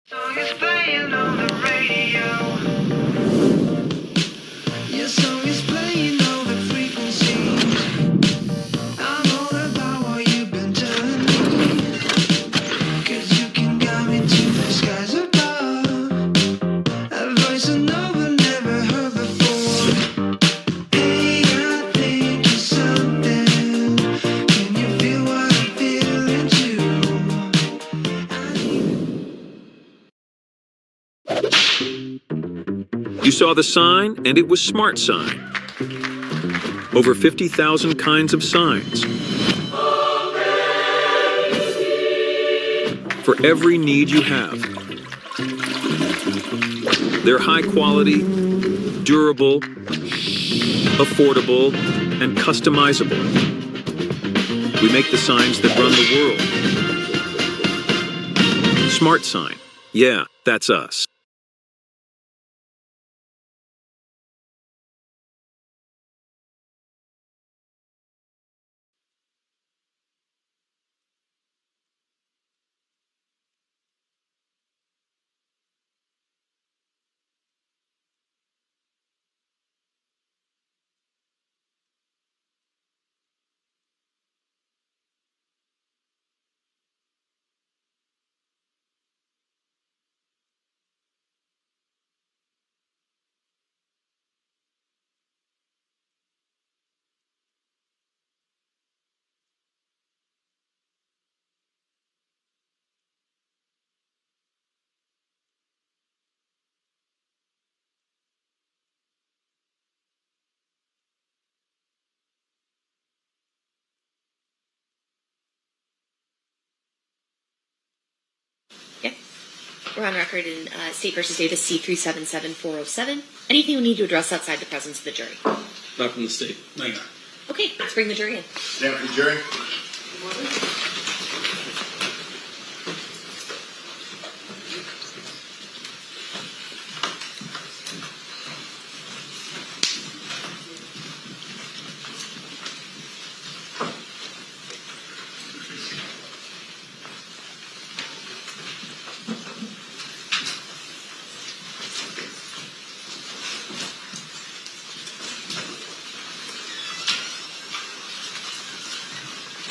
Song is playing on the radio. Your song is playing on the frequencies. I'm all about what you've been telling me. 'Cause you can guide me to the skies above. A voice I never heard before. Hey, I think you're something. Can you feel what I'm feeling too? You saw the sign, and it was Smart Sign. Over 50,000 kinds of signs. For every need you have. They're high quality, durable, affordable, and customizable. We make the signs that run the world. Smart Sign. Yeah, that's us. Okay. We're on record in State versus Davis C-377407. Anything we need to address outside the presence of the jury? Not from the state. No, you're not. Okay, let's bring the jury in. Stand for the jury.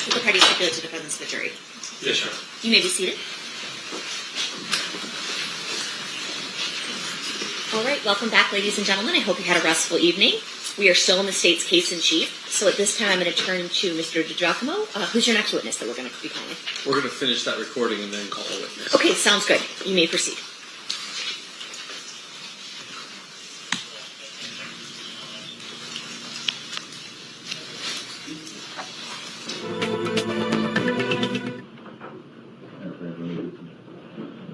Is the party stipulated to the presence of the jury? Yes, sir. You may be seated. All right, welcome back, ladies and gentlemen. I hope you had a restful evening. We are still in the state's case in chief. So at this time, I'm going to turn to Mr. DiGiacomo. Who's your next witness that we're going to be calling? We're going to finish that recording and then call a witness. Okay, sounds good. You may proceed.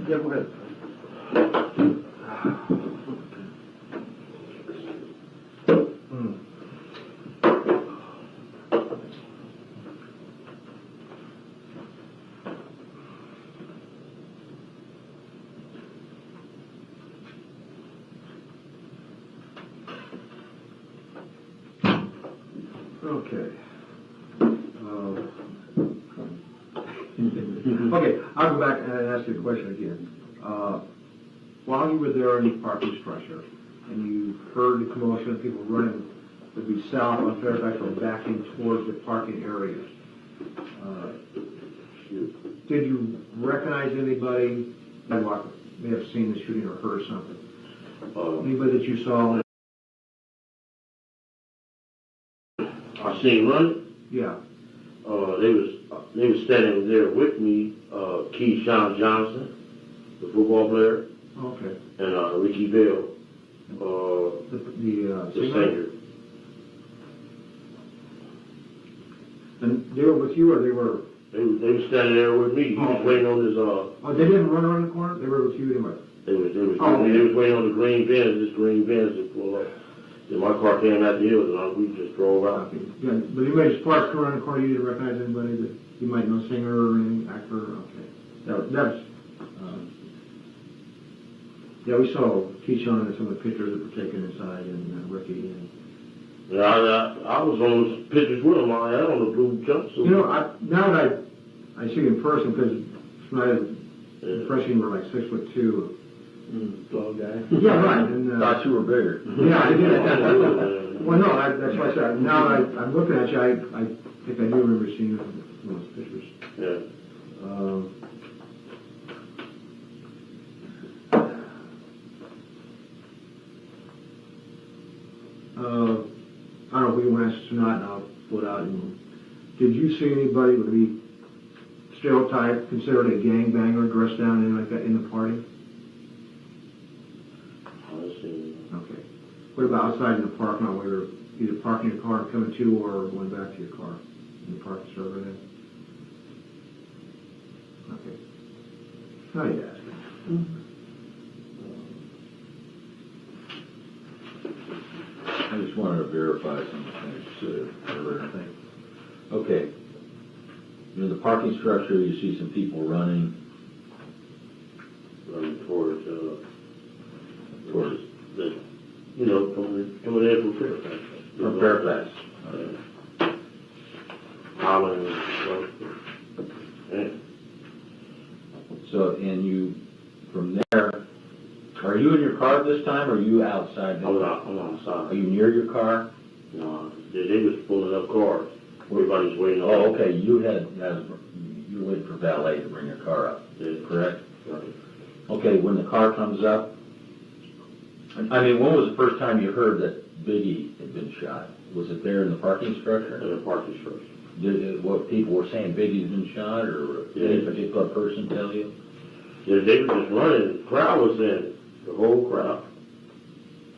Yeah, go ahead. Okay. Okay, I'll go back and ask you a question again. While you were there in the parking structure and you heard the commotion of people running to be south on Fairfax or backing towards the parking area, did you recognize anybody that may have seen the shooting or heard something? Anybody that you saw? I seen running. Yeah. They was standing there with me, Keyshawn Johnson, the football player, Okay. and Ricky Bell, The the singer. And they were with you, or they were? They was standing there with me. He was waiting on his. Oh, they didn't run around the corner. They were with you anyway. They was Oh, they was waiting on the green Benz. This green Benz to pull up. Then my car came out the hills, and we just drove out. Okay. Yeah, but anybody just parked around the corner. You didn't recognize anybody that you might know, singer or any actor. Okay. That's. Yeah, we saw Keyshawn and some of the pictures that were taken inside, and Ricky. And Yeah, I was on those pictures with him. I had on the blue jumpsuit. you know, now that I see you in person, because impression you were like 6'2". Tall guy. Yeah, right. And, Thought you were bigger. yeah, I did. Well, no, that's why I said, now that I'm looking at you, I think I do remember seeing those pictures. Yeah. I don't know if we want to ask this or not, and I'll put out. Did you see anybody would be stereotyped, considered a gangbanger, dressed down, anything like that in the party? Let's see. Okay. What about outside in the parking lot where you're either parking your car and coming to or going back to your car in the parking server then? Okay. Now you ask. I just wanted to verify some things earlier, I think. Okay. Near the parking structure, you see some people running Towards the, you know, coming in from Fairfax. from Fairfax. Hollering, yeah. So, and you, from there, are you in your car this time, or are you outside? I'm outside. Are you near your car? No, they was pulling up cars. Everybody's waiting on. Oh, okay, you were waiting for valet to bring your car up, correct? Right. Okay, when the car comes up, I mean, when was the first time you heard that Biggie had been shot? Was it there in the parking structure? In the parking structure. What people were saying, Biggie's been shot, or did any particular person tell you? Yeah, they were just running. The crowd was in. The whole crowd.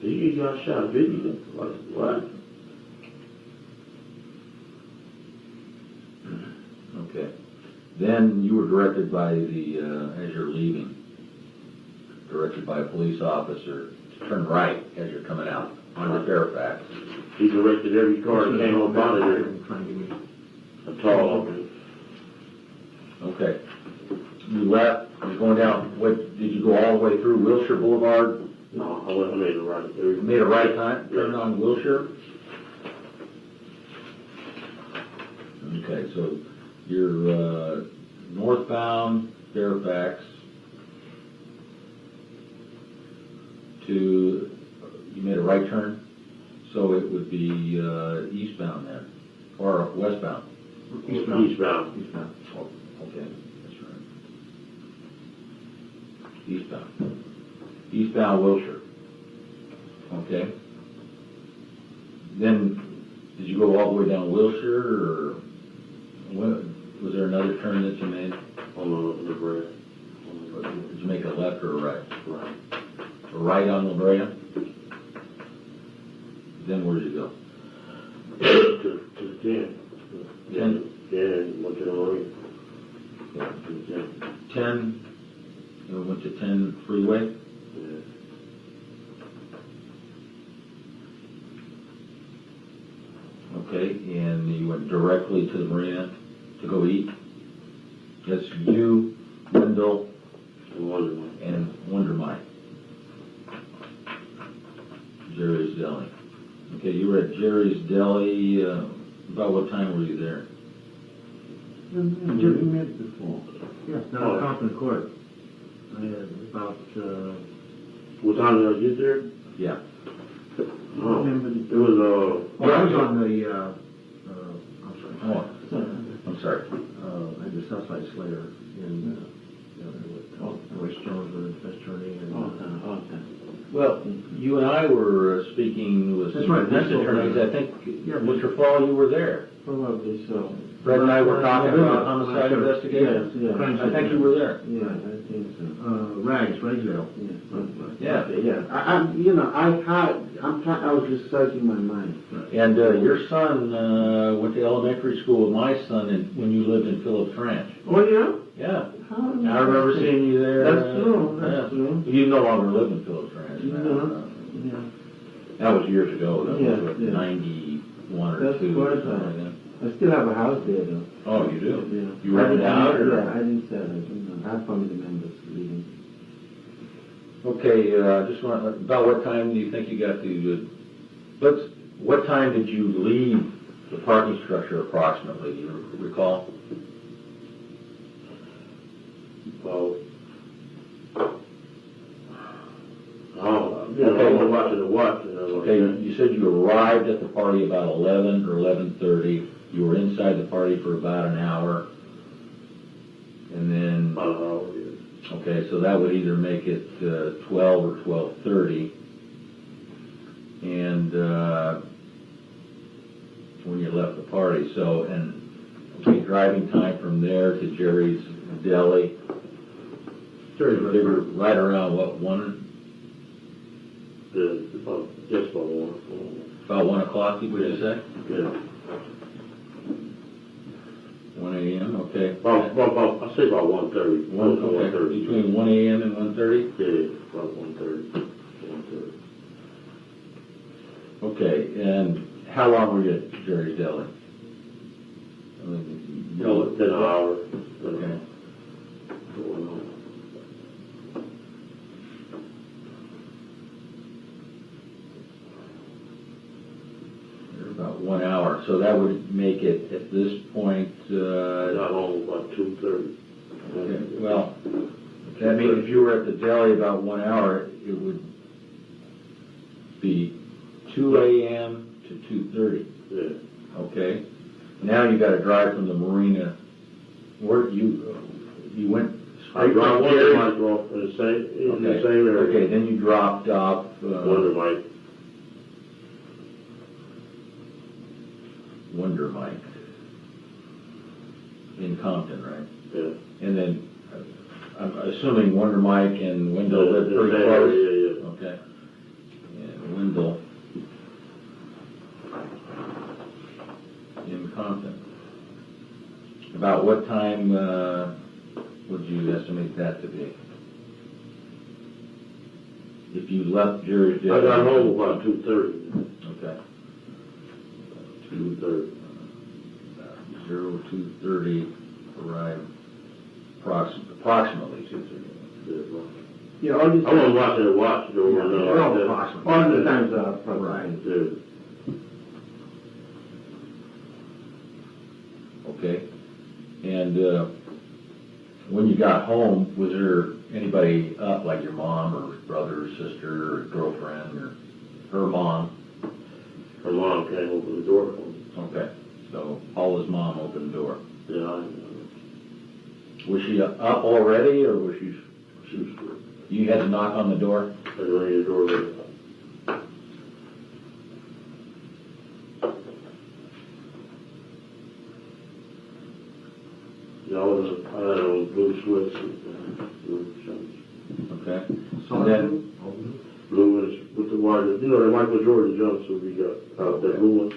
Biggie got shot. Biggie. Like, what? Okay. Then you were directed by as you're leaving, directed by a police officer to turn right as you're coming out onto Fairfax. He directed every car that came up out of there. A tall opening. Okay. You left, you're going down, did you go all the way through Wilshire Boulevard? No, I made a right. You made a right turn on Wilshire? Okay, so you're northbound Fairfax you made a right turn, so it would be eastbound then, or westbound? Eastbound. Oh, okay, that's right. Eastbound Wilshire. Okay. Then, did you go all the way down Wilshire, or was there another turn that you made? On the bridge. Did you make a left or a right? Right. A right on La Brea? Then where did you go? To the 10. 10? Then went to the Marine. Yeah. To the 10. 10, you went to 10 freeway? Yeah. Okay, and you went directly to the marina to go eat? That's you, Wendell, and Wonder Mike. Jerry's Deli. Okay, you were at Jerry's Deli, about what time were you there? We met before. Yes, now Compton Court. About, What time did I get there? Yeah. Oh, Remember the- it was, I was on the, I'm sorry. Oh, I'm sorry. I just outside Slater in, West Jones with the first attorney and. Okay. Well, you and I were speaking with That's some right, defense that's attorneys. right. I think, Yeah. Mr. Fall, you were there. Probably so. Fred and I were talking Yeah. about homicide Sure. investigation. Yes, yeah. I think you were there. Yeah, I think so. Ragsdale. Yeah. Yeah. I was just searching my mind. And your son went to elementary school with my son when you lived in Phillips Ranch. Oh, yeah? Yeah. How I remember seeing you there. That's true, that's yeah. true. You no longer live in Phillips Ranch. No. Yeah. That was years ago. That Yeah, was yeah. 91 or That's 2 or quite something right. like that. I still have a house there, though. Oh, you do? Yeah. You rented out? Or? Yeah, I didn't sell it. I have family members living. Okay, just want about what time do you think you got to? What time did you leave the parking structure approximately? Do you recall? well, I was watching the watch, and I was Okay, you said you arrived at the party about 11 or 11:30. You were inside the party for about an hour. And then, about an hour, yeah. okay, so that would either make it 12 or 12:30. And when you left the party, so, and okay, driving time from there to Jerry's Deli, they were right around what, 1? Yeah, just about one. About 1 o'clock, would you say? Yeah. 1 a.m., okay. About, I say about 1:30. Okay, between 1 a.m. and 1:30? Yeah, about 1:30. 1:30. Okay, and how long were you at Jerry's Deli? Within an hour. Okay. About 1 hour, so that would make it at this point. Not long, about 2:30. Okay, well, that means if you were at the deli about 1 hour, it would be 2 a.m. to 2:30. Yeah. Okay. Now you got to drive from the marina. Where you went I straight dropped from one Jerry's? mic off in the same Okay. area. Okay, then you dropped off. Wonder Mike in Compton, right? Yeah. And then I'm assuming Wonder Mike and Wendell live pretty Yeah, close. yeah. Okay. And Wendell in Compton. About what time would you estimate that to be? If you left Jerry's I got home about 2:30. Okay. 2:30. 2:30, arrived approximately 2:30. Yeah, all these I wasn't watching the watch though. Yeah, they're all approximate. All the times probably. Right. Yeah. Okay. And when you got home, was there anybody up, like your mom or brother or sister or girlfriend or her mom? Her mom came open the door for me. Okay. So Paula's mom opened the door. Yeah, Was she up already, or was she? she was You had to knock on the door. I rang the doorbell. Yeah, I had on blue sweats and blue shirts. Okay. And then, Blue ones with the white, you know, the Michael Jordan jumpsuit we got, that blue one.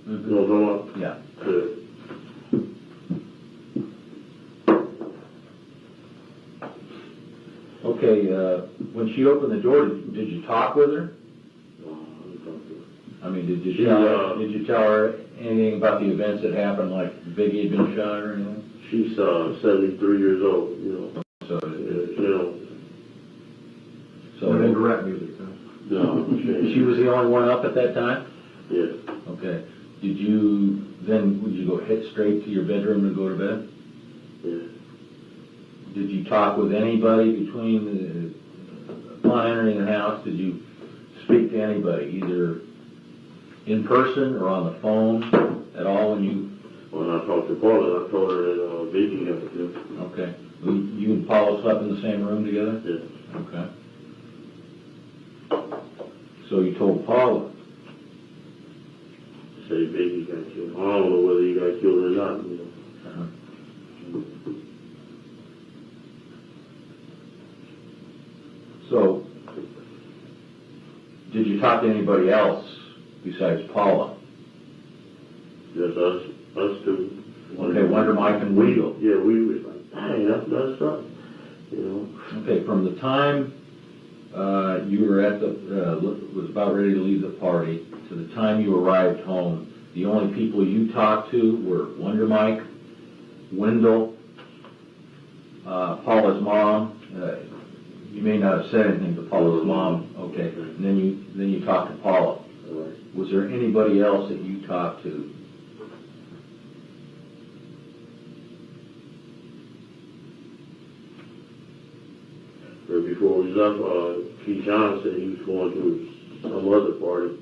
You know what I'm talking yeah. about? Yeah. Okay. When she opened the door, did you talk with her? I mean, did you tell her anything about the events that happened, like Biggie had been shot or anything? She's 73 years old, you know. So, You know. so And rap music, huh? No, she was the only one up at that time? Yeah. Okay. Would you go hit straight to your bedroom to go to bed? Yeah. Did you talk with anybody upon entering the house? Did you speak to anybody, either in person or on the phone at all when you? When I talked to Paula, I told her that Vicky had to do. Okay. You and Paula slept in the same room together? Yeah. Okay. So you told Paula? Say Vicky got killed. I don't know whether he got killed or not, you know. Uh-huh. So, did you talk to anybody else besides Paula? Just us two. Okay, Wonder Mike and Wendell. Yeah, we was like, dang, that's up. You know. Okay, from the time you were was about ready to leave the party to the time you arrived home, the only people you talked to were Wonder Mike, Wendell, Paula's mom. You may not have said anything to Paula's mom. Okay, and then you talked to Paula. Right. Was there anybody else that you talked to? Before we left, Keyshawn said he was going to some other party,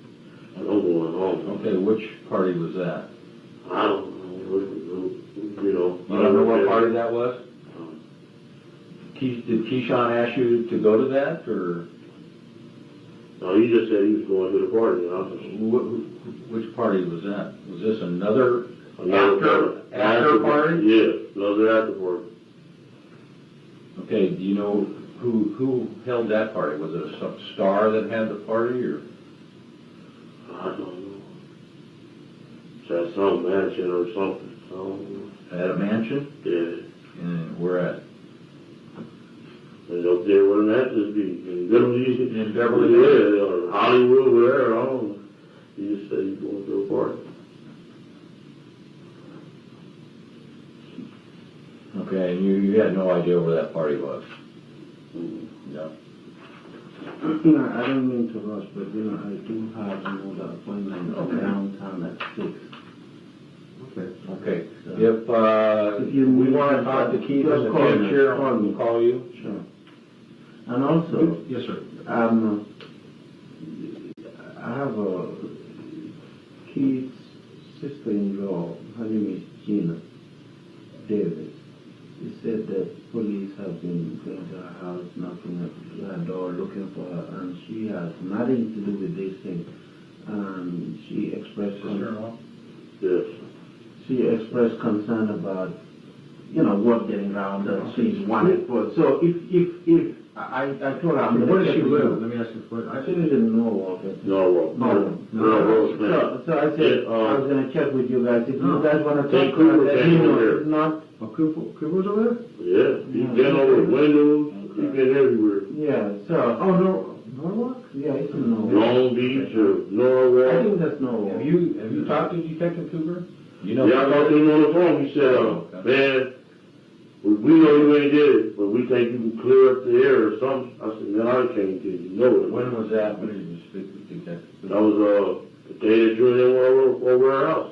and I'm going home. Okay, which party was that? I don't know, you know. You don't know what party that was? Did Keyshawn ask you to go to that, or? No, he just said he was going to the party, and I was Which party was that? Was this another after party? Yeah, another after party. Okay, do you know who held that party? Was it some star that had the party, or? I don't know. It's at some mansion or something. I don't know. At a mansion? Yeah. And where at? And up there where the mansions be. In Beverly. In Beverly? Yeah, or Hollywood, wherever. I don't know. He just said he's going to a party. Okay, and you had no idea where that party was? No. I don't mean to rush, but, I do have another appointment downtown at 6. Okay. So, If you we need want to to talk to Keith just in the call me. future, Call me. we'll call you. Sure. And also, Yes, sir. I have a kid's sister-in-law. Her name is Gina Davis. She said that police have been going to her house, knocking at her door, looking for her, and she has nothing to do with this thing. And she expressed Yes. She expressed concern about, what getting around that she's wanted for. So if I told her, I'm going to Where does check she with live? you. Let me ask you a question. I said it in Norwalk. No. So I said, I was going to check with you guys. If you guys want to Hey, talk to her, Cooper let came me know. over here. If not, Oh, Cooper's over there? Yeah. He's been over the windows. He's been everywhere. yeah, so, Oh, no, Norwalk? yeah, it's in Norwalk. Long Beach or I Norwalk. think that's Norwalk. Have you talked to Detective Cooper? You know? Yeah, I talked to him on the phone. He said, man, we know you ain't did it, but we think you can clear up the air or something. I said, man, I can't get you know it. When was that? When did you speak with Detective Cooper? That was the day that you were in over our house.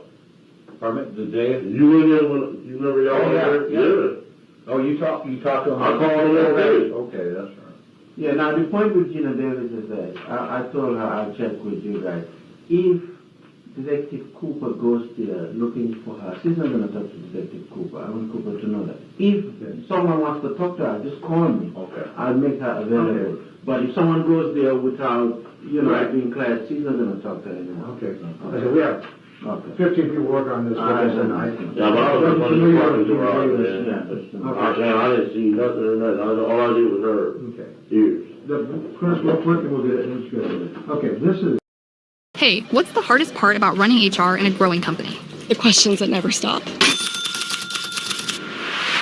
Pardon me? The day? You were there when you remember y'all Oh, were there? yeah. Yeah. Oh, you talked to him? I called him that day. Okay, that's right. Yeah, now the point with Gina Davis is that I told her I'll check with you guys. If Detective Cooper goes there looking for her, she's not going to talk to Detective Cooper. I want Cooper to know that. If someone wants to talk to her, just call me. Okay. I'll make her available. Okay. But if someone goes there without, Right. being cleared, she's not going to talk to her anymore. Okay. I said, we have Okay. 15 people working on this. I I understand. Yeah, but I was up on the parking garage, man. Yeah. I didn't see nothing or nothing. All I did was her Okay. ears. Chris, real quick, and we'll get it. Let's go. Okay, this is Hey, what's the hardest part about running HR in a growing company? The questions that never stop.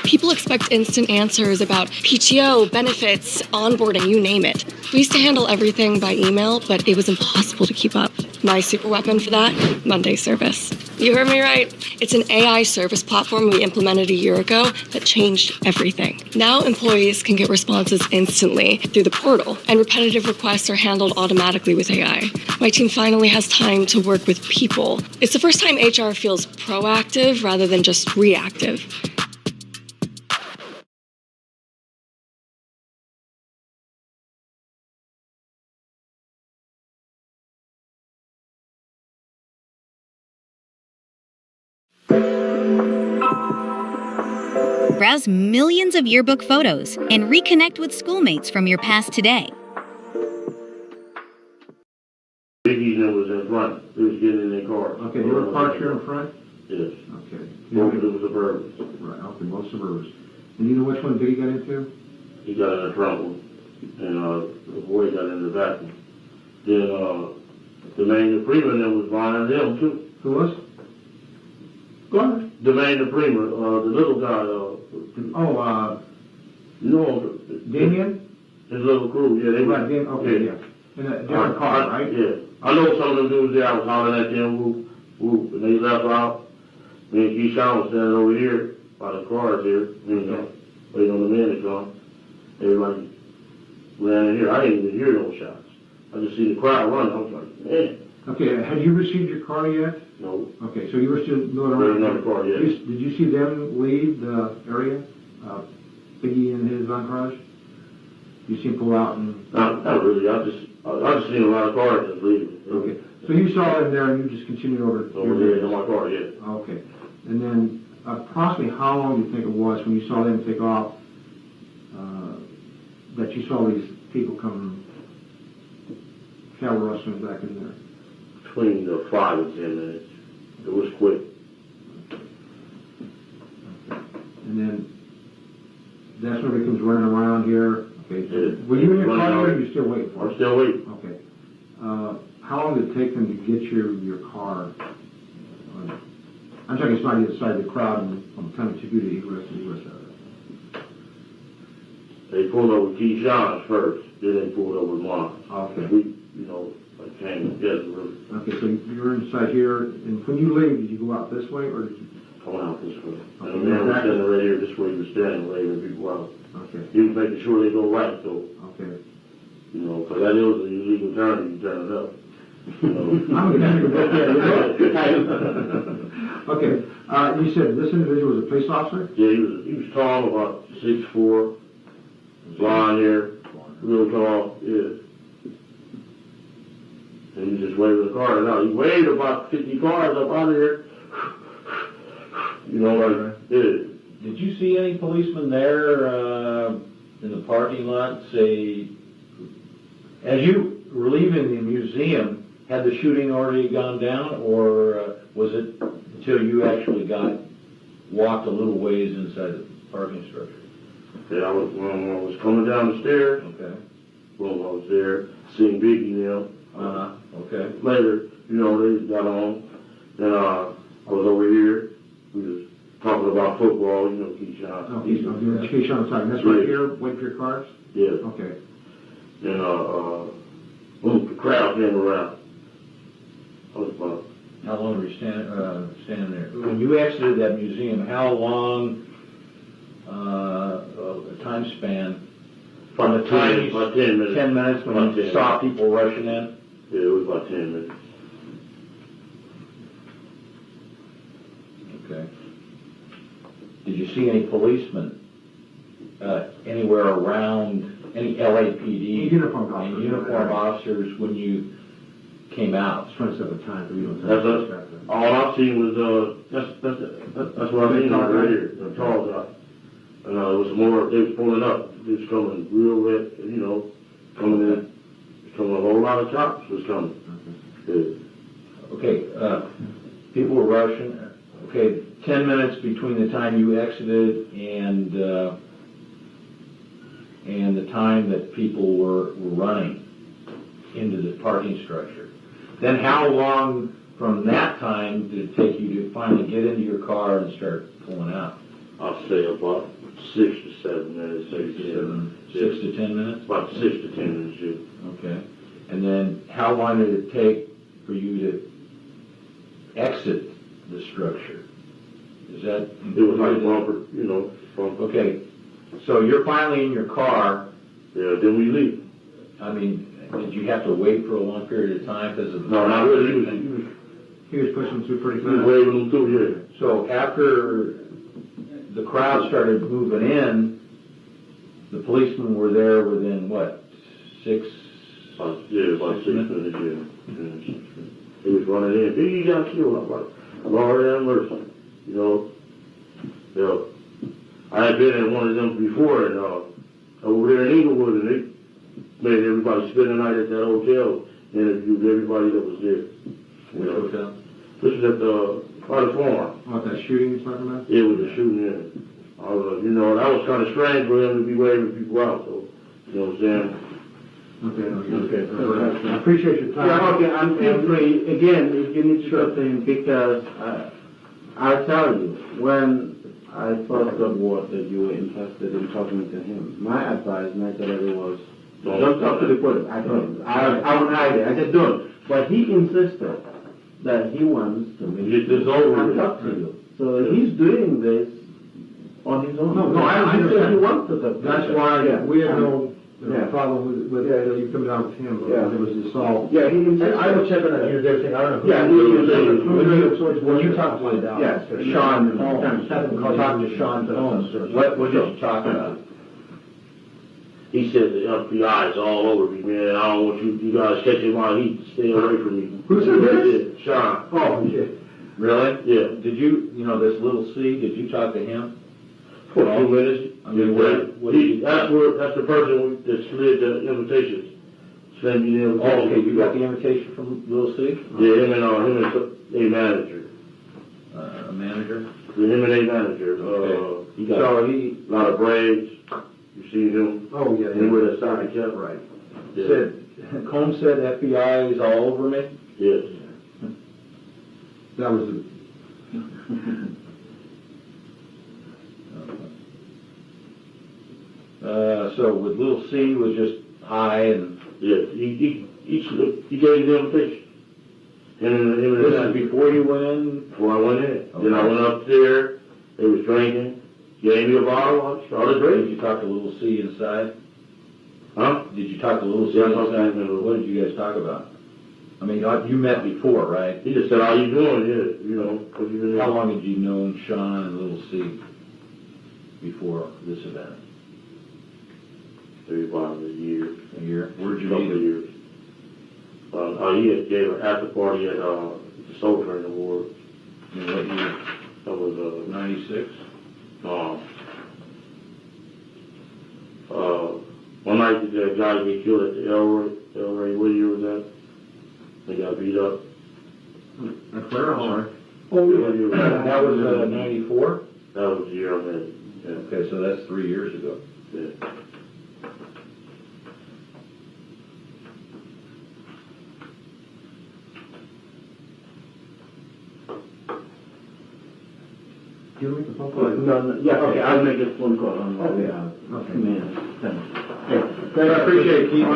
People expect instant answers about PTO, benefits, onboarding, you name it. We used to handle everything by email, but it was impossible to keep up. My super weapon for that? Monday Service. You heard me right. It's an AI service platform we implemented a year ago that changed everything. Now employees can get responses instantly through the portal, and repetitive requests are handled automatically with AI. My team finally has time to work with people. It's the first time HR feels proactive rather than just reactive. Browse millions of yearbook photos and reconnect with schoolmates from your past today. Biggie's name was in front. They was getting in their car. okay. You were parked here in front. Yes. Okay. Both of them was suburbans. Right. Okay. Most suburbs. And you know which one Biggie got into? He got in the front one, and the boy got in the back one. Then Jermaine the Freeman that was behind them too. Who was? Go ahead. Jermaine the Freeman, the little guy. You know Damien. his little crew. Yeah, they Right. Damien. Okay. Yeah. In a different car, right? Yeah. I know some of them dudes there. I was hollering at them, whoop, and they left out. Me and Keyshawn was standing over here by the cars here, waiting on the men to come. Everybody ran in here. I didn't even hear those shots. I just see the crowd running. I was like, man. Okay. Have you received your car yet? No. Okay. So you were still going Waiting around. on the car, yeah. Did you see them leave the area? Biggie and his entourage? You see him pull out and... That Not really, I just seen a lot of cars just leaving. Okay, so you saw them there and you just continued over? Over there in my car, yeah. Okay, and then approximately how long do you think it was when you saw them take off, that you saw these people coming, cattle rustlers back in there? Between 5 and 10 minutes. It was quick. And then that's when it comes running around here. Okay, Yeah. were you in your Running car or around. are you still waiting for I'm it? still waiting. Okay. How long did it take them to get your car? I'm talking it's not either side of the crowd and from the time it took you to egress and egress out of it. They pulled over Keyshawn's first, then they pulled over mine. Okay. We, like came together really. Okay, so you were inside here, and when you leave, did you go out this way or did you? Coming out this way. Okay. And the man was standing right here this way, he was standing right here, people out. Okay, He was making sure they go right, so, okay. because that is an illegal turn, you turn it up. I'm gonna have to go there, you know? Okay, you said this individual was a police officer? Yeah, he was tall, about 6'4", blonde hair, real tall, yeah. And he just waved the car out. He waved about 50 cars up out of here. Yeah. Did you see any policemen there in the parking lot, say, as you were leaving the museum, had the shooting already gone down, or was it until you actually walked a little ways inside the parking structure? Yeah, when I was coming down the stairs, Okay. when I was there, seeing Biggie now. Okay. Later, they got on, and I was over here. We was talking about football, Keyshawn. No, he's doing Keyshawn time. That's right here, waiting for your cars? Yeah. Okay. And the crowd came around. I was about. How long were you standing there? When you exited that museum, how long a time span? From the time about 10 minutes. 10 minutes when About you 10 saw minutes. people rushing in? Yeah, it was about 10 minutes. Okay. Did you see any policemen anywhere around, any LAPD? Uniformed officers. Any uniformed officers when you came out? Trying to set the time for you. All I've seen was, that's what I seen right here, the tall guy. And it was more, they was pulling up, it was coming real red, coming in. Coming, a whole lot of cops was coming. Yeah. Okay, people were rushing. Okay, 10 minutes between the time you exited and the time that people were running into the parking structure. Then how long from that time did it take you to finally get into your car and start pulling out? I'll say about 6 to 7 minutes, 6 to 10 minutes? About 6 to 10 minutes, yeah. Okay. And then how long did it take for you to exit the structure? Is that? It was like bumper, bumper. Okay. So you're finally in your car. Yeah, then we leave. I mean, did you have to wait for a long period of time because of the... No, not really. He was pushing through pretty He was fast. waving them through, yeah. So after the crowd started moving in, the policemen were there within, what, 6? About 6 minutes, yeah. He was running in. He got killed. I'm like, Lord have mercy. I had been at one of them before, and over there in Inglewood, and they made everybody spend the night at that hotel, interviewed everybody that was there. Which hotel? This was at by the farm. What, that shooting you're talking about? It was a shooting in. I was, that was kind of strange for them to be waving people out, so, you know what I'm saying? Okay. I appreciate your time. Yeah, okay, I'm free. Again, if you need something, because I'll tell you, when I first got word that you were interested in talking to him, my advice naturally was, don't talk to the police. I wouldn't hide it. I said, don't. But he insisted that he wants to Get this over and with. talk to you. So he's doing this on his own. No, I He said understand. he wants to talk to you. That's why we had no Yeah. problem with you coming down with him. Yeah. It was assault. Yeah, he insisted. I was checking on you, everything. I don't know. Yeah, When you talk to Yes, Sean Holmes. Talk to Sean Holmes. What did you talk about? He said the FBI is all over me, man. I don't want you guys catching my heat. Stay away from me. Who said that? Sean. Oh, yeah. Really? Yeah. Did you, this little C, did you talk to him? For 2 minutes. I mean, that's the person that slid the invitations. Send me the Oh, invitation. okay, you got the invitation from Little C? Yeah, him and a manager. A manager? Him and a manager. Okay. He got a lot of braids. You see him? Oh, yeah. And with a side cap. Right. Said, Combs said FBI is all over me? Yes. That was So with Little C was just hi and... Yes, he gave me the invitation. Him and This is before you went in? Before I went in. Okay. Then I went up there, they was drinking, gave me a bottle, I started Did drinking. you talk to Little C inside? Huh? Did you talk to Little C Yeah, I talked to inside? him. What did you guys talk about? I mean, you met before, right? He just said, how you doing? Yeah, what you been doing? How long had you known Sean and Little C before this event? Maybe about a year. A year? Where'd you Couple meet of him? years. He had gave an after party at the Soul Train Award. In what year? That was 96? One night the guy got killed at the El Rey. What year was that? They got beat up. a Claremont. Oh, yeah. That was 94? That was the year I met him. Yeah. Okay, so that's 3 years ago. Yeah. Do you make the phone call? No, yeah, okay, I'll make a phone call on Okay. okay, man, thanks. I appreciate Keith. I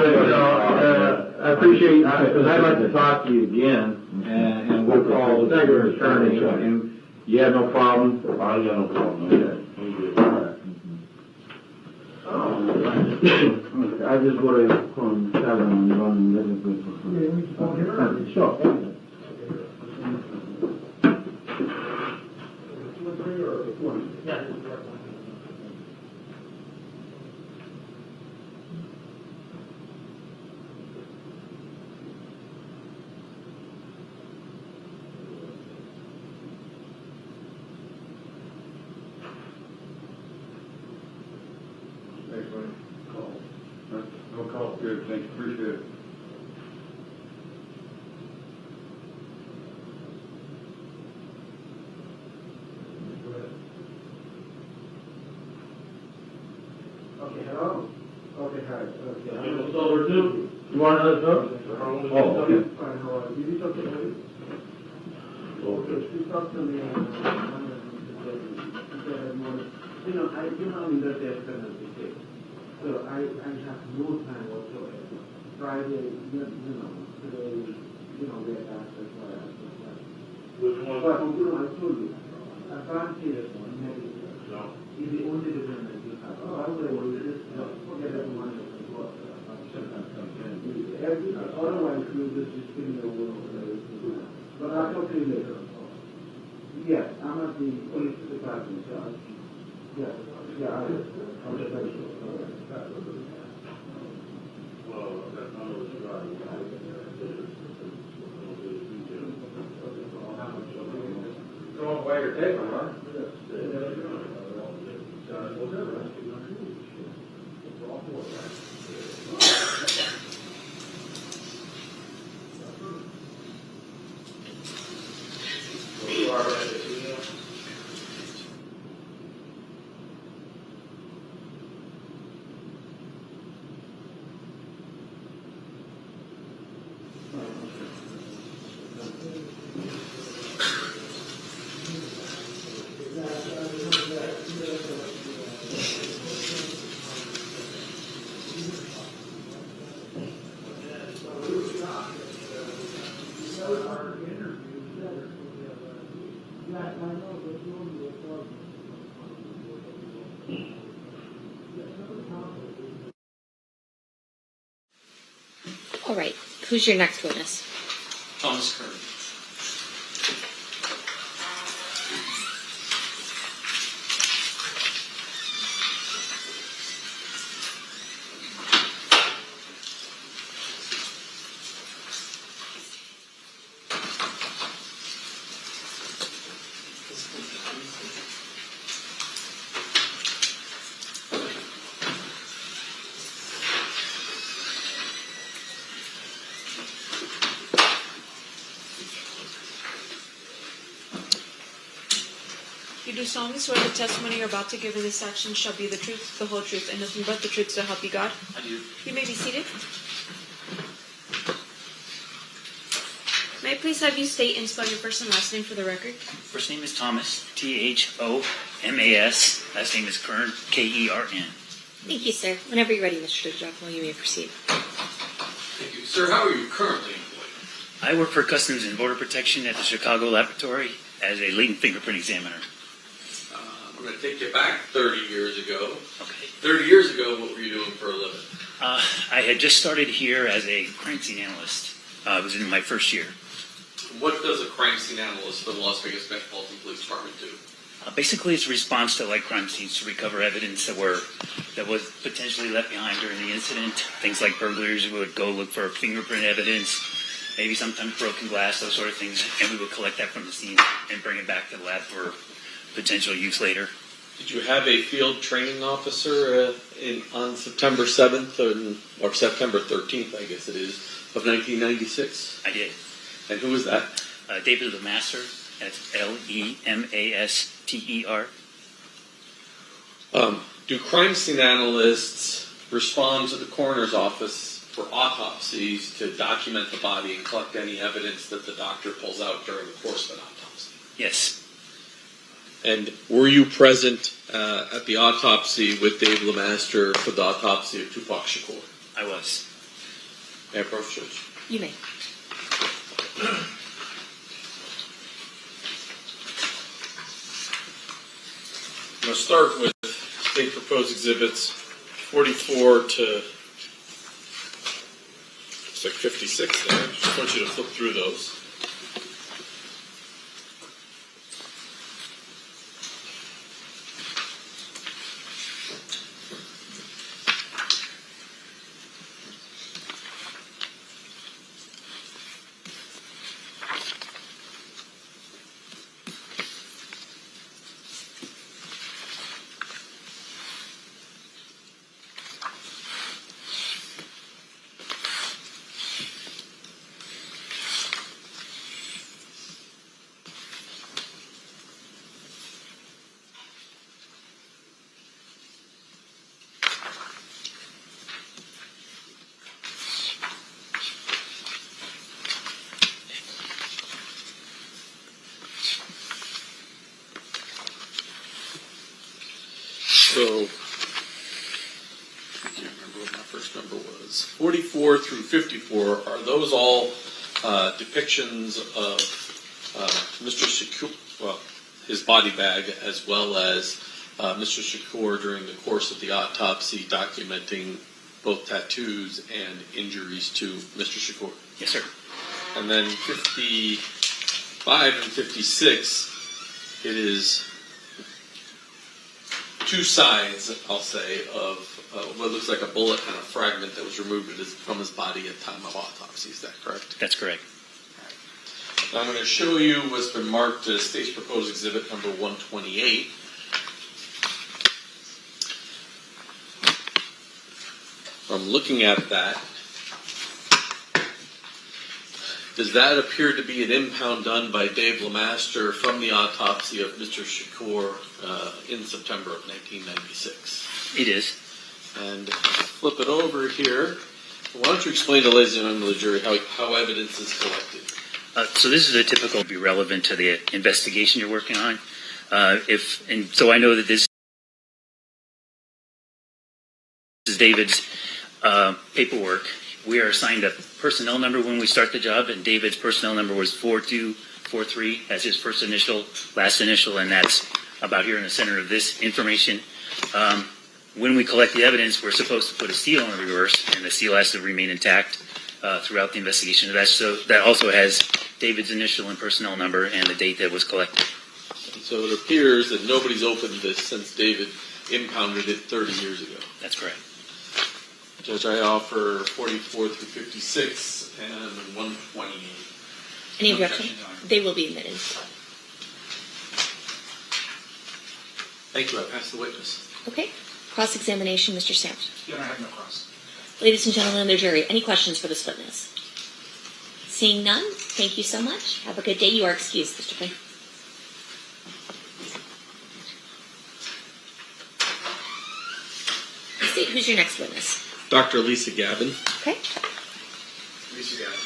appreciate, because I'd like to talk to you again, and we'll call your attorney, and you have no problem? I ain't got no problem. Okay. Okay, I just go to from 7 and run everything. Sure. Thanks, man. No call. Good, thank you, appreciate it. Okay, hello? Okay, hi. Okay. It's over too. You want another drug? Oh, okay. Fine, how are you? Did you talk to me? Okay, she talked to me on I'm in the death penalty case. So I have no time whatsoever. Friday, today, we had access for that. Which one? But, I told you, I can't say this one, maybe. No. It's the only defendant you have. Why would I do this? Forget everyone else. Otherwise, you just spin the world. But I'll talk to you later. Yes, I'm at the police department, so I'll just let you. Well, that's not what you're Throw away your table, huh? All right, who's your next witness? Thomas Kern. You do solemnly swear the testimony you're about to give in this action shall be the truth, the whole truth, and nothing but the truth, so help you God? I do. You may be seated. May I please have you state and spell your first and last name for the record? First name is Thomas, Thomas. Last name is Kern, Kern. Thank you, sir. Whenever you're ready, Mr. Giacomo, you may proceed. Thank you. Sir, how are you currently employed? I work for Customs and Border Protection at the Chicago Laboratory as a latent fingerprint examiner. I'm going to take you back 30 years ago. Okay. 30 years ago, what were you doing for a living? I had just started here as a crime scene analyst. I was in my first year. What does a crime scene analyst for the Las Vegas Metropolitan Police Department do? Basically, it's a response to like crime scenes to recover evidence that was potentially left behind during the incident. Things like burglars would go look for fingerprint evidence, maybe sometimes broken glass, those sort of things, and we would collect that from the scene and bring it back to the lab for potential use later. Did you have a field training officer on September 7th or September 13th, I guess it is, of 1996? I did. And who was that? David Lemaster. That's Lemaster. Do crime scene analysts respond to the coroner's office for autopsies to document the body and collect any evidence that the doctor pulls out during the course of an autopsy? Yes. And were you present at the autopsy with Dave Lemaster for the autopsy of Tupac Shakur? I was. May I approach, Judge? You may. I'm going to start with state proposed exhibits 44 to it's like 56 there. Just want you to flip through those. So, I can't remember what my first number was. 44 through 54, are those all depictions of Mr. Shakur, well, his body bag, as well as Mr. Shakur during the course of the autopsy, documenting both tattoos and injuries to Mr. Shakur? Yes, sir. And then 55 and 56, it is two sides, I'll say, of what looks like a bullet and a fragment that was removed from his body at time of autopsy. Is that correct? That's correct. Now I'm going to show you what's been marked as State's Proposed Exhibit number 128. From looking at that, does that appear to be an impound done by Dave Lemaster from the autopsy of Mr. Shakur in September of 1996? It is. And flip it over here. Why don't you explain to ladies and gentlemen of the jury how evidence is collected? So this is a typical, be relevant to the investigation you're working on. So I know that this is David's paperwork. We are assigned a personnel number when we start the job, and David's personnel number was 4243 as his first initial, last initial, and that's about here in the center of this information. When we collect the evidence, we're supposed to put a seal in the reverse, and the seal has to remain intact throughout the investigation. That also has David's initial and personnel number and the date that was collected. And so it appears that nobody's opened this since David impounded it 30 years ago. That's correct. Judge, I offer 44 through 56 and 128. Any objection? They will be admitted. Thank you. I pass the witness. Okay. Cross-examination, Mr. Stamps. Your Honor, I have no cross. Ladies and gentlemen of the jury, any questions for this witness? Seeing none, thank you so much. Have a good day. You are excused, Mr. Quinn. who's your next witness? Dr. Lisa Gavin. Okay. Lisa Gavin.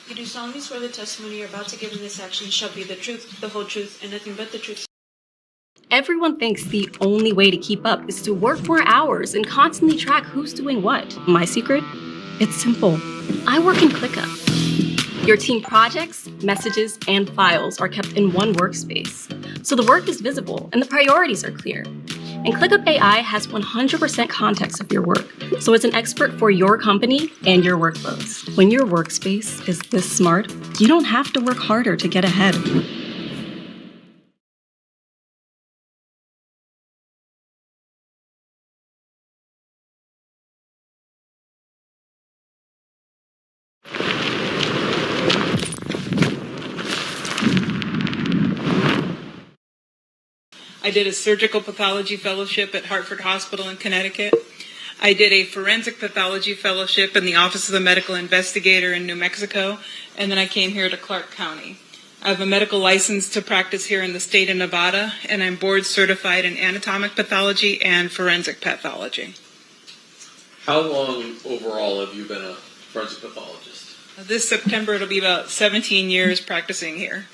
You do solemnly swear the testimony you're about to give in this action shall be the truth, the whole truth, and nothing but the truth. Everyone thinks the only way to keep up is to work more hours and constantly track who's doing what. My secret? It's simple. I work in ClickUp. Your team projects, messages, and files are kept in one workspace. So the work is visible and the priorities are clear. And ClickUp AI has 100% context of your work, so it's an expert for your company and your workflows. When your workspace is this smart, you don't have to work harder to get ahead. I did a surgical pathology fellowship at Hartford Hospital in Connecticut. I did a forensic pathology fellowship in the Office of the Medical Investigator in New Mexico, and then I came here to Clark County. I have a medical license to practice here in the state of Nevada, and I'm board certified in anatomic pathology and forensic pathology. How long overall have you been a forensic pathologist? This September it'll be about 17 years practicing here.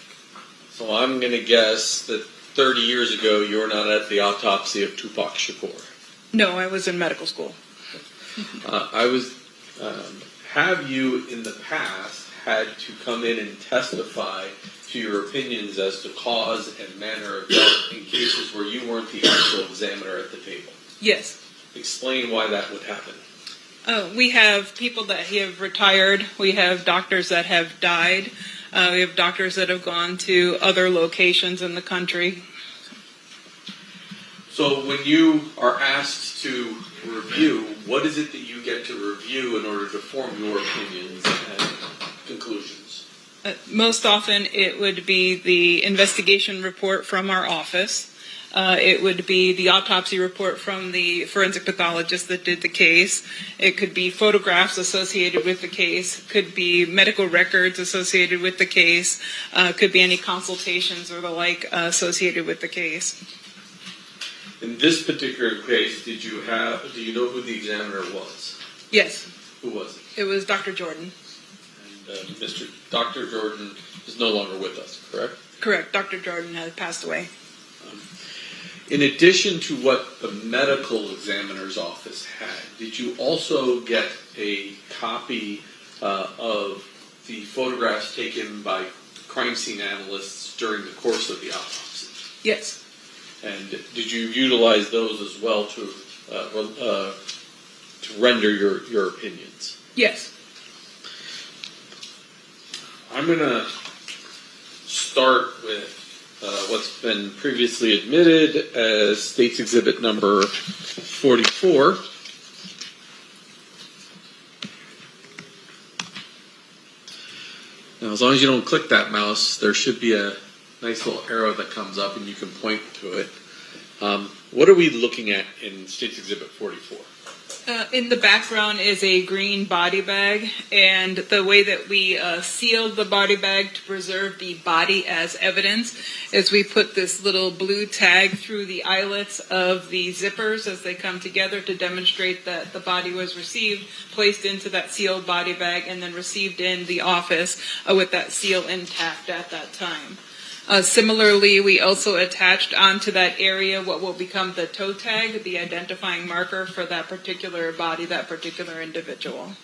So I'm going to guess that 30 years ago you were not at the autopsy of Tupac Shakur. No, I was in medical school. Have you in the past had to come in and testify to your opinions as to cause and manner of death in cases where you weren't the actual examiner at the table? Yes. Explain why that would happen. We have people that have retired. We have doctors that have died. We have doctors that have gone to other locations in the country. So when you are asked to review, what is it that you get to review in order to form your opinions and conclusions? Most often it would be the investigation report from our office. It would be the autopsy report from the forensic pathologist that did the case. It could be photographs associated with the case. Could be medical records associated with the case. Could be any consultations or the like associated with the case. In this particular case, do you know who the examiner was? Yes. Who was it? It was Dr. Jordan. And Dr. Jordan is no longer with us, correct? Correct. Dr. Jordan has passed away. In addition to what the medical examiner's office had, did you also get a copy of the photographs taken by crime scene analysts during the course of the autopsy? Yes. And did you utilize those as well to render your opinions? Yes. I'm going to start with what's been previously admitted as State's Exhibit number 44. Now, as long as you don't click that mouse, there should be a nice little arrow that comes up and you can point to it. What are we looking at in State's Exhibit 44? In the background is a green body bag, and the way that we sealed the body bag to preserve the body as evidence is we put this little blue tag through the eyelets of the zippers as they come together to demonstrate that the body was received, placed into that sealed body bag, and then received in the office with that seal intact at that time. Similarly, we also attached onto that area what will become the toe tag, the identifying marker for that particular body, that particular individual.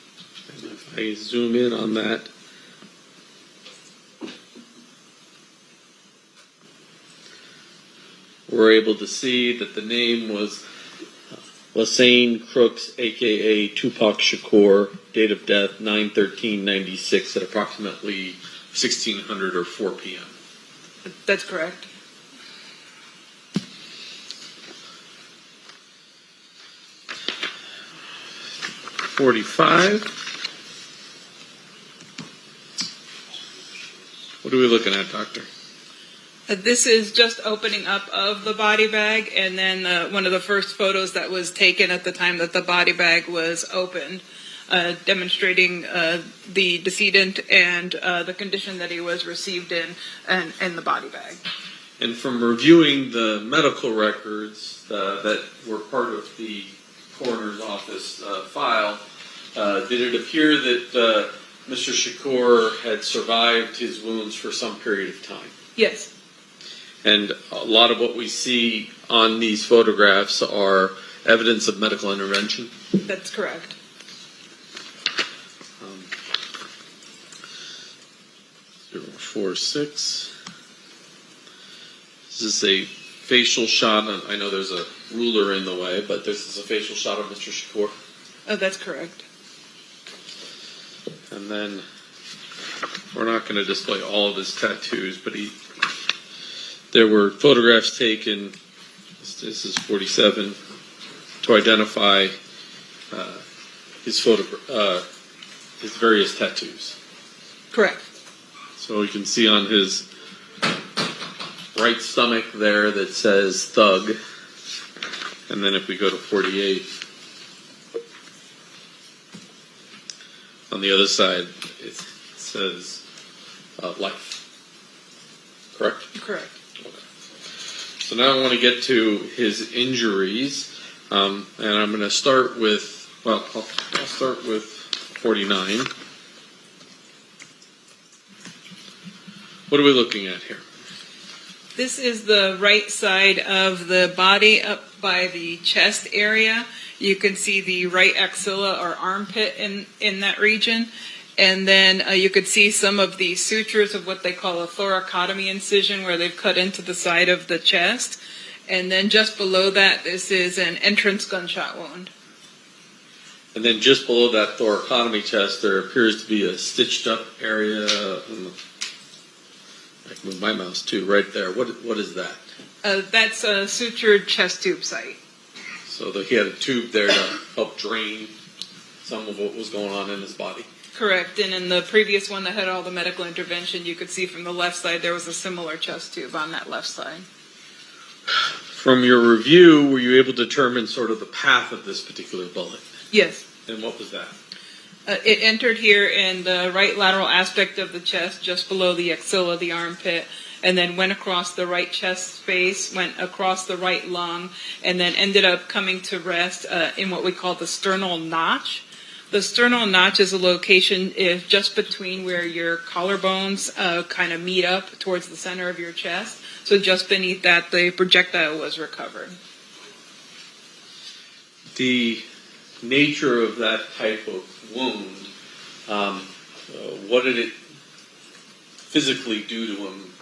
And if I zoom in on that, we're able to see that the name was Lassane Crooks, a.k.a. Tupac Shakur, date of death 9/13/96 at approximately 1600 or 4 p.m. That's correct. 45. What are we looking at, Doctor? This is just opening up of the body bag, and then one of the first photos that was taken at the time that the body bag was opened, demonstrating the decedent and the condition that he was received in and the body bag. And from reviewing the medical records that were part of the coroner's office file, did it appear that Mr. Shakur had survived his wounds for some period of time? Yes. And a lot of what we see on these photographs are evidence of medical intervention? That's correct. 046. This is a facial shot. I know there's a ruler in the way, but this is a facial shot of Mr. Shakur. Oh, that's correct. And then we're not going to display all of his tattoos, but there were photographs taken, this is 47, to identify his various tattoos. Correct. So you can see on his right stomach there that says thug. And then if we go to 48, on the other side it says life. Correct? Correct. So now I want to get to his injuries, and I'm going to start with, I'll start with 49. What are we looking at here? This is the right side of the body up by the chest area. You can see the right axilla or armpit in that region. And then you could see some of the sutures of what they call a thoracotomy incision, where they've cut into the side of the chest. And then just below that, this is an entrance gunshot wound. And then just below that thoracotomy chest, there appears to be a stitched up area. I can move my mouse too, right there. What is that? That's a sutured chest tube site. So he had a tube there to help drain some of what was going on in his body. Correct. And in the previous one that had all the medical intervention, you could see from the left side there was a similar chest tube on that left side. From your review, were you able to determine sort of the path of this particular bullet? Yes. And what was that? It entered here in the right lateral aspect of the chest, just below the axilla, the armpit, and then went across the right chest space, went across the right lung, and then ended up coming to rest in what we call the sternal notch. The sternal notch is a location just between where your collarbones kind of meet up towards the center of your chest. So just beneath that, the projectile was recovered. The nature of that type of wound, what did it physically do to him,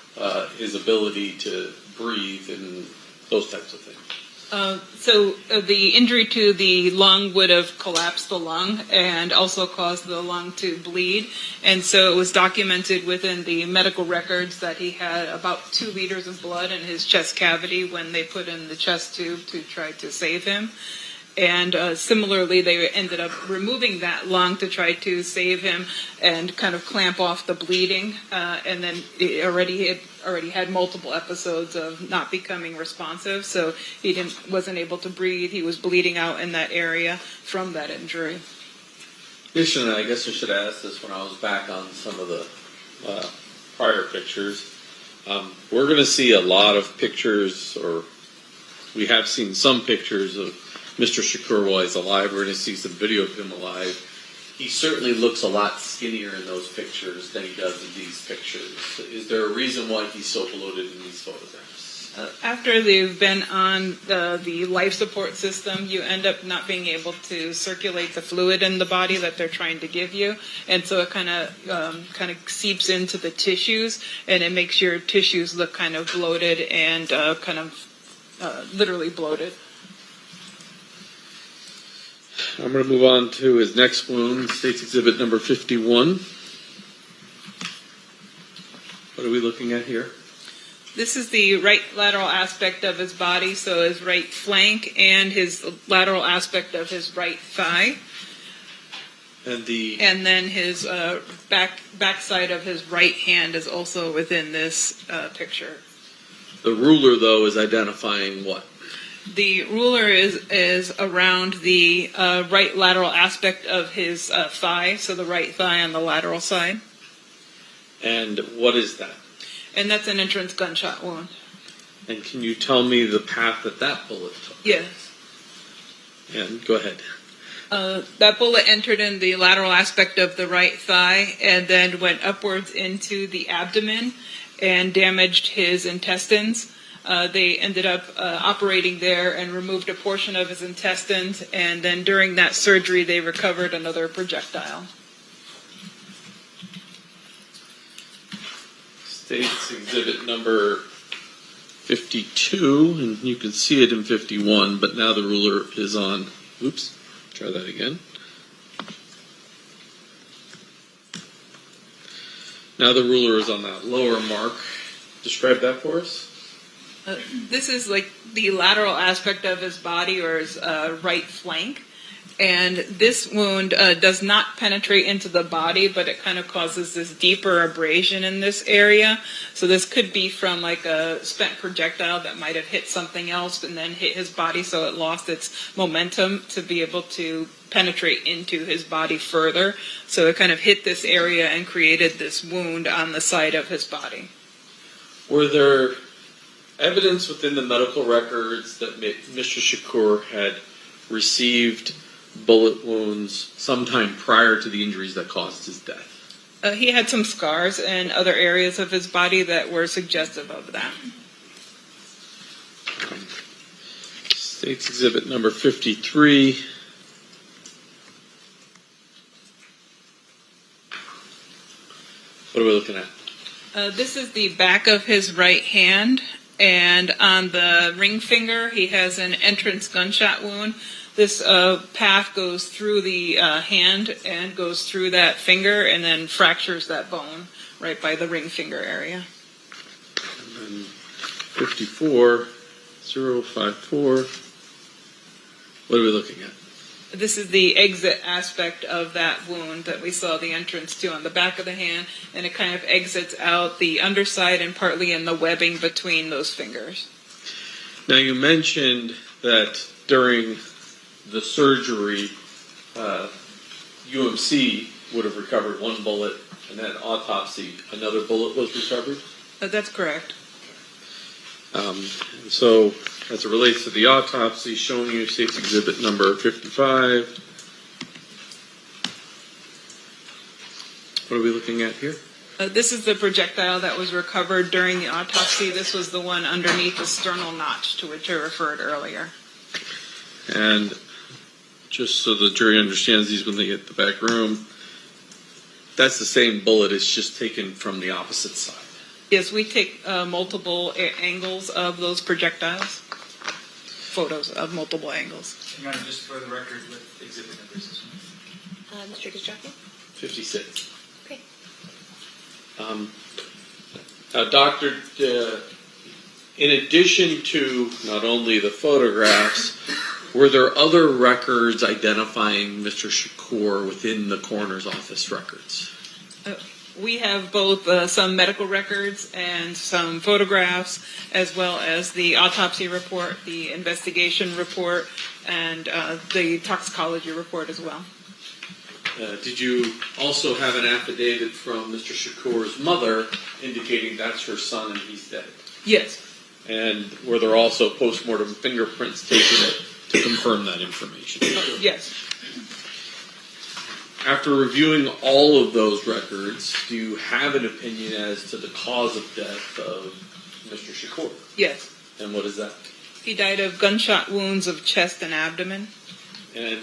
his ability to breathe and those types of things? So the injury to the lung would have collapsed the lung and also caused the lung to bleed. And so it was documented within the medical records that he had about 2 liters of blood in his chest cavity when they put in the chest tube to try to save him. And similarly, they ended up removing that lung to try to save him and kind of clamp off the bleeding. And then he already had multiple episodes of not becoming responsive, so he wasn't able to breathe. He was bleeding out in that area from that injury. Additionally, I guess I should have asked this when I was back on some of the prior pictures. We're going to see a lot of pictures, or we have seen some pictures of Mr. Shakur while he's alive. We're going to see some video of him alive. He certainly looks a lot skinnier in those pictures than he does in these pictures. Is there a reason why he's so bloated in these photographs? After they've been on the life support system, you end up not being able to circulate the fluid in the body that they're trying to give you, and so it kind of seeps into the tissues, and it makes your tissues look kind of bloated and literally bloated. I'm going to move on to his next wound, State's Exhibit number 51. What are we looking at here? This is the right lateral aspect of his body, so his right flank and his lateral aspect of his right thigh. And then his backside of his right hand is also within this picture. The ruler, though, is identifying what? The ruler is around the right lateral aspect of his thigh, so the right thigh on the lateral side. And what is that? And that's an entrance gunshot wound. And can you tell me the path that that bullet took? Yes. And go ahead. That bullet entered in the lateral aspect of the right thigh and then went upwards into the abdomen and damaged his intestines. They ended up operating there and removed a portion of his intestines, and then during that surgery they recovered another projectile. State's exhibit number 52, and you can see it in 51, but now the ruler is on. Oops, try that again. Now the ruler is on that lower mark. Describe that for us. This is like the lateral aspect of his body, or his right flank. And this wound does not penetrate into the body, but it kind of causes this deeper abrasion in this area. So this could be from like a spent projectile that might have hit something else and then hit his body, so it lost its momentum to be able to penetrate into his body further. So it kind of hit this area and created this wound on the side of his body. Were there evidence within the medical records that Mr. Shakur had received bullet wounds sometime prior to the injuries that caused his death? He had some scars in other areas of his body that were suggestive of that. State's exhibit number 53. What are we looking at? This is the back of his right hand, and on the ring finger he has an entrance gunshot wound. This path goes through the hand and goes through that finger and then fractures that bone right by the ring finger area. And then 54, 054. What are we looking at? This is the exit aspect of that wound that we saw the entrance to on the back of the hand, and it kind of exits out the underside and partly in the webbing between those fingers. Now you mentioned that during the surgery, UMC would have recovered one bullet, and then autopsy, another bullet was recovered? That's correct. So, as it relates to the autopsy, showing you State's exhibit number 55. What are we looking at here? This is the projectile that was recovered during the autopsy. This was the one underneath the sternal notch to which I referred earlier. And just so the jury understands these when they get the back room, that's the same bullet, it's just taken from the opposite side. Yes, we take multiple angles of those projectiles, photos of multiple angles. Your Honor, just for the record, what exhibit number is this one? Mr. Distracted? 56. Okay. Now, Doctor, in addition to not only the photographs, were there other records identifying Mr. Shakur within the coroner's office records? We have both some medical records and some photographs, as well as the autopsy report, the investigation report, and the toxicology report as well. Did you also have an affidavit from Mr. Shakur's mother indicating that's her son and he's dead? Yes. And were there also post-mortem fingerprints taken to confirm that information? Yes. After reviewing all of those records, do you have an opinion as to the cause of death of Mr. Shakur? Yes. And what is that? He died of gunshot wounds of chest and abdomen. And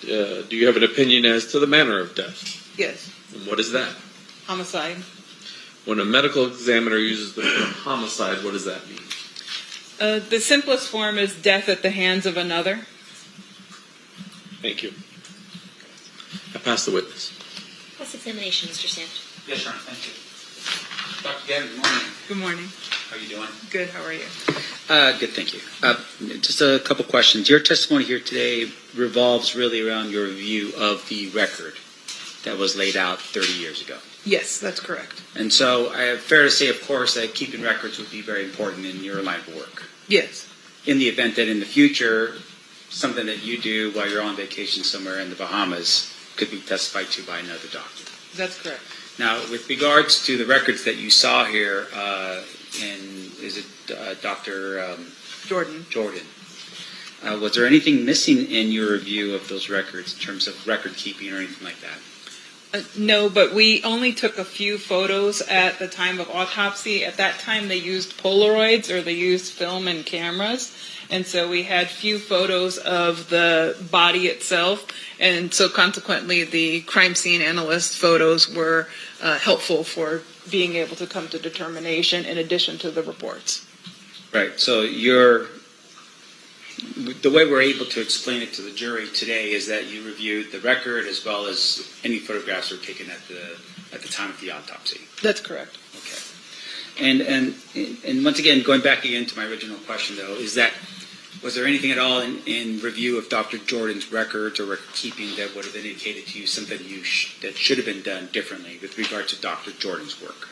do you have an opinion as to the manner of death? Yes. And what is that? Homicide. When a medical examiner uses the term homicide, what does that mean? The simplest form is death at the hands of another. Thank you. I pass the witness. Cross-examination, Mr. Sant. Yes, Your Honor, thank you. Dr. Gavin, good morning. Good morning. How are you doing? Good, how are you? Good, thank you. Just a couple questions. Your testimony here today revolves really around your review of the record that was laid out 30 years ago. Yes, that's correct. And so, fair to say, of course, that keeping records would be very important in your line of work. Yes. In the event that in the future, something that you do while you're on vacation somewhere in the Bahamas could be testified to by another doctor. That's correct. Now, with regards to the records that you saw here, is it Dr. Jordan. Was there anything missing in your review of those records in terms of record keeping or anything like that? No, but we only took a few photos at the time of autopsy. At that time, they used Polaroids or they used film and cameras. And so we had few photos of the body itself. And so consequently, the crime scene analyst photos were helpful for being able to come to determination in addition to the reports. Right. So the way we're able to explain it to the jury today is that you reviewed the record as well as any photographs that were taken at the time of the autopsy. That's correct. Okay. And once again, going back again to my original question, though, is that was there anything at all in review of Dr. Jordan's records or record keeping that would have indicated to you something that should have been done differently with regard to Dr. Jordan's work?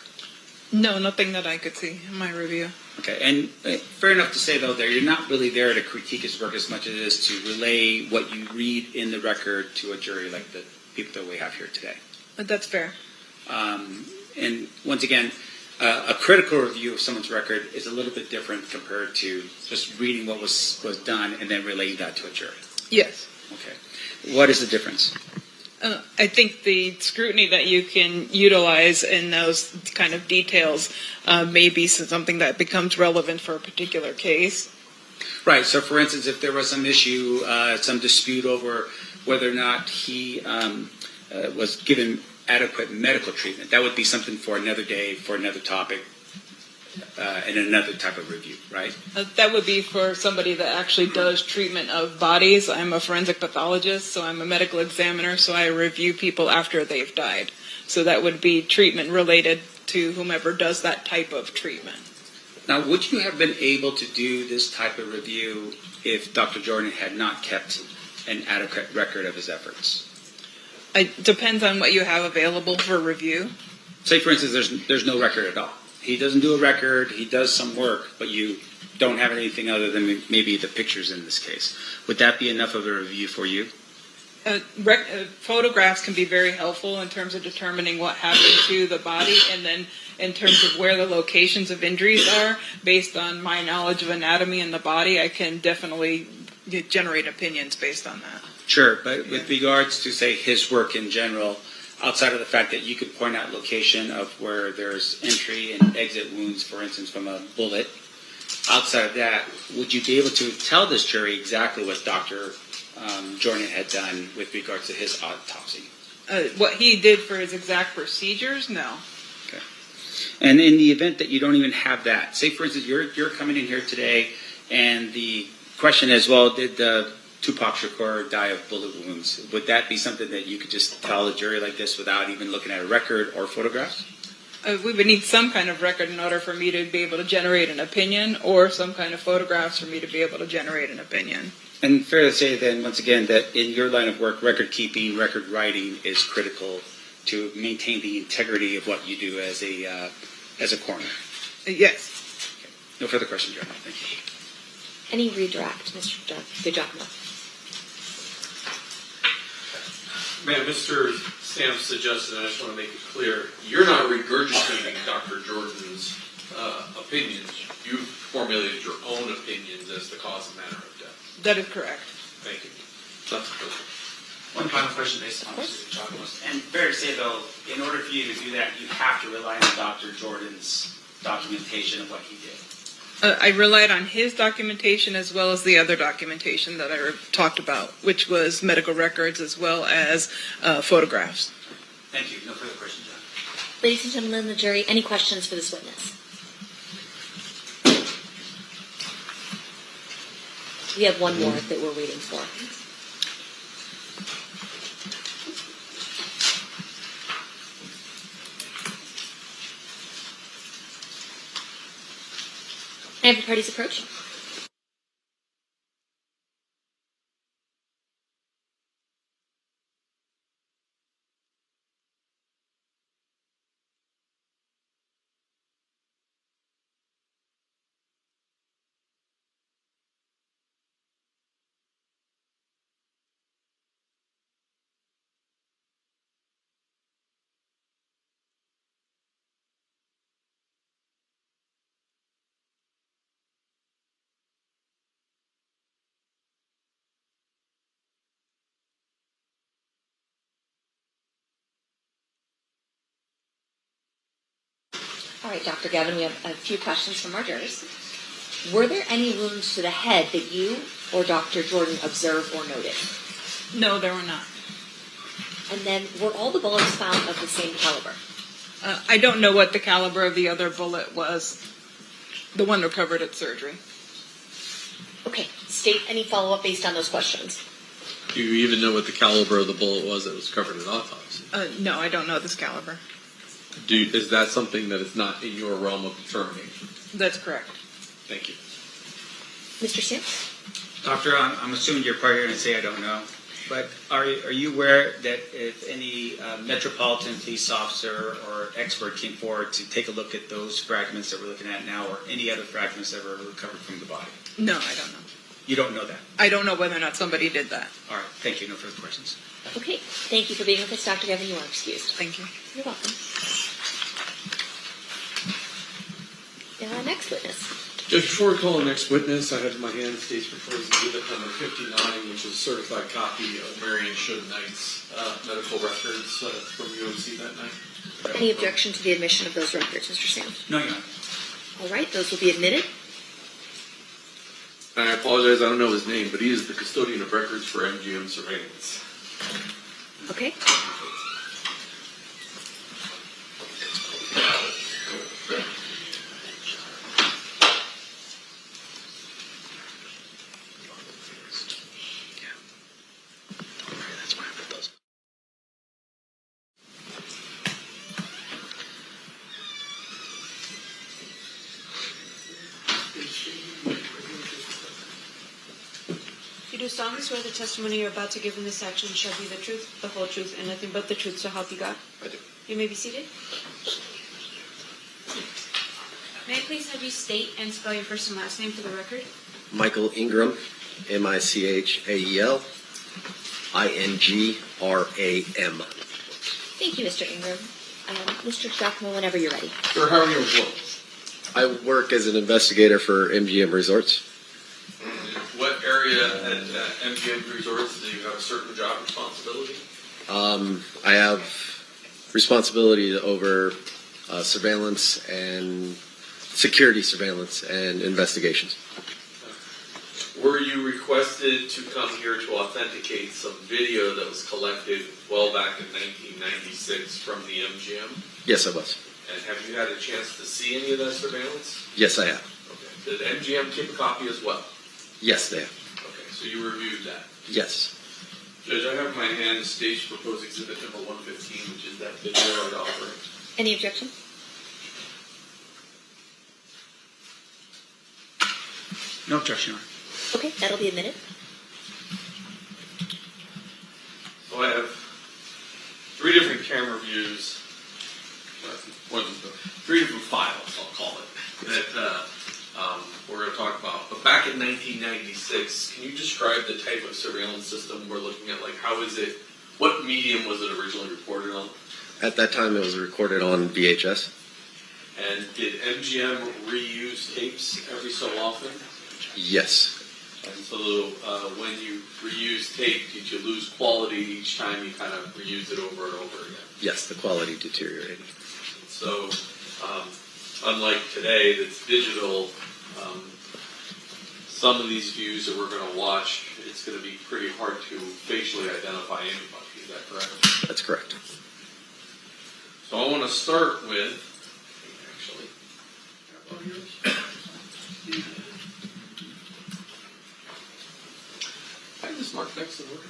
No, nothing that I could see in my review. Okay, and fair enough to say, though, that you're not really there to critique his work as much as it is to relay what you read in the record to a jury like the people that we have here today. That's fair. And once again, a critical review of someone's record is a little bit different compared to just reading what was done and then relaying that to a jury. Yes. Okay. What is the difference? I think the scrutiny that you can utilize in those kind of details may be something that becomes relevant for a particular case. Right. So, for instance, if there was some issue, some dispute over whether or not he was given adequate medical treatment, that would be something for another day, for another topic, and another type of review, right? That would be for somebody that actually does treatment of bodies. I'm a forensic pathologist, so I'm a medical examiner, so I review people after they've died. So that would be treatment related to whomever does that type of treatment. Now, would you have been able to do this type of review if Dr. Jordan had not kept an adequate record of his efforts? It depends on what you have available for review. Say, for instance, there's no record at all. He doesn't do a record, he does some work, but you don't have anything other than maybe the pictures in this case. Would that be enough of a review for you? Photographs can be very helpful in terms of determining what happened to the body, and then in terms of where the locations of injuries are, based on my knowledge of anatomy in the body, I can definitely generate opinions based on that. Sure, but with regards to, say, his work in general, outside of the fact that you could point out location of where there's entry and exit wounds, for instance, from a bullet, outside of that, would you be able to tell this jury exactly what Dr. Jordan had done with regards to his autopsy? What he did for his exact procedures? No. Okay. And in the event that you don't even have that, say, for instance, you're coming in here today, and the question is, well, did Tupac Shakur die of bullet wounds? Would that be something that you could just tell a jury like this without even looking at a record or photographs? We would need some kind of record in order for me to be able to generate an opinion, or some kind of photographs for me to be able to generate an opinion. And fair to say then, once again, that in your line of work, record keeping, record writing is critical to maintain the integrity of what you do as a coroner. Yes. Okay. No further questions, Your Honor. Thank you. Any redirect, Mr. DiGiacomo? Ma'am, Mr. Stamps suggested, and I just want to make it clear, you're not regurgitating Dr. Jordan's opinions. You formulated your own opinions as the cause and manner of death. That is correct. Thank you. That's the first One final question based on Mr. DiGiacomo's. And fair to say, though, in order for you to do that, you have to rely on Dr. Jordan's documentation of what he did. I relied on his documentation as well as the other documentation that I talked about, which was medical records as well as photographs. Thank you. No further questions, John. Ladies and gentlemen of the jury, any questions for this witness? We have one more that we're waiting for. Can I have the parties approach? All right, Dr. Gavin, we have a few questions from our jurors. Were there any wounds to the head that you or Dr. Jordan observed or noted? No, there were not. And then, were all the bullets found of the same caliber? I don't know what the caliber of the other bullet was, the one recovered at surgery. Okay, state any follow-up based on those questions. Do you even know what the caliber of the bullet was that was covered in autopsy? No, I don't know this caliber. Is that something that is not in your realm of determination? That's correct. Thank you. Mr. Sims? Doctor, I'm assuming you're probably going to say I don't know, but are you aware that if any Metropolitan Police officer or expert came forward to take a look at those fragments that we're looking at now or any other fragments that were recovered from the body? No, I don't know. You don't know that? I don't know whether or not somebody did that. All right, thank you. No further questions. Okay, thank you for being with us, Dr. Gavin. You are excused. Thank you. You're welcome. Next witness. Judge, before we call the next witness, I have in my hand State's Proposed Exhibit number 59, which is a certified copy of Marion Shood Knight's medical records from UMC that night. Any objection to the admission of those records, Mr. Sims? No, Your Honor. All right, those will be admitted. I apologize, I don't know his name, but he is the custodian of records for MGM surveillance. Okay. You do solemnly swear the testimony you're about to give in this action shall be the truth, the whole truth, and nothing but the truth, so help you God? I do. You may be seated. May I please have you state and spell your first and last name for the record? Michael Ingram, Michael Ingram. Thank you, Mr. Ingram. Mr. Giacomo, whenever you're ready. Sir, how are you employed? I work as an investigator for MGM Resorts. What area at MGM Resorts do you have a certain job responsibility? I have responsibility over surveillance and security surveillance and investigations. Were you requested to come here to authenticate some video that was collected well back in 1996 from the MGM? Yes, I was. And have you had a chance to see any of that surveillance? Yes, I have. Okay. Did MGM keep a copy as well? Yes, they have. Okay, so you reviewed that? Yes. Judge, I have in my hand State's Proposed Exhibit number 115, which is that video I'd offer. Any objection? No objection, Your Honor. Okay, that'll be admitted. So I have three different camera views, three different files, I'll call it, that we're going to talk about. But back in 1996, can you describe the type of surveillance system we're looking at? Like, how is it, what medium was it originally recorded on? At that time, it was recorded on VHS. And did MGM reuse tapes every so often? Yes. And so when you reuse tape, did you lose quality each time you kind of reused it over and over again? Yes, the quality deteriorated. So unlike today that's digital, some of these views that we're going to watch, it's going to be pretty hard to facially identify anybody. Is that correct? That's correct. So I want to start with, I just mark next to the order.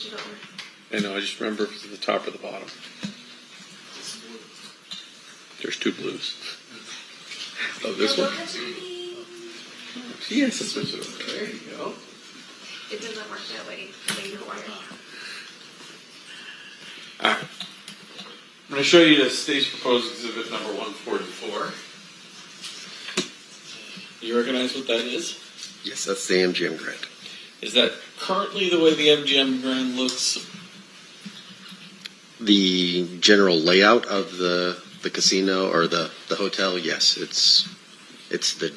switch it over. I know, I just remember if it's at the top or the bottom. There's two blues. Oh, this one? Yes, let's switch it over. There you go. It doesn't work that way. Laser wire. Alright. I'm going to show you the state's proposed exhibit number 144. You recognize what that is? Yes, that's the MGM grant. Is that currently the way the MGM grant looks? The general layout of the casino or the hotel, yes, it's the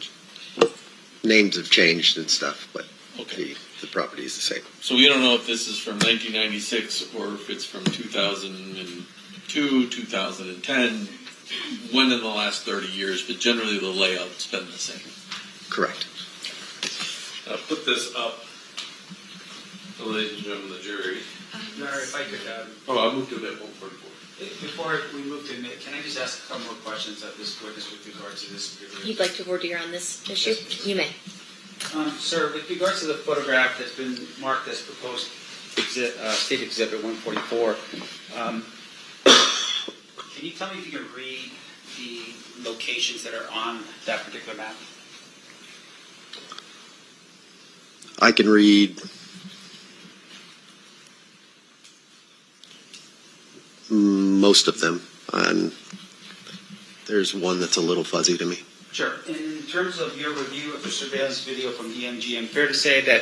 names have changed and stuff, but Okay. the property is the same. So we don't know if this is from 1996 or if it's from 2002, 2010, when in the last 30 years, but generally the layout's been the same. Correct. I'll put this up, ladies and gentlemen of the jury. Your Honor, if I could, Oh, I moved to bit 144. before we move to admit, can I just ask a couple more questions of this witness with regards to this particular? You'd like to voir dire on this issue? You may. Sir, with regards to the photograph that's been marked as proposed State Exhibit 144, can you tell me if you can read the locations that are on that particular map? I can read most of them, and there's one that's a little fuzzy to me. Sure. In terms of your review of the surveillance video from the MGM, fair to say that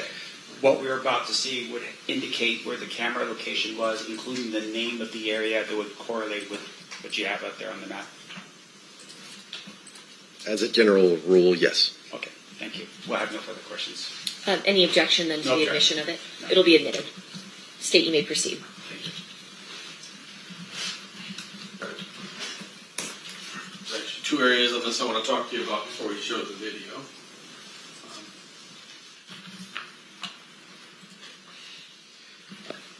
what we're about to see would indicate where the camera location was, including the name of the area that would correlate with what you have out there on the map? As a general rule, yes. Okay, thank you. We'll have no further questions. Any objection then to No the objection. admission of it? It'll be admitted. State, you may proceed. There's actually two areas of this I want to talk to you about before we show the video.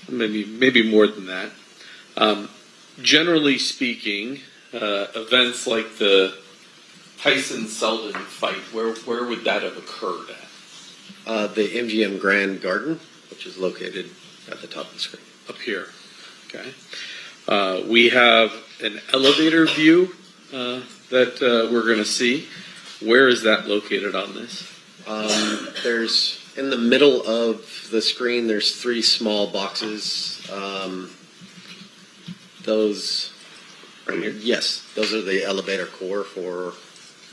Maybe more than that. Generally speaking, events like the Tyson-Selden fight, where would that have occurred at? The MGM Grand Garden, which is located at the top of the screen. Up here. Okay. We have an elevator view that we're going to see. Where is that located on this? There's in the middle of the screen. There's three small boxes. Those, right here. Yes, those are the elevator core for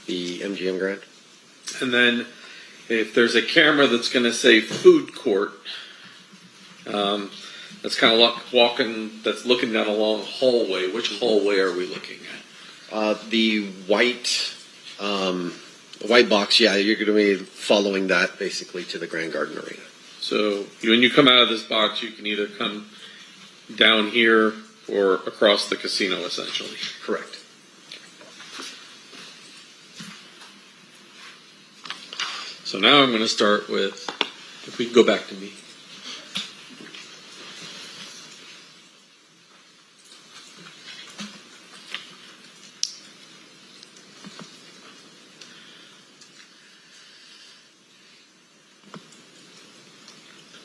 the MGM Grand. And then, if there's a camera that's going to say food court, that's kind of that's looking down a long hallway. Which hallway are we looking at? The white box, yeah, you're going to be following that basically to the Grand Garden Arena. So when you come out of this box, you can either come down here or across the casino, essentially. Correct. So now I'm going to start with, if we can go back to me.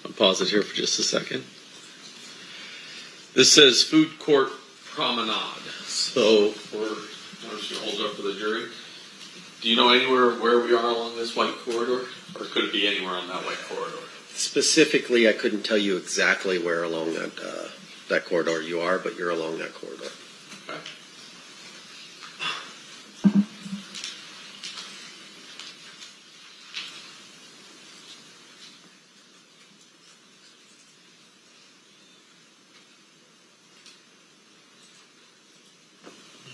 I'll pause it here for just a second. This says food court promenade. So I'm just going to hold it up for the jury. Do you know anywhere where we are along this white corridor? Or could it be anywhere on that white corridor? Specifically, I couldn't tell you exactly where along that corridor you are, but you're along that corridor. Okay.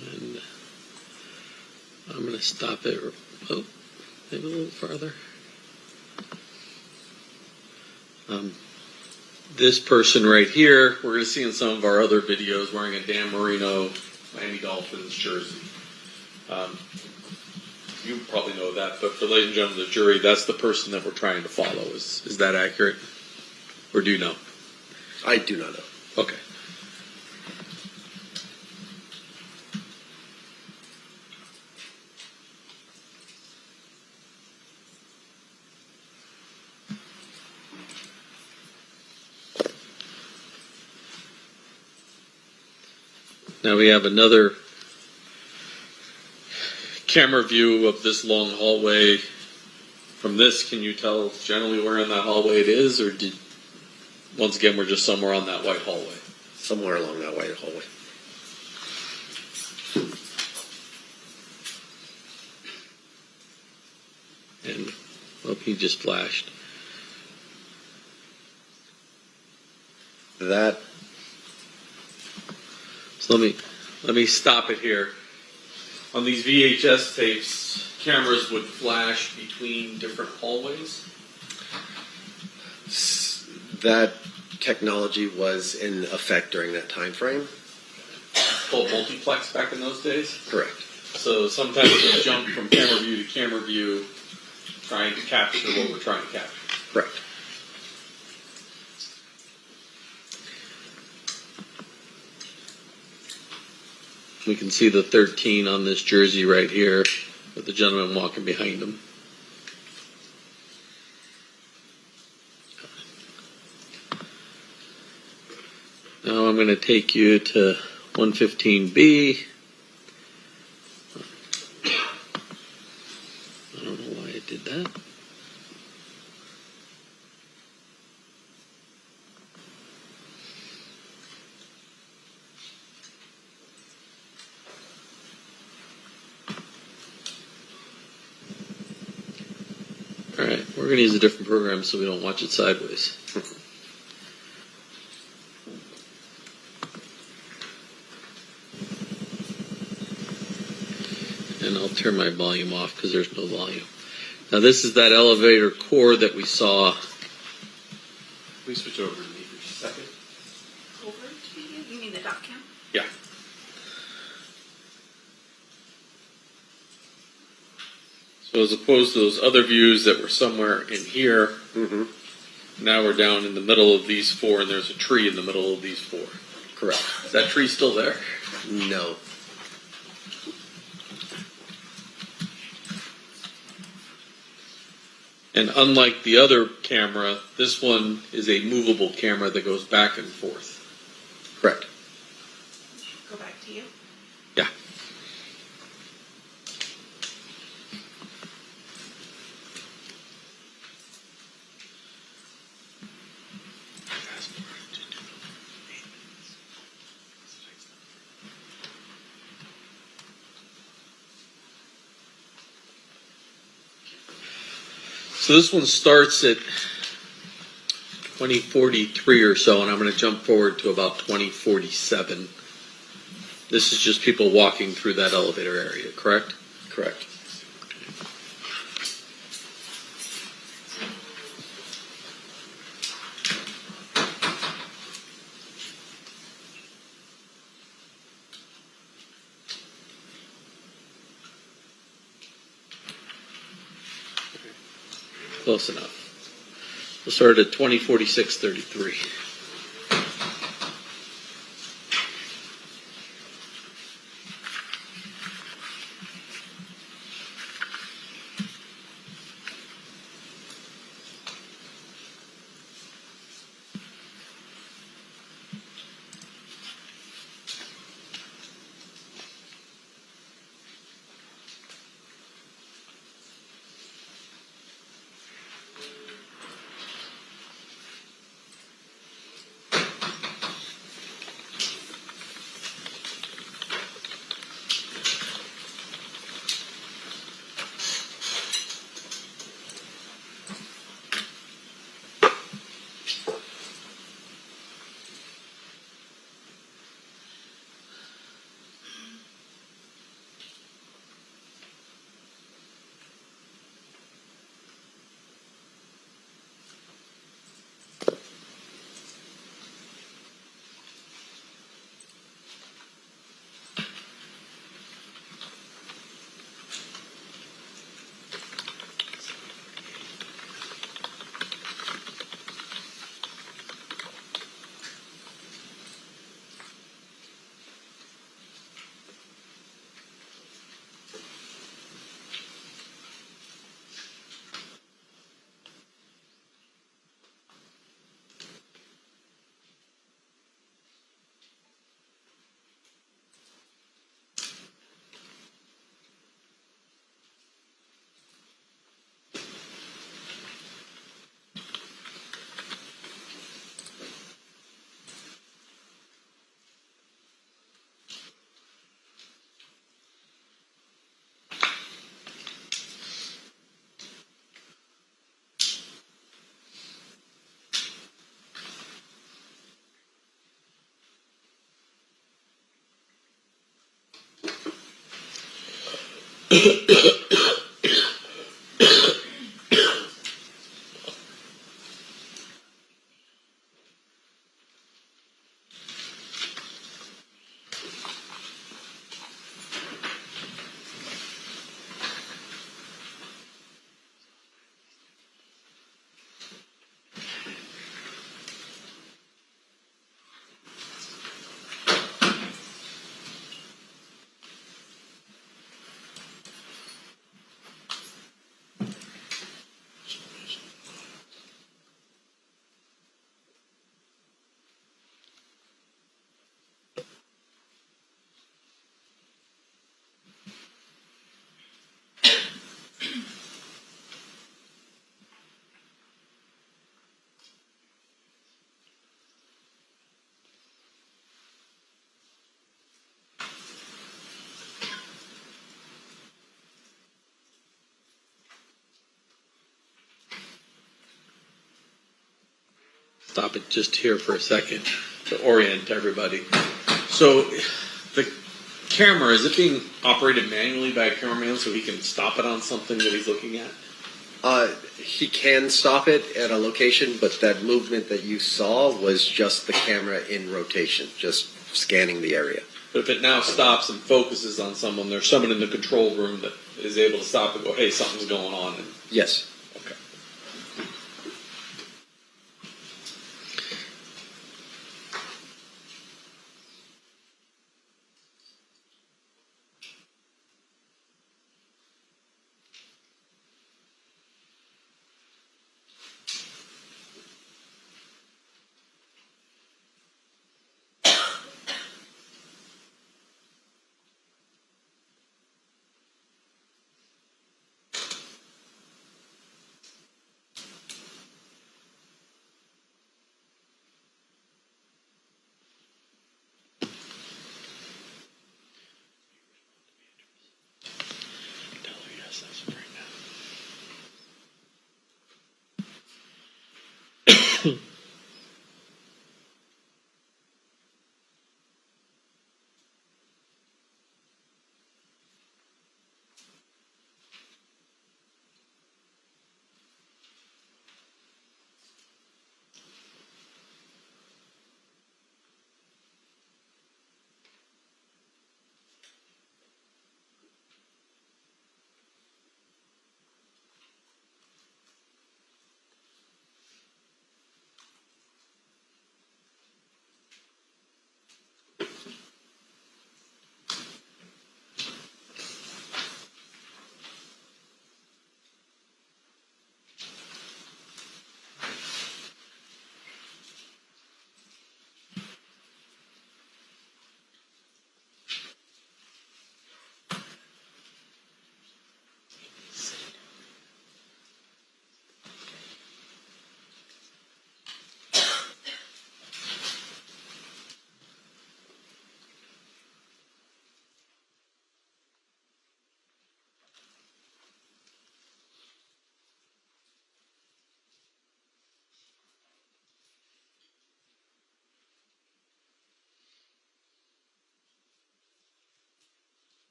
And I'm going to stop it. Oh, maybe a little farther. This person right here, we're going to see in some of our other videos, wearing a Dan Marino Miami Dolphins jersey. You probably know that, but for ladies and gentlemen of the jury, that's the person that we're trying to follow. Is that accurate? Or do you know? I do not know. Okay. Now we have another camera view of this long hallway. From this, can you tell generally where in that hallway it is, or once again, we're just somewhere on that white hallway? Somewhere along that white hallway. And, well, he just flashed. That. So let me stop it here. On these VHS tapes, cameras would flash between different hallways. That technology was in effect during that time frame. Called multiplex back in those days. Correct. So sometimes we jump from camera view to camera view, trying to capture what we're trying to capture. Correct. We can see the 13 on this jersey right here with the gentleman walking behind him. Now I'm going to take you to 115B. I don't know why it did that. All right, we're going to use a different program so we don't watch it sideways. And I'll turn my volume off because there's no volume. Now this is that elevator core that we saw. Please switch over to me for a second. Over to you? You mean the dot cam? Yeah. So as opposed to those other views that were somewhere in here, now we're down in the middle of these four, and there's a tree in the middle of these four. Correct. Is that tree still there? No. And unlike the other camera, this one is a movable camera that goes back and forth. Correct. Go back to you. Yeah. So this one starts at 2043 or so, and I'm going to jump forward to about 2047. This is just people walking through that elevator area, correct? Correct. Close enough. We'll start at 2046-33. Stop it just here for a second to orient everybody. So the camera, is it being operated manually by a cameraman so he can stop it on something that he's looking at? He can stop it at a location, but that movement that you saw was just the camera in rotation, just scanning the area. But if it now stops and focuses on someone, there's someone in the control room that is able to stop and go, hey, something's going on. And Yes. okay.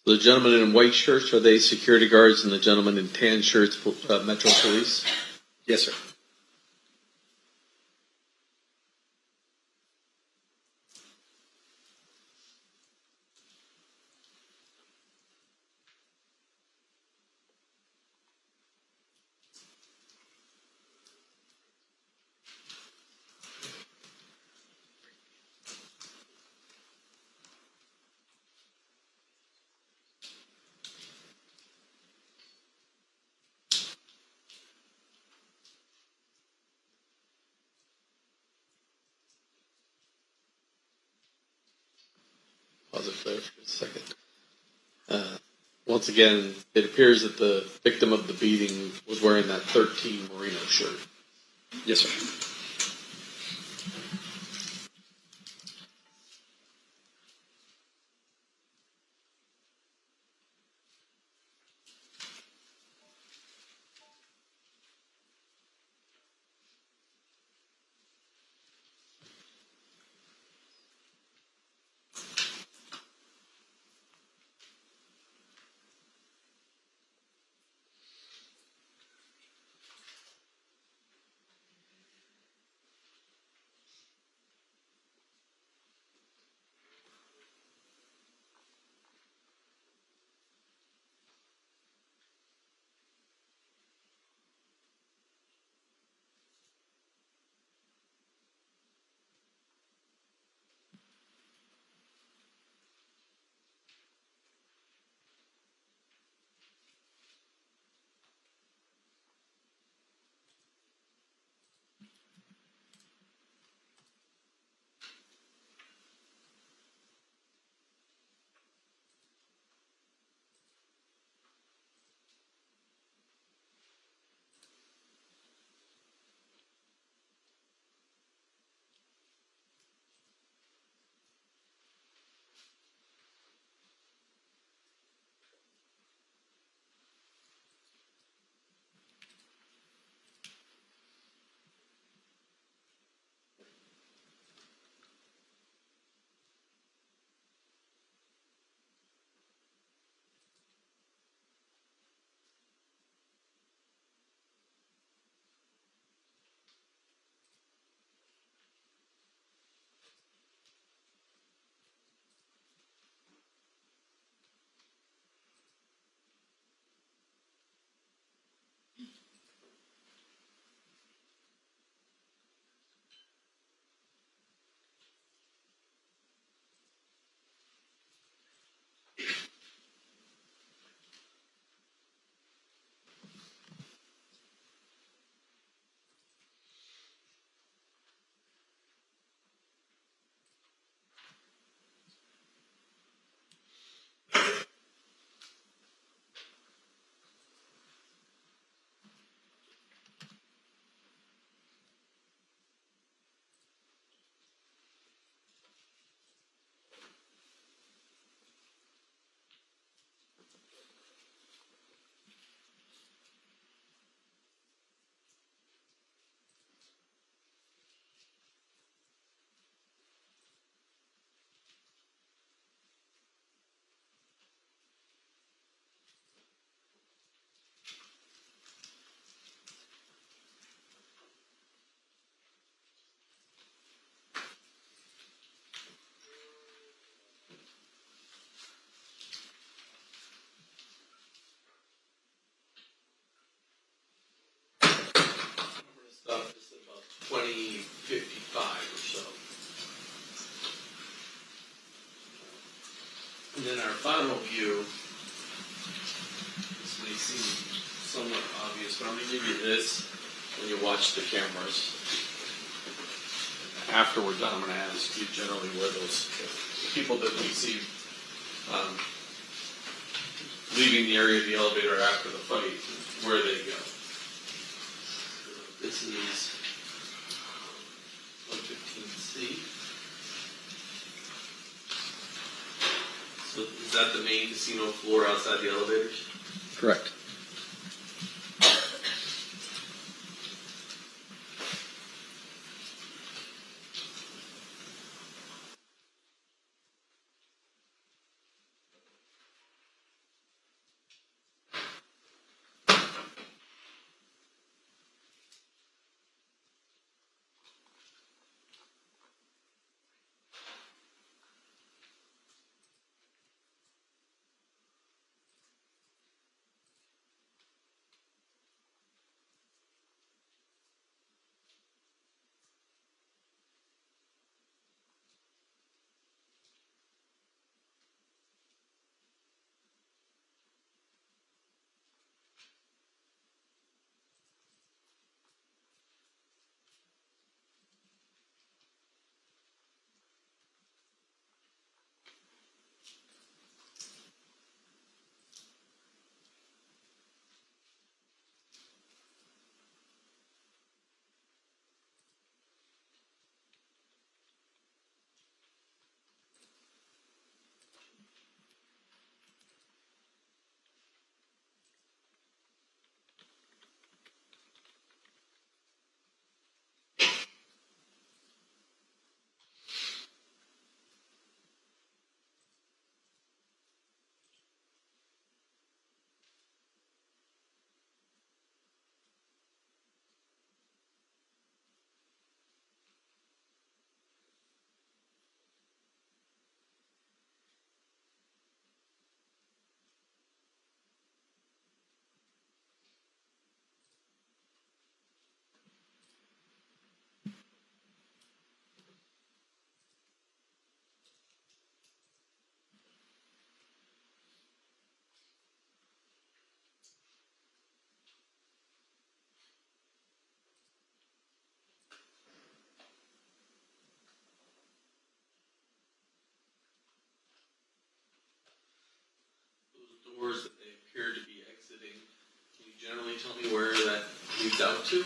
The gentleman in white shirts, are they security guards, and the gentleman in tan shirts, Metro Police? Yes, sir. Pause it there for a second. Once again, it appears that the victim of the beating was wearing that 13 Merino shirt. Yes, sir. final view, this may seem somewhat obvious, but I'm going to give you this when you watch the cameras. After we're done, I'm going to ask you generally where those people that we see leaving the area of the elevator after the fight, where they go. This is 115C. So is that the main casino floor outside the elevators? Correct. Doors that they appear to be exiting. Can you generally tell me where that leads out to?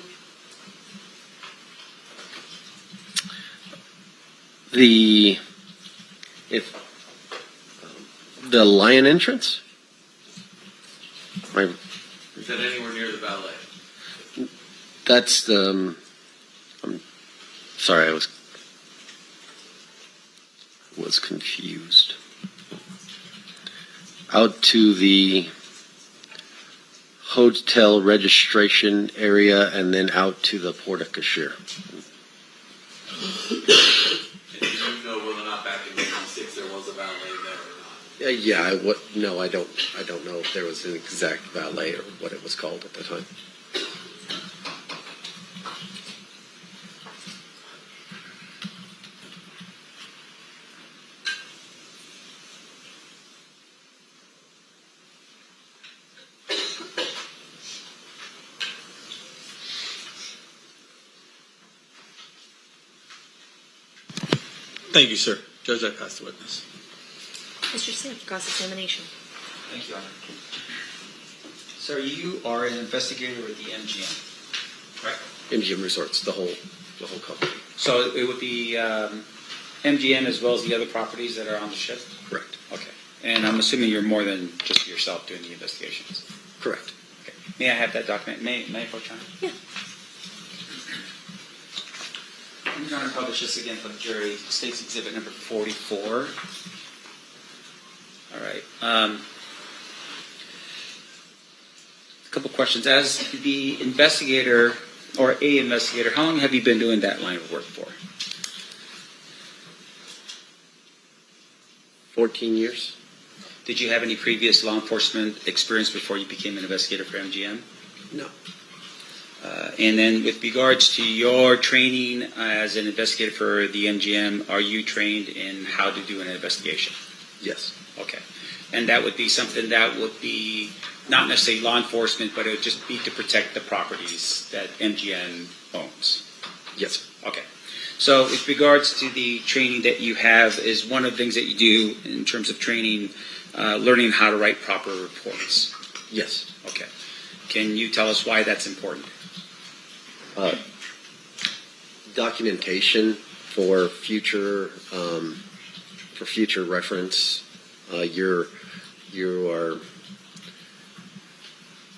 The lion entrance? Right. Is that anywhere near the ballet? That's the. I'm sorry, I was confused. Out to the hotel registration area and then out to the porte cochere. And do you know whether or not back in '96 there was a valet there or not? Yeah, no, I don't know if there was an exact valet or what it was called at the time. Thank you, sir. Judge, I pass the witness. Mr. Smith, cross-examination. Thank you, Honor. Sir, you are an investigator with the MGM, right? MGM Resorts, the whole company. So it would be MGM as well as the other properties that are on the ship? Correct. Okay. And I'm assuming you're more than just yourself doing the investigations? Correct. Okay. May I have that document? May I approach on? Yeah. I'm going to publish this again for the jury. State's Exhibit number 44. All right. A couple questions. As the investigator, or a investigator, how long have you been doing that line of work for? 14 years. Did you have any previous law enforcement experience before you became an investigator for MGM? No. And then with regards to your training as an investigator for the MGM, are you trained in how to do an investigation? Yes. Okay. And that would be something that would be not necessarily law enforcement, but it would just be to protect the properties that MGM owns. Yes. Okay. So with regards to the training that you have, is one of the things that you do in terms of training, learning how to write proper reports? Yes. Okay. Can you tell us why that's important? Documentation for future reference.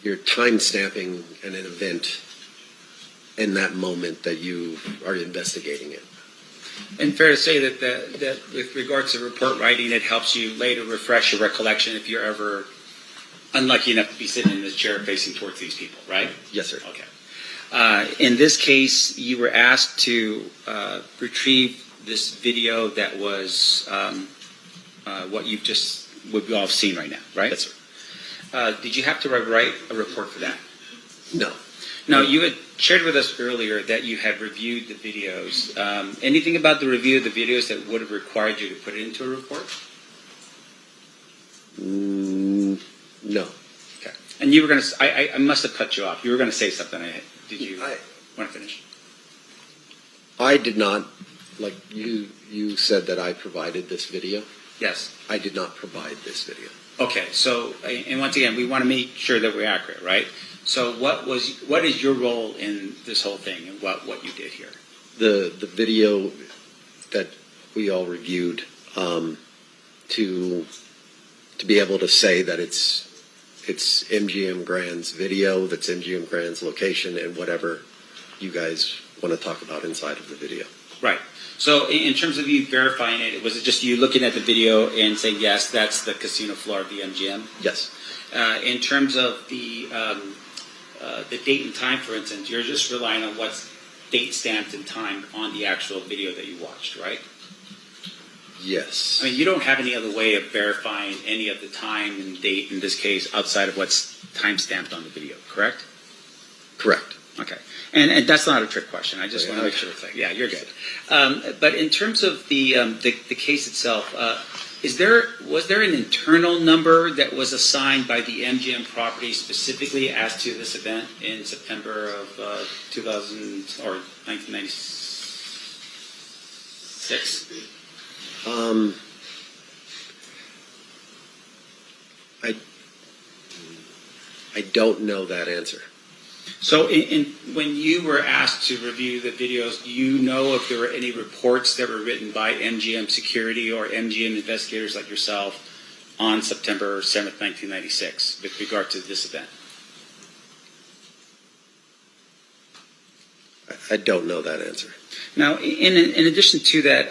You're time stamping an event in that moment that you are investigating it. And fair to say that with regards to report writing, it helps you later refresh your recollection if you're ever unlucky enough to be sitting in the chair facing towards these people, right? Yes, sir. Okay. In this case, you were asked to retrieve this video that was what we've all seen right now, right? Yes, sir. Did you have to write a report for that? No. Now, you had shared with us earlier that you had reviewed the videos. Anything about the review of the videos that would have required you to put it into a report? No. Okay. And you were going to, I must have cut you off. You were going to say something. Did you want to finish? I did not, like you said that I provided this video. Yes. I did not provide this video. Okay, so, and once again, we want to make sure that we're accurate, right? So what is your role in this whole thing and what you did here? The video that we all reviewed, to be able to say that it's MGM Grand's video, that's MGM Grand's location, and whatever you guys want to talk about inside of the video. Right. So in terms of you verifying it, was it just you looking at the video and saying, yes, that's the casino floor of the MGM? Yes. In terms of the date and time, for instance, you're just relying on what's date stamped and timed on the actual video that you watched, right? Yes. I mean, you don't have any other way of verifying any of the time and date in this case outside of what's time stamped on the video, correct? Correct. Okay. And that's not a trick question. I just want to make sure it's like, yeah, you're good. But in terms of the case itself, was there an internal number that was assigned by the MGM property specifically as to this event in September of 1996? I don't know that answer. So when you were asked to review the videos, do you know if there were any reports that were written by MGM security or MGM investigators like yourself on September 7th, 1996 with regard to this event? I don't know that answer. Now, in addition to that,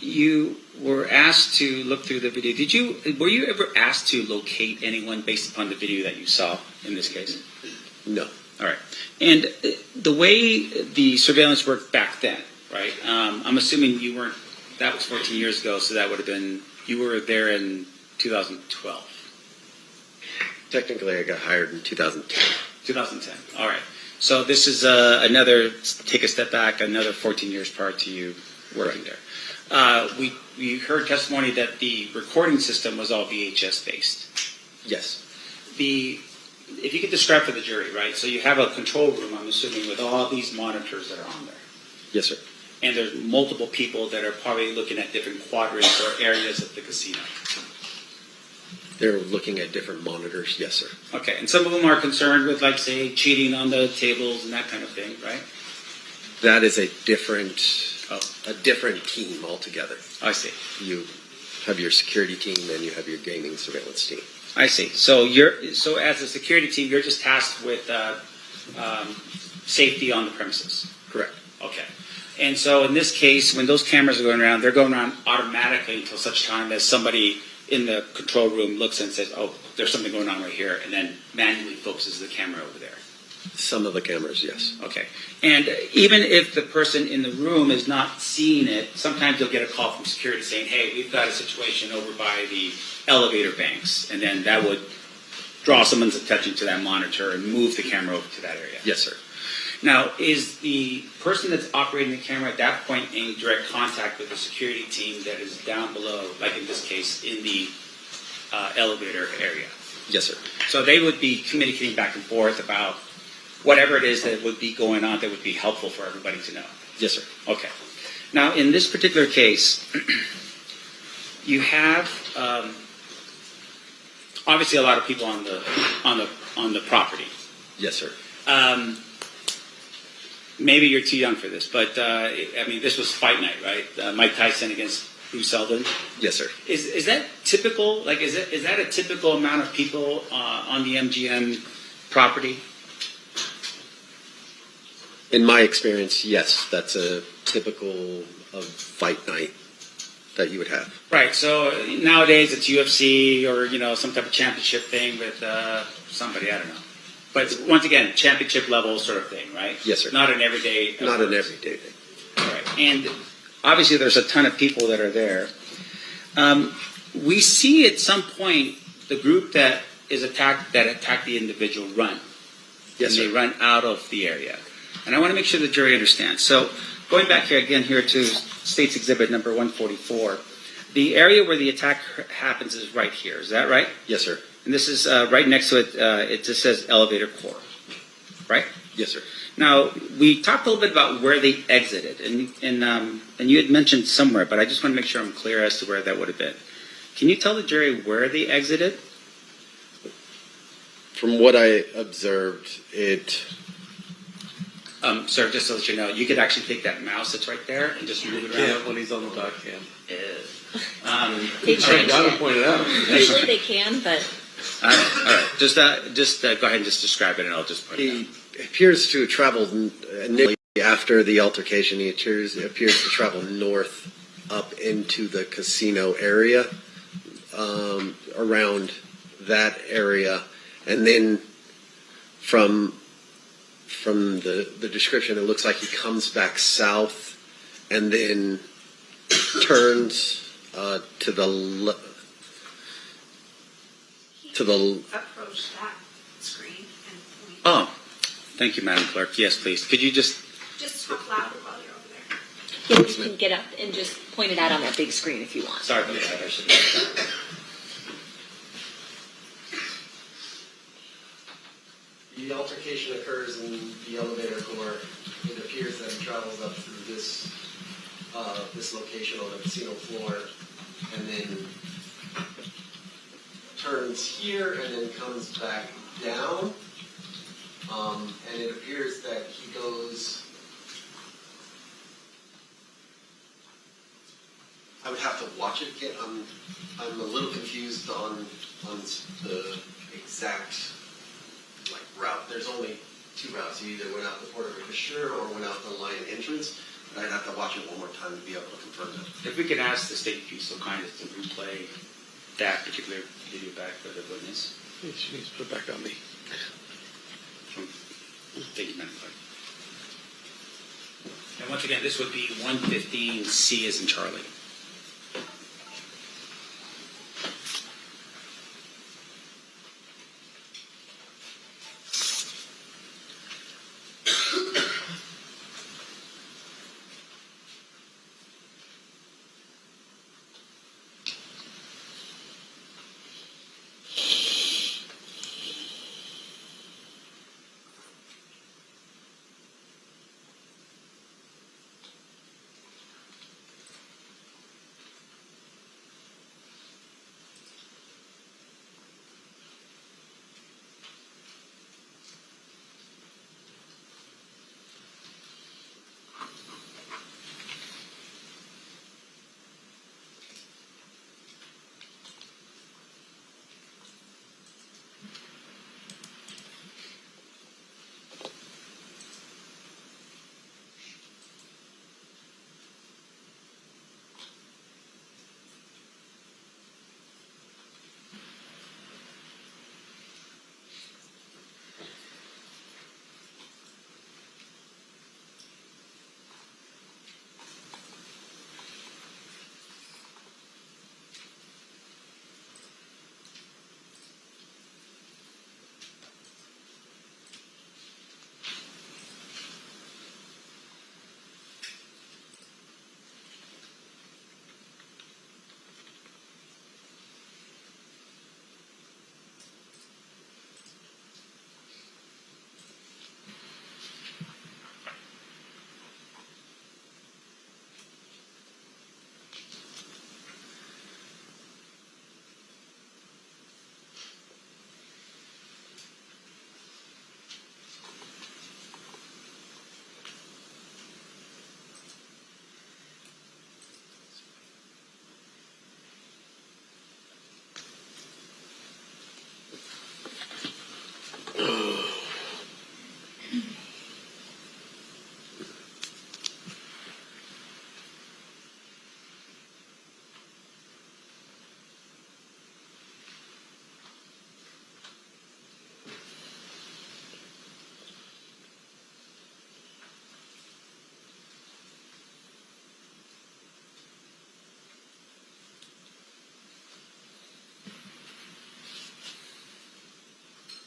you were asked to look through the video. Were you ever asked to locate anyone based upon the video that you saw in this case? No. All right. And the way the surveillance worked back then, right? I'm assuming you weren't. That was 14 years ago, so that would have been you were there in 2012. Technically, I got hired in 2010. 2010. All right. So this is another, take a step back, another 14 years prior to you working there. We heard testimony that the recording system was all VHS based. Yes. If you could describe for the jury, right? So you have a control room, I'm assuming, with all these monitors that are on there. Yes, sir. And there's multiple people that are probably looking at different quadrants or areas of the casino. They're looking at different monitors, yes, sir. Okay, and some of them are concerned with, like, say, cheating on the tables and that kind of thing, right? That is a different team altogether. I see. You have your security team and you have your gaming surveillance team. I see. So as a security team, you're just tasked with safety on the premises. Correct. Okay. And so in this case, when those cameras are going around, they're going around automatically until such time as somebody in the control room looks and says, oh, there's something going on right here, and then manually focuses the camera over there. Some of the cameras, yes. Okay. And even if the person in the room is not seeing it, sometimes you'll get a call from security saying, hey, we've got a situation over by the elevator banks, and then that would draw someone's attention to that monitor and move the camera over to that area. Yes, sir. Now, is the person that's operating the camera at that point in direct contact with the security team that is down below, like in this case, in the elevator area? Yes, sir. So they would be communicating back and forth about whatever it is that would be going on that would be helpful for everybody to know. Yes, sir. Okay. Now, in this particular case, you have obviously a lot of people on the property. Yes, sir. Maybe you're too young for this, but I mean, this was fight night, right? Mike Tyson against Bruce Seldon. Yes, sir. Is that typical? Like, is that a typical amount of people on the MGM property? In my experience, yes, that's a typical of fight night that you would have. Right. So nowadays it's UFC or some type of championship thing with somebody, I don't know. But once again, championship level sort of thing, right? Yes, sir. Not an everyday. Not an everyday thing. All right. And obviously there's a ton of people that are there. We see at some point the group that attacked the individual run. Yes, and sir. they run out of the area. And I want to make sure the jury understands. So going back here again here to State's Exhibit number 144, the area where the attack happens is right here. Is that right? Yes, sir. And this is right next to it. It just says elevator core, right? Yes, sir. Now we talked a little bit about where they exited, and you had mentioned somewhere, but I just want to make sure I'm clear as to where that would have been. Can you tell the jury where they exited? From what I observed, it. Sir, just to let you know, you could actually take that mouse that's right there and just move it around. Yeah, when he's on the dock cam. They changed Donna pointed out. Usually they can, but All right. Just go ahead and just describe it, and I'll just put it down. He appears to have traveled initially after the altercation. He appears to travel north up into the casino area, around that area, and then from the description, it looks like he comes back south and then turns to the Approach that screen and point. Oh, thank you, Madam Clerk. Yes, please. Could you just Talk louder while you're over there. yeah, you can get up and just point it out on that big screen if you want. Sorry about that. I should The altercation occurs in the elevator core. It appears that he travels up through this location on the casino floor, and then turns here, and then comes back down. And it appears that he goes. I would have to watch it again. I'm a little confused on the exact route. There's only two routes. You either went out the Port of Fisher or went out the Lion entrance. But I'd have to watch it one more time to be able to confirm that. If we could ask the state to be so kind as to replay that particular video back for the witness. She needs to put it back on me. Thank you, Madam Clerk. And once again, this would be 115C as in Charlie.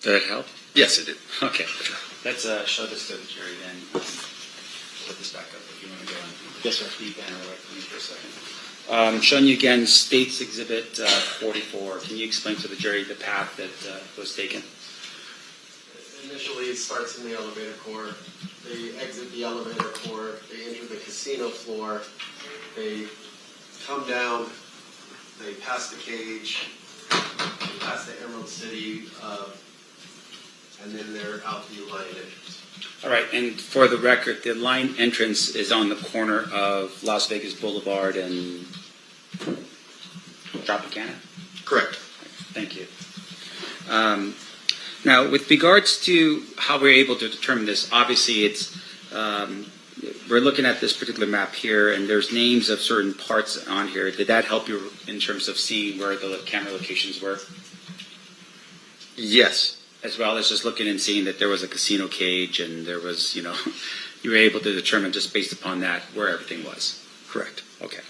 Did it help? Yes, it did. Okay. Let's show this to the jury then. Put this back up if you want to go on. Yes, sir. The banner away from me for a second. Showing you again States Exhibit 44. Can you explain to the jury the path that was taken? Initially, it starts in the elevator core. They exit the elevator core. They enter the casino floor. They come down. They pass the cage. They pass the Emerald City, and then they're out the line entrance. All right, and for the record, the line entrance is on the corner of Las Vegas Boulevard and Tropicana? Correct. Thank you. Now, with regards to how we're able to determine this, obviously it's we're looking at this particular map here, and there's names of certain parts on here. Did that help you in terms of seeing where the camera locations were? Yes. As well as just looking and seeing that there was a casino cage and there was, you were able to determine just based upon that where everything was. Correct. Okay.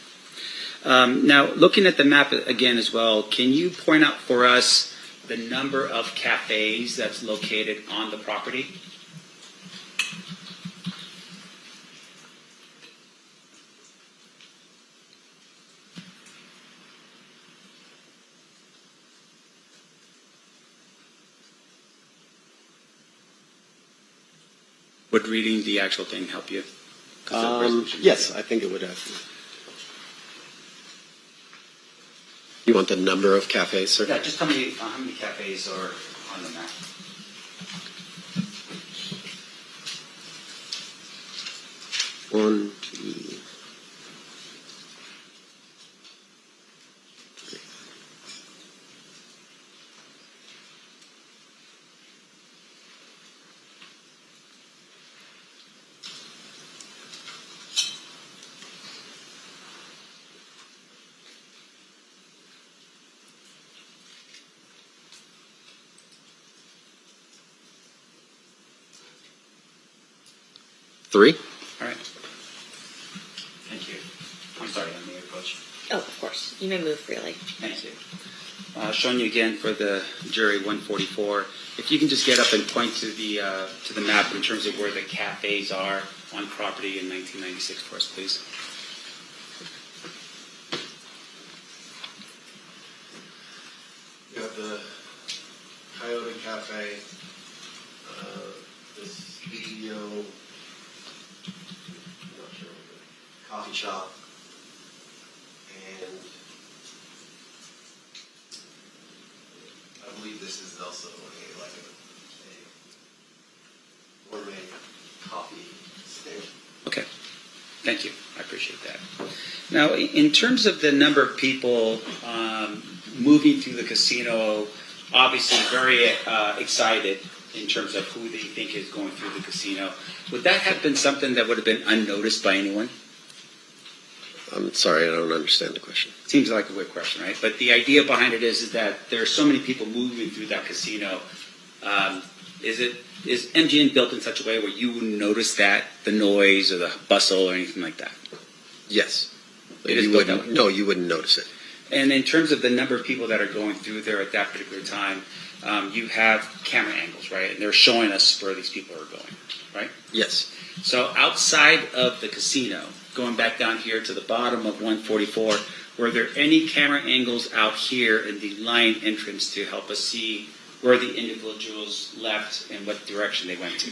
Now, looking at the map again as well, can you point out for us the number of cafes that's located on the property? Would reading the actual thing help you? Yes, I think it would have. You want the number of cafes, sir? Yeah, just tell me how many cafes are on the map. One, two, three. Three? All right. Thank you. I'm sorry, I'm the coach. Oh, of course. You may move freely. Thank you. Showing you again for the jury 144. If you can just get up and point to the map in terms of where the cafes are on property in 1996 for us, please. You have the Coyote Cafe, this video, I'm not sure, coffee shop, and I believe this is also a gourmet coffee stand. Okay. Thank you. I appreciate that. Now, in terms of the number of people moving through the casino, obviously very excited in terms of who they think is going through the casino, would that have been something that would have been unnoticed by anyone? I'm sorry, I don't understand the question. Seems like a weird question, right? But the idea behind it is that there are so many people moving through that casino. Is MGM built in such a way where you wouldn't notice that, the noise or the bustle or anything like that? Yes. It is You built wouldn't, that way. no, you wouldn't notice it. And in terms of the number of people that are going through there at that particular time, you have camera angles, right? And they're showing us where these people are going, right? Yes. So outside of the casino, going back down here to the bottom of 144, were there any camera angles out here in the line entrance to help us see where the individuals left and what direction they went to?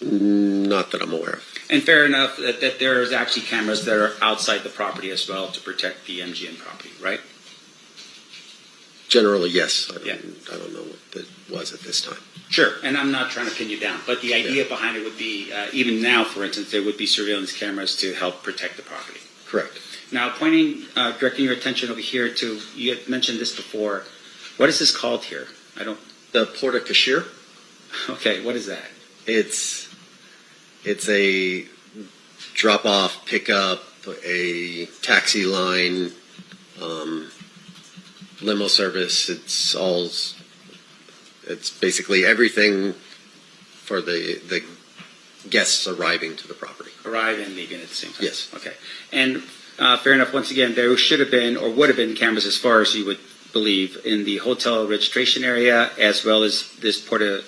Not that I'm aware of. And fair enough that there's actually cameras that are outside the property as well to protect the MGM property, right? Generally, yes. I don't know what that was at this time. Sure, and I'm not trying to pin you down, but the idea behind it would be, even now, for instance, there would be surveillance cameras to help protect the property. Correct. Now, directing your attention over here to, you had mentioned this before, what is this called here? The Porta Cashier. Okay, what is that? It's a drop-off, pickup, a taxi line, limo service. It's basically everything for the guests arriving to the property. Arrive and leaving at the same time? Yes. Okay. And fair enough, once again, there should have been or would have been cameras as far as you would believe, in the hotel registration area as well as this Porter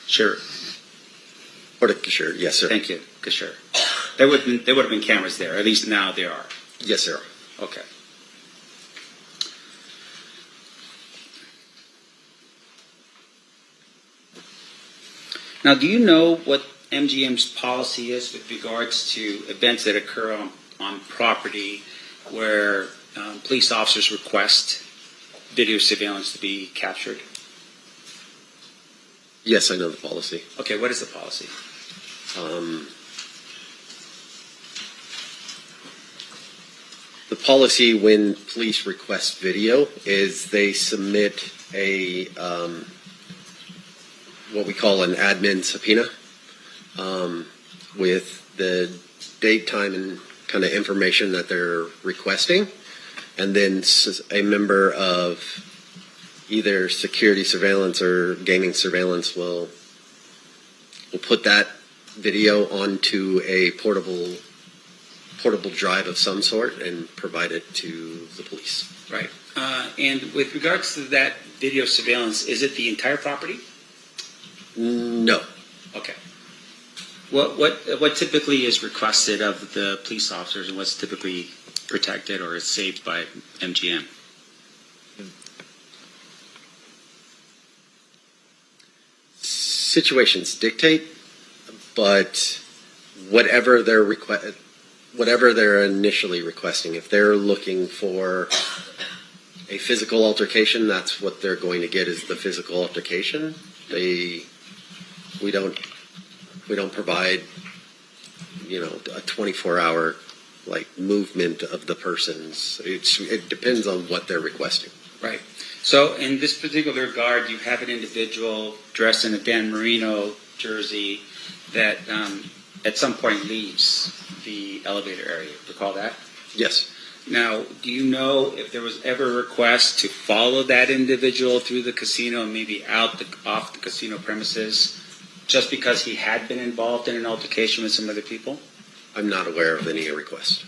Sure. Yes, sir. Thank you, Kashur. There would have been cameras there. At least now there are. Yes, sir. Okay. Now, do you know what MGM's policy is with regards to events that occur on property where police officers request video surveillance to be captured? Yes, I know the policy. Okay, what is the policy? The policy when police request video is they submit a what we call an admin subpoena with the date, time, and kind of information that they're requesting, and then a member of either security surveillance or gaming surveillance will put that video onto a portable drive of some sort and provide it to the police. Right. And with regards to that video surveillance, is it the entire property? No. Okay. What typically is requested of the police officers, and what's typically protected or is saved by MGM? Situations dictate, but whatever they're initially requesting, if they're looking for a physical altercation, that's what they're going to get, is the physical altercation. We don't provide, a 24-hour movement of the persons. It depends on what they're requesting. Right. So in this particular regard, you have an individual dressed in a Dan Marino jersey that at some point leaves the elevator area. Recall that? Yes. Now, do you know if there was ever a request to follow that individual through the casino and maybe off the casino premises just because he had been involved in an altercation with some other people? I'm not aware of any request.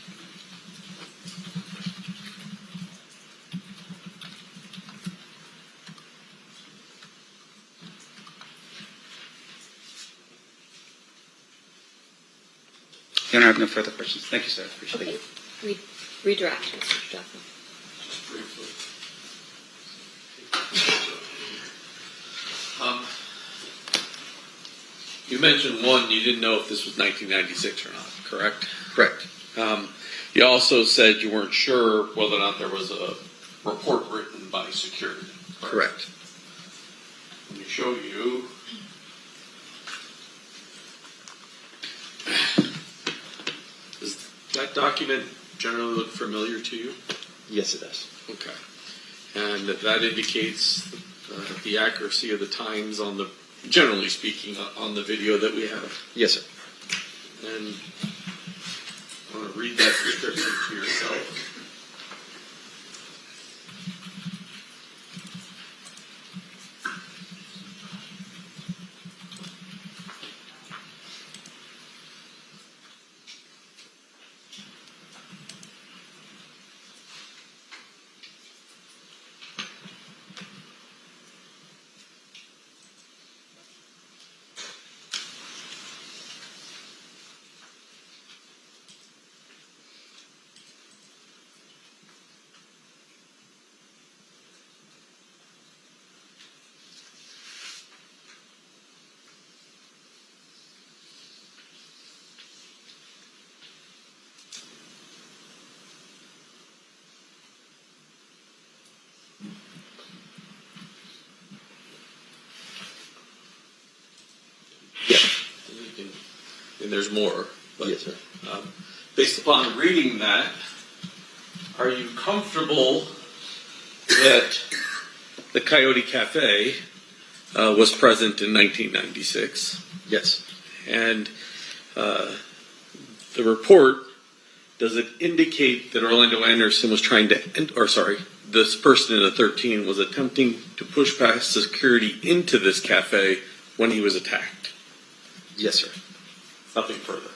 I don't have no further questions. Thank you, sir. Appreciate it. Redirect, Mr. Duffy. You mentioned one, you didn't know if this was 1996 or not, correct? Correct. You also said you weren't sure whether or not there was a report written by security. Correct. Let me show you. Does that document generally look familiar to you? Yes, it does. Okay. And that indicates the accuracy of the times on the, generally speaking, on the video that we have. Yes, sir. And I want to read that description to yourself. And there's more. But, yes, sir. Based upon reading that, are you comfortable that the Coyote Cafe was present in 1996? Yes. And the report, does it indicate that Orlando Anderson was trying to, this person in the 13 was attempting to push past security into this cafe when he was attacked? Yes, sir. Nothing further.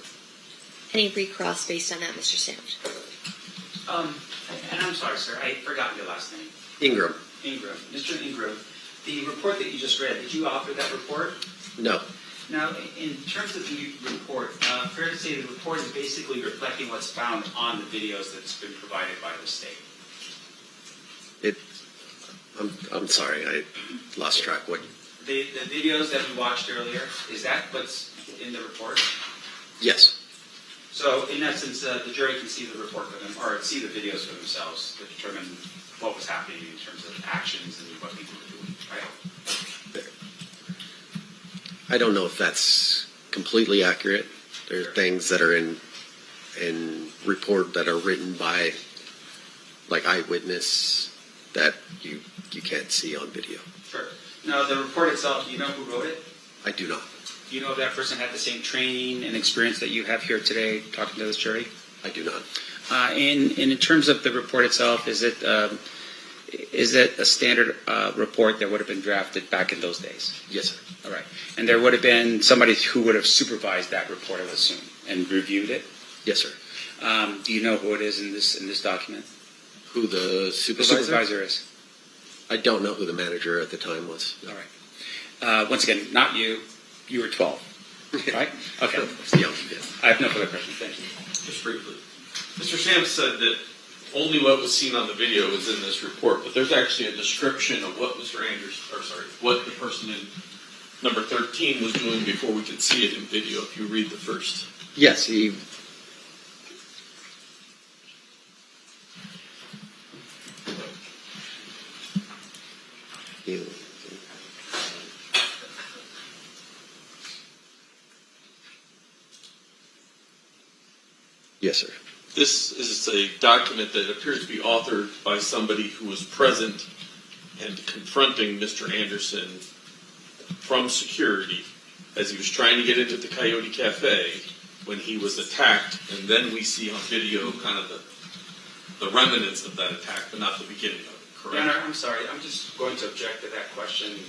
Any recross based on that, Mr. Sandwich? And I'm sorry, sir, I forgot your last name. Ingram. Ingram. Mr. Ingram, the report that you just read, did you author that report? No. Now, in terms of the report, fair to say the report is basically reflecting what's found on the videos that's been provided by the state. I'm sorry, I lost track. What? The videos that we watched earlier, is that what's in the report? Yes. So, in essence, the jury can see the report for them, or see the videos for themselves to determine what was happening in terms of actions and what people were doing, right? I don't know if that's completely accurate. There are things that are in report that are written by like eyewitness that you can't see on video. Sure. Now, the report itself, do you know who wrote it? I do not. Do you know if that person had the same training and experience that you have here today talking to this jury? I do not. In terms of the report itself, is it a standard report that would have been drafted back in those days? Yes, sir. All right. And there would have been somebody who would have supervised that report, I would assume, and reviewed it? Yes, sir. Do you know who it is in this document? Who the supervisor? The supervisor is. I don't know who the manager at the time was. All right. Once again, not you. You were 12, right? Okay. Young, yes. I have no further questions. Thank you. Just briefly. Mr. Sam said that only what was seen on the video is in this report, but there's actually a description of what what the person in number 13 was doing before we could see it in video, if you read the first. Yes, he... Yes, sir. This is a document that appears to be authored by somebody who was present and confronting Mr. Anderson from security as he was trying to get into the Coyote Cafe when he was attacked, and then we see on video kind of the remnants of that attack, but not the beginning of it, correct? Your Honor, I'm sorry. I'm just going to object to that question.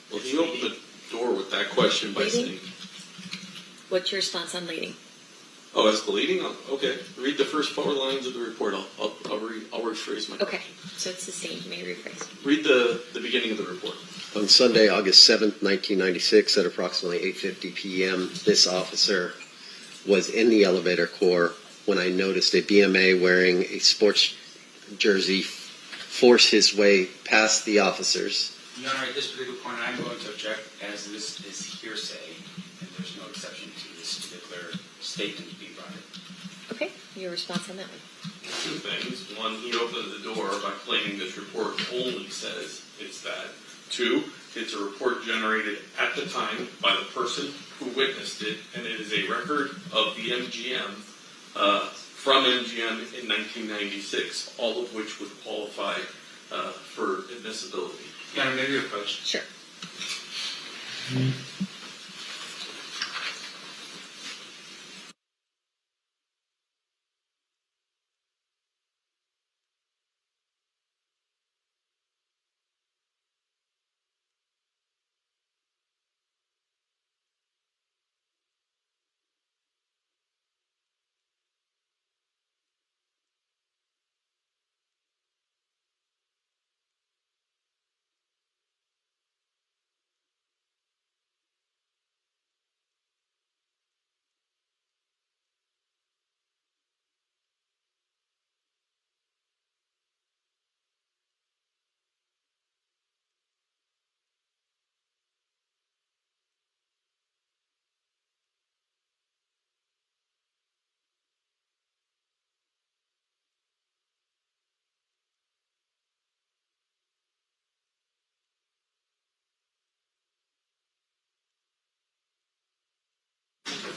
Well, he opened the door with that question by saying... What's your response on leading? Oh, as the leading? Okay. Read the first 4 lines of the report. I'll rephrase my question. Okay, so it's the same. You may rephrase. Read the beginning of the report. On Sunday, August 7th, 1996, at approximately 8:50 p.m., this officer was in the elevator core when I noticed a BMA wearing a sports jersey force his way past the officers. Your Honor, at this particular point, I'm going to object as this is hearsay, and there's no exception to this particular statement being brought in. Okay, your response on that one? 2 things. 1, he opened the door by claiming this report only says it's that. 2, it's a report generated at the time by the person who witnessed it, and it is a record of the MGM from MGM in 1996, all of which would qualify for admissibility. Your Honor, maybe your approach. Sure.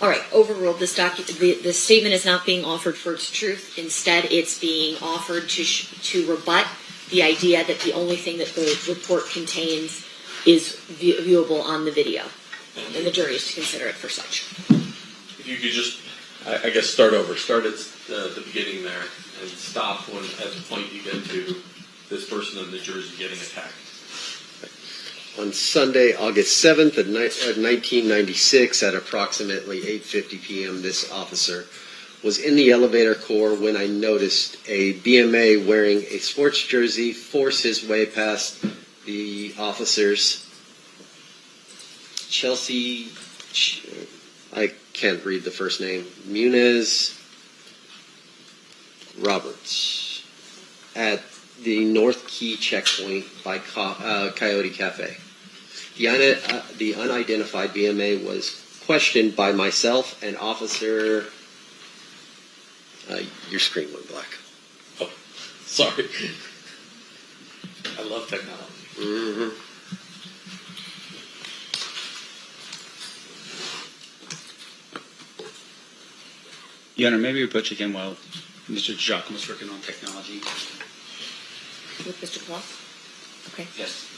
All right, overruled. The statement is not being offered for its truth. Instead, it's being offered to rebut the idea that the only thing that the report contains is viewable on the video, and the jury is to consider it for such. If you could just, I guess, start over. Start at the beginning there and stop at the point you get to this person in the jersey getting attacked. On Sunday, August 7th of 1996, at approximately 8:50 p.m., this officer was in the elevator core when I noticed a BMA wearing a sports jersey force his way past the officers. I can't read the first name, Muniz Roberts, at the North Key checkpoint by Coyote Cafe. The unidentified BMA was questioned by myself and Officer. Your screen went black. Oh, sorry. I love technology. Mm-hmm. Your Honor, maybe we approach again while Mr. Giacomo's working on technology. With Mr. Claus? Okay. Yes.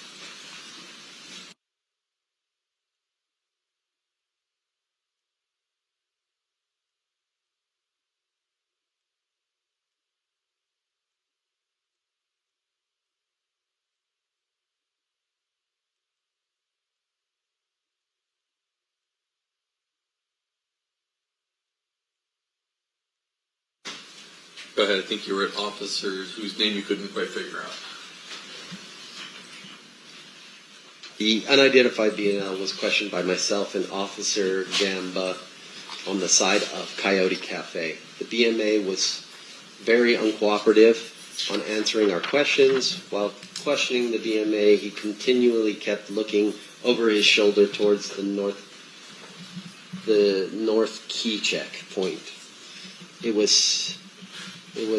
Go ahead. I think you were at officers whose name you couldn't quite figure out. The unidentified BNL was questioned by myself and Officer Gamba on the side of Coyote Cafe. The BMA was very uncooperative on answering our questions. While questioning the BMA, he continually kept looking over his shoulder towards the North Key checkpoint. It was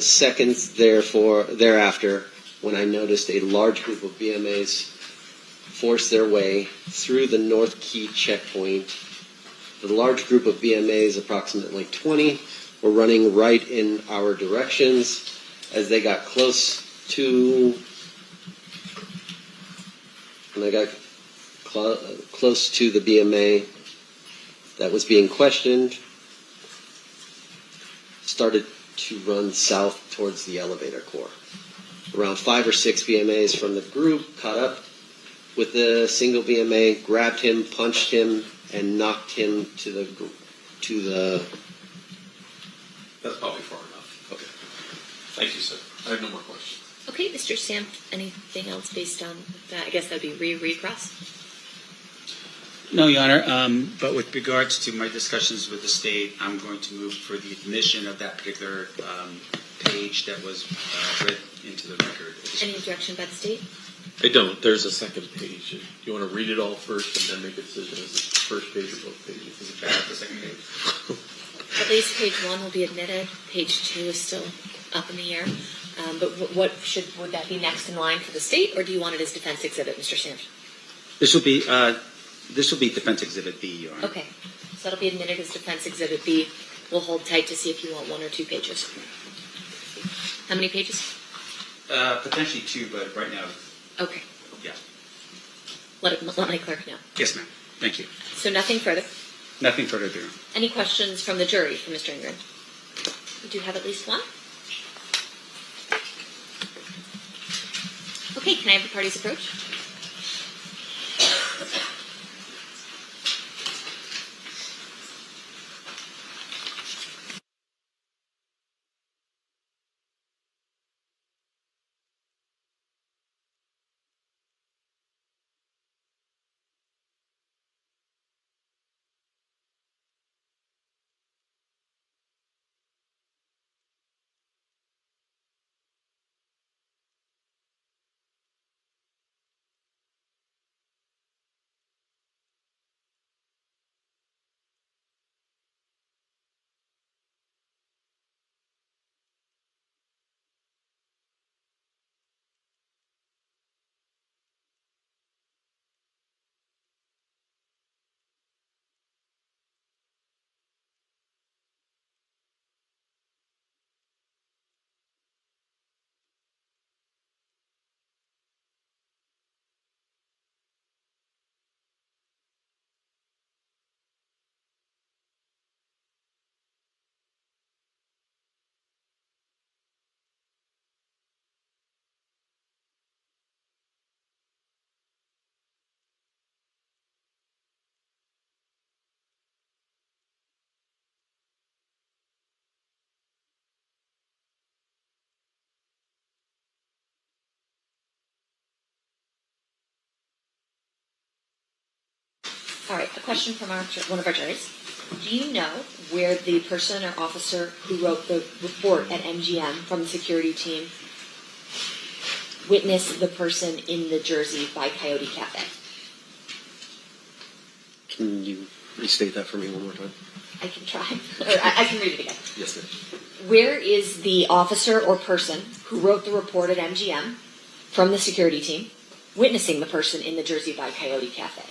seconds thereafter when I noticed a large group of BMAs force their way through the North Key checkpoint. The large group of BMAs, approximately 20, were running right in our directions. As they got close to, close to the BMA that was being questioned, started to run south towards the elevator core. Around 5 or 6 BMAs from the group caught up with the single BMA, grabbed him, punched him, and knocked him to the. That's probably far enough. Okay. Thank you, sir. I have no more questions. Okay, Mr. Stamp, anything else based on that? I guess that would be recross. No, Your Honor, but with regards to my discussions with the state, I'm going to move for the admission of that particular page that was read into the record. Any objection by the state? I don't. There's a second page. Do you want to read it all first and then make a decision? Is it the first page or both pages? Is it bad, the second page? At least page 1 will be admitted. Page 2 is still up in the air. But would that be next in line for the state, or do you want it as defense exhibit, Mr. Stamp? This will be defense exhibit B, Your Honor. Okay, so that'll be admitted as defense exhibit B. We'll hold tight to see if you want 1 or 2 pages. How many pages? Potentially 2, but right now. Okay. Yeah. Let my clerk know. Yes, ma'am. Thank you. So nothing further. Nothing further, Your Honor. Any questions from the jury for Mr. Ingram? We do have at least one. Okay, can I have the parties approach? All right, a question from one of our juries. Do you know where the person or officer who wrote the report at MGM from the security team witnessed the person in the Jersey by Coyote Cafe? Can you restate that for me one more time? I can try. Or I can read it again. Yes, ma'am. Where is the officer or person who wrote the report at MGM from the security team witnessing the person in the Jersey by Coyote Cafe?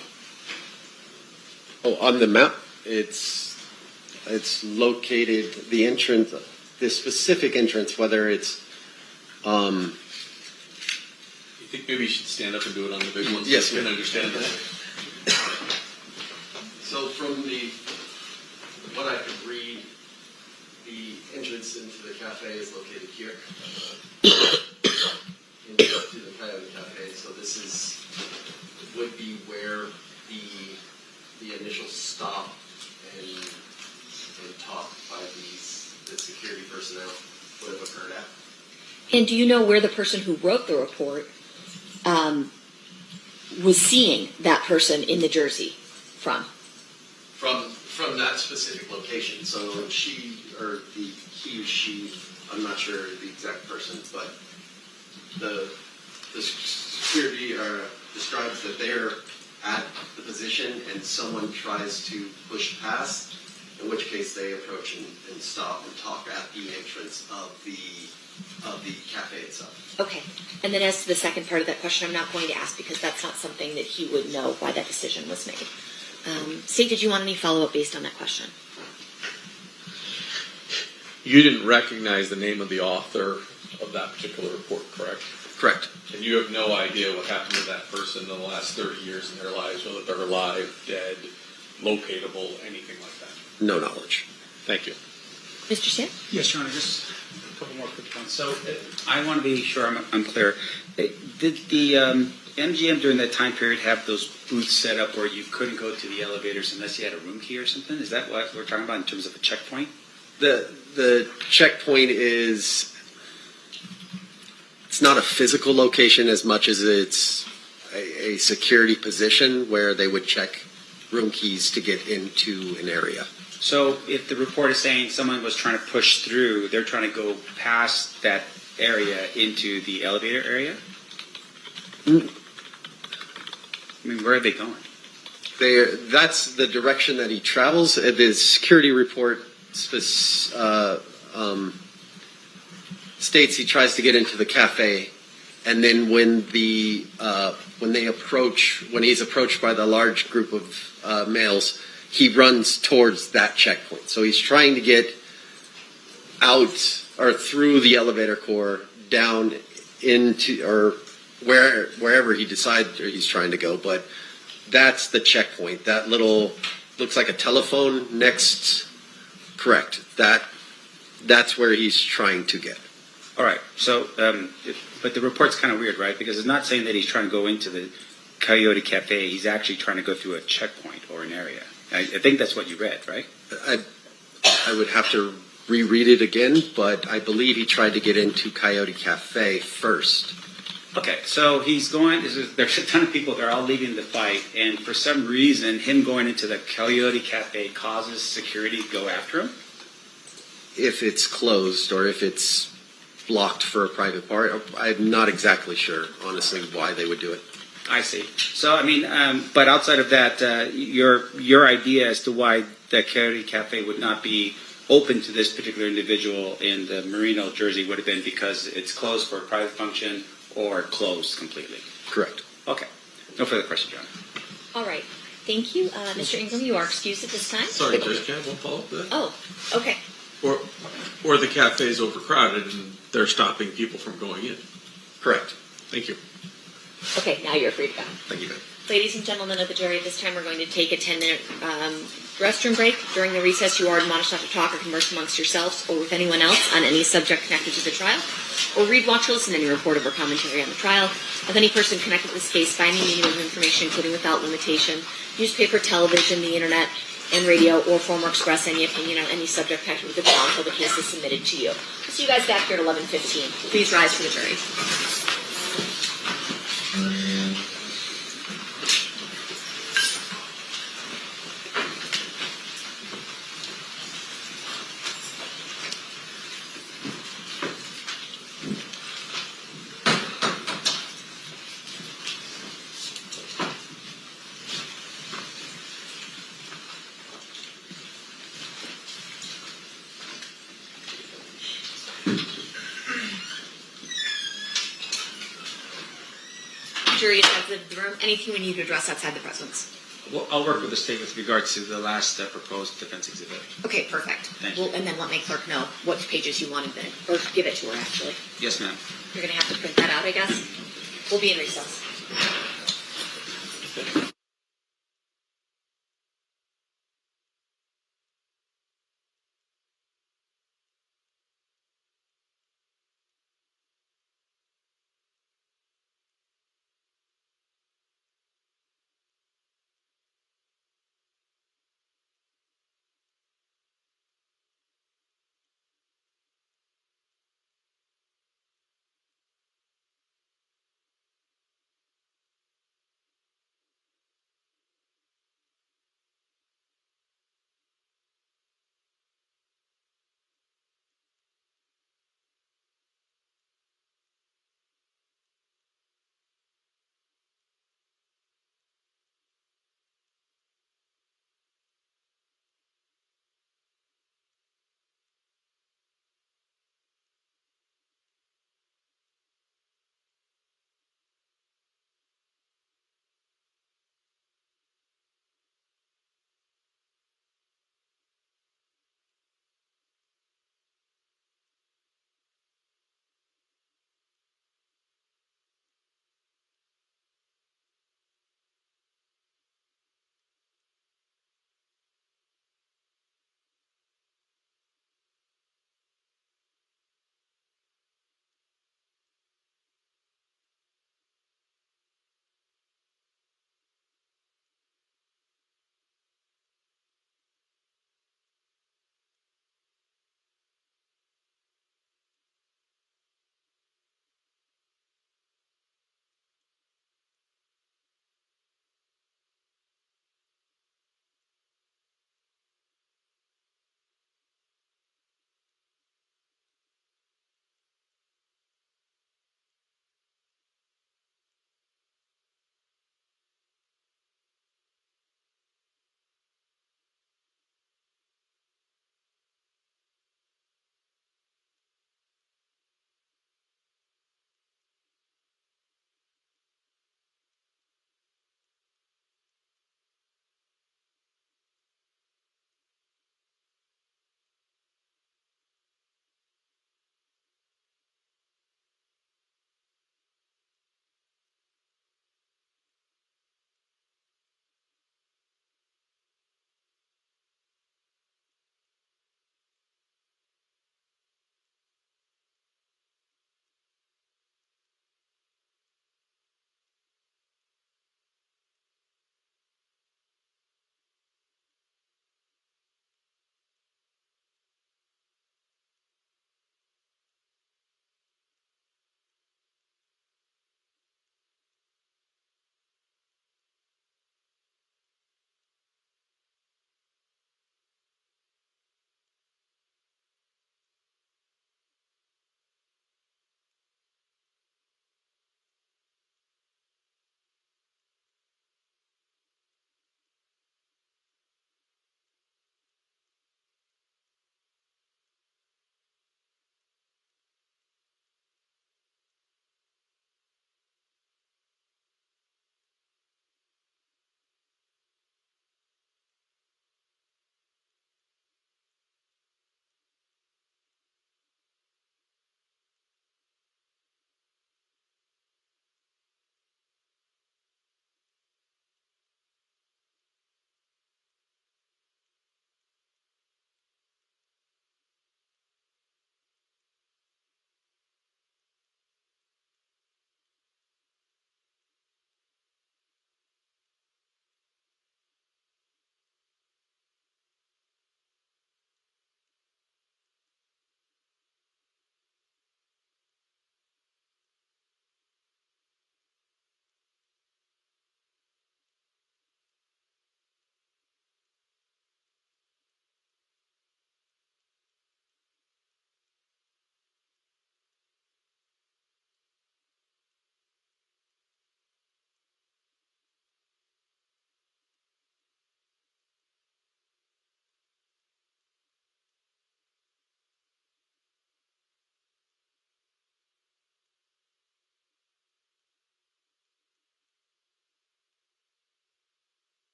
Oh, on the map, it's located, the entrance, the specific entrance, whether it's, You think maybe you should stand up and do it on the big ones? Yes, so you can ma'am. understand that. So from what I could read, the entrance into the cafe is located here, into the Coyote Cafe. So this would be where the initial stop and talk by the security personnel would have occurred at. And do you know where the person who wrote the report was seeing that person in the Jersey from? From that specific location. So he or she, I'm not sure the exact person, but the security describes that they're at the position and someone tries to push past, in which case they approach and stop and talk at the entrance of the cafe itself. Okay. And then as to the second part of that question, I'm not going to ask because that's not something that he would know why that decision was made. State, did you want any follow-up based on that question? You didn't recognize the name of the author of that particular report, correct? Correct. And you have no idea what happened to that person in the last 30 years in their lives, whether they're alive, dead, locatable, anything like that? No knowledge. Thank you. Mr. Sam? Yes, Your Honor, just a couple more quick points. So I want to be sure I'm clear. Did the MGM during that time period have those booths set up where you couldn't go to the elevators unless you had a room key or something? Is that what we're talking about in terms of a checkpoint? The checkpoint is, it's not a physical location as much as it's a security position where they would check room keys to get into an area. So if the report is saying someone was trying to push through, they're trying to go past that area into the elevator area? I mean, where are they going? That's the direction that he travels. The security report states he tries to get into the cafe, and then when he's approached by the large group of males, he runs towards that checkpoint. So he's trying to get out or through the elevator core down into or wherever he decides he's trying to go. But that's the checkpoint. That little looks like a telephone next. Correct. That's where he's trying to get. All right. So, but the report's kind of weird, right? Because it's not saying that he's trying to go into the Coyote Cafe. He's actually trying to go through a checkpoint or an area. I think that's what you read, right? I would have to reread it again, but I believe he tried to get into Coyote Cafe first. Okay, so he's going, there's a ton of people, they're all leaving the fight, and for some reason, him going into the Coyote Cafe causes security to go after him? If it's closed or if it's blocked for a private part, I'm not exactly sure, honestly, why they would do it. I see. So, I mean, but outside of that, your idea as to why the Coyote Cafe would not be open to this particular individual in the Merino Jersey would have been because it's closed for a private function or closed completely. Correct. Okay. No further questions, John. All right. Thank you. Mr. Ingram, you are excused at this time. Sorry, Judge, can I have one follow-up to that? Oh, okay. Or the cafe is overcrowded and they're stopping people from going in. Correct. Thank you. Okay, now you're free to go. Thank you, Ben. Ladies and gentlemen of the jury, at this time we're going to take a 10-minute restroom break. During the recess, you are admonished not to talk or converse amongst yourselves or with anyone else on any subject connected to the trial, or read, watch, or listen to any report or commentary on the trial of any person connected to this case by any medium of information, including without limitation, newspaper, television, the internet, and radio, or form or express any opinion on any subject connected with the trial until the case is submitted to you. We'll see you guys back here at 11:15. Please rise for the jury. Jury is outside the room. Anything we need to address outside the presence? Well, I'll work with the state with regards to the last proposed defense exhibit. Okay, perfect. Thank you. Well, and then let my clerk know what pages you wanted then, or give it to her actually. Yes, ma'am. You're gonna have to print that out, I guess. We'll be in recess.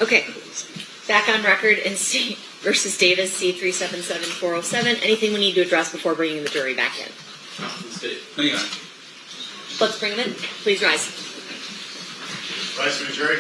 Okay, back on record in C versus Davis, C377407. Anything we need to address before bringing the jury back in? Hang on. Let's bring them in. Please rise. Rise for the jury.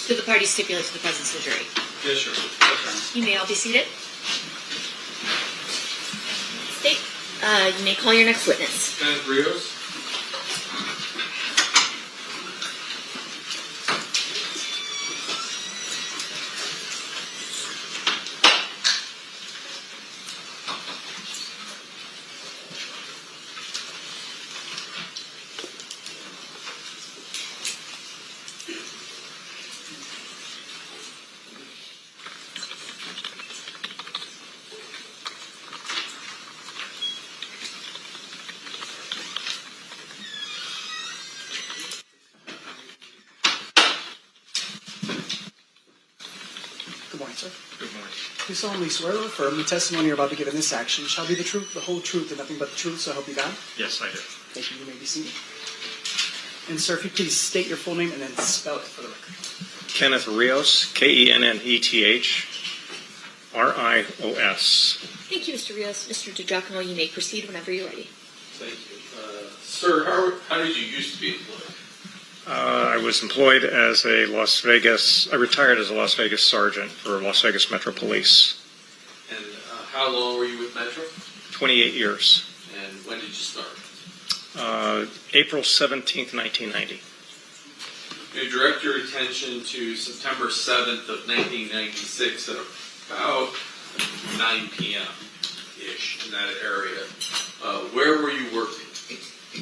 Do the parties stipulate to the presence of the jury? Yes, sure. You may all be seated. State, you may call your next witness. Kenneth Rios. Good morning, sir. Good morning. Do solemnly swear or affirm the testimony you're about to give in this action shall be the truth, the whole truth, and nothing but the truth, so help you God? Yes, I do. Thank you. You may be seated. And sir, if you please state your full name and then spell it for the record. Kenneth Rios, Kenneth Rios. Thank you, Mr. Rios. Mr. DiGiacomo, you may proceed whenever you're ready. Thank you. Sir, how did you used to be employed? I was employed as I retired as a Las Vegas sergeant for Las Vegas Metro Police. And how long were you with Metro? 28 years. And when did you start? April 17th, 1990. You direct your attention to September 7th of 1996 at about 9 p.m.-ish in that area. Where were you working?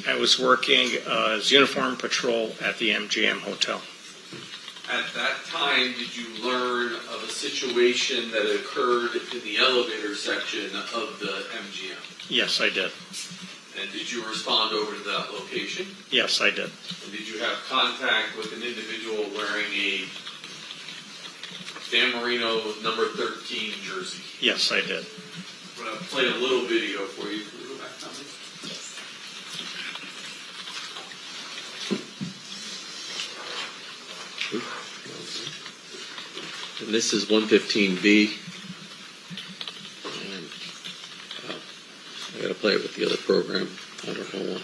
I was working as uniform patrol at the MGM Hotel. At that time, did you learn of a situation that occurred in the elevator section of the MGM? Yes, I did. And did you respond over to that location? Yes, I did. And did you have contact with an individual wearing a Dan Marino number 13 jersey? Yes, I did. I'm going to play a little video for you. Can we go back, Tommy? And this is 115B. And, I got to play it with the other program. I don't know why.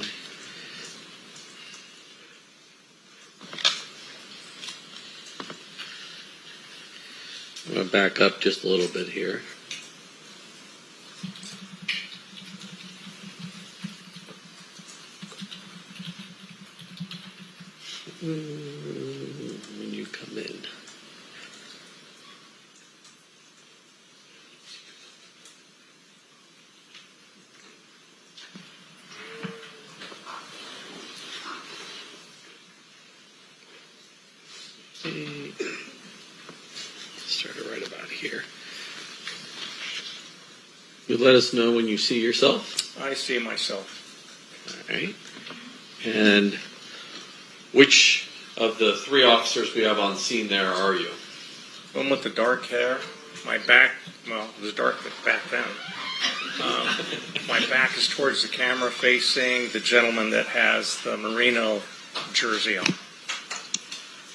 I'm going to back up just a little bit here. When you come in. Start it right about here. You let us know when you see yourself. I see myself. All right. And which of the three officers we have on scene there are you? One with the dark hair. My back, well, it was dark back then. My back is towards the camera facing the gentleman that has the Merino jersey on.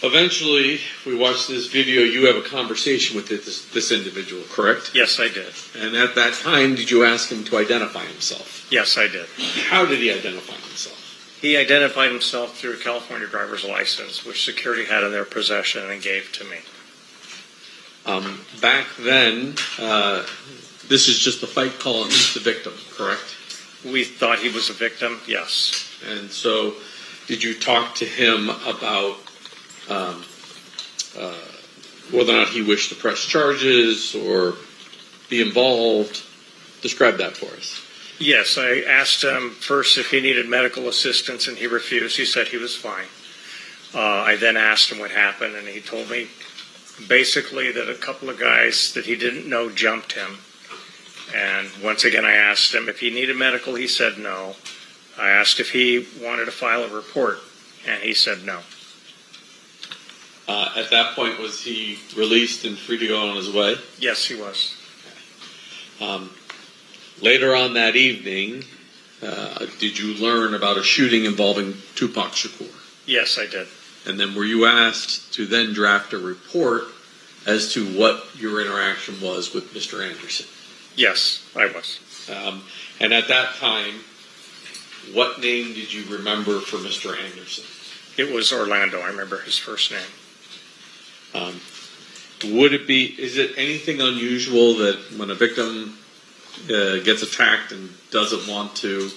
Eventually, if we watch this video, you have a conversation with this individual, correct? Yes, I did. And at that time, did you ask him to identify himself? Yes, I did. How did he identify himself? He identified himself through a California driver's license, which security had in their possession and gave to me. Back then, this is just a fight call and he's the victim, correct? We thought he was a victim, yes. And so, did you talk to him about whether or not he wished to press charges or the involved. Describe that for us. Yes, I asked him first if he needed medical assistance, and he refused. He said he was fine. I then asked him what happened, and he told me basically that a couple of guys that he didn't know jumped him. And once again, I asked him if he needed medical. He said no. I asked if he wanted to file a report, and he said no. At that point, was he released and free to go on his way? Yes, he was. Later on that evening, did you learn about a shooting involving Tupac Shakur? Yes, I did. And then were you asked to then draft a report as to what your interaction was with Mr. Anderson? Yes, I was. And at that time, what name did you remember for Mr. Anderson? It was Orlando. I remember his first name. Is it anything unusual that when a victim gets attacked and doesn't want to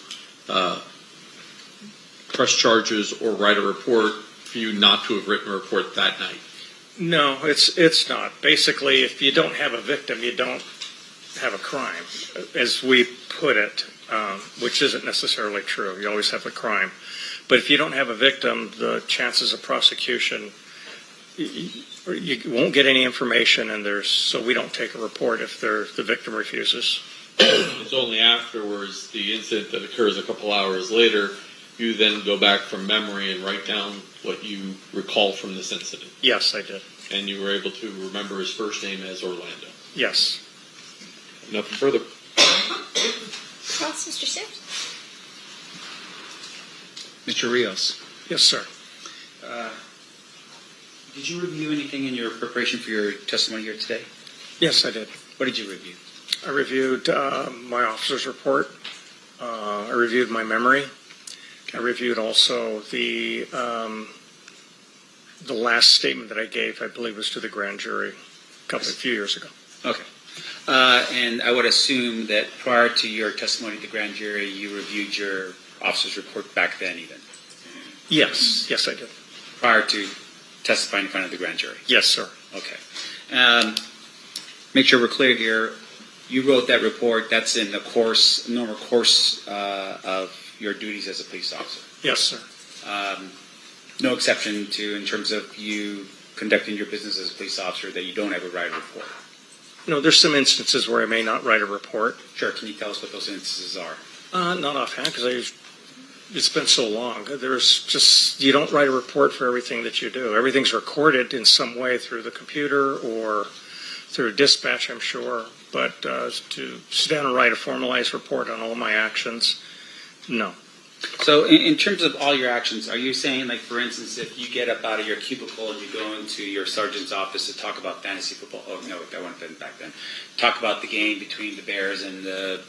press charges or write a report, for you not to have written a report that night? No, it's not. Basically, if you don't have a victim, you don't have a crime, as we put it, which isn't necessarily true. You always have a crime. But if you don't have a victim, the chances of prosecution, you won't get any information, and so we don't take a report if the victim refuses. It's only afterwards, the incident that occurs a couple hours later, you then go back from memory and write down what you recall from this incident. Yes, I did. And you were able to remember his first name as Orlando. Yes. Nothing further. Cross, Mr. Sims. Mr. Rios. Yes, sir. Did you review anything in your preparation for your testimony here today? Yes, I did. What did you review? I reviewed my officer's report. I reviewed my memory. I reviewed also the last statement that I gave, I believe, was to the grand jury a few years ago. Okay. And I would assume that prior to your testimony at the grand jury, you reviewed your officer's report back then even? Yes, I did. Prior to testifying in front of the grand jury? Yes, sir. Okay. Make sure we're clear here. You wrote that report. That's in the normal course of your duties as a police officer? Yes, sir. No exception to, in terms of you conducting your business as a police officer, that you don't ever write a report? No, there's some instances where I may not write a report. Sure. Can you tell us what those instances are? Not offhand, because it's been so long. You don't write a report for everything that you do. Everything's recorded in some way through the computer or through dispatch, I'm sure. But to sit down and write a formalized report on all my actions, no. So in terms of all your actions, are you saying, like, for instance, if you get up out of your cubicle and you go into your sergeant's office to talk about fantasy football, oh, no, that wouldn't have been back then, talk about the game between the Bears and the,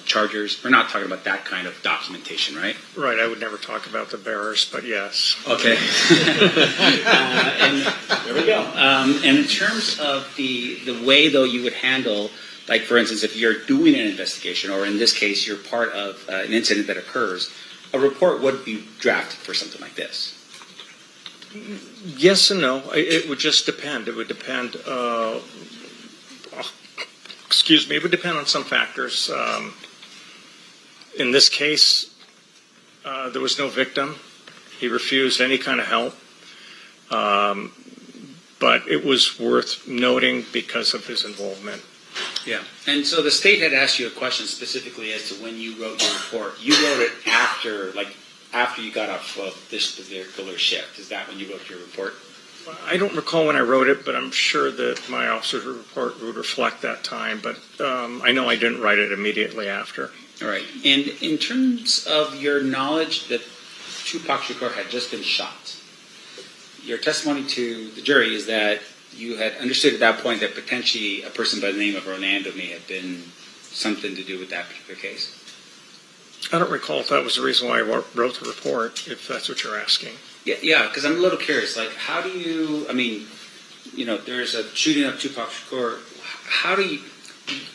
Chargers, we're not talking about that kind of documentation, right? Right, I would never talk about the Bears, but yes. Okay. And there we go. And in terms of the way, though, you would handle, like, for instance, if you're doing an investigation, or in this case, you're part of an incident that occurs, a report would be drafted for something like this. Yes and no. It would just depend. It would depend. It would depend on some factors. In this case, there was no victim. He refused any kind of help. But it was worth noting because of his involvement. Yeah. And so the state had asked you a question specifically as to when you wrote your report. You wrote it after you got off of this particular shift. Is that when you wrote your report? I don't recall when I wrote it, but I'm sure that my officer's report would reflect that time. But I know I didn't write it immediately after. All right. And in terms of your knowledge that Tupac Shakur had just been shot, your testimony to the jury is that you had understood at that point that potentially a person by the name of Orlando may have been something to do with that particular case? I don't recall if that was the reason why I wrote the report, if that's what you're asking. Yeah, because I'm a little curious. Like, how do you, there's a shooting of Tupac Shakur.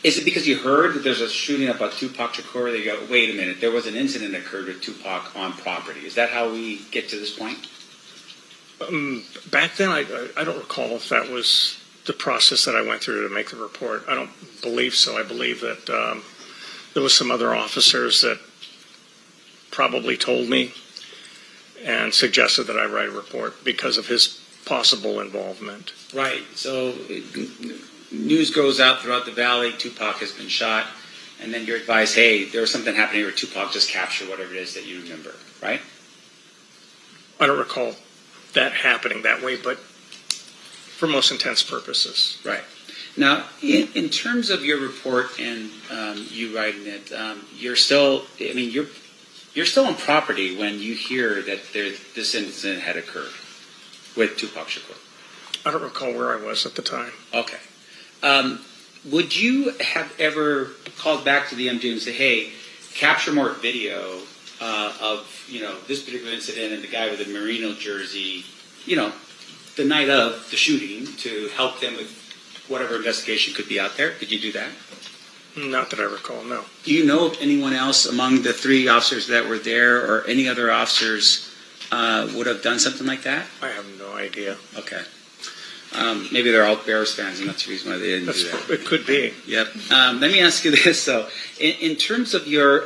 Is it because you heard that there's a shooting up at Tupac Shakur that you go, wait a minute, there was an incident that occurred with Tupac on property? Is that how we get to this point? Back then, I don't recall if that was the process that I went through to make the report. I don't believe so. I believe that there was some other officers that probably told me and suggested that I write a report because of his possible involvement. Right. So news goes out throughout the valley. Tupac has been shot, and then you're advised, hey, there was something happening where Tupac just captured whatever it is that you remember. Right. I don't recall that happening that way, but for most intents purposes. Right. Now, in terms of your report and you writing it, you're still, I mean, you're still on property when you hear that this incident had occurred with Tupac Shakur. I don't recall where I was at the time. Okay. Would you have ever called back to the MGM and say, hey, capture more video of, this particular incident and the guy with the Merino jersey, the night of the shooting to help them with whatever investigation could be out there? Did you do that? Not that I recall, no. Do you know of anyone else among the 3 officers that were there or any other officers would have done something like that? I have no idea. Okay. Maybe they're all Bears fans, and that's the reason why they didn't do that. It could be. Yep. Let me ask you this, though. In terms of your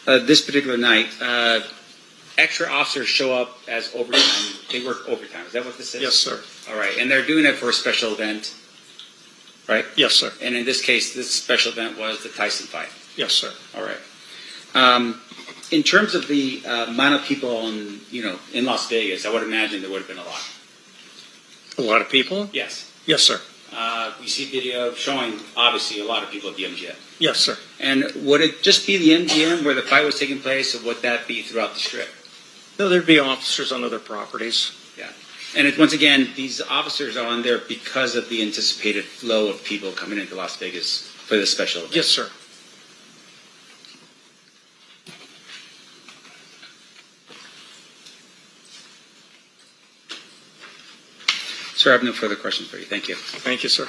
this particular night, extra officers show up as overtime. They work overtime. Is that what this is? Yes, sir. All right. And they're doing it for a special event, right? Yes, sir. And in this case, this special event was the Tyson fight. Yes, sir. All right. In terms of the amount of people in Las Vegas, I would imagine there would have been a lot. A lot of people? Yes. Yes, sir. We see video showing, obviously, a lot of people at the MGM. Yes, sir. And would it just be the MGM where the fight was taking place, or would that be throughout the Strip? No, there'd be officers on other properties. Yeah. And once again, these officers are on there because of the anticipated flow of people coming into Las Vegas for this special event. Yes, sir. Sir, I have no further questions for you. Thank you. Thank you, sir.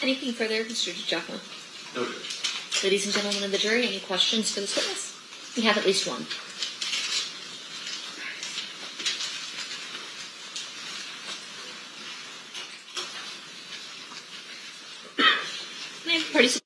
Anything further, Mr. Giacomo? No, Judge. Ladies and gentlemen of the jury, any questions for this witness? We have at least one. May I have parties?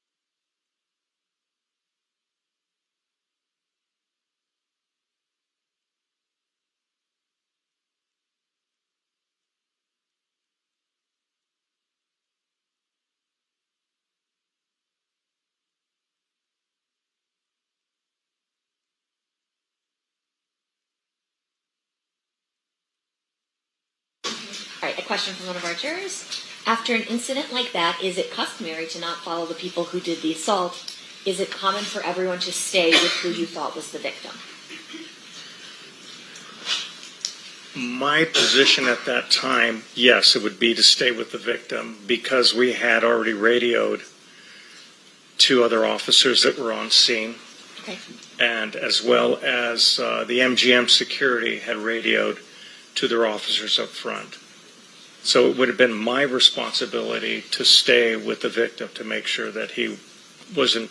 All right, a question from one of our jurors. After an incident like that, is it customary to not follow the people who did the assault? Is it common for everyone to stay with who you thought was the victim? My position at that time, yes, it would be to stay with the victim because we had already radioed 2 other officers that were on scene. Okay. And as well as the MGM security had radioed to their officers up front. So it would have been my responsibility to stay with the victim to make sure that he wasn't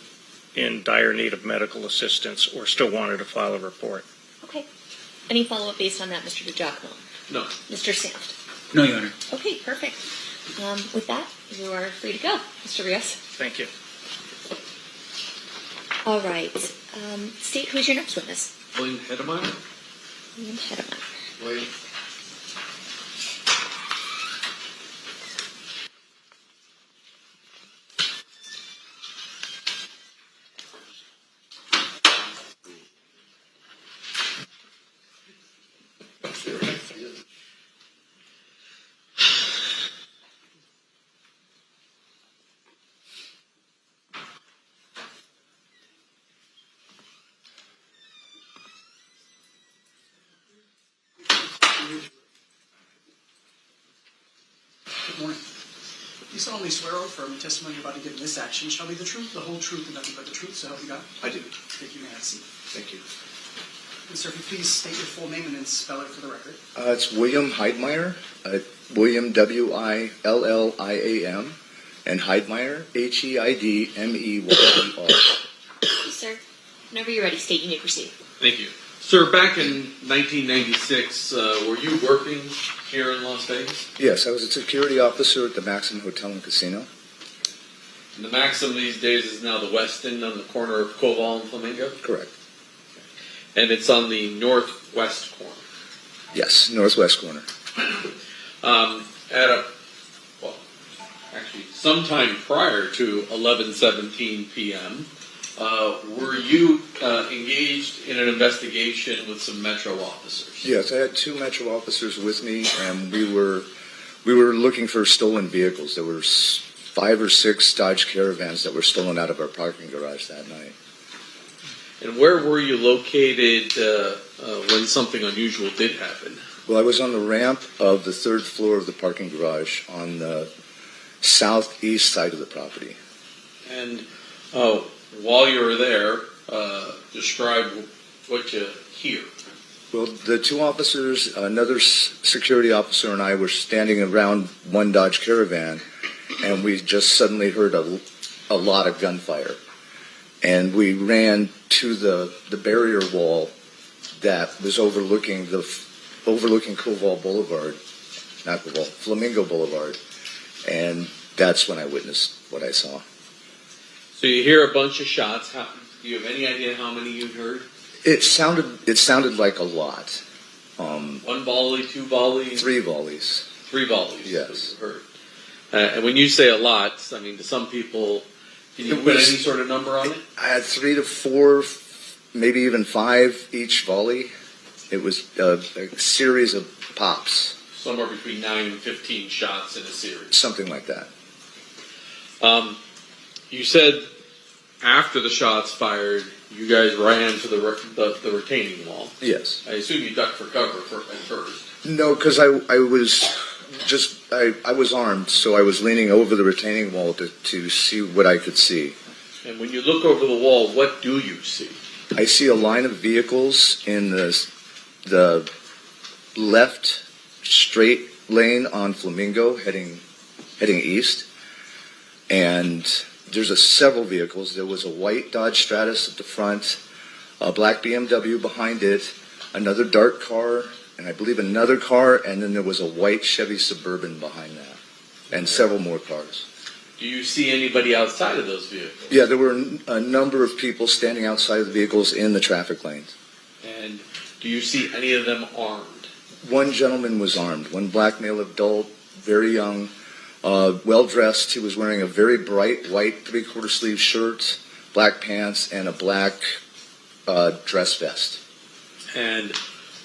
in dire need of medical assistance or still wanted to file a report. Okay. Any follow-up based on that, Mr. DiGiacomo? No. Mr. Sanft? No, Your Honor. Okay, perfect. With that, you are free to go, Mr. Rios. Thank you. All right. State, who's your next witness? William Hedemeyer? William Hedemeyer. William. Good morning. You solemnly swear or affirm the testimony you're about to give in this action shall be the truth, the whole truth, and nothing but the truth, so help you God? I do. Thank you, may I have a seat. Thank you. And sir, if you please state your full name and then spell it for the record. It's William Heidmeyer, William William, and Heidmeyer, Heidmeyer. Thank you, sir. Whenever you're ready, state, you may proceed. Thank you. Sir, back in 1996, were you working here in Las Vegas? Yes, I was a security officer at the Maxim Hotel and Casino. And the Maxim these days is now the Westin on the corner of Koval and Flamingo? Correct. And it's on the northwest corner. Yes, northwest corner. Actually, sometime prior to 11:17 p.m., were you engaged in an investigation with some Metro officers? Yes, I had 2 Metro officers with me, and we were looking for stolen vehicles. There were 5 or 6 Dodge Caravans that were stolen out of our parking garage that night. And where were you located when something unusual did happen? Well, I was on the ramp of the 3rd floor of the parking garage on the southeast side of the property. And while you were there, describe what you hear. Well, the 2 officers, another security officer and I were standing around one Dodge Caravan, and we just suddenly heard a lot of gunfire. And we ran to the barrier wall that was overlooking Koval Boulevard, not Koval, Flamingo Boulevard, and that's when I witnessed what I saw. So you hear a bunch of shots. Do you have any idea how many you heard? It sounded like a lot. 1 volley, 2 volleys? 3 volleys. 3 volleys. Yes. Heard. And when you say a lot, I mean, to some people, can you put any sort of number on it? I had 3 to 4, maybe even 5 each volley. It was a series of pops. Somewhere between 9 and 15 shots in a series. Something like that. You said after the shots fired, you guys ran to the retaining wall. Yes. I assume you ducked for cover at first. No, because I was armed, so I was leaning over the retaining wall to see what I could see. And when you look over the wall, what do you see? I see a line of vehicles in the left straight lane on Flamingo heading east, and there's several vehicles. There was a white Dodge Stratus at the front, a black BMW behind it, another dark car, and I believe another car, and then there was a white Chevy Suburban behind that, and several more cars. Do you see anybody outside of those vehicles? Yeah, there were a number of people standing outside of the vehicles in the traffic lanes. And do you see any of them armed? One gentleman was armed, one black male adult, very young, well-dressed. He was wearing a very bright white 3/4 sleeve shirt, black pants, and a black dress vest. And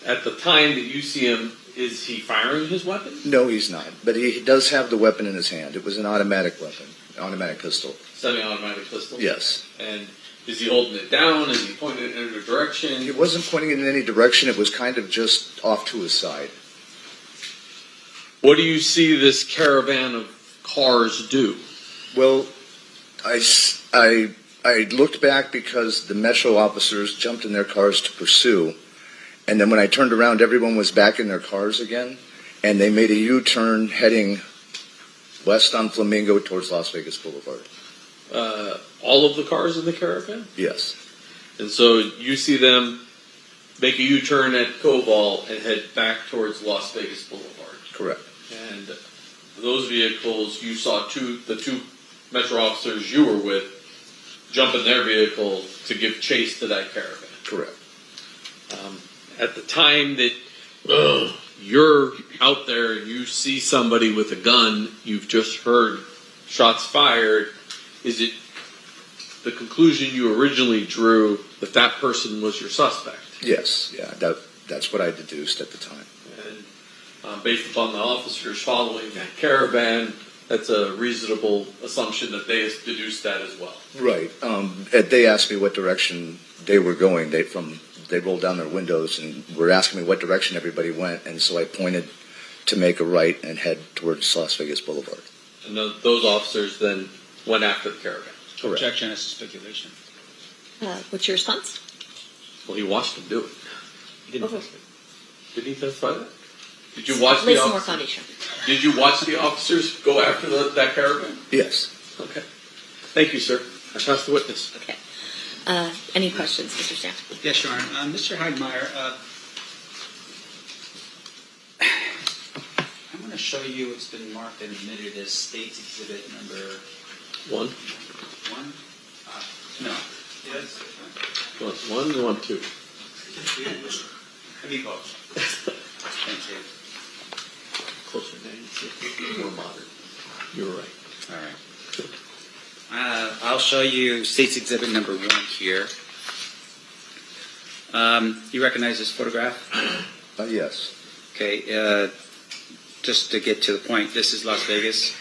at the time that you see him, is he firing his weapon? No, he's not. But he does have the weapon in his hand. It was an automatic weapon, automatic pistol. Semi-automatic pistol? Yes. And is he holding it down? Is he pointing it in a direction? He wasn't pointing it in any direction. It was kind of just off to his side. What do you see this caravan of cars do? Well, I looked back because the Metro officers jumped in their cars to pursue. And then when I turned around, everyone was back in their cars again. And they made a U-turn heading west on Flamingo towards Las Vegas Boulevard. All of the cars in the caravan? Yes. And so you see them make a U-turn at Koval and head back towards Las Vegas Boulevard. Correct. And those vehicles, you saw the 2 Metro officers you were with jump in their vehicle to give chase to that caravan. Correct. At the time that you're out there and you see somebody with a gun, you've just heard shots fired, is it the conclusion you originally drew that person was your suspect? Yes, yeah, that's what I deduced at the time. And based upon the officers following that caravan, that's a reasonable assumption that they deduced that as well. Right. They asked me what direction they were going. They rolled down their windows and were asking me what direction everybody went, and so I pointed to make a right and head towards Las Vegas Boulevard. And those officers then went after the caravan. Correct. Objection as to speculation. What's your response? Well, he watched them do it. He didn't Okay. testify. Did he testify that? Did you watch Lay the some more officers? foundation. Did you watch the officers go after that caravan? Yes. Okay. Thank you, sir. I pass the witness. Okay. Any questions, Mr. Stamp? Yes, Your Honor. Mr. Heidmeyer, I'm going to show you it's been marked and admitted as State's Exhibit number 1? 1? No. Yes. One, you want 2? Let me go. Thank you. Closer name, more modern. You're right. All right. I'll show you State's Exhibit number 1 here. You recognize this photograph? Yes. Okay. Just to get to the point, this is Las Vegas?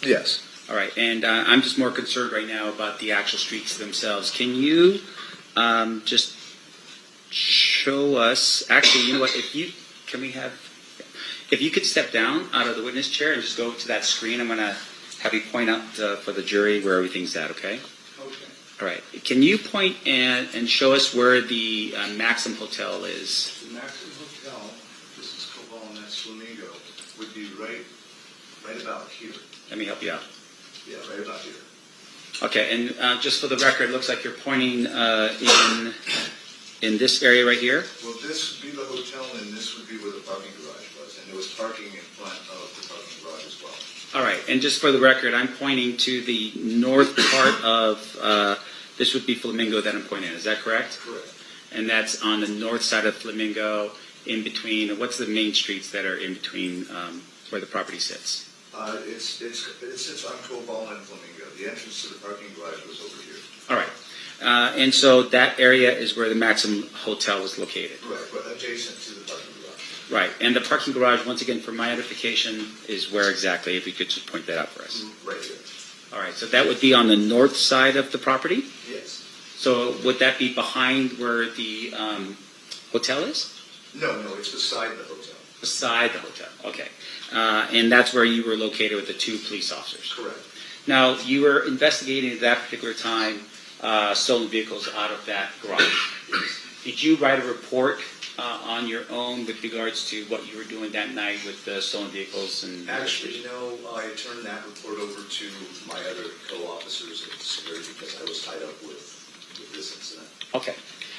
Yes. All right. And I'm just more concerned right now about the actual streets themselves. Can you just show us, actually, you know what, if you could step down out of the witness chair and just go to that screen, I'm going to have you point out for the jury where everything's at, okay? Okay. All right. Can you point and show us where the Maxim Hotel is? The Maxim Hotel, this is Cobol and that's Flamingo, would be right about here. Let me help you out. Yeah, right about here. Okay, and just for the record, it looks like you're pointing in this area right here. Well, this would be the hotel, and this would be where the parking garage was, and there was parking in front of the parking garage as well. All right, and just for the record, I'm pointing to the north part of, this would be Flamingo that I'm pointing at, is that correct? Correct. And that's on the north side of Flamingo, in between, what's the main streets that are in between where the property sits? It sits on Cobol and Flamingo. The entrance to the parking garage was over here. All right, and so that area is where the Maxim Hotel is located. Right, but adjacent to the parking garage. Right, and the parking garage, once again, for my edification, is where exactly, if you could just point that out for us. Right here. All right, so that would be on the north side of the property? Yes. So would that be behind where the hotel is? No, it's beside the hotel. Beside the hotel, okay. And that's where you were located with the 2 police officers? Correct. Now, you were investigating at that particular time stolen vehicles out of that garage. Did you write a report on your own with regards to what you were doing that night with the stolen vehicles? And Actually, no, I turned that report over to my other co-officers at the security because I was tied up with this incident. Okay.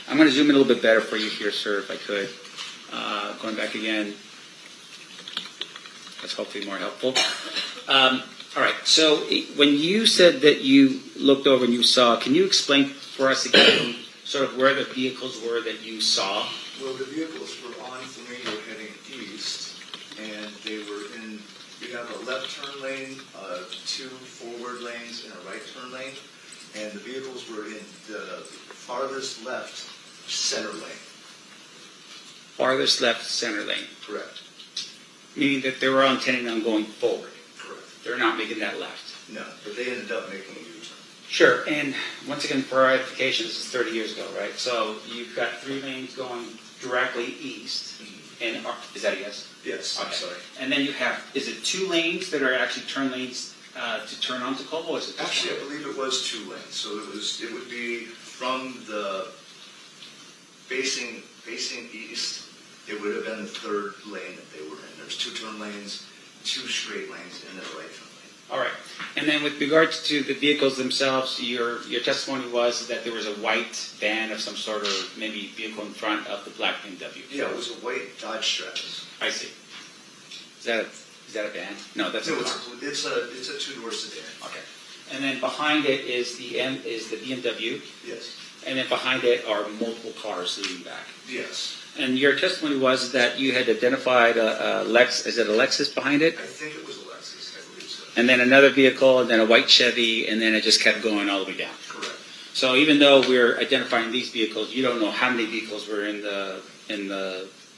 I'm going to zoom in a little bit better for you here, sir, if I could. Going back again. That's hopefully more helpful. All right. So when you said that you looked over and you saw, can you explain for us again sort of where the vehicles were that you saw? Well, the vehicles were on Flamingo heading east, and they were in, you have a left turn lane, 2 forward lanes, and a right turn lane, and the vehicles were in the farthest left center lane. Farthest left center lane. Correct. Meaning that they were intending on going forward. Correct. They're not making that left. No, but they ended up making a U-turn. Sure, and once again, for our edification, this is 30 years ago, right? So you've got 3 lanes going directly east, and is that a yes? Yes, okay. I'm sorry. And then you have, is it 2 lanes that are actually turn lanes to turn onto Cobol? Is it Actually, I believe it was 2 lanes, so it would be from the facing east. It would have been the 3rd lane that they were in. There's 2 turn lanes, 2 straight lanes, and then a right turn lane. All right. And then with regards to the vehicles themselves, your testimony was that there was a white van of some sort, or maybe vehicle in front of the black BMW. Yeah, it was a white Dodge Stratus. I see. Is that a van? No, that's a car. It's a 2-door sedan. Okay. And then behind it is the BMW. Yes. And then behind it are multiple cars leading back. Yes. And your testimony was that you had identified a Lex. Is it a Lexus behind it? I think it was a Lexus. I believe so. And then another vehicle, and then a white Chevy, and then it just kept going all the way down. Correct. So even though we're identifying these vehicles, you don't know how many vehicles were in the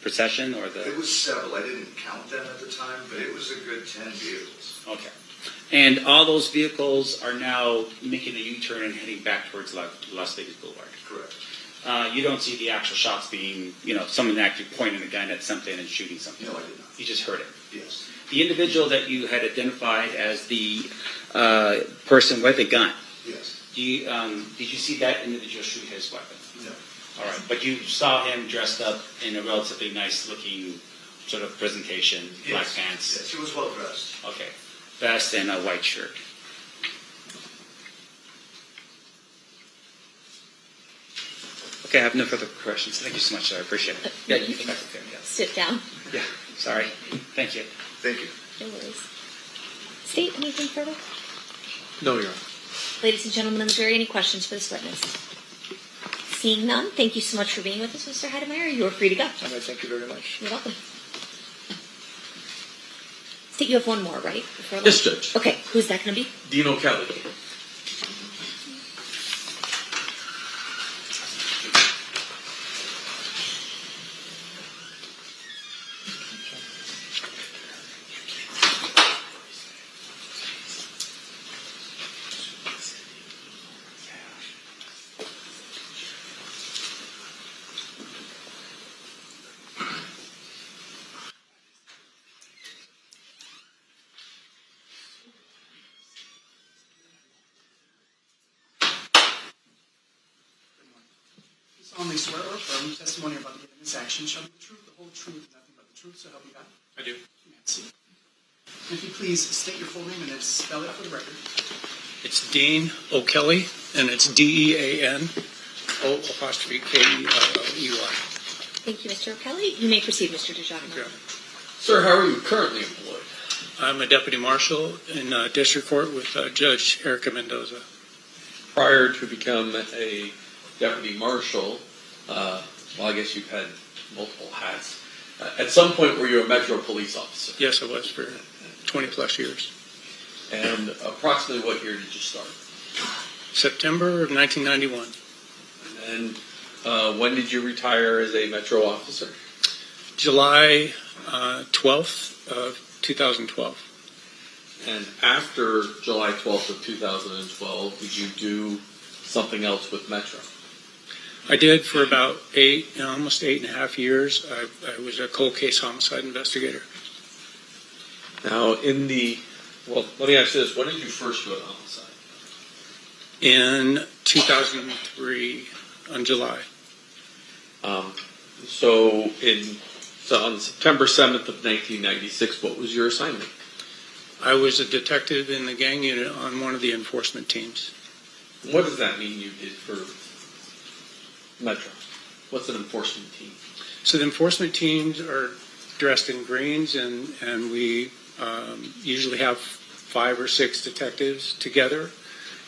procession or the. It was several. I didn't count them at the time, but it was a good 10 vehicles. Okay. And all those vehicles are now making a U-turn and heading back towards Las Vegas Boulevard. Correct. You don't see the actual shots being, someone actually pointing a gun at something and shooting something. No, I did not. You just heard it. Yes. The individual that you had identified as the person with the gun. Yes. Did you see that individual shoot his weapon? No. All right, but you saw him dressed up in a relatively nice-looking sort of presentation, black pants. Yes, he was well dressed. Okay, vest and a white shirt. Okay, I have no further questions. Thank you so much, sir. I appreciate it. Yeah, you can go back up there. Yeah. Sit down. Yeah, sorry. Thank you. Thank you. No worries. State, anything further? No, Your Honor. Ladies and gentlemen of the jury, any questions for this witness? Seeing none, thank you so much for being with us, Mr. Heidemeyer. You are free to go. Thank you very much. You're welcome. State, you have one more, right? Before Yes, lunch? Judge. Okay, who's that going to be? Dino Kelly. You solemnly swear or affirm the testimony you're about to give in this action shall be the truth, the whole truth, and nothing but the truth, so help you God? I do. You may have a seat. And if you please state your full name and then spell it for the record. It's Dean O'Kelly, and it's DEAN O''K''E''Y. Thank you, Mr. O'Kelly. You may proceed, Mr. DeJohnny. Sir, how are you currently employed? I'm a deputy marshal in district court with Judge Erica Mendoza. Prior to become a deputy marshal, well, I guess you've had multiple hats. At some point, were you a Metro police officer? Yes, I was for 20 plus years. And approximately what year did you start? September of 1991. And when did you retire as a Metro officer? July 12th of 2012. And after July 12th of 2012, did you do something else with Metro? I did for about almost 8.5 years. I was a cold case homicide investigator. Now, well, let me ask you this. When did you first go to homicide? In 2003, on July. So on September 7th of 1996, what was your assignment? I was a detective in the gang unit on one of the enforcement teams. What does that mean you did for Metro? What's an enforcement team? So the enforcement teams are dressed in greens, and we usually have 5 or 6 detectives together,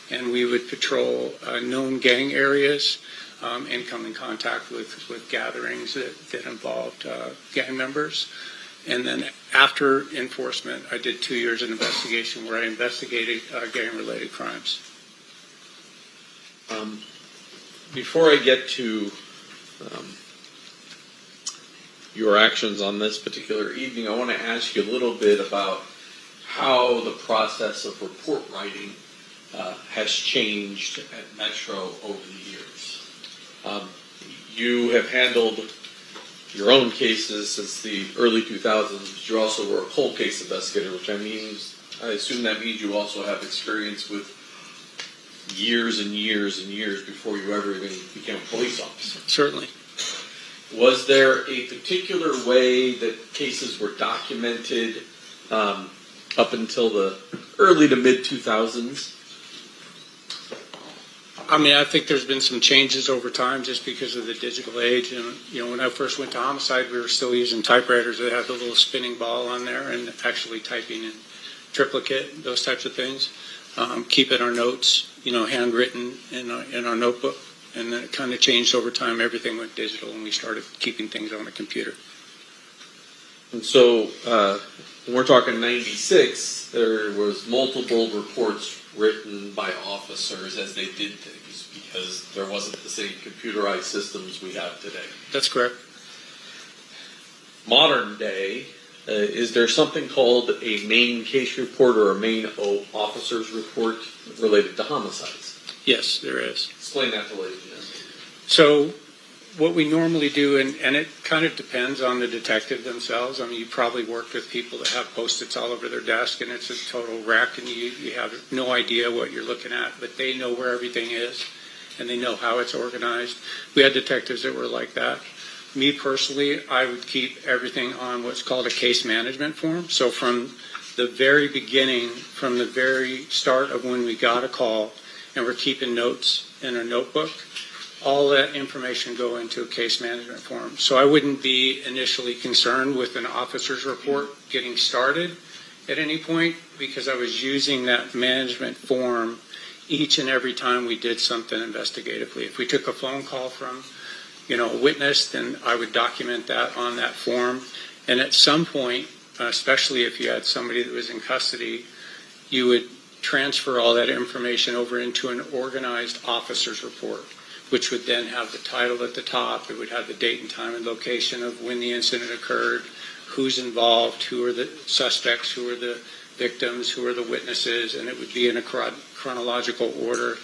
and we would patrol known gang areas and come in contact with gatherings that involved gang members. And then after enforcement, I did 2 years in investigation where I investigated gang-related crimes. Before I get to your actions on this particular evening, I want to ask you a little bit about how the process of report writing has changed at Metro over the years. You have handled your own cases since the early 2000s, but you also were a cold case investigator, which I assume that means you also have experience with years and years and years before you ever even became a police officer. Certainly. Was there a particular way that cases were documented up until the early to mid 2000s? I mean, I think there's been some changes over time just because of the digital age. And, when I first went to homicide, we were still using typewriters that had the little spinning ball on there and actually typing in triplicate, those types of things. Keeping our notes, handwritten in our notebook. And then it kind of changed over time. Everything went digital, and we started keeping things on the computer. And so when we're talking 96, there was multiple reports written by officers as they did things because there wasn't the same computerized systems we have today. That's correct. Modern day, is there something called a main case report or a main officer's report related to homicides? Yes, there is. Explain that to ladies and gentlemen. So what we normally do, and it kind of depends on the detective themselves. I mean, you probably worked with people that have Post-its all over their desk, and it's a total wreck, and you have no idea what you're looking at, but they know where everything is, and they know how it's organized. We had detectives that were like that. Me personally, I would keep everything on what's called a case management form. So from the very beginning, from the very start of when we got a call, and we're keeping notes in a notebook, all that information go into a case management form. So I wouldn't be initially concerned with an officer's report getting started at any point, because I was using that management form each and every time we did something investigatively. If we took a phone call from, a witness, then I would document that on that form. And at some point, especially if you had somebody that was in custody, you would transfer all that information over into an organized officer's report, which would then have the title at the top. It would have the date and time and location of when the incident occurred, who's involved, who are the suspects, who are the victims, who are the witnesses, and it would be in a chronological order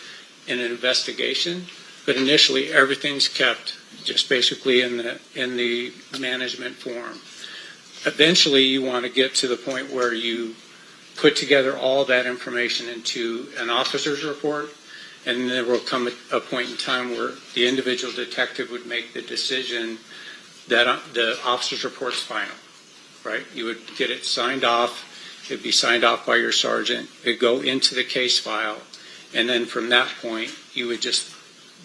in an investigation. But initially, everything's kept just basically in the management form. Eventually, you want to get to the point where you put together all that information into an officer's report, and there will come a point in time where the individual detective would make the decision that the officer's report's final, right? You would get it signed off. It'd be signed off by your sergeant. It'd go into the case file, and then from that point, you would just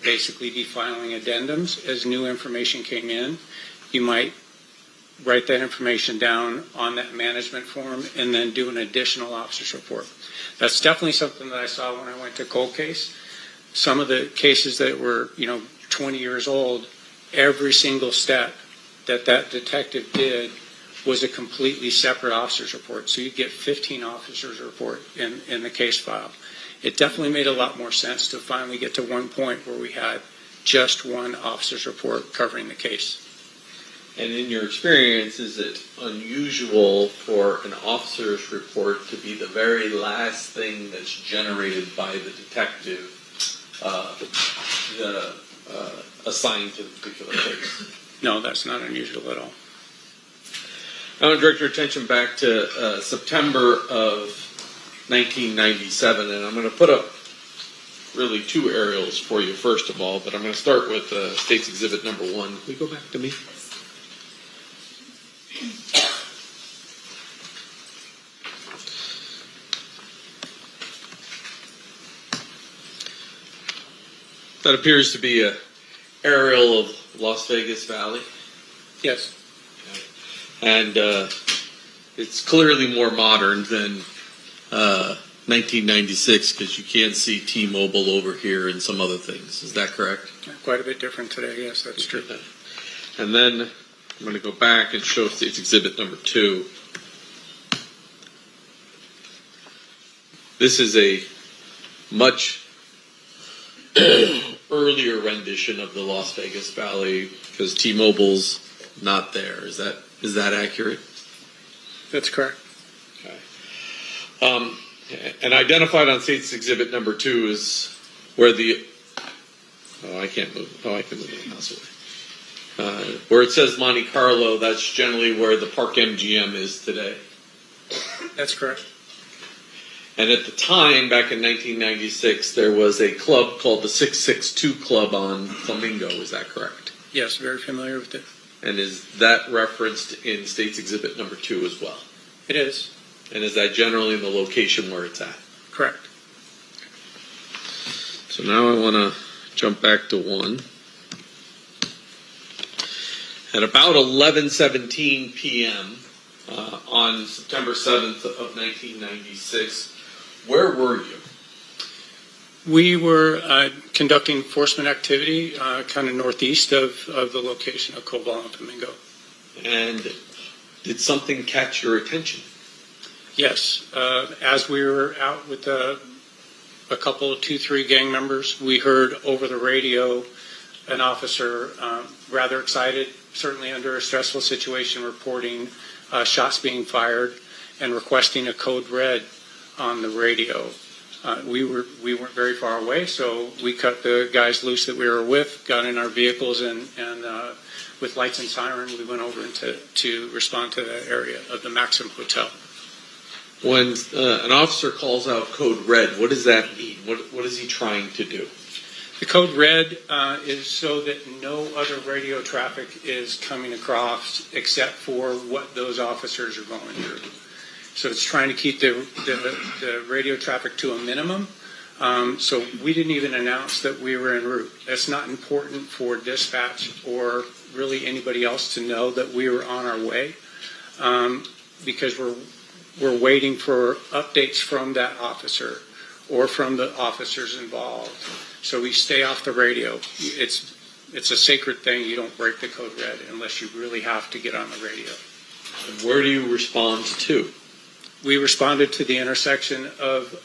basically be filing addendums as new information came in. You might write that information down on that management form and then do an additional officer's report. That's definitely something that I saw when I went to cold case. Some of the cases that were, 20 years old, every single step that detective did was a completely separate officer's report. So you get 15 officers' report in the case file. It definitely made a lot more sense to finally get to one point where we had just one officer's report covering the case. And in your experience, is it unusual for an officer's report to be the very last thing that's generated by the detective assigned to the particular case? No, that's not unusual at all. I want to direct your attention back to September of 1997, and I'm going to put up really two aerials for you first of all, but I'm going to start with State's Exhibit number 1. Can we go back to me? That appears to be an aerial of Las Vegas Valley. Yes. And it's clearly more modern than 1996 because you can see T-Mobile over here and some other things. Is that correct? Quite a bit different today. Yes, that's true. And then I'm going to go back and show State's Exhibit number 2. This is a much earlier rendition of the Las Vegas Valley because T-Mobile's not there. Is that accurate? That's correct. Okay. And identified on State's Exhibit number 2 is where the I can move the mouse away. Where it says Monte Carlo, that's generally where the Park MGM is today. That's correct. And at the time, back in 1996, there was a club called the 662 Club on Flamingo. Is that correct? Yes, very familiar with it. And is that referenced in State's Exhibit number 2 as well? It is. And is that generally in the location where it's at? Correct. So now I want to jump back to 1. At about 11:17 p.m. On September 7th of 1996, where were you? We were conducting enforcement activity kind of northeast of the location of Cobalt and Flamingo. And did something catch your attention? Yes. As we were out with a couple of 2-3 gang members, we heard over the radio an officer rather excited, certainly under a stressful situation, reporting shots being fired and requesting a code red on the radio. We weren't very far away, so we cut the guys loose that we were with, got in our vehicles, and with lights and siren, we went over to respond to the area of the Maxim Hotel. When an officer calls out code red, what does that mean? What is he trying to do? The code red is so that no other radio traffic is coming across except for what those officers are going through. So it's trying to keep the radio traffic to a minimum So we didn't even announce that we were en route. That's not important for dispatch or really anybody else to know that we were on our way, because we're waiting for updates from that officer or from the officers involved. So we stay off the radio. It's a sacred thing. You don't break the code red unless you really have to get on the radio. And where do you respond to? We responded to the intersection of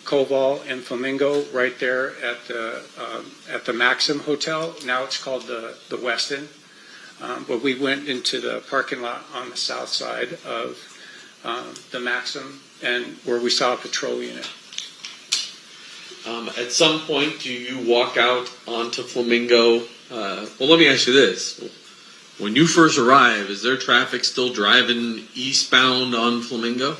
Koval and Flamingo right there at the Maxim Hotel. Now it's called the Westin. But we went into the parking lot on the south side of the Maxim, and where we saw a patrol unit. At some point, do you walk out onto Flamingo? Well, let me ask you this. When you first arrive, is there traffic still driving eastbound on Flamingo?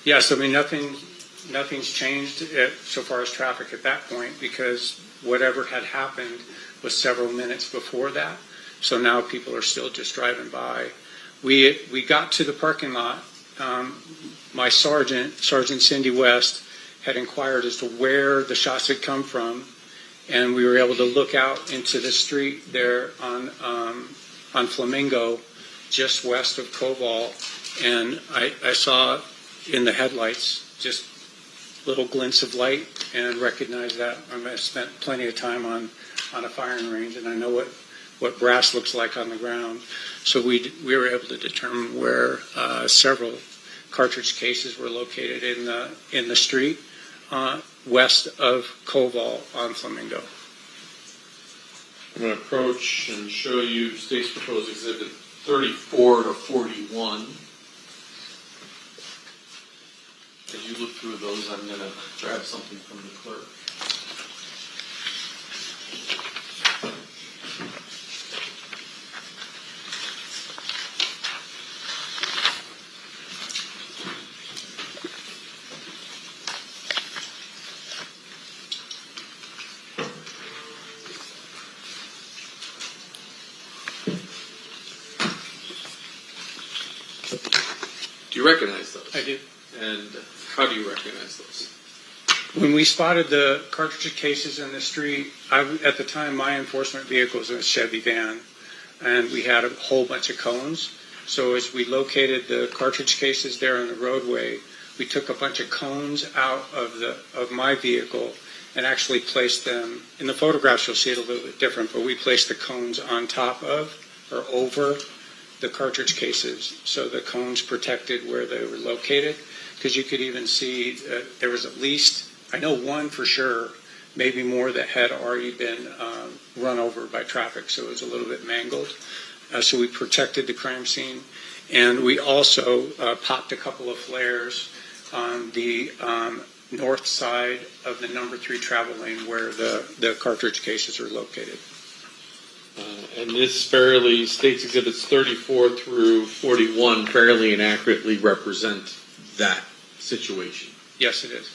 Yes, I mean, nothing's changed so far as traffic at that point, because whatever had happened was several minutes before that. So now people are still just driving by. We got to the parking lot. My Sergeant Cindy West, had inquired as to where the shots had come from, and we were able to look out into the street there on Flamingo, just west of Koval, and I saw in the headlights just little glints of light and recognized that. I spent plenty of time on a firing range, and I know what brass looks like on the ground. So we were able to determine where several cartridge cases were located in the street west of Koval on Flamingo. I'm going to approach and show you State's Proposed Exhibit 34 to 41. As you look through those, I'm going to grab something from the clerk. Do you recognize those? I do. And how do you recognize those? When we spotted the cartridge cases in the street, at the time my enforcement vehicle was a Chevy van, and we had a whole bunch of cones. So as we located the cartridge cases there on the roadway, we took a bunch of cones out of my vehicle and actually placed them, in the photographs you'll see it a little bit different, but we placed the cones on top of or over the cartridge cases, so the cones protected where they were located, because you could even see there was at least, I know one for sure, maybe more, that had already been run over by traffic, so it was a little bit mangled. So we protected the crime scene, and we also popped a couple of flares on the north side of the number 3 travel lane where the cartridge cases are located. And this State's Exhibits 34 through 41 fairly and accurately represent that situation. Yes, it is.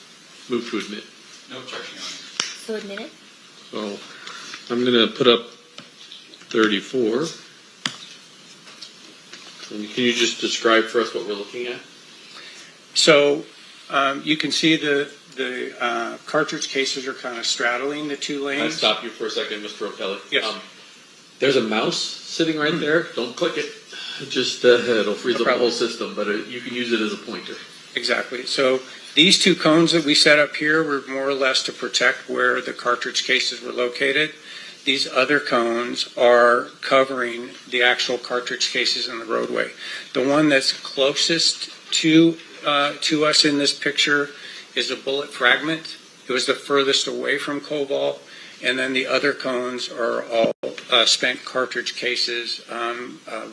Move to admit. No objection. So admit it. So I'm going to put up 34. And can you just describe for us what we're looking at? So you can see the cartridge cases are kind of straddling the two lanes. Can I stop you for a second, Mr. O'Kelly? Yes. There's a mouse sitting right there. Don't click it. Just it'll freeze up the whole system, but you can use it as a pointer. Exactly. So these two cones that we set up here were more or less to protect where the cartridge cases were located. These other cones are covering the actual cartridge cases in the roadway. The one that's closest to us in this picture is a bullet fragment. It was the furthest away from Koval, and then the other cones are all spent cartridge cases,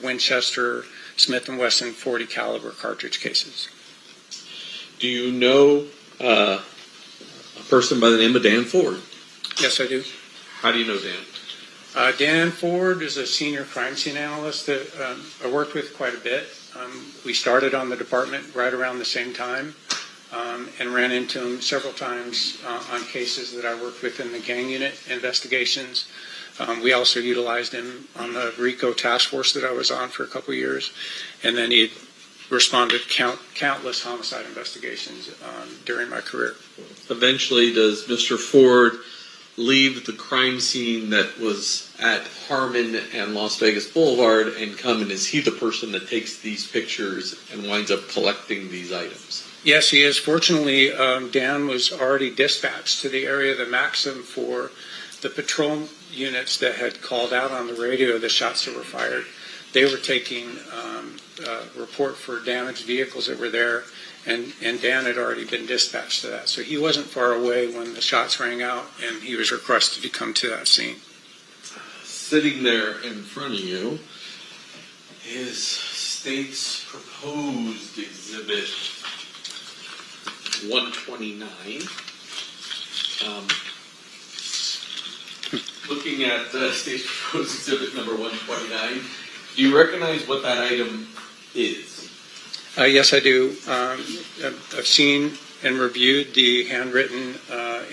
Winchester, Smith & Wesson 40 caliber cartridge cases. Do you know a person by the name of Dan Ford? Yes, I do. How do you know Dan? Dan Ford is a senior crime scene analyst that I worked with quite a bit. We started on the department right around the same time, and ran into him several times on cases that I worked with in the gang unit investigations. We also utilized him on the RICO task force that I was on for a couple of years, and then he responded to countless homicide investigations during my career. Eventually, does Mr. Ford leave the crime scene that was at Harmon and Las Vegas Boulevard and come, and is he the person that takes these pictures and winds up collecting these items? Yes, he is. Fortunately, Dan was already dispatched to the area of the Maxim for the patrol units that had called out on the radio the shots that were fired. They were taking a report for damaged vehicles that were there, and Dan had already been dispatched to that. So he wasn't far away when the shots rang out, and he was requested to come to that scene. Sitting there in front of you is state's proposed exhibit 129. Looking at state's proposed exhibit number 129, do you recognize what that item is? Yes, I do. I've seen and reviewed the handwritten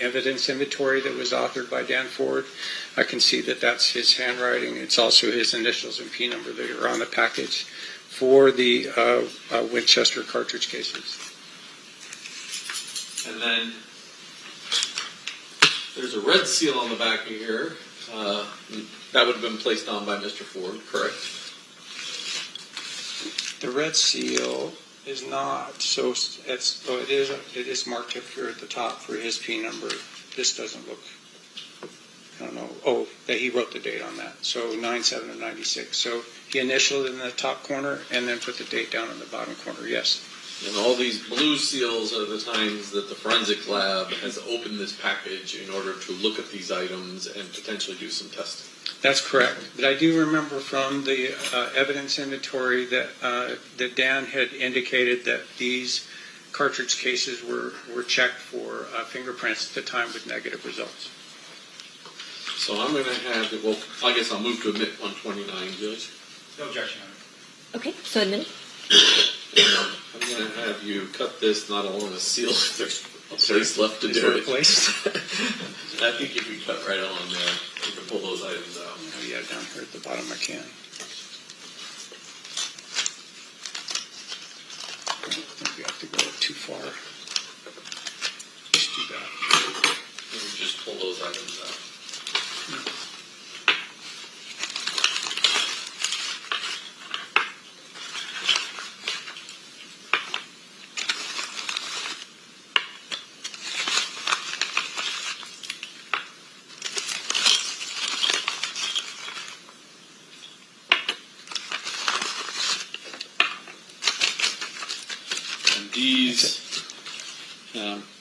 evidence inventory that was authored by Dan Ford. I can see that that's his handwriting. It's also his initials and P number that are on the package for the Winchester cartridge cases. And then there's a red seal on the back of here. That would have been placed on by Mr. Ford, correct? The red seal is not, so it is marked up here at the top for his P number. This doesn't look, I don't know, that he wrote the date on that. So 9/7 of 96. So he initialed in the top corner and then put the date down in the bottom corner, yes. And all these blue seals are the times that the forensic lab has opened this package in order to look at these items and potentially do some testing. That's correct. But I do remember from the evidence inventory that Dan had indicated that these cartridge cases were checked for fingerprints at the time with negative results. So I'm going to have it, well, I guess I'll move to admit 129, Judge. No objection. Okay, so admitted. I'm going to have you cut this not along a seal if there's a place left to do it. I think if you cut right along there, you can pull those items out. Oh, yeah, down here at the bottom I can. I don't think we have to go too far. Just do that. And just pull those items out. These,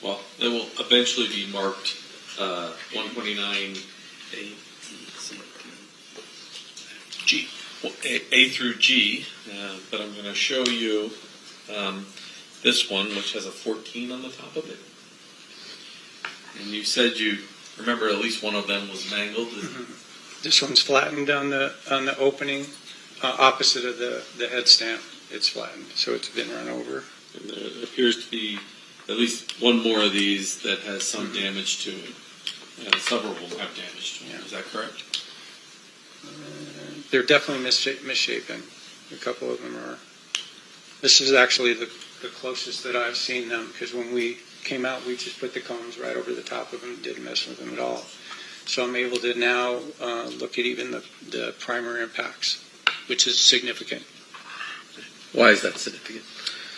well, they will eventually be marked 129 G, A through G, but I'm going to show you this one, which has a 14 on the top of it. And you said you remember at least one of them was mangled. Mm-hmm. This one's flattened on the opening, opposite of the head stamp. It's flattened, so it's been run over. And there appears to be at least one more of these that has some damage to it. And several will have damage to it. Is that correct? They're definitely misshapen. A couple of them are. This is actually the closest that I've seen them, because when we came out, we just put the combs right over the top of them, didn't mess with them at all. So I'm able to now look at even the primer impacts, which is significant. Why is that significant?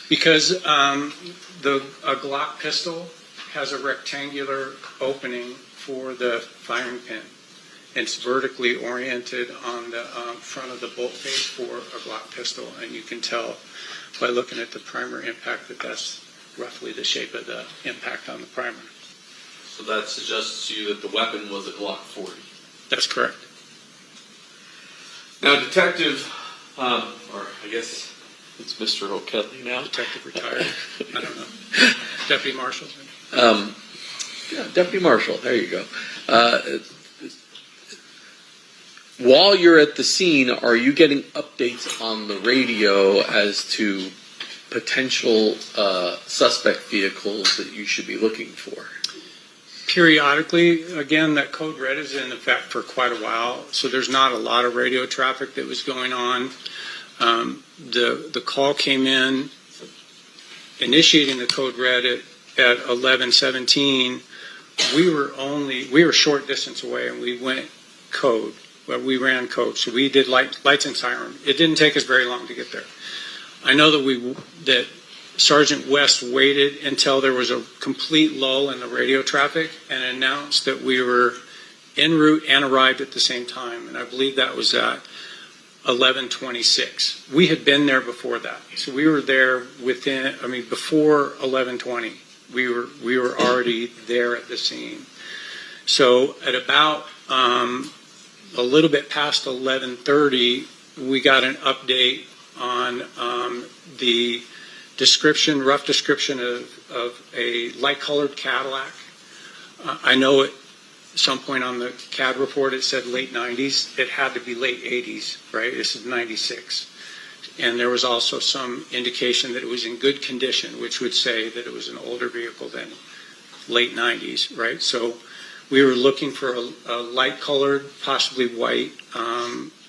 Because a Glock pistol has a rectangular opening for the firing pin. It's vertically oriented on the front of the bolt face for a Glock pistol, and you can tell by looking at the primer impact that that's roughly the shape of the impact on the primer. So that suggests to you that the weapon was a Glock 40. That's correct. Now, Detective, or I guess it's Mr. O'Kelly now. Detective retired. I don't know. Deputy Marshal. Yeah, Deputy Marshal. There you go. While you're at the scene, are you getting updates on the radio as to potential suspect vehicles that you should be looking for? Periodically, again, that code red is in effect for quite a while, so there's not a lot of radio traffic that was going on. The call came in initiating the code red at 11:17. We were a short distance away, and we went code. Well, we ran code, so we did lights and siren. It didn't take us very long to get there. I know that Sergeant West waited until there was a complete lull in the radio traffic and announced that we were en route and arrived at the same time, and I believe that was at 11:26. We had been there before that, so we were there before 11:20. We were already there at the scene. So at about a little bit past 11:30, we got an update on the rough description of a light-colored Cadillac. I know at some point on the CAD report it said late 90s. It had to be late 80s, right? This is 96. And there was also some indication that it was in good condition, which would say that it was an older vehicle than late 90s, right? So we were looking for a light-colored, possibly white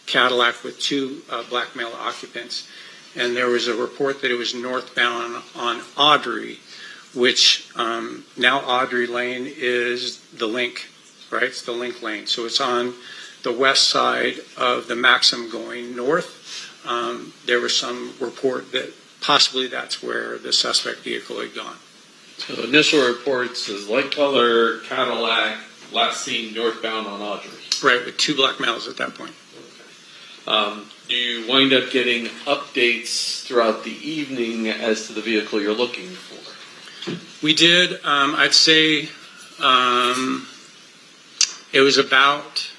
Cadillac with two black male occupants. And there was a report that it was northbound on Audrey, which now Audrey Lane is the Link, right? It's the Link Lane. So it's on the west side of the Maxim going north. There was some report that possibly that's where the suspect vehicle had gone. So the initial report says light color Cadillac, last seen northbound on Audrey. Right, with two black males at that point. Do you wind up getting updates throughout the evening as to the vehicle you're looking for? We did. I'd say it was about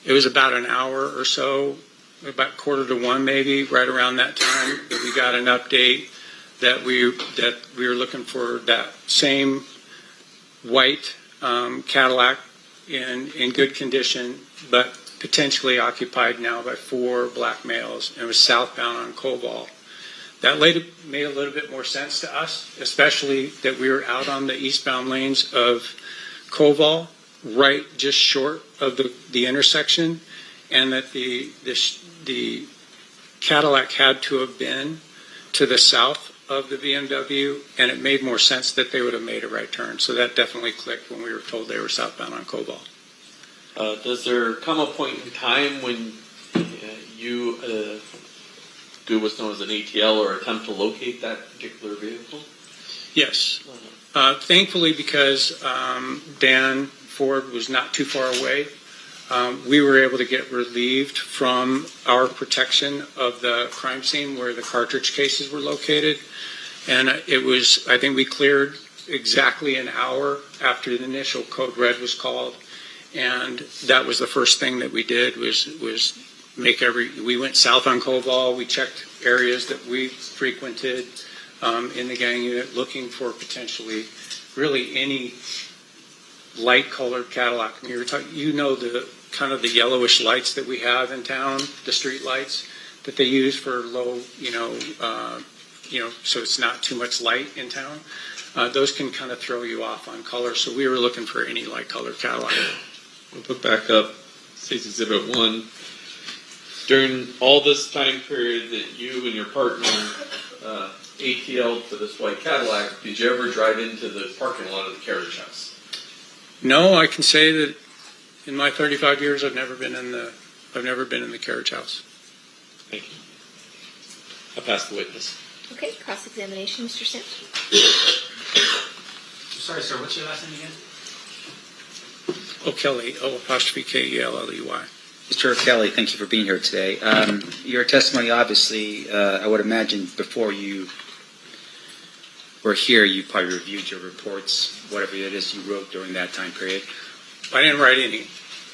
an hour or so, about 1:45 maybe, right around that time, that we got an update that we were looking for that same white Cadillac in good condition, but potentially occupied now by four black males, and was southbound on Koval. That made a little bit more sense to us, especially that we were out on the eastbound lanes of Koval, right just short of the intersection, and that the Cadillac had to have been to the south of the BMW, and it made more sense that they would have made a right turn. So that definitely clicked when we were told they were southbound on Koval. Does there come a point in time when you do what's known as an ATL or attempt to locate that particular vehicle? Yes. Thankfully, because Dan Ford was not too far away, we were able to get relieved from our protection of the crime scene where the cartridge cases were located. And I think we cleared exactly an hour after the initial code red was called. And that was the first thing that we did was we went south on Koval. We checked areas that we frequented in the gang unit, looking for potentially really any light-colored Cadillac. I mean, the kind of the yellowish lights that we have in town, the street lights that they use for low, so it's not too much light in town. Those can kind of throw you off on color. So we were looking for any light-colored Cadillac. We'll put back up State's Exhibit 1. During all this time period that you and your partner ATL'd for this white Cadillac, did you ever drive into the parking lot of the carriage house? No, I can say that in my 35 years, I've never been in the carriage house. Thank you. I pass the witness. Okay, cross-examination, Mr. Sims. Sorry, sir, what's your last name again? O'Kelly, O''K-E-L-L-E-Y. Mr. Kelly, thank you for being here today. Your testimony, obviously, I would imagine before you were here, you probably reviewed your reports, whatever it is you wrote during that time period. I didn't write any.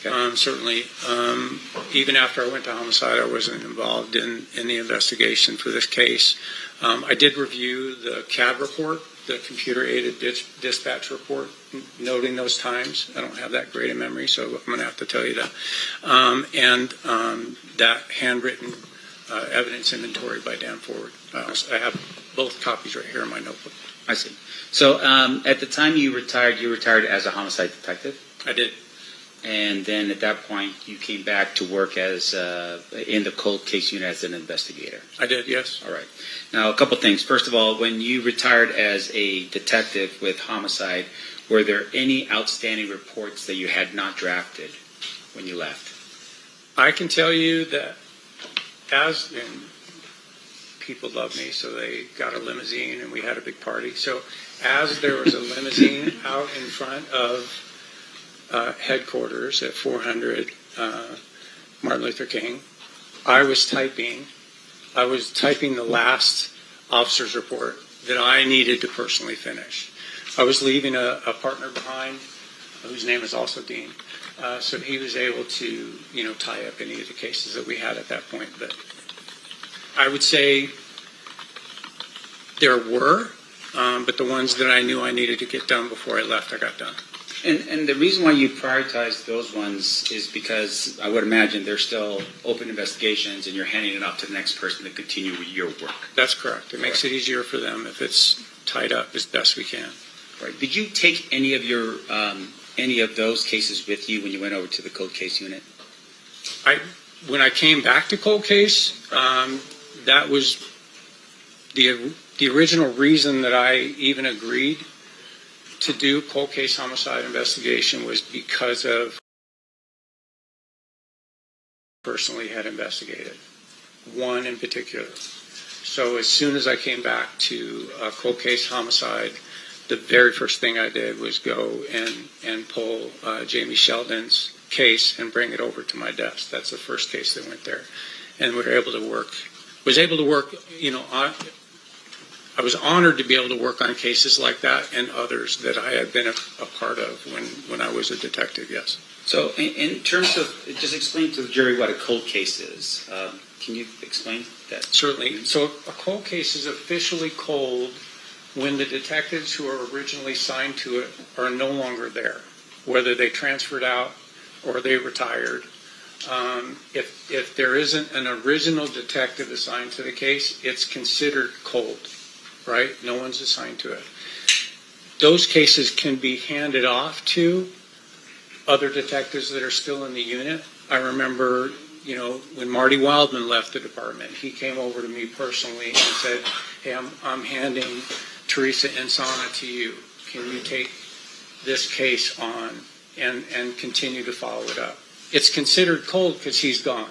Okay. Certainly, even after I went to homicide, I wasn't involved in the investigation for this case. I did review the CAD report, the computer-aided dispatch report, noting those times. I don't have that great a memory, so I'm going to have to tell you that. And that handwritten evidence inventory by Dan Ford. I have both copies right here in my notebook. I see. So at the time you retired as a homicide detective? I did. And then at that point, you came back to work as in the cold case unit as an investigator. I did, yes. All right. Now, a couple things. First of all, when you retired as a detective with homicide, were there any outstanding reports that you had not drafted when you left? I can tell you that and people love me, so they got a limousine and we had a big party. So as there was a limousine out in front of headquarters at 400 Martin Luther King, I was typing the last officer's report that I needed to personally finish. I was leaving a partner behind whose name is also Dean. So he was able to, tie up any of the cases that we had at that point. But I would say there were, but the ones that I knew I needed to get done before I left, I got done. And the reason why you prioritized those ones is because I would imagine they're still open investigations and you're handing it off to the next person to continue with your work. That's correct. It makes it easier for them if it's tied up as best we can. Right. Did you take any of those cases with you when you went over to the cold case unit? When I came back to cold case, that was the original reason that I even agreed to do cold case homicide investigation was because of personally had investigated one in particular. So as soon as I came back to cold case homicide, the very first thing I did was go and pull Jamie Sheldon's case and bring it over to my desk. That's the first case that went there, and we were able to work. I was honored to be able to work on cases like that and others that I had been a part of when I was a detective, yes. So in terms of, just explain to the jury what a cold case is. Can you explain that? Certainly. So a cold case is officially cold when the detectives who are originally assigned to it are no longer there, whether they transferred out or they retired. If there isn't an original detective assigned to the case, it's considered cold. Right? No one's assigned to it. Those cases can be handed off to other detectives that are still in the unit. I remember, when Marty Wildman left the department, he came over to me personally and said, hey, I'm handing Teresa Insana to you. Can you take this case on and continue to follow it up? It's considered cold because he's gone,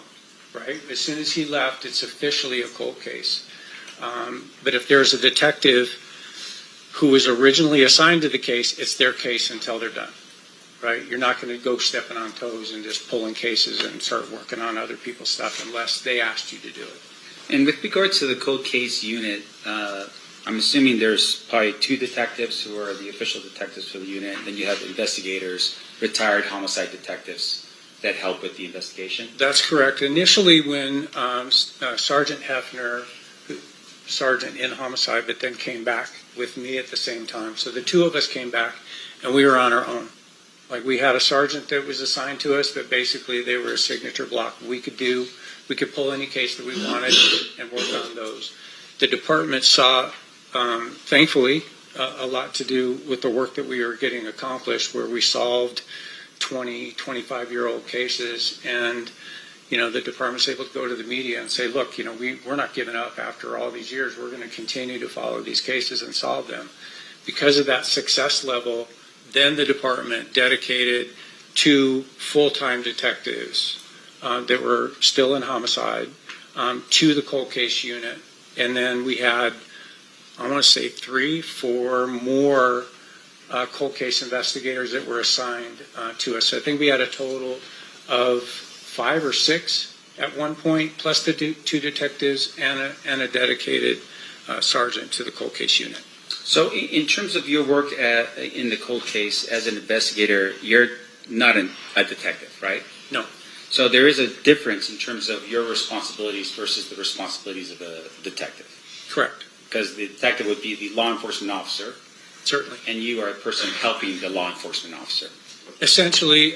right? As soon as he left, it's officially a cold case. But if there's a detective who was originally assigned to the case, it's their case until they're done, right? You're not going to go stepping on toes and just pulling cases and start working on other people's stuff unless they asked you to do it. And with regards to the cold case unit, I'm assuming there's probably two detectives who are the official detectives for the unit, and then you have investigators, retired homicide detectives that help with the investigation? That's correct. Initially when Sergeant Hefner, sergeant in homicide, but then came back with me at the same time. So the two of us came back, and we were on our own. Like, we had a sergeant that was assigned to us, but basically they were a signature block. We could pull any case that we wanted and work on those. The department saw, thankfully, a lot to do with the work that we were getting accomplished, where we solved 20, 25-year-old cases, and the department's able to go to the media and say, look, we're not giving up after all these years. We're going to continue to follow these cases and solve them. Because of that success level, then the department dedicated 2 full-time detectives that were still in homicide to the cold case unit. And then we had, I want to say 3, 4 more cold case investigators that were assigned to us. So I think we had a total of 5 or 6 at one point, plus the 2 detectives and a dedicated sergeant to the cold case unit. So in terms of your work in the cold case as an investigator, you're not a detective, right? No. So there is a difference in terms of your responsibilities versus the responsibilities of a detective. Correct. Because the detective would be the law enforcement officer. Certainly. And you are a person helping the law enforcement officer. Essentially,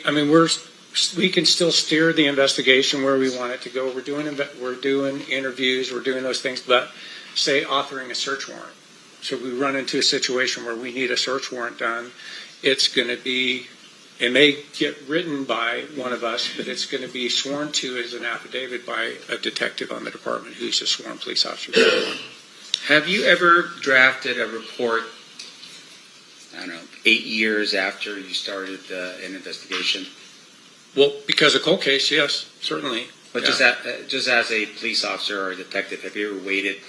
we can still steer the investigation where we want it to go. We're doing interviews, we're doing those things, but say authoring a search warrant. So we run into a situation where we need a search warrant done. It's going to be It may get written by one of us, but it's going to be sworn to as an affidavit by a detective on the department who's a sworn police officer. Have you ever drafted a report, I don't know, 8 years after you started an investigation? Well, because of cold case, yes, certainly. But Yeah. just as a police officer or a detective, have you ever waited,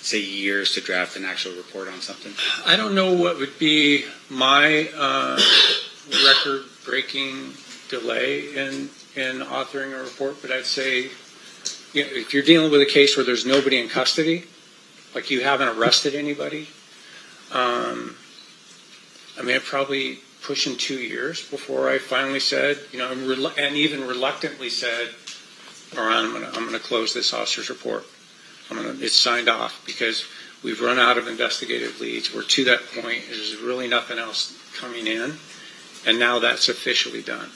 say, years to draft an actual report on something? I don't know what would be my record-breaking delay in authoring a report, but I'd say, you know, if you're dealing with a case where there's nobody in custody, like you haven't arrested anybody, I mean, it probably pushing 2 years before I finally said, you know, and even reluctantly said, all right, I'm going to close this officer's report. It's signed off because we've run out of investigative leads. We're to that point. There's really nothing else coming in, and now that's officially done.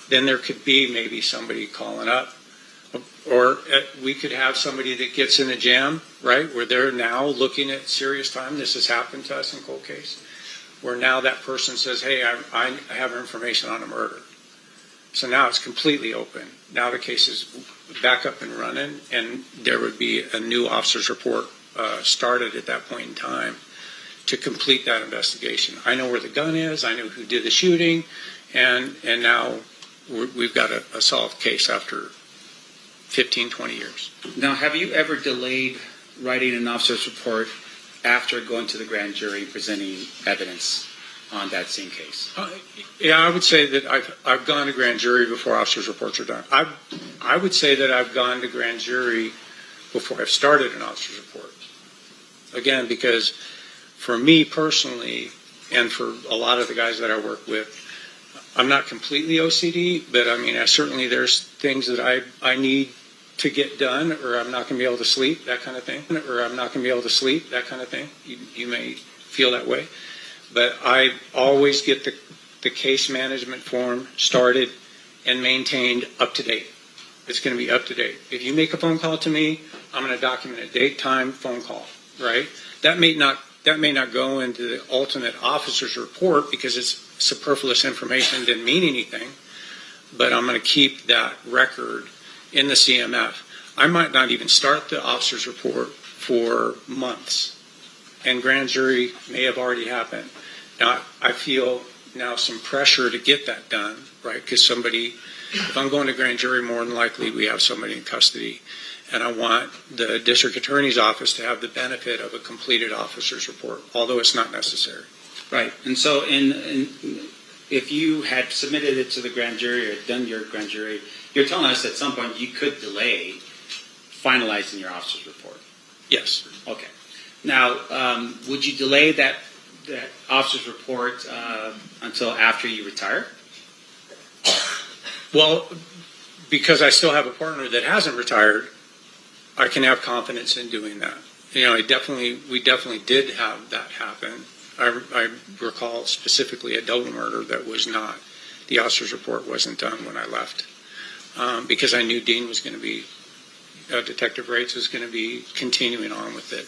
Then there could be maybe somebody calling up, or we could have somebody that gets in a jam, right, where they're now looking at serious time. This has happened to us in cold case, where now that person says, hey, I have information on a murder. So now it's completely open. Now the case is back up and running, and there would be a new officer's report started at that point in time to complete that investigation. I know where the gun is. I know who did the shooting, and now we've got a solved case after 15, 20 years. Now, have you ever delayed writing an officer's report after going to the grand jury and presenting evidence on that same case? Yeah, I would say that I've gone to grand jury before officers' reports are done. I would say that I've gone to grand jury before I've started an officer's report. Again, because for me personally, and for a lot of the guys that I work with, I'm not completely OCD, but I mean, there's things that I need to get done, or I'm not going to be able to sleep, that kind of thing. You may feel that way. But I always get the case management form started and maintained up to date. It's going to be up to date. If you make a phone call to me, I'm going to document a date, time, phone call, right? That may not go into the ultimate officer's report because it's superfluous information, didn't mean anything, but I'm going to keep that record in the CMF. I might not even start the officer's report for months, and grand jury may have already happened. Now, I feel now some pressure to get that done, right? Because if I'm going to grand jury, more than likely we have somebody in custody, and I want the district attorney's office to have the benefit of a completed officer's report, although it's not necessary. Right. And so if you had submitted it to the grand jury or done your grand jury, you're telling us at some point you could delay finalizing your officer's report. Yes. Okay. Now, would you delay that officer's report until after you retire? Well, because I still have a partner that hasn't retired, I can have confidence in doing that. You know, we definitely did have that happen. I recall specifically a double murder that was not, the officer's report wasn't done when I left, because I knew Dean was going to be, Detective Rates was going to be continuing on with it.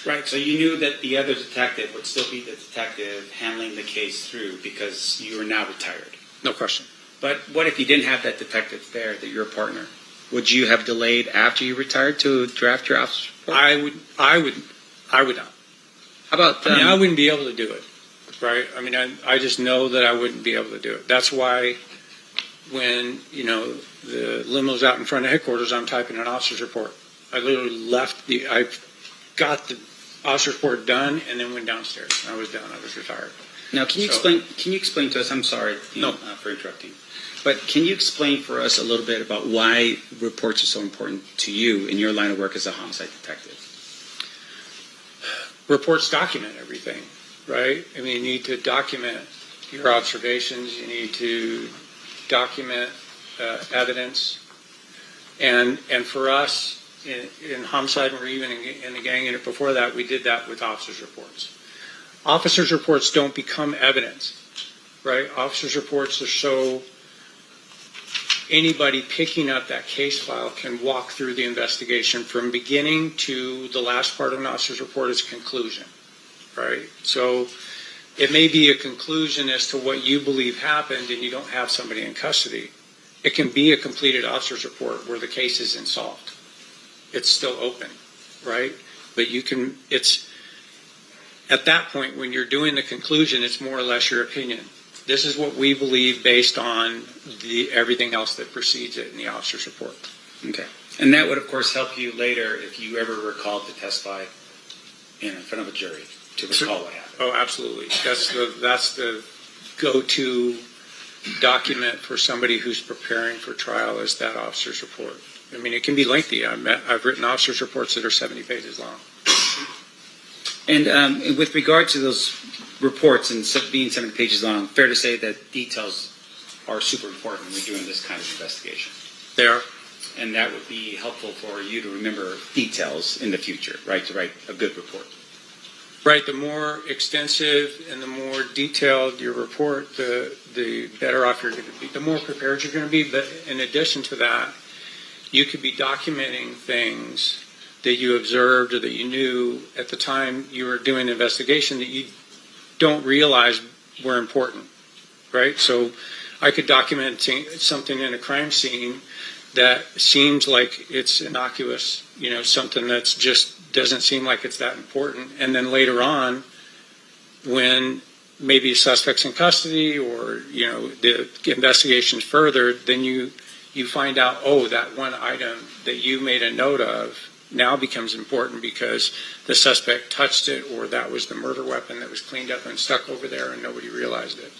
Right, so you knew that the other detective would still be the detective handling the case through because you are now retired. No question. But what if you didn't have that detective there, that your partner? Would you have delayed after you retired to draft your officer's report? I would not. How about? I wouldn't be able to do it, right? I mean, I just know that I wouldn't be able to do it. That's why when the limo's out in front of headquarters, I'm typing an officer's report. I literally I got the officer's report done and then went downstairs. I was done. I was retired. Now, can you explain to us? I'm sorry for interrupting, but can you explain for us a little bit about why reports are so important to you in your line of work as a homicide detective? Reports document everything, right? I mean, you need to document your observations. You need to document evidence, and for us in homicide, or even in the gang unit before that, we did that with officers' reports. Officers' reports don't become evidence, right? Officers' reports are so anybody picking up that case file can walk through the investigation from beginning to the last part of an officer's report is conclusion, right? So it may be a conclusion as to what you believe happened and you don't have somebody in custody. It can be a completed officer's report where the case isn't solved. It's still open, right? But it's at that point when you're doing the conclusion, it's more or less your opinion. This is what we believe based on everything else that precedes it in the officer's report. Okay. And that would, of course, help you later if you ever recalled to testify in front of a jury to recall what happened. Oh, absolutely. That's the go-to document for somebody who's preparing for trial is that officer's report. I mean, it can be lengthy. I've written officer's reports that are 70 pages long. And with regard to those reports and being 70 pages long, fair to say that details are super important when you're doing this kind of investigation. They are. And that would be helpful for you to remember details in the future, right, to write a good report. Right. The more extensive and the more detailed your report, the better off you're going to be, the more prepared you're going to be. But in addition to that, you could be documenting things that you observed or that you knew at the time you were doing an investigation that you don't realize were important, right? So I could document something in a crime scene that seems like it's innocuous, something that's just doesn't seem like it's that important. And then later on, when maybe a suspect's in custody or, the investigation's further, then you find out, that one item that you made a note of now becomes important because the suspect touched it or that was the murder weapon that was cleaned up and stuck over there and nobody realized it.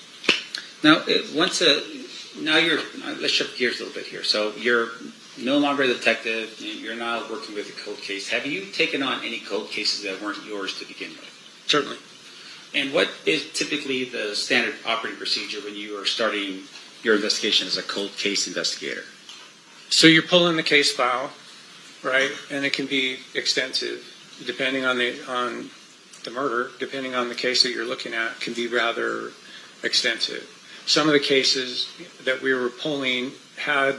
Now, let's shift gears a little bit here. So you're no longer a detective. You're now working with a cold case. Have you taken on any cold cases that weren't yours to begin with? Certainly. And what is typically the standard operating procedure when you are starting your investigation as a cold case investigator? So you're pulling the case file, right? And it can be extensive, depending on the murder, depending on the case that you're looking at, can be rather extensive. Some of the cases that we were pulling had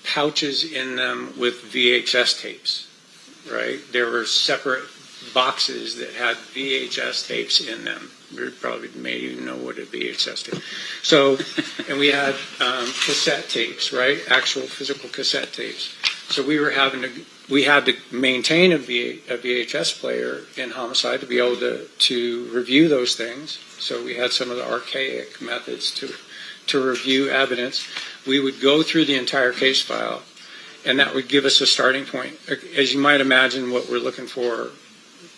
pouches in them with VHS tapes, right? There were separate boxes that had VHS tapes in them. You probably may even know what a VHS tape. So, and we had cassette tapes, right? Actual physical cassette tapes. So we had to maintain a VHS player in homicide to be able to review those things. So we had some of the archaic methods to review evidence. We would go through the entire case file, and that would give us a starting point. As you might imagine, what we're looking for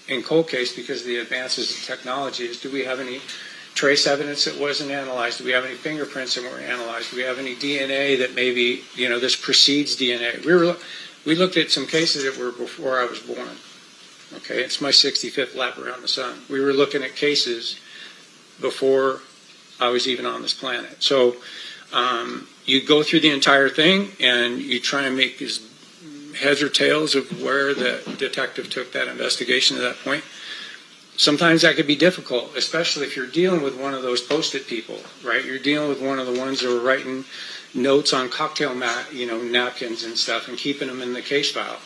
in cold case, because of the advances in technology, is do we have any trace evidence that wasn't analyzed? Do we have any fingerprints that weren't analyzed? Do we have any DNA that maybe, this precedes DNA? We looked at some cases that were before I was born. Okay, it's my 65th lap around the sun. We were looking at cases before I was even on this planet. So you go through the entire thing and you try and make these heads or tails of where the detective took that investigation to that point. Sometimes that could be difficult, especially if you're dealing with one of those Post-it people, right? You're dealing with one of the ones that are writing notes on cocktail napkins and stuff and keeping them in the case file.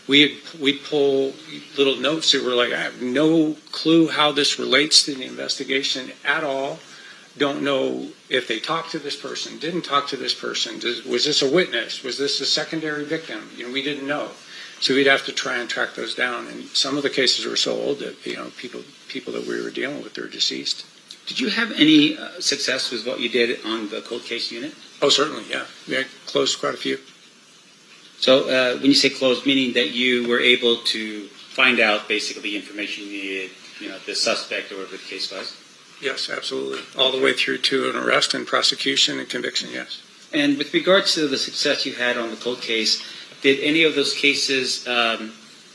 We'd pull little notes that were like, I have no clue how this relates to the investigation at all. Don't know if they talked to this person, didn't talk to this person. Was this a witness? Was this a secondary victim? We didn't know. So we'd have to try and track those down. And some of the cases were so old that, people that we were dealing with, they were deceased. Did you have any success with what you did on the cold case unit? Oh, certainly, yeah. We closed quite a few. So when you say closed, meaning that you were able to find out basically the information you needed, the suspect or whatever the case was? Yes, absolutely. All the way through to an arrest and prosecution and conviction, yes. And with regards to the success you had on the cold case, did any of those cases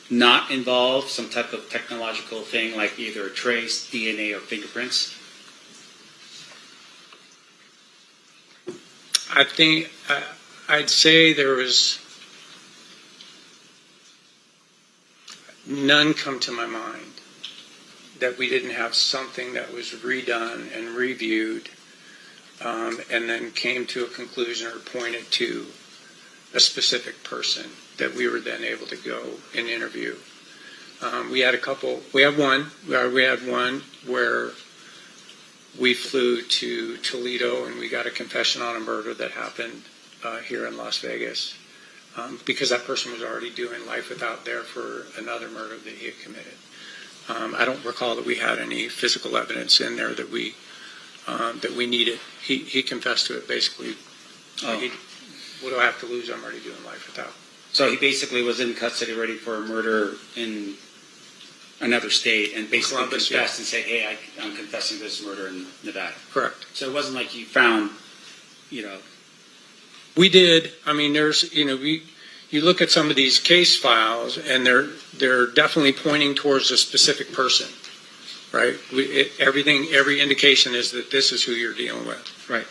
not involve some type of technological thing like either a trace, DNA, or fingerprints? I think I'd say there was none come to my mind that we didn't have something that was redone and reviewed and then came to a conclusion or pointed to a specific person that we were then able to go and interview. We had one where we flew to Toledo and we got a confession on a murder that happened here in Las Vegas because that person was already doing life without there for another murder that he had committed. I don't recall that we had any physical evidence in there that we needed. He confessed to it basically. What do I have to lose? I'm already doing life without. So he basically was in custody ready for a murder in another state and basically Columbus, confessed and said, hey, I'm confessing this murder in Nevada. Correct. So it wasn't like you found, We did. I mean, there's, you look at some of these case files and they're definitely pointing towards a specific person, right? Every indication is that this is who you're dealing with. Right.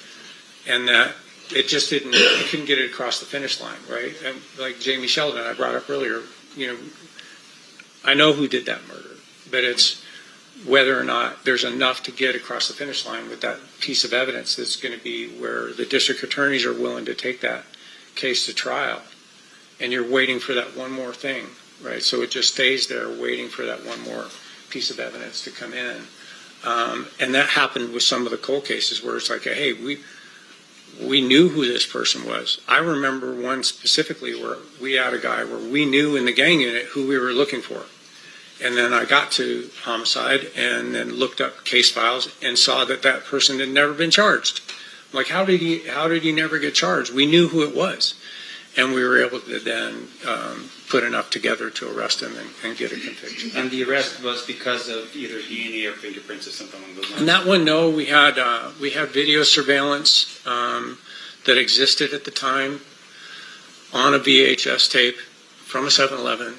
And that it just didn't, you couldn't get it across the finish line, right? And like Jamie Sheldon, I brought up earlier, I know who did that murder, but it's whether or not there's enough to get across the finish line with that piece of evidence that's going to be where the district attorneys are willing to take that case to trial. And you're waiting for that one more thing, right? So it just stays there waiting for that one more piece of evidence to come in. And that happened with some of the cold cases where it's like, hey, we knew who this person was. I remember one specifically where we had a guy where we knew in the gang unit who we were looking for. And then I got to homicide and then looked up case files and saw that that person had never been charged. I'm like, how did he never get charged? We knew who it was. And we were able to then put enough together to arrest him and get a conviction. And the arrest was because of either DNA or fingerprints or something along those lines? And that one, no, we had video surveillance that existed at the time on a VHS tape from a 7-Eleven,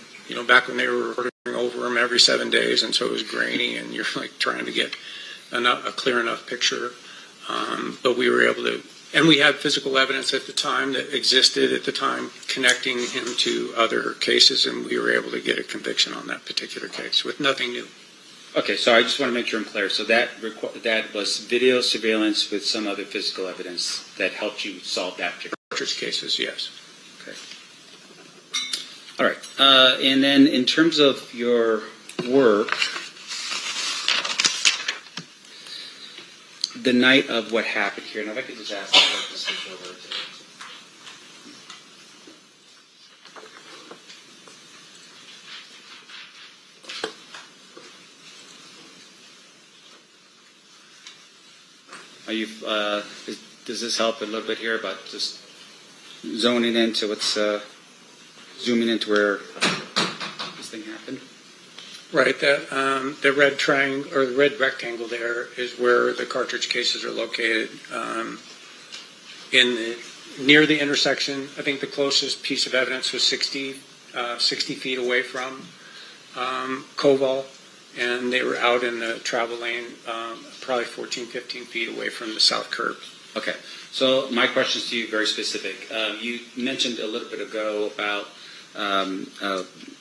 back when they were recording over them every 7 days, and so it was grainy, and you're like trying to get a clear enough picture. But we were able to, and we had physical evidence at the time that existed at the time connecting him to other cases, and we were able to get a conviction on that particular case with nothing new. Okay, so I just want to make sure I'm clear. So that was video surveillance with some other physical evidence that helped you solve that particular cases, yes. Okay. All right. And then in terms of your work, the night of what happened here, now if I could just ask you to switch over to... Does this help a little bit here about just zoning into zooming into where this thing happened? Right. The red triangle or the red rectangle there is where the cartridge cases are located. Near the intersection, I think the closest piece of evidence was 60 feet away from Koval. And they were out in the travel lane, probably 14, 15 feet away from the south curb. Okay. So my question is to you, very specific. You mentioned a little bit ago about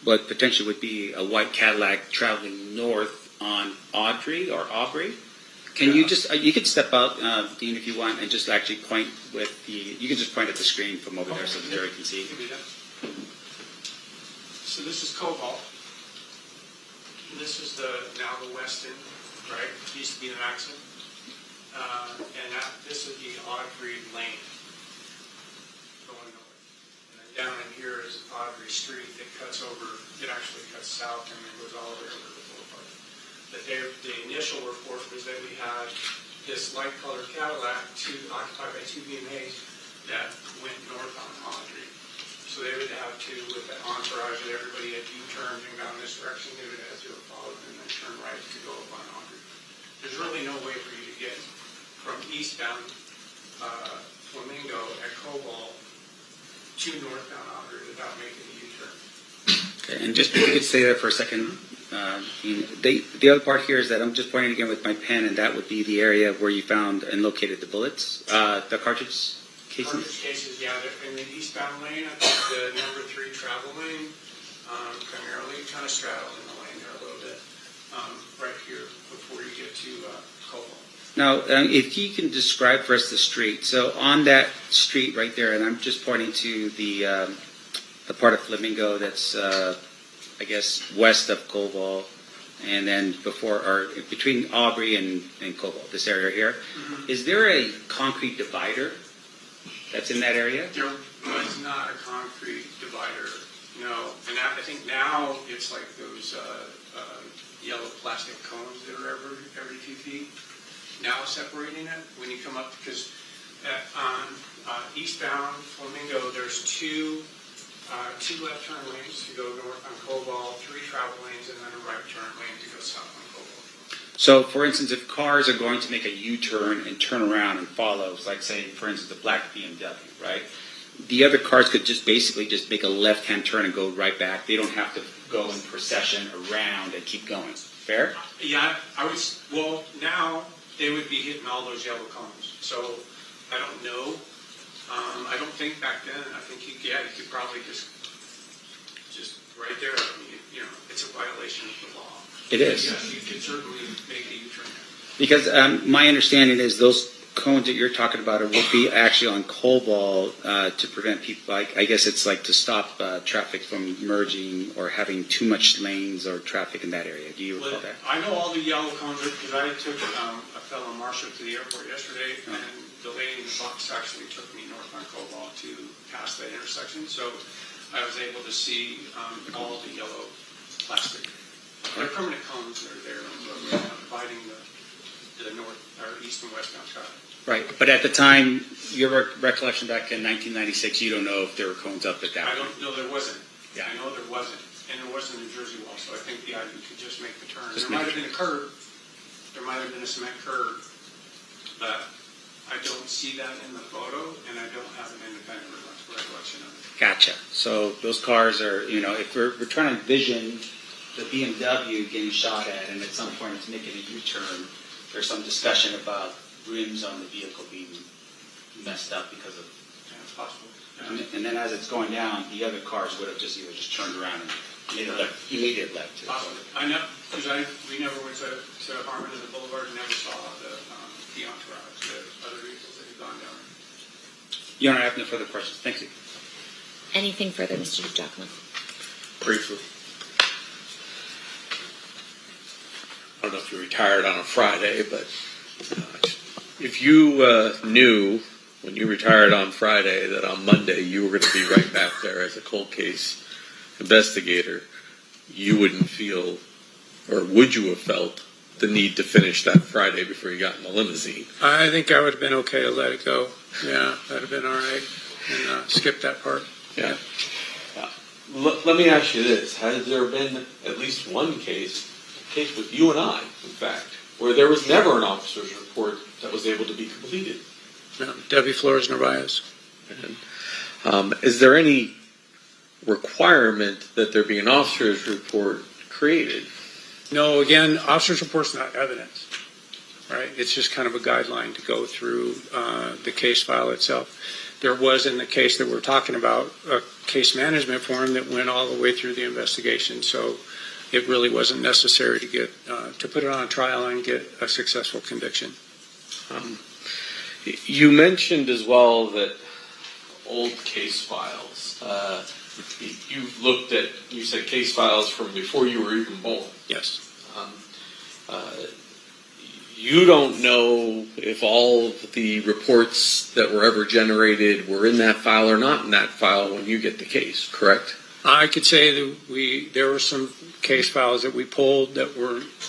what potentially would be a white Cadillac traveling north on Aubrey. Can you just, you can step out, Dean, if you want, and just actually point with you can just point at the screen from over there so that Jerry can see. So this is Koval. This is now the Weston, right? It used to be the Maxim. And this is the Audrey Lane going north. And then down in here is Audrey Street that cuts over, it actually cuts south and then goes all the way over to the boulevard. But the initial report was that we had this light colored Cadillac occupied by two BMAs that went north on Audrey. So they would have to, with the entourage of everybody at U-turns and down this direction, they would have to follow and then turn right to go up on Audrey. There's really no way for you to get from eastbound Flamingo at Koval to northbound Audrey without making a U-turn. Okay, and just if you could stay there for a second. The other part here is that I'm just pointing again with my pen, and that would be the area where you found and located the bullets, the cartridge cases? Cartridge cases, yeah, they're in the eastbound lane, I think the number 3 travel lane, primarily, kind of straddle in the lane there a little bit, right here before you get to Koval. Now, if you can describe for us the street. So on that street right there, and I'm just pointing to the part of Flamingo that's, I guess, west of Koval. and then between Aubrey and Cobalt, this area here. Is there a concrete divider that's in that area? There was not a concrete divider, no. And I think now it's like those yellow plastic cones that are every 2 feet. Now separating it when you come up, because on eastbound Flamingo, there's two left turn lanes to go north on Cobalt, 3 travel lanes, and then a right turn lane to go south on Cobalt. So, for instance, if cars are going to make a U-turn and turn around and follow, like say, for instance, the black BMW, right? The other cars could just basically just make a left-hand turn and go right back. They don't have to go in procession around and keep going. Fair? Yeah, well, now they would be hitting all those yellow cones. So I don't know. I don't think back then. I think you could probably just right there. I mean, it's a violation of the law. It is. Yes, you could certainly make a U-turn. Because my understanding is those cones that you're talking about would be actually on Cobalt to prevent people, I guess it's like to stop traffic from merging or having too much lanes or traffic in that area. Do you recall that? I know all the yellow cones because I took a fellow marshal to the airport yesterday, and the lady in the box actually took me north on Cobalt to pass that intersection. So I was able to see all the yellow plastic. They're permanent cones that are there dividing the north or east and westbound traffic. Right, but at the time, your recollection back in 1996, you don't know if there were cones up at that I point. don't know there wasn't. Yeah. I know there wasn't, and there wasn't a Jersey wall. So I think you could just make the turn. Just There might make have been a curb. There might have been a cement curb, but I don't see that in the photo, and I don't have an independent recollection of it. Gotcha. So those cars are, if we're trying to envision the BMW getting shot at, and at some point it's making a U-turn, there's some discussion about rims on the vehicle being messed up because of. Yeah, it's possible. And then as it's going down, the other cars would have just either just turned around and made a immediate left. Possibly. I know, because we never went to Harmon and the Boulevard and never saw the entourage, the other vehicles that had gone down. Your Honor, I have no further questions. Thank you. Anything further, Mr. Giacomo? Briefly. I don't know if you retired on a Friday, but if you knew when you retired on Friday that on Monday you were going to be right back there as a cold case investigator, you wouldn't feel, or would you have felt, the need to finish that Friday before you got in the limousine? I think I would have been okay to let it go. Yeah, that'd have been all right, and skip that part. Yeah. Let me ask you this. Has there been at least one case with you and I, in fact, where there was never an officer's report that was able to be completed? No, Debbie Flores Narvaez. Is there any requirement that there be an officer's report created? No, again, officer's report's not evidence, right? It's just kind of a guideline to go through the case file itself. There was, in the case that we're talking about, a case management form that went all the way through the investigation, so it really wasn't necessary to get to put it on a trial and get a successful conviction. You mentioned as well that old case files. You've looked at, you said case files from before you were even born. Yes. You don't know if all of the reports that were ever generated were in that file or not in that file when you get the case, correct? I could say that there were some case files that we pulled that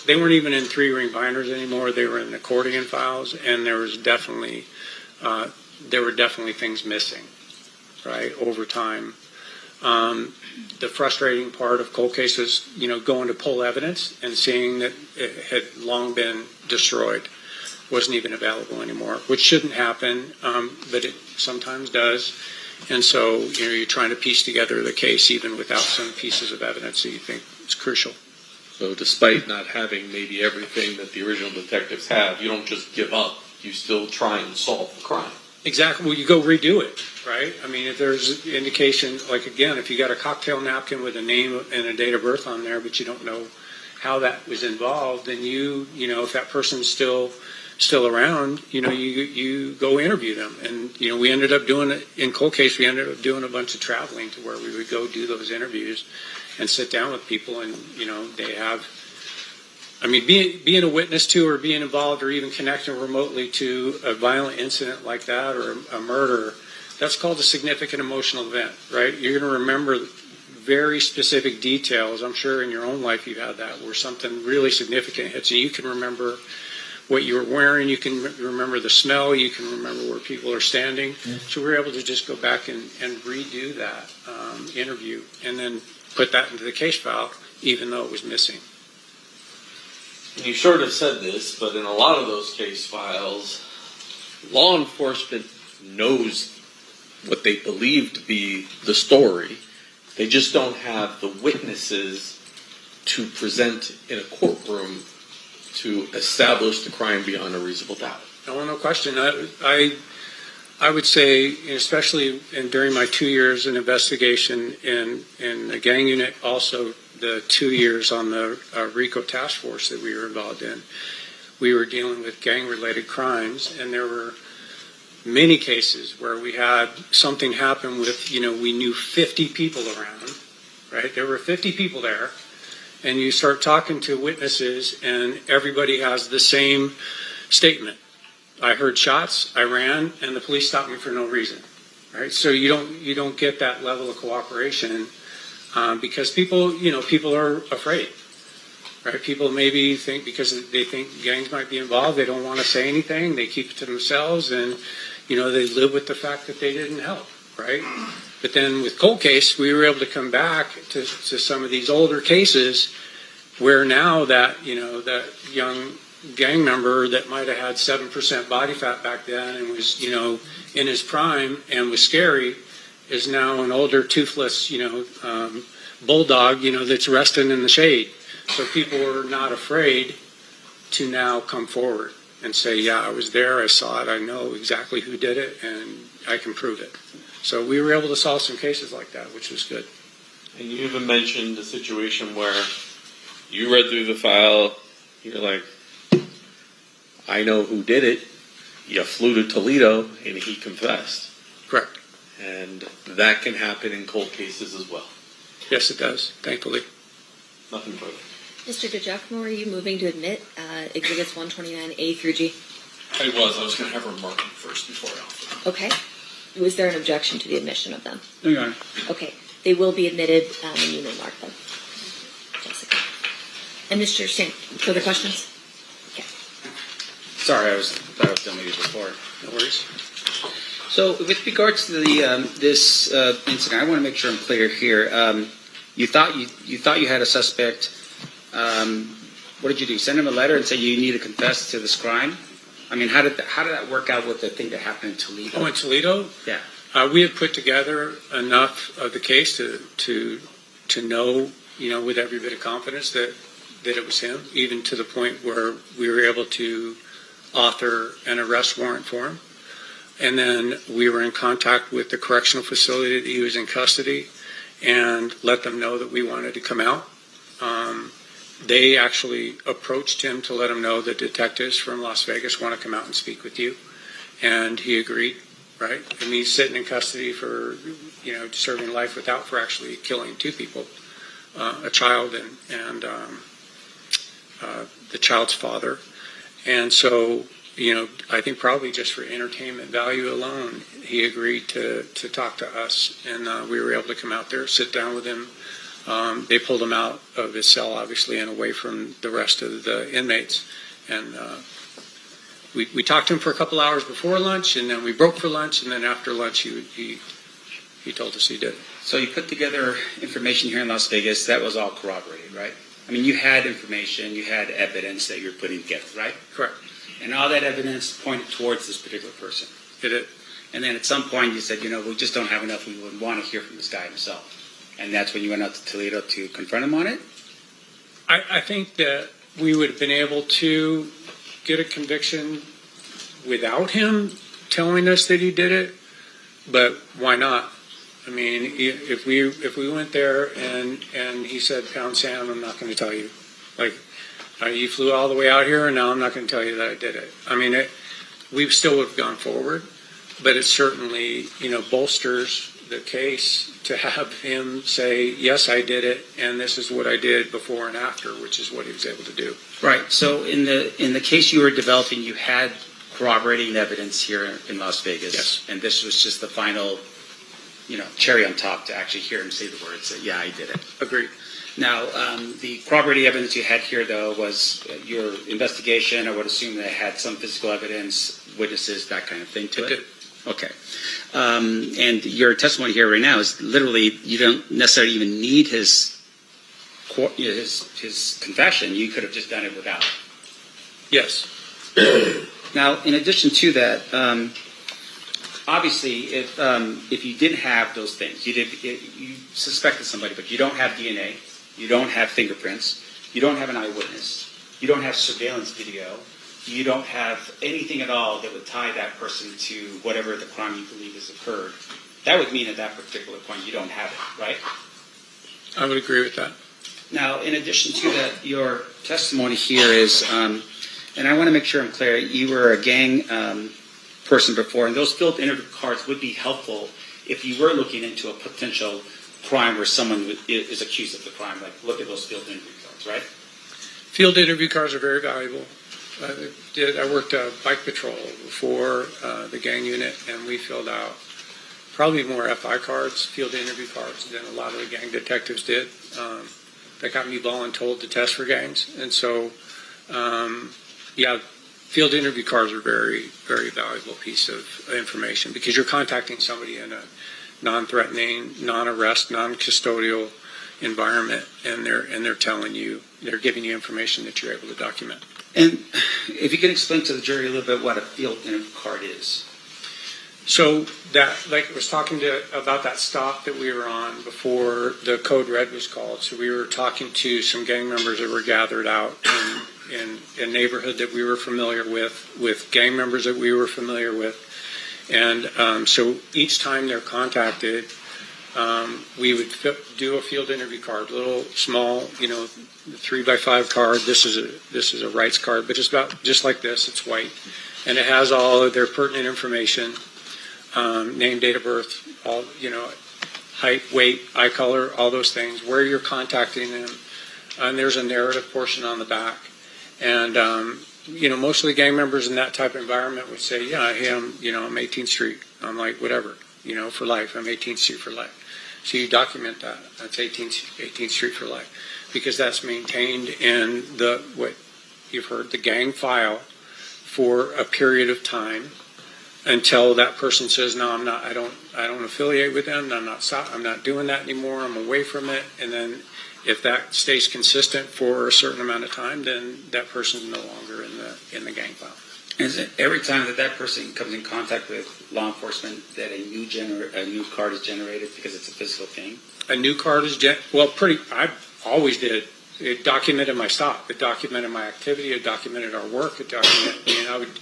they weren't even in 3-ring binders anymore. They were in accordion files, and there were definitely things missing, right, over time. The frustrating part of cold cases, going to pull evidence and seeing that it had long been destroyed, wasn't even available anymore, which shouldn't happen, but it sometimes does. And so, you're trying to piece together the case even without some pieces of evidence that you think is crucial. So despite not having maybe everything that the original detectives have, you don't just give up. You still try and solve the crime. Exactly. Well, you go redo it, right? I mean, if there's indication, like again, if you got a cocktail napkin with a name and a date of birth on there, but you don't know how that was involved, then if that person's still around, you go interview them. And, we ended up doing it in cold case. We ended up doing a bunch of traveling to where we would go do those interviews and sit down with people, and, they have I mean, being a witness to or being involved or even connecting remotely to a violent incident like that or a murder, that's called a significant emotional event, right? You're going to remember very specific details. I'm sure in your own life you've had that where something really significant hits you. You can remember what you were wearing, you can remember the smell, you can remember where people are standing. So we were able to just go back and redo that interview and then put that into the case file, even though it was missing. You sort of said this, but in a lot of those case files, law enforcement knows what they believe to be the story. They just don't have the witnesses to present in a courtroom to establish the crime beyond a reasonable doubt. No question. I would say, especially during my 2 years in investigation in the gang unit, also the 2 years on the RICO task force that we were involved in, we were dealing with gang-related crimes, and there were many cases where we had something happen with, we knew 50 people around, right? There were 50 people there, and you start talking to witnesses, and everybody has the same statement. I heard shots, I ran, and the police stopped me for no reason, right? So you don't get that level of cooperation because people are afraid, right? People maybe think because they think gangs might be involved, they don't want to say anything, they keep it to themselves, and they live with the fact that they didn't help, right? But then with cold case, we were able to come back to some of these older cases where now that young gang member that might have had 7% body fat back then and was, in his prime and was scary is now an older toothless, bulldog, that's resting in the shade. So people are not afraid to now come forward and say, yeah, I was there, I saw it, I know exactly who did it, and I can prove it. So we were able to solve some cases like that, which was good. And you even mentioned a situation where you read through the file, you're like, I know who did it. You flew to Toledo, and he confessed. Correct. And that can happen in cold cases as well. Yes, it does, thankfully. Nothing further. Mr. DiGiacomo, are you moving to admit Exhibits 129A through G? I was going to have her mark them first before I offer. Okay. Was there an objection to the admission of them? No, Your Honor. Okay. They will be admitted, and you may mark them. Jessica. And Mr. Stan, further questions? Okay. Sorry, I thought I was done with you before. No worries. So with regards to the this incident, I want to make sure I'm clear here. You thought you had a suspect. What did you do? Send him a letter and say you need to confess to this crime? I mean, how did that work out with the thing that happened in Toledo? Oh, in Toledo? Yeah. We had put together enough of the case to know, with every bit of confidence that it was him, even to the point where we were able to author an arrest warrant for him. And then we were in contact with the correctional facility that he was in custody and let them know that we wanted to come out. They actually approached him to let him know that detectives from Las Vegas want to come out and speak with you. And he agreed, right? I mean, he's sitting in custody for, serving life without for actually killing two people, a child and the child's father. And so, I think probably just for entertainment value alone, he agreed to talk to us. And we were able to come out there, sit down with him. They pulled him out of his cell, obviously, and away from the rest of the inmates. And we talked to him for a couple hours before lunch, and then we broke for lunch, and then after lunch he told us he did it. So you put together information here in Las Vegas. That was all corroborated, right? I mean, you had information, you had evidence that you're putting together, right? Correct. And all that evidence pointed towards this particular person. Did it? And then at some point you said, we just don't have enough. We would want to hear from this guy himself. And that's when you went out to Toledo to confront him on it? I think that we would have been able to get a conviction without him telling us that he did it, but why not? I mean, if we went there and he said, "Pound Sam, I'm not going to tell you." Like, you flew all the way out here, and now I'm not going to tell you that I did it. I mean, we still would have gone forward, but it certainly, bolsters the case to have him say, yes, I did it, and this is what I did before and after, which is what he was able to do. Right. So in the case you were developing, you had corroborating evidence here in Las Vegas. Yes. And this was just the final, cherry on top to actually hear him say the words that, yeah, I did it. Agreed. Now, the corroborating evidence you had here, though, was your investigation. I would assume that it had some physical evidence, witnesses, that kind of thing to it. It did. Okay. And your testimony here right now is literally, you don't necessarily even need his confession. You could have just done it without. Yes. Now, in addition to that, obviously, if you didn't have those things, you suspected somebody, but you don't have DNA, you don't have fingerprints, you don't have an eyewitness, you don't have surveillance video, you don't have anything at all that would tie that person to whatever the crime you believe has occurred. That would mean at that particular point you don't have it, right? I would agree with that. Now, in addition to that, your testimony here is, and I want to make sure I'm clear, you were a gang person before, and those field interview cards would be helpful if you were looking into a potential crime where someone is accused of the crime. Like, look at those field interview cards, right? Field interview cards are very valuable. I worked a bike patrol before the gang unit, and we filled out probably more FI cards, field interview cards, than a lot of the gang detectives did. That got me voluntold to test for gangs. And so, field interview cards are very, very valuable piece of information because you're contacting somebody in a non-threatening, non-arrest, non-custodial environment, and they're telling you, they're giving you information that you're able to document. And if you can explain to the jury a little bit what a field interview card is. So that, like I was talking about that stop that we were on before the code red was called. So we were talking to some gang members that were gathered out in a neighborhood that we were familiar with gang members that we were familiar with. And so each time they're contacted, we would do a field interview card, little small, 3x5 card. This is a rights card, but it's about just like this. It's white, and it has all of their pertinent information, name, date of birth, all height, weight, eye color, all those things, where you're contacting them, and there's a narrative portion on the back. And most of the gang members in that type of environment would say, yeah, hey, I'm 18th Street. I'm like, whatever, for life. I'm 18th Street for life. So you document that. That's 18th Street for life, because that's maintained in what you've heard, the gang file, for a period of time until that person says, no, I'm not. I don't affiliate with them. I'm not doing that anymore. I'm away from it. And then if that stays consistent for a certain amount of time, then that person's no longer in the gang file. Is it every time that person comes in contact with law enforcement that a new card is generated because it's a physical thing? A new card is I always did. It documented my stop. It documented my activity. It documented our work. It documented.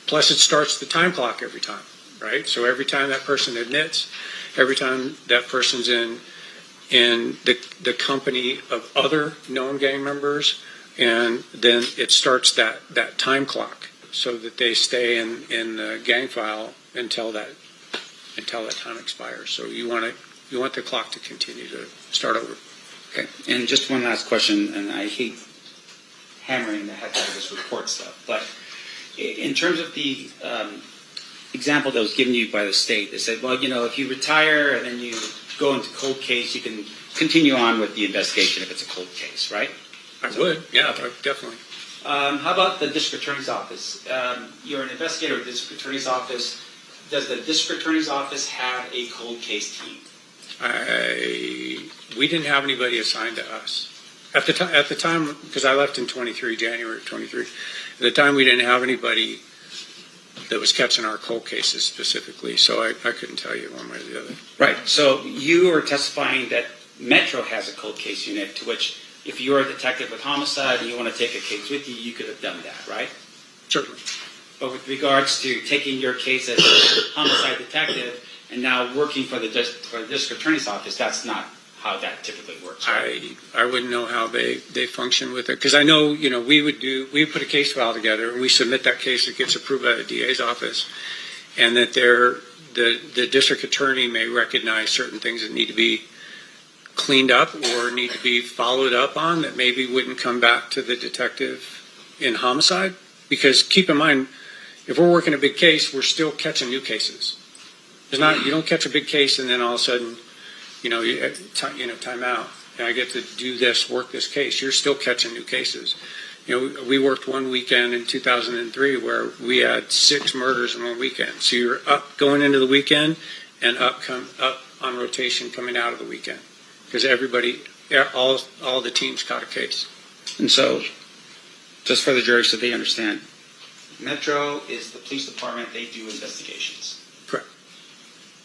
Plus, it starts the time clock every time, right? So every time that person admits, every time that person's in the company of other known gang members, and then it starts that time clock, so that they stay in the gang file until that time expires. So you want the clock to continue to start over. Okay. And just one last question, and I hate hammering the heck out of this report stuff, but in terms of the example that was given you by the state, they said, well, if you retire and then you go into cold case, you can continue on with the investigation if it's a cold case, right? I would, yeah, definitely. How about the district attorney's office? You're an investigator at the district attorney's office. Does the district attorney's office have a cold case team? We didn't have anybody assigned to us. At the time, because I left in January of 23, at the time we didn't have anybody that was catching our cold cases specifically, so I couldn't tell you one way or the other. Right, so you are testifying that Metro has a cold case unit, to which if you're a detective with homicide and you want to take a case with you, you could have done that, right? Certainly. But with regards to taking your case as a homicide detective and now working for the district attorney's office, that's not how that typically works, right? I wouldn't know how they function with it, because I know, we put a case file together and we submit that case, it gets approved by the DA's office, and that the district attorney may recognize certain things that need to be cleaned up or need to be followed up on that maybe wouldn't come back to the detective in homicide. Because keep in mind, if we're working a big case, we're still catching new cases. You don't catch a big case and then all of a sudden, time out. And I get to do this, work this case. You're still catching new cases. We worked one weekend in 2003 where we had 6 murders in one weekend. So you're up going into the weekend and up on rotation coming out of the weekend because all the teams caught a case. And so, just for the jury so they understand, Metro is the police department. They do investigations. Correct.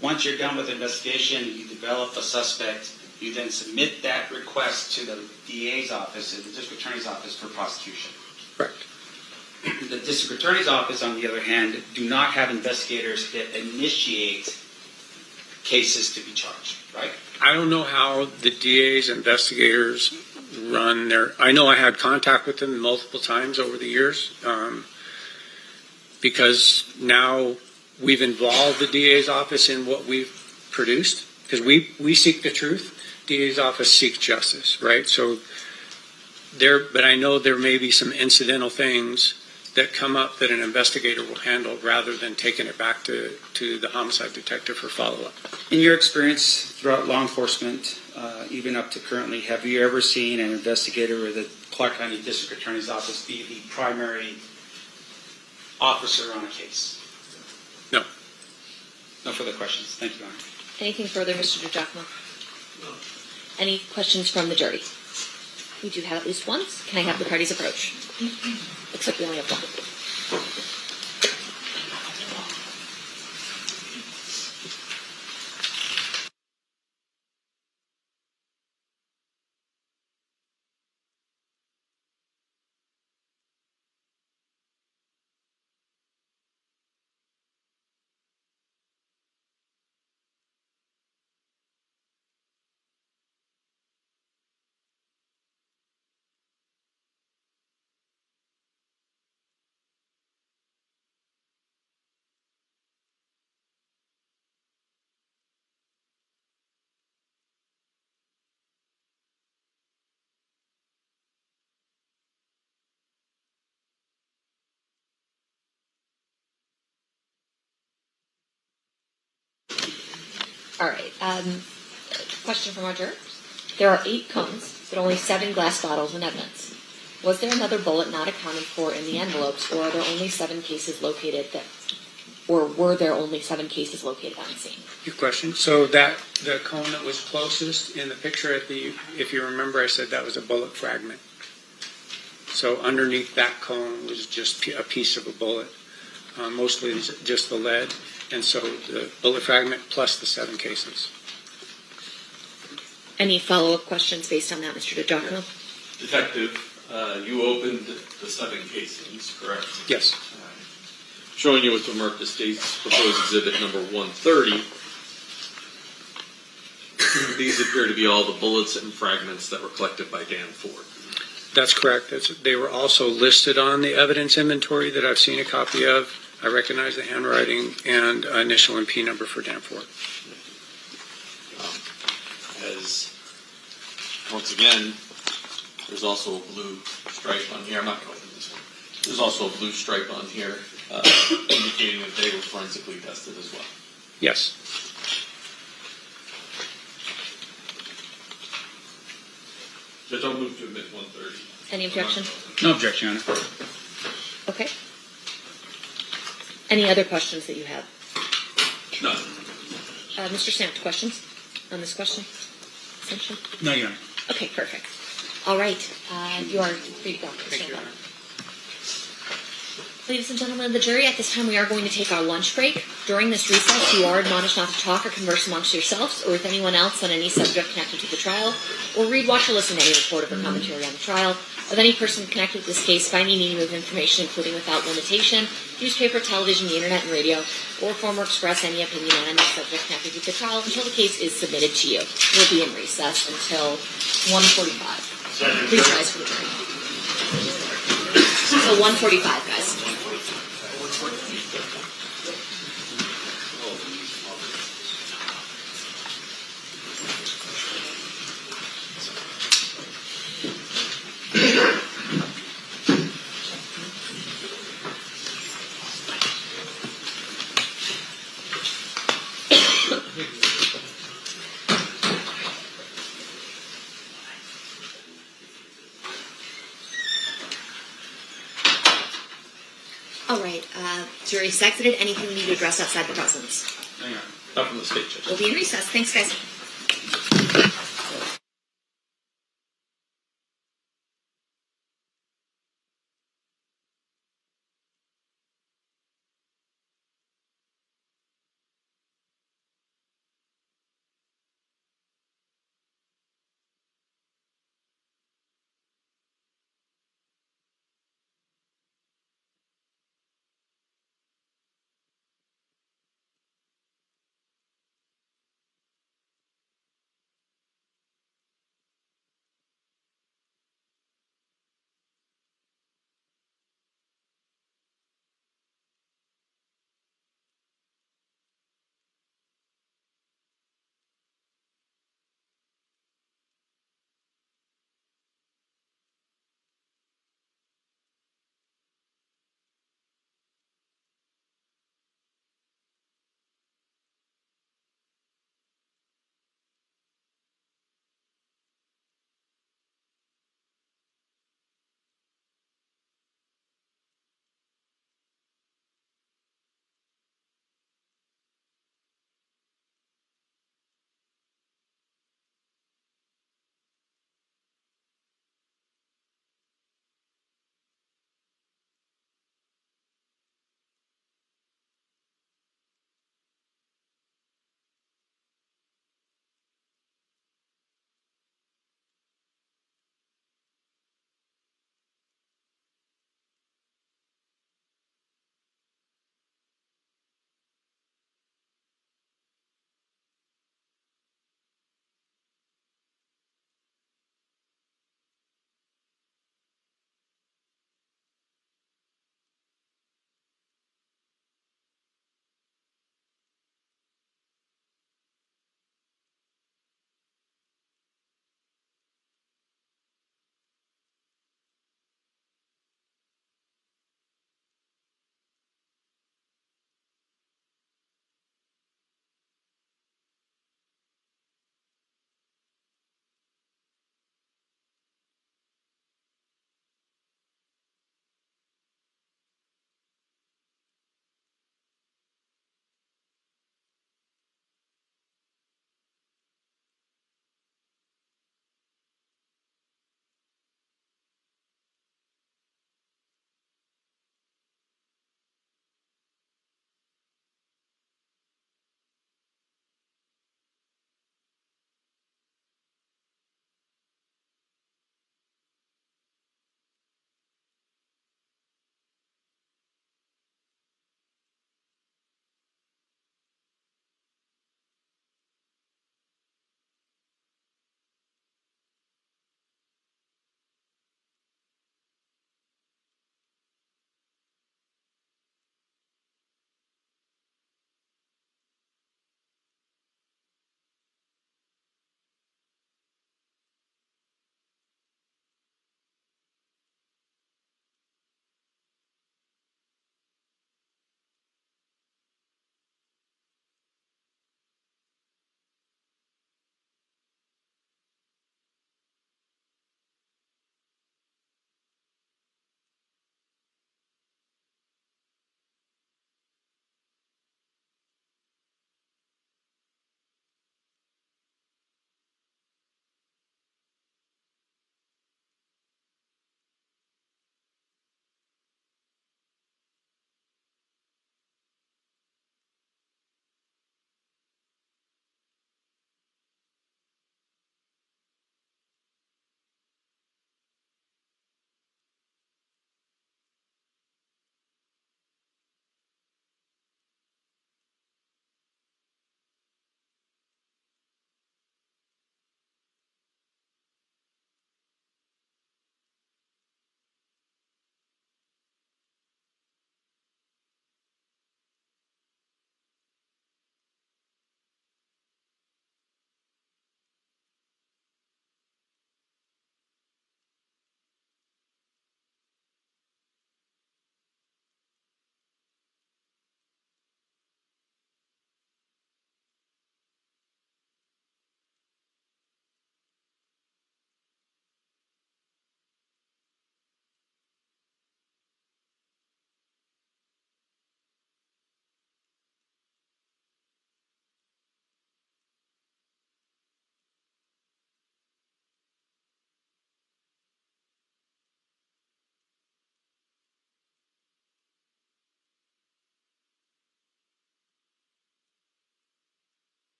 Once you're done with the investigation, you develop a suspect. You then submit that request to the DA's office and the district attorney's office for prosecution. Correct. The district attorney's office, on the other hand, do not have investigators that initiate cases to be charged, right? I don't know how the DA's investigators run their. I know I had contact with them multiple times over the years because now we've involved the DA's office in what we've produced because we seek the truth. DA's office seeks justice, right? So but I know there may be some incidental things that come up that an investigator will handle rather than taking it back to the homicide detective for follow-up. In your experience throughout law enforcement, even up to currently, have you ever seen an investigator with the Clark County District Attorney's Office be the primary officer on a case? No. No further questions. Thank you, Your Honor. Anything further, Mr. DiGiacomo? No. Any questions from the jury? We do have at least one. Can I have the parties approach? Looks like we only have one. All right. Question from our jurors. There are 8 cones, but only 7 glass bottles in evidence. Was there another bullet not accounted for in the envelopes, or are there only 7 cases located were there only 7 cases located on the scene? Good question. So the cone that was closest in the picture if you remember, I said that was a bullet fragment. So underneath that cone was just a piece of a bullet, mostly just the lead. And so the bullet fragment plus the 7 cases. Any follow-up questions based on that, Mr. DiGiacomo? Detective, you opened the 7 casings, correct? Yes. Showing you with the Merck Estates proposed exhibit number 130. These appear to be all the bullets and fragments that were collected by Dan Ford. That's correct. They were also listed on the evidence inventory that I've seen a copy of. I recognize the handwriting and initial MP number for Dan Ford. As once again, there's also a blue stripe on here. I'm not going to open this one. There's also a blue stripe on here indicating that they were forensically tested as well. Yes. Judge, I'll move to admit 130. Any objection? No objection, Your Honor. Okay. Any other questions that you have? No. Mr. Sant, questions on this question? Essentially? No, Your Honor. Okay, perfect. All right. You are free to go. Thank you, Your Honor. Ladies and gentlemen of the jury, at this time we are going to take our lunch break. During this recess, you are admonished not to talk or converse amongst yourselves or with anyone else on any subject connected to the trial, or read, watch, or listen to any report or commentary on the trial of any person connected to this case by any medium of information, including without limitation, newspaper, television, the internet, and radio, or form or express any opinion on any subject connected with the trial until the case is submitted to you. We'll be in recess until 1:45. Please rise for the jury. So 1:45, guys. Jury seconded. Anything we need to address outside the presence? Hang on. Not from the state judge. We'll be in recess. Thanks, guys.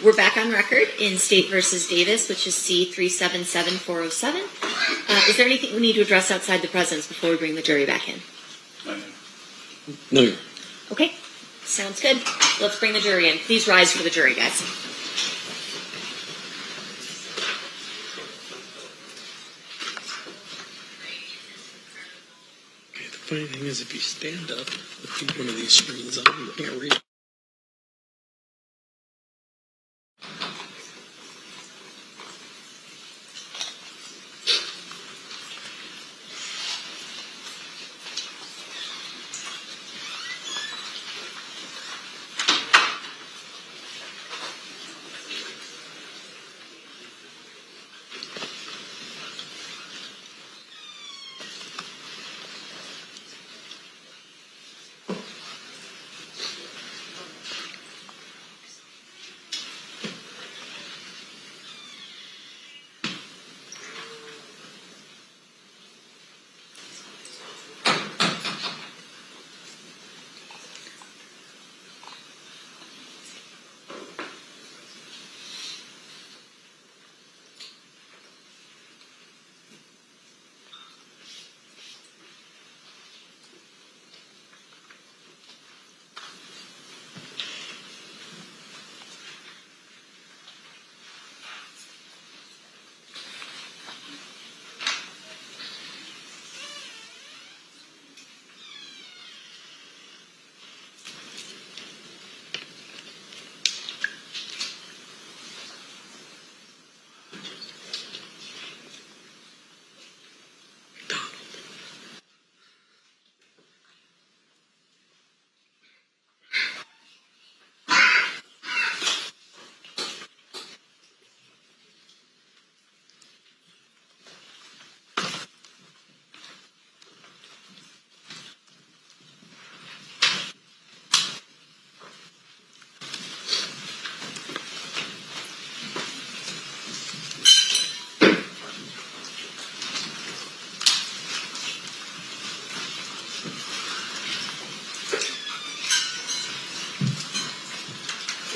We're back on record in State versus Davis, which is C377407. Is there anything we need to address outside the presence before we bring the jury back in? No. Okay, sounds good. Let's bring the jury in. Please rise for the jury, guys. Okay, the funny thing is, if you stand up, with one of these screens on, you can't read.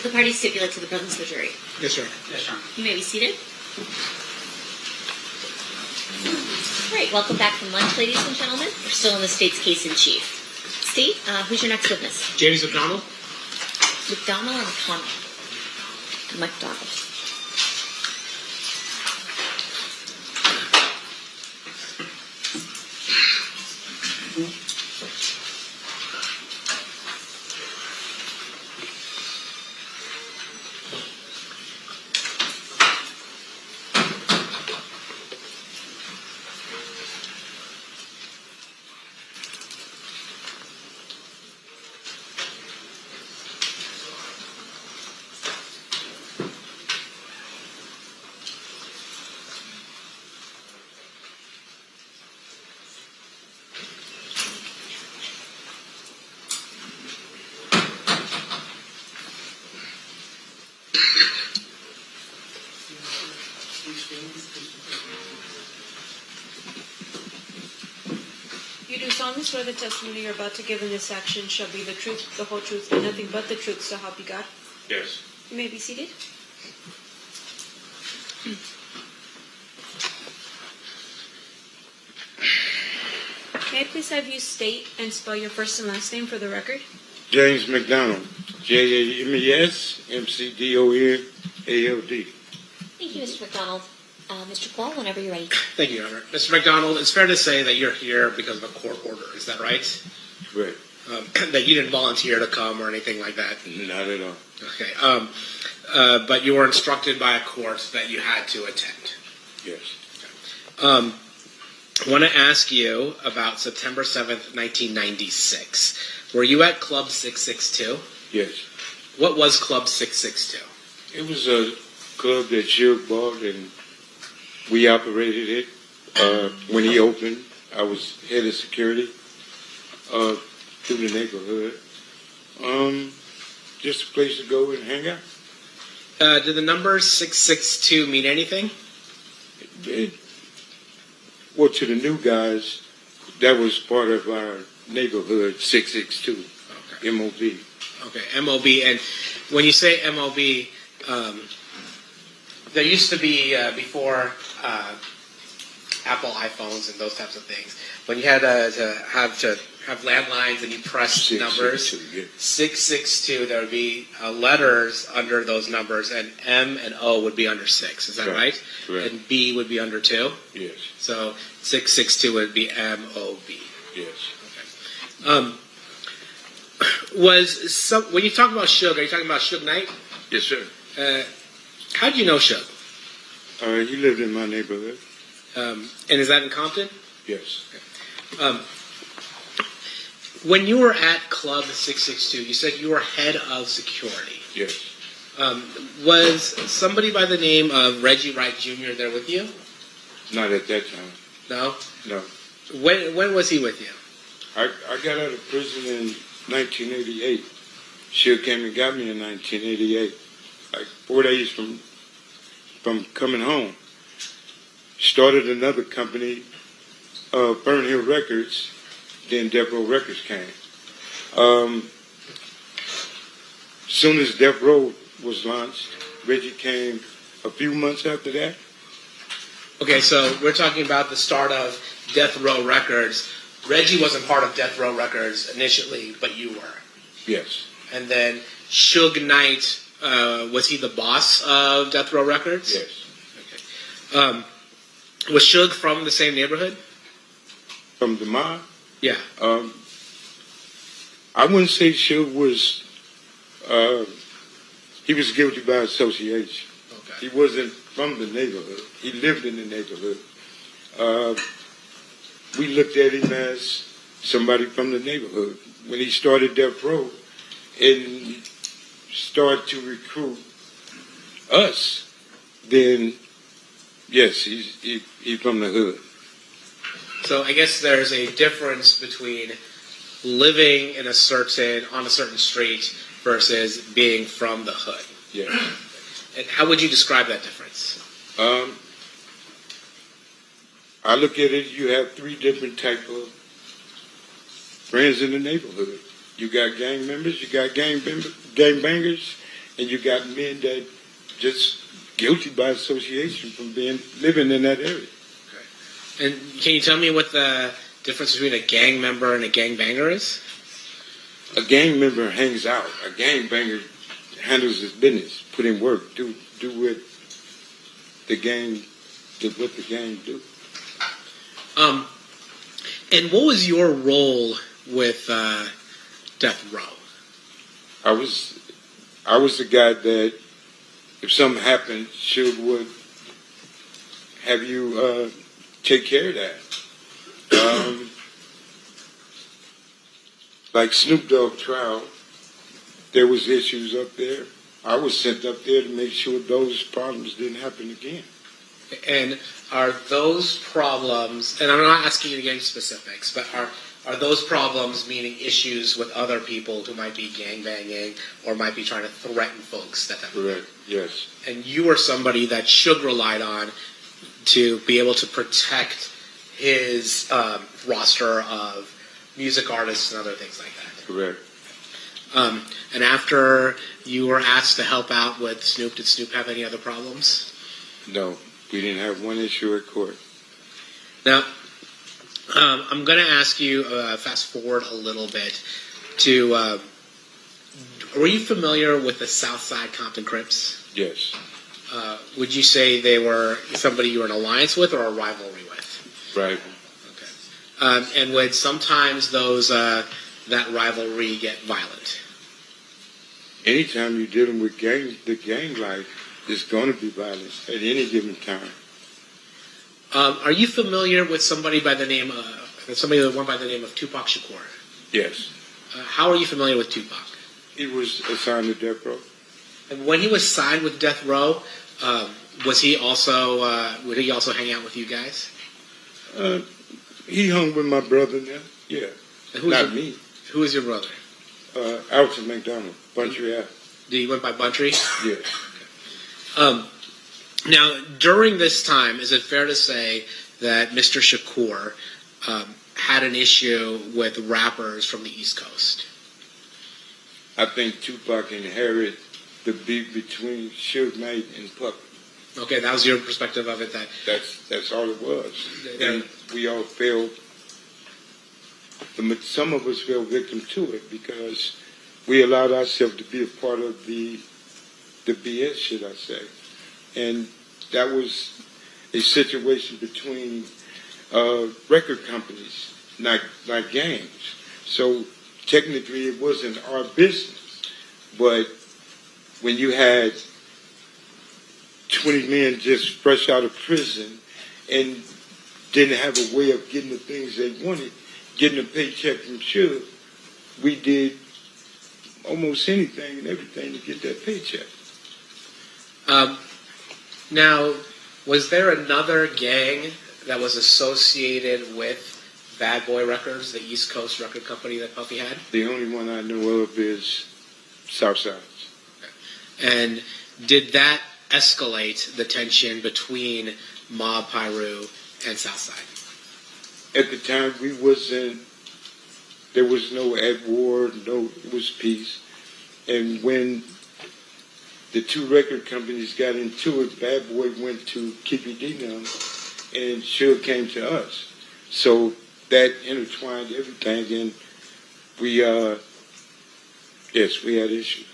The parties stipulate to the presence of the jury. Yes, sir. Yes, Your Honor. You may be seated. All right, welcome back from lunch, ladies and gentlemen. We're still in the state's case in chief. State, who's your next witness? James McDonald. McDonald or McConnell? McDonald. You do solemnly swear the testimony you're about to give in this action shall be the truth, the whole truth, and nothing but the truth, so help you God. Yes. You may be seated. May I please have you state and spell your first and last name for the record? James McDonald, James McDonald. Thank you, Mr. McDonald. Mr. Quall, whenever you're ready. Thank you, Your Honor. Mr. McDonald, it's fair to say that you're here because of a court order. Is that right? Right. That you didn't volunteer to come or anything like that? Not at all. Okay. But you were instructed by a court that you had to attend. Yes. I want to ask you about September 7th, 1996. Were you at Club 662? Yes. What was Club 662? It was a club that Shug bought, and we operated it. When he opened, I was head of security through the neighborhood. Just a place to go and hang out. Did the number 662 mean anything? Well, to the new guys, that was part of our neighborhood, 662, okay. MOB. Okay, MOB. And when you say MOB, there used to be before Apple iPhones and those types of things, when you had to have landlines and you pressed numbers, 662, there would be letters under those numbers, and M and O would be under 6. Is that right? Correct. And B would be under 2? Yes. So 662 would be M-O-B. Yes. When you talk about Suge, are you talking about Suge Knight? Yes, sir. How do you know Suge? He lived in my neighborhood. And is that in Compton? Yes. When you were at Club 662, you said you were head of security. Yes. Was somebody by the name of Reggie Wright Jr. there with you? Not at that time. No? No. When was he with you? I got out of prison in 1988. Suge came and got me in 1988. Like 4 days from coming home. Started another company, Fernhill Records. Then Death Row Records came. Soon as Death Row was launched, Reggie came a few months after that. Okay, so we're talking about the start of Death Row Records. Reggie wasn't part of Death Row Records initially, but you were. Yes. And then Suge Knight, was he the boss of Death Row Records? Yes. Okay. Was Suge from the same neighborhood? From the mob? Yeah. I wouldn't say Suge was, he was guilty by association. Okay. He wasn't from the neighborhood. He lived in the neighborhood. We looked at him as somebody from the neighborhood. When he started Death Row and started to recruit us, then yes, he's from the hood. So I guess there's a difference between living on a certain street versus being from the hood. Yeah. And how would you describe that difference? I look at it, you have three different type of friends in the neighborhood. You got gang members, you got gang bangers, and you got men that just guilty by association from living in that area. Okay. And can you tell me what the difference between a gang member and a gang banger is? A gang member hangs out. A gang banger handles his business, put in work, do what the gang do. And what was your role with Death Row? I was the guy that if something happened, Suge would have you take care of that. Like Snoop Dogg trial, there was issues up there. I was sent up there to make sure those problems didn't happen again. And are those problems, and I'm not asking you to get into specifics, but are those problems meaning issues with other people who might be gangbanging or might be trying to threaten folks? Correct, yes. And you were somebody that Suge relied on to be able to protect his roster of music artists and other things like that. Correct. And after you were asked to help out with Snoop, did Snoop have any other problems? No, we didn't have one issue at court. Now, I'm going to ask you, fast forward a little bit, to, were you familiar with the Southside Compton Crips? Yes. Would you say they were somebody you were in alliance with or a rivalry with? Rival. Okay. And would sometimes that rivalry get violent? Anytime you're dealing with the gang life, it's going to be violent at any given time. Are you familiar with somebody by the name of Tupac Shakur? Yes. How are you familiar with Tupac? He was assigned to Death Row. And when he was signed with Death Row, would he also hang out with you guys? He hung with my brother now. Yeah. Not me. Who is your brother? Alton McDonald, Buntry Ave. He went by Buntry? Yes. Okay. Now, during this time, is it fair to say that Mr. Shakur had an issue with rappers from the East Coast? I think Tupac inherited the beef between Suge Knight and Puck. Okay, that was your perspective of it. That's all it was. And we all fell. Some of us fell victim to it because we allowed ourselves to be a part of the BS, should I say. And that was a situation between record companies, not gangs. So technically it wasn't our business. But when you had 20 men just fresh out of prison and didn't have a way of getting the things they wanted, getting a paycheck from Suge, we did almost anything and everything to get that paycheck. Now, was there another gang that was associated with Bad Boy Records, the East Coast record company that Puffy had? The only one I know of is Southside. And did that escalate the tension between Mob Piru and Southside? At the time, there was no at war, it was peace. And when the two record companies got into it, Bad Boy went to Keepy D now, and Suge came to us. So that intertwined everything, and we had issues.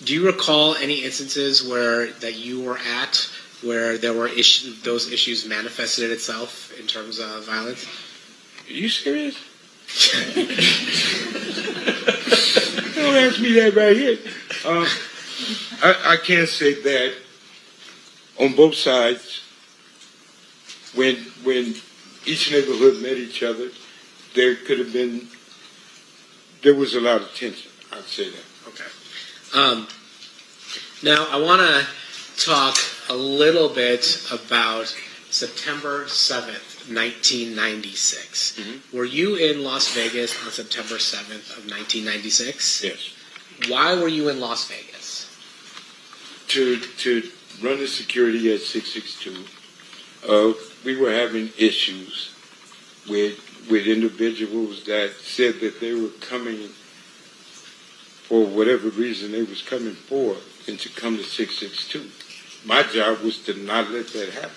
Do you recall any instances that you were at where there were those issues manifested itself in terms of violence? Are you serious? Don't ask me that right here. I can't say that on both sides. When each neighborhood met each other, there was a lot of tension. I'd say that. Okay. Now I want to talk a little bit about September 7th, 1996. Mm-hmm. Were you in Las Vegas on September 7th of 1996? Yes. Why were you in Las Vegas? To run the security at 662. We were having issues with individuals that said that they were coming for whatever reason they was coming for, and to come to 662. My job was to not let that happen.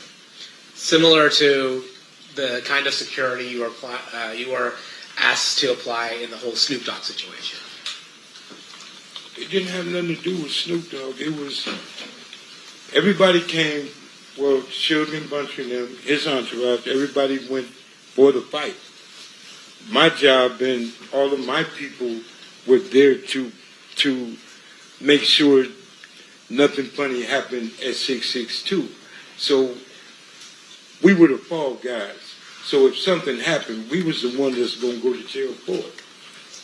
Similar to the kind of security you were asked to apply in the whole Snoop Dogg situation. It didn't have nothing to do with Snoop Dogg. It was, everybody came, well, Suge and Bunch and them, his entourage, everybody went for the fight. My job and all of my people were there to make sure nothing funny happened at 662. So we were the fall guys. So if something happened, we was the one that's going to go to jail for it.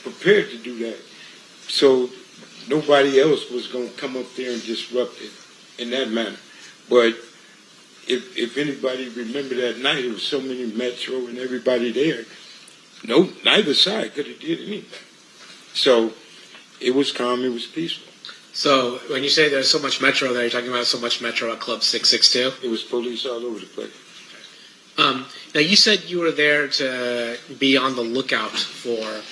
Prepared to do that. So nobody else was going to come up there and disrupt it in that manner. But if anybody remember that night, there was so many Metro and everybody there. Neither side could have did anything. So it was calm, it was peaceful. So when you say there's so much Metro there, you're talking about so much Metro at Club 662? It was police all over the place. Now you said you were there to be on the lookout for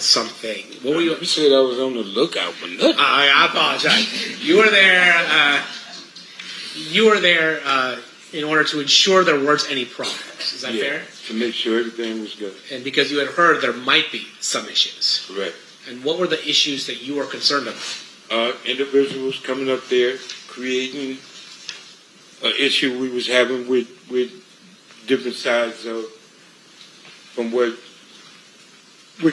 something. What were you? You said I was on the lookout for nothing. I apologize. You were there. You were there in order to ensure there weren't any problems. Is that fair? To make sure everything was good. And because you had heard there might be some issues. Correct. And what were the issues that you were concerned about? Individuals coming up there creating an issue we was having with different sides of from with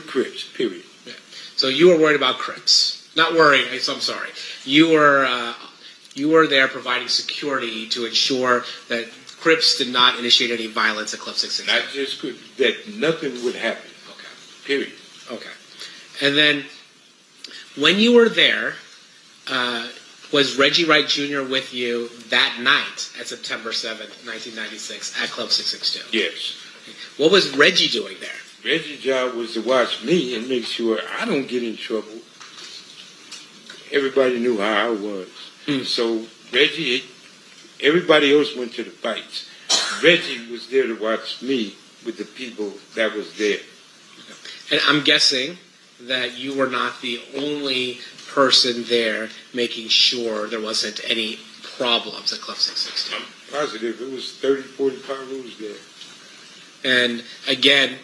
Crips, period. Yeah. So you were worried about Crips. Not worried, I'm sorry. You were there providing security to ensure that Crips did not initiate any violence at Club 662. Not just Crips, that nothing would happen. Okay. Period. Okay. And then when you were there, was Reggie Wright Jr. with you that night at September 7th, 1996 at Club 662? Yes. What was Reggie doing there? Reggie's job was to watch me and make sure I don't get in trouble. Everybody knew how I was. So Reggie, everybody else went to the fights. Reggie was there to watch me with the people that was there. And I'm guessing that you were not the only person there making sure there wasn't any problems at Club 662. I'm positive it was 30, 40 Pyrus there. And again,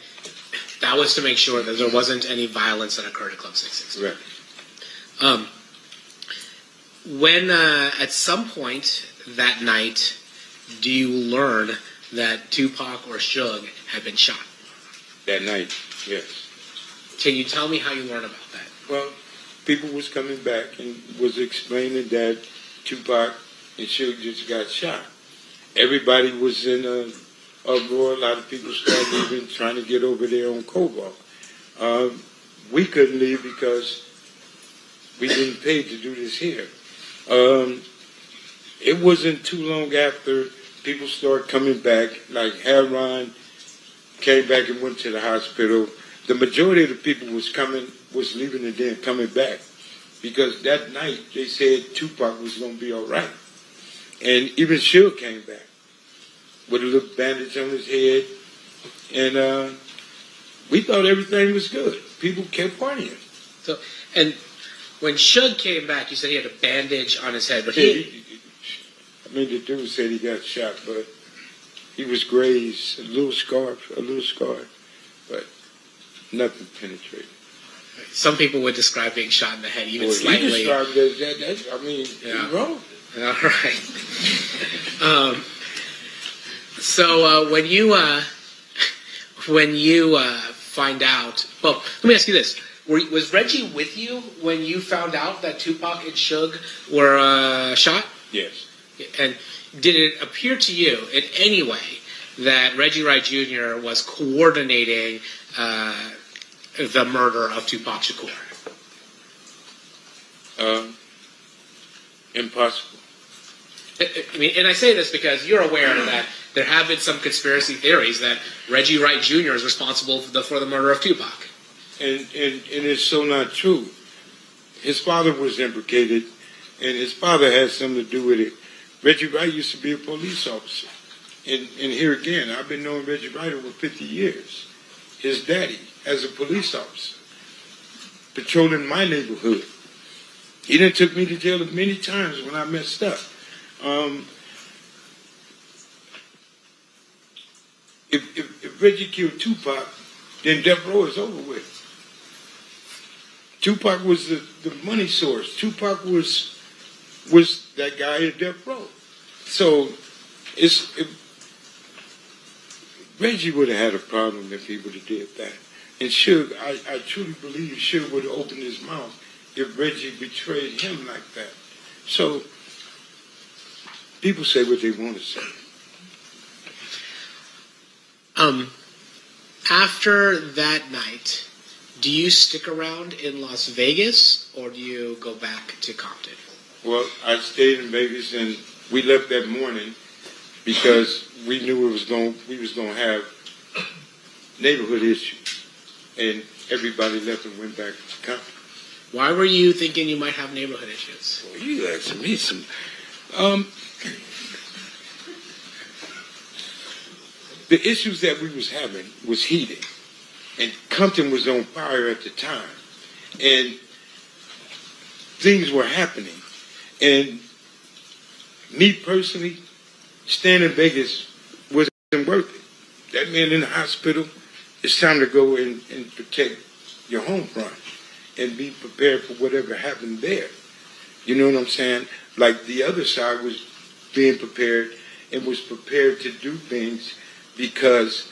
that was to make sure that there wasn't any violence that occurred at Club 662. Right. When at some point that night, do you learn that Tupac or Suge had been shot? That night, yes. Can you tell me how you learn about that? Well, people was coming back and was explaining that Tupac and Suge just got shot. Everybody was in a uproar. A lot of people started leaving, trying to get over there on Cobalt. We couldn't leave because we didn't pay to do this here. It wasn't too long after people started coming back, like Heron came back and went to the hospital. The majority of the people was leaving and then coming back because that night they said Tupac was going to be all right. And even Suge came back with a little bandage on his head. And we thought everything was good. People kept partying. So, and when Suge came back, you said he had a bandage on his head, but the dude said he got shot, but he was grazed, a little scar, but nothing penetrated. Some people would describe being shot in the head, even slightly. He described it as that. I mean, Yeah. he's wrong. All right. So when you find out, well, let me ask you this: was Reggie with you when you found out that Tupac and Suge were shot? Yes. And did it appear to you in any way that Reggie Wright Jr. was coordinating the murder of Tupac Shakur? Impossible. I mean, and I say this because you're aware that there have been some conspiracy theories that Reggie Wright Jr. is responsible for the murder of Tupac. And it's so not true. His father was implicated, and his father had something to do with it. Reggie Wright used to be a police officer. And here again, I've been knowing Reggie Wright over 50 years. His daddy, as a police officer, patrolling my neighborhood. He done took me to jail many times when I messed up. If Reggie killed Tupac, then death row is over with. Tupac was the money source. Tupac was that guy at death row. So Reggie would have had a problem if he would have did that. And Suge, I truly believe Suge would have opened his mouth if Reggie betrayed him like that. So people say what they want to say. After that night, do you stick around in Las Vegas or do you go back to Compton? Well, I stayed in Vegas and we left that morning because we knew we was going to have neighborhood issues, and everybody left and went back to Compton. Why were you thinking you might have neighborhood issues? Well, you asking me some. The issues that we was having was heated, and Compton was on fire at the time, and things were happening. And me personally, staying in Vegas wasn't worth it. That man in the hospital, it's time to go and protect your home front and be prepared for whatever happened there. You know what I'm saying? Like the other side was being prepared and was prepared to do things because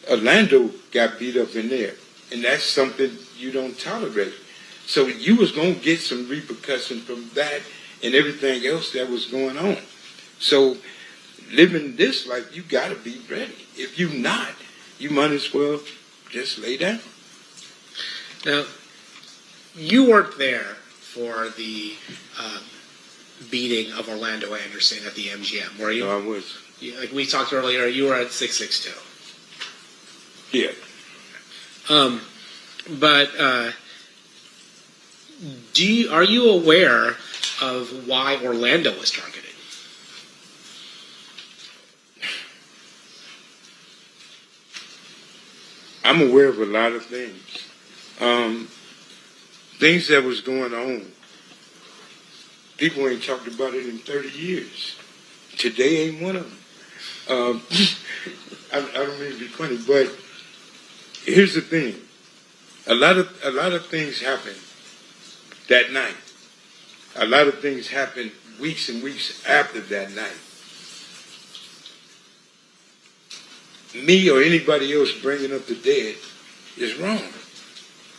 Orlando got beat up in there. And that's something you don't tolerate. So you was going to get some repercussion from that and everything else that was going on. So living this life, you got to be ready. If you not, you might as well just lay down. Now, you weren't there for the beating of Orlando Anderson at the MGM, were you? No, I was. Like we talked earlier, you were at 662. Yeah. Are you aware of why Orlando was targeted? I'm aware of a lot of things. things that was going on, people ain't talked about it in 30 years. Today ain't one of them. I don't mean to be funny, but here's the thing. A lot of things happen that night. A lot of things happen weeks and weeks after that night. Me or anybody else bringing up the dead is wrong.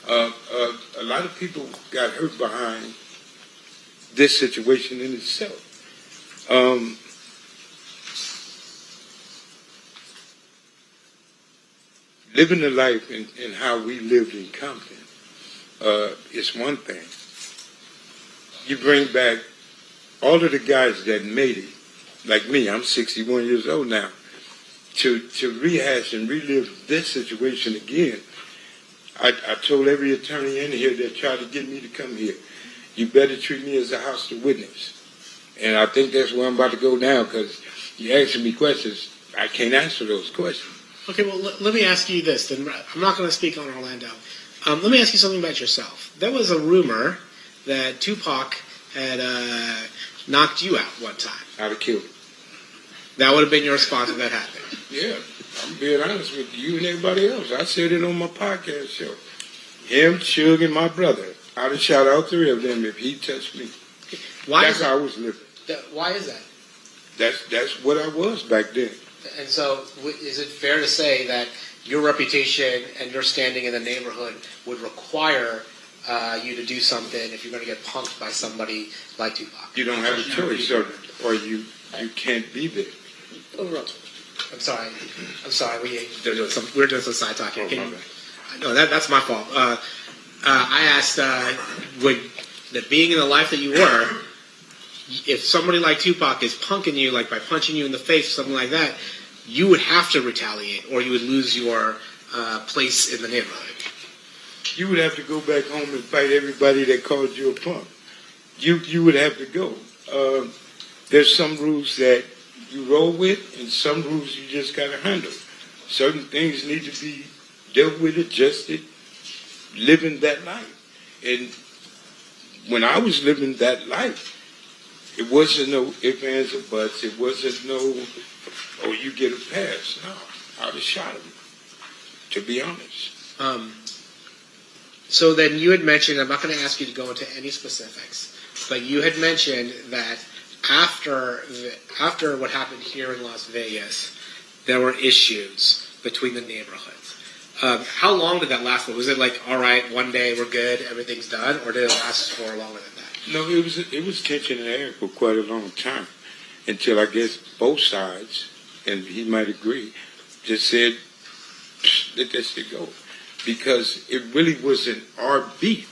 A lot of people got hurt behind this situation in itself. Living the life and how we lived in Compton is one thing. You bring back all of the guys that made it, like me, I'm 61 years old now, to rehash and relive this situation again. I told every attorney in here that tried to get me to come here, you better treat me as a hostile witness. And I think that's where I'm about to go now, because you're asking me questions. I can't answer those questions. Okay, well, let me ask you this. Then I'm not going to speak on Orlando. Let me ask you something about yourself. There was a rumor that Tupac had knocked you out one time. I'd have killed him. That would have been your response if that happened. Yeah, I'm being honest with you and everybody else. I said it on my podcast show. Him, Suge, and my brother. I'd have shot all three of them if he touched me. That's how I was living. Why is that? That's what I was back then. And so, is it fair to say that your reputation and your standing in the neighborhood would require you to do something if you're going to get punked by somebody like Tupac? You don't have a choice, or you can't be there. Overruled. I'm sorry. We're doing some side talking. No, that's my fault. I asked, that being in the life that you were, if somebody like Tupac is punking you, like by punching you in the face or something like that, you would have to retaliate, or you would lose your place in the neighborhood. You would have to go back home and fight everybody that called you a punk. You would have to go. There's some rules that you roll with, and some rules you just got to handle. Certain things need to be dealt with, adjusted, living that life. And when I was living that life, it wasn't no ifs, ands, or buts. It wasn't no, oh, you get a pass. No, I would have shot him, to be honest. So then you had mentioned, I'm not going to ask you to go into any specifics, but you had mentioned that after what happened here in Las Vegas, there were issues between the neighborhoods. How long did that last for? Was it like, all right, one day we're good, everything's done, or did it last for longer than that? No, it was tension in the air for quite a long time, until I guess both sides, and he might agree, just said, let that shit go. Because it really wasn't our beef.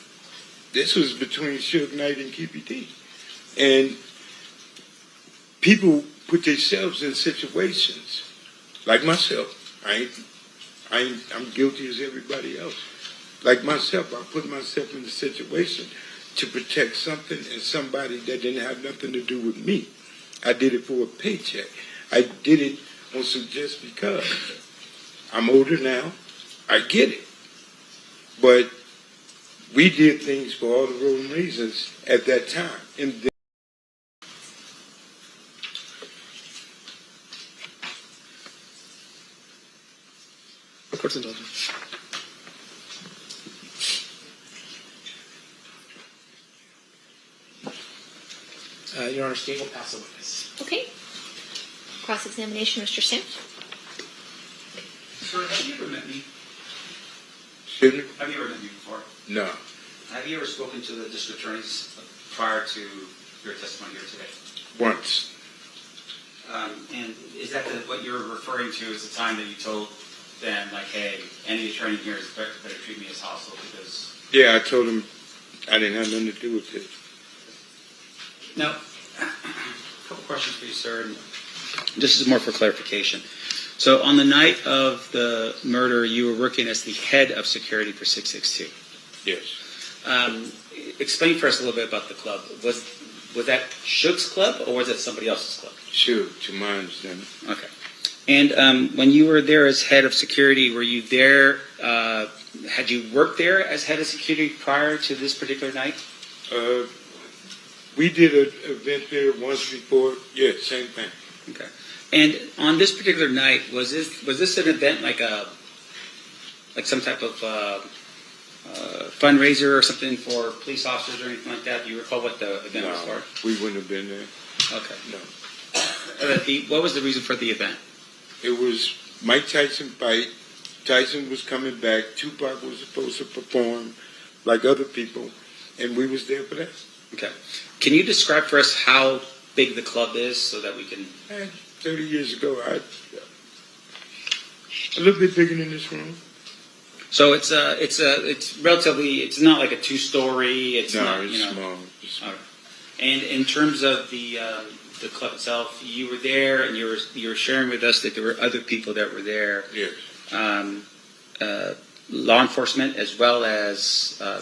This was between Suge Knight and KPD. And people put themselves in situations, like myself. I'm guilty as everybody else. Like myself, I put myself in a situation to protect something and somebody that didn't have nothing to do with me. I did it for a paycheck. I did it on some just because. I'm older now. I get it. But we did things for all the wrong reasons at that time. And then Court's indulgence. Your Honor, Steve will pass the witness. Okay. Cross-examination, Mr. Sam. Sir, have you ever met me? Excuse me? Have you ever met me before? No. Have you ever spoken to the district attorneys prior to your testimony here today? Once. And is that what you're referring to as the time that you told them, like, hey, any attorney here is better treat me as hostile because... Yeah, I told him I didn't have nothing to do with it. Now, a couple questions for you, sir. And this is more for clarification. So on the night of the murder, you were working as the head of security for 662. Yes. Explain for us a little bit about the club. Was that Suge's club or was it somebody else's club? Suge, to my understanding. Okay. And when you were there as head of security, were you there had you worked there as head of security prior to this particular night? We did an event there once before. Yeah, same thing. Okay. And on this particular night, was this an event like some type of fundraiser or something for police officers or anything like that? Do you recall what the event was for? We wouldn't have been there. Okay. No. What was the reason for the event? It was Mike Tyson fight. Tyson was coming back. Tupac was supposed to perform like other people, and we was there for that. Okay. Can you describe for us how big the club is so that we can... 30 years ago, a little bit bigger than this room. So it's relatively, it's not like a 2-story. It's no, not, it's you know, small. All right. And in terms of the club itself, you were there and you were sharing with us that there were other people that were there. Yes. Law enforcement as well as I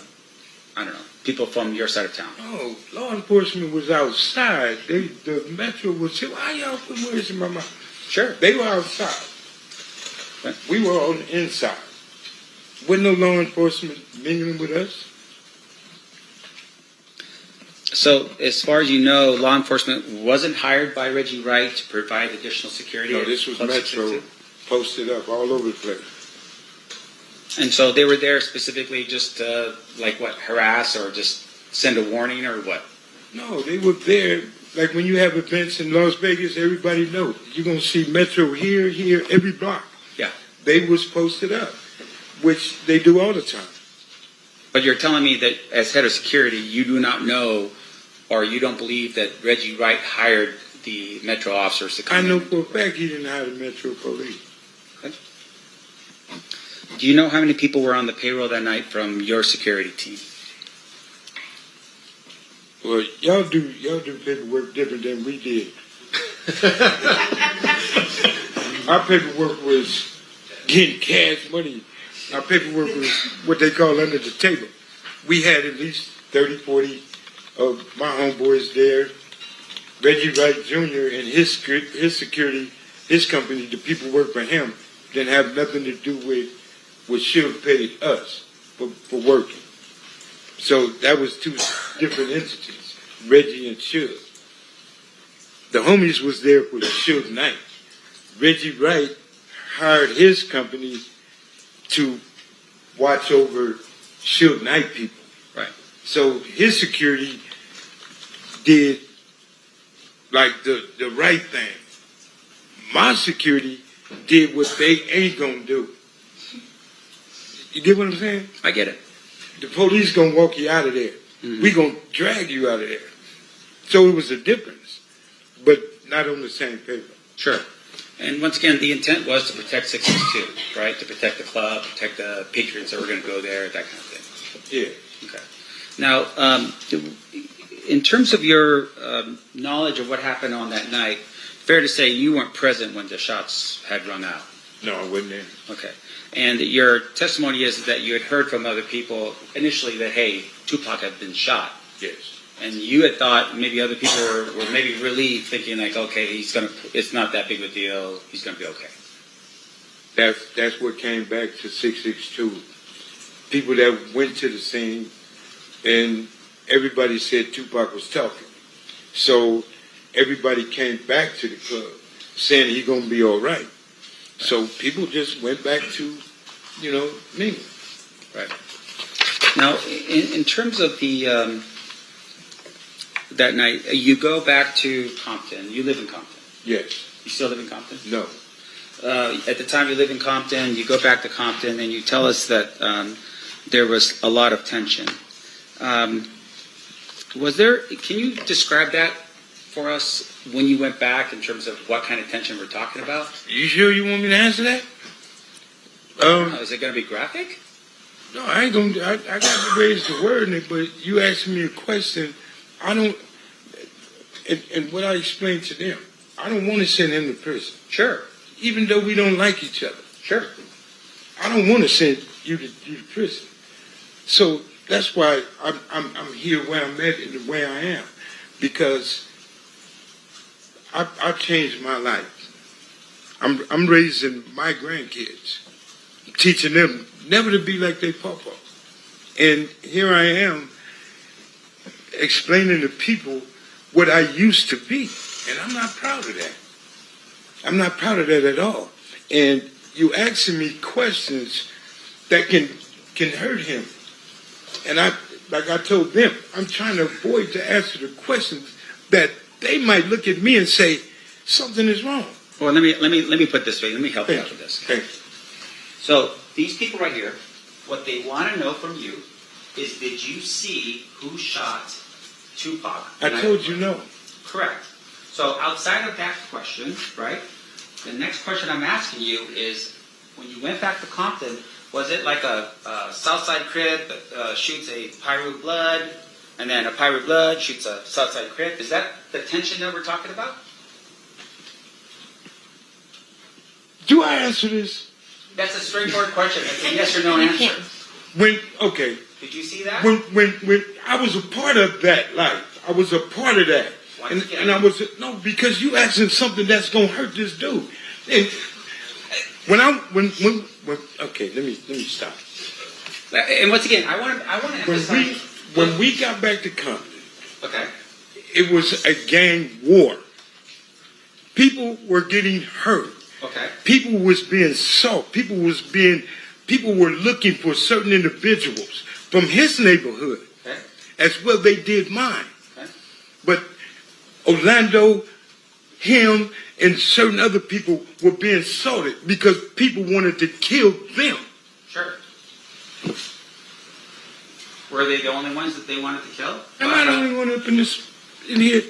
don't know, people from your side of town. Oh, law enforcement was outside. The Metro was here. Why y'all put words in my mouth? Sure. They were outside. We were on the inside. Wasn't no law enforcement mingling with us. So, as far as you know, law enforcement wasn't hired by Reggie Wright to provide additional security? No, this was Metro posted up all over the place. And so they were there specifically just to, harass or just send a warning or what? No, they were there. Like when you have events in Las Vegas, everybody knows. You're going to see Metro here, every block. Yeah. They was posted up, which they do all the time. But you're telling me that as head of security, you do not know or you don't believe that Reggie Wright hired the Metro officers to come in? I know for a fact he didn't hire the Metro police. Okay. Do you know how many people were on the payroll that night from your security team? Well, y'all do paperwork different than we did. Our paperwork was getting cash money. Our paperwork was what they call under the table. We had at least 30, 40 of my homeboys there. Reggie Wright Jr. and his security, his company, the people work for him, didn't have nothing to do with what Suge paid us for working. So that was two different entities, Reggie and Suge. The homies was there for Suge Knight. Reggie Wright hired his company to watch over Suge Knight people. Right. So his security did like the right thing. My security did what they ain't gonna do. You get what I'm saying? I get it. The police gonna walk you out of there. Mm-hmm. We gonna drag you out of there. So it was a difference, but not on the same paper. Sure. And once again, the intent was to protect 662, right? To protect the club, protect the patrons that were going to go there, that kind of thing. Yeah. Okay. Now, in terms of your knowledge of what happened on that night, fair to say you weren't present when the shots had rung out. No, I wasn't there. Okay. And your testimony is that you had heard from other people initially that, hey, Tupac had been shot. Yes. And you had thought maybe other people were maybe relieved, thinking like, okay, it's not that big of a deal. He's gonna be okay. That's what came back to 662. People that went to the scene, and everybody said Tupac was talking. So everybody came back to the club saying he's gonna be all right. So people just went back to, me. Right. Now, in terms of the that night, you go back to Compton. You live in Compton. Yes. You still live in Compton? No. At the time you live in Compton, you go back to Compton, and you tell us that there was a lot of tension. Can you describe that for us when you went back in terms of what kind of tension we're talking about? You sure you want me to answer that? Is it going to be graphic? No, I ain't gonna. I got to raise the word in it, but you asked me a question. I don't. And what I explained to them, I don't want to send him to prison. Sure. Even though we don't like each other. Sure. I don't want to send you to prison. So that's why I'm here where I'm at and the way I am, because I've changed my life. I'm raising my grandkids, teaching them never to be like their papa. And here I am explaining to people what I used to be. And I'm not proud of that. I'm not proud of that at all. And you asking me questions that can hurt him. And like I told them, I'm trying to avoid to answer the questions that they might look at me and say, something is wrong. Well, let me put it this way. Let me help you out with this. Okay. So these people right here, what they want to know from you is, did you see who shot Tupac? I told you no. Correct. So outside of that question, right, the next question I'm asking you is, when you went back to Compton, was it like a Southside Crip that shoots a Pyru Blood, and then a Pyru Blood shoots a Southside Crip? Is that the tension that we're talking about? Do I answer this? That's a straightforward question. It's a yes or no answer. Okay. Did you see that? When I was a part of that life, I was a part of that. And I was, no, because you asking something that's going to hurt this dude. And okay, let me stop. And once again, I want to emphasize. When we got back to Compton, okay, it was a gang war. People were getting hurt. Okay. People was being sought. People were looking for certain individuals from his neighborhood, okay, as well they did mine. Okay. But Orlando, him, and certain other people were being sought because people wanted to kill them. Sure. Were they the only ones that they wanted to kill? Am I the only one up in here?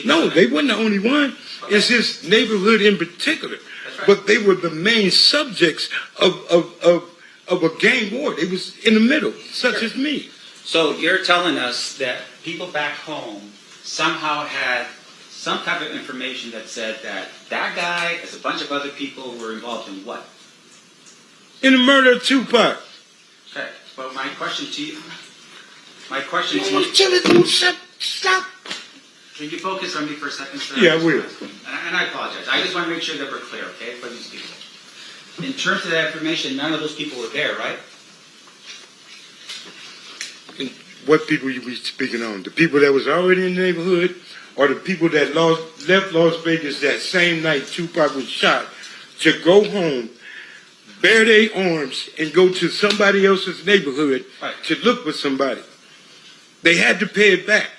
No, they weren't the only one. Okay. It's his neighborhood in particular. Right. But they were the main subjects of a gang war. They was in the middle, such as me. So you're telling us that people back home somehow had some type of information that said that that guy, as a bunch of other people, were involved in what? In the murder of Tupac. Okay, but my question to you... Stop. Can you focus on me for a second, sir? Yeah, I will. And I apologize. I just want to make sure that we're clear, okay, for these people. In terms of that information, none of those people were there, right? What people you be speaking on? The people that was already in the neighborhood, or the people that left Las Vegas that same night Tupac was shot to go home, bear their arms, and go to somebody else's neighborhood to look for somebody? They had to pay it back.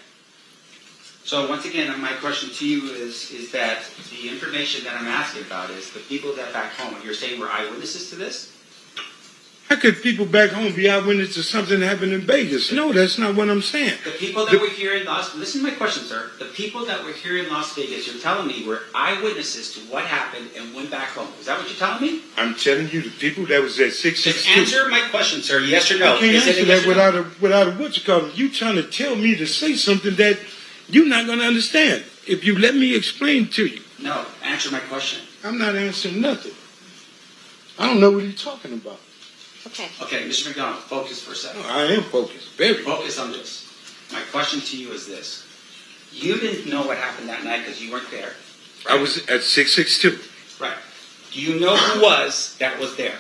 So once again, my question to you is that the information that I'm asking about is the people that back home, you're saying were eyewitnesses to this? How could people back home be eyewitnesses to something that happened in Vegas? No, that's not what I'm saying. The people that were here in listen to my question, sir. The people that were here in Las Vegas, you're telling me, were eyewitnesses to what happened and went back home. Is that what you're telling me? I'm telling you, the people that was at 662. Just answer my question, sir. Yes or no? I can't answer that without a what you call it. You trying to tell me to say something that you're not going to understand. If you let me explain to you. No, answer my question. I'm not answering nothing. I don't know what you're talking about. Okay. Okay, Mr. McDonald, focus for a second. No, I am focused. Very focused on this. My question to you is this. You didn't know what happened that night because you weren't there. Right? I was at 662. Right. Do you know who that was there?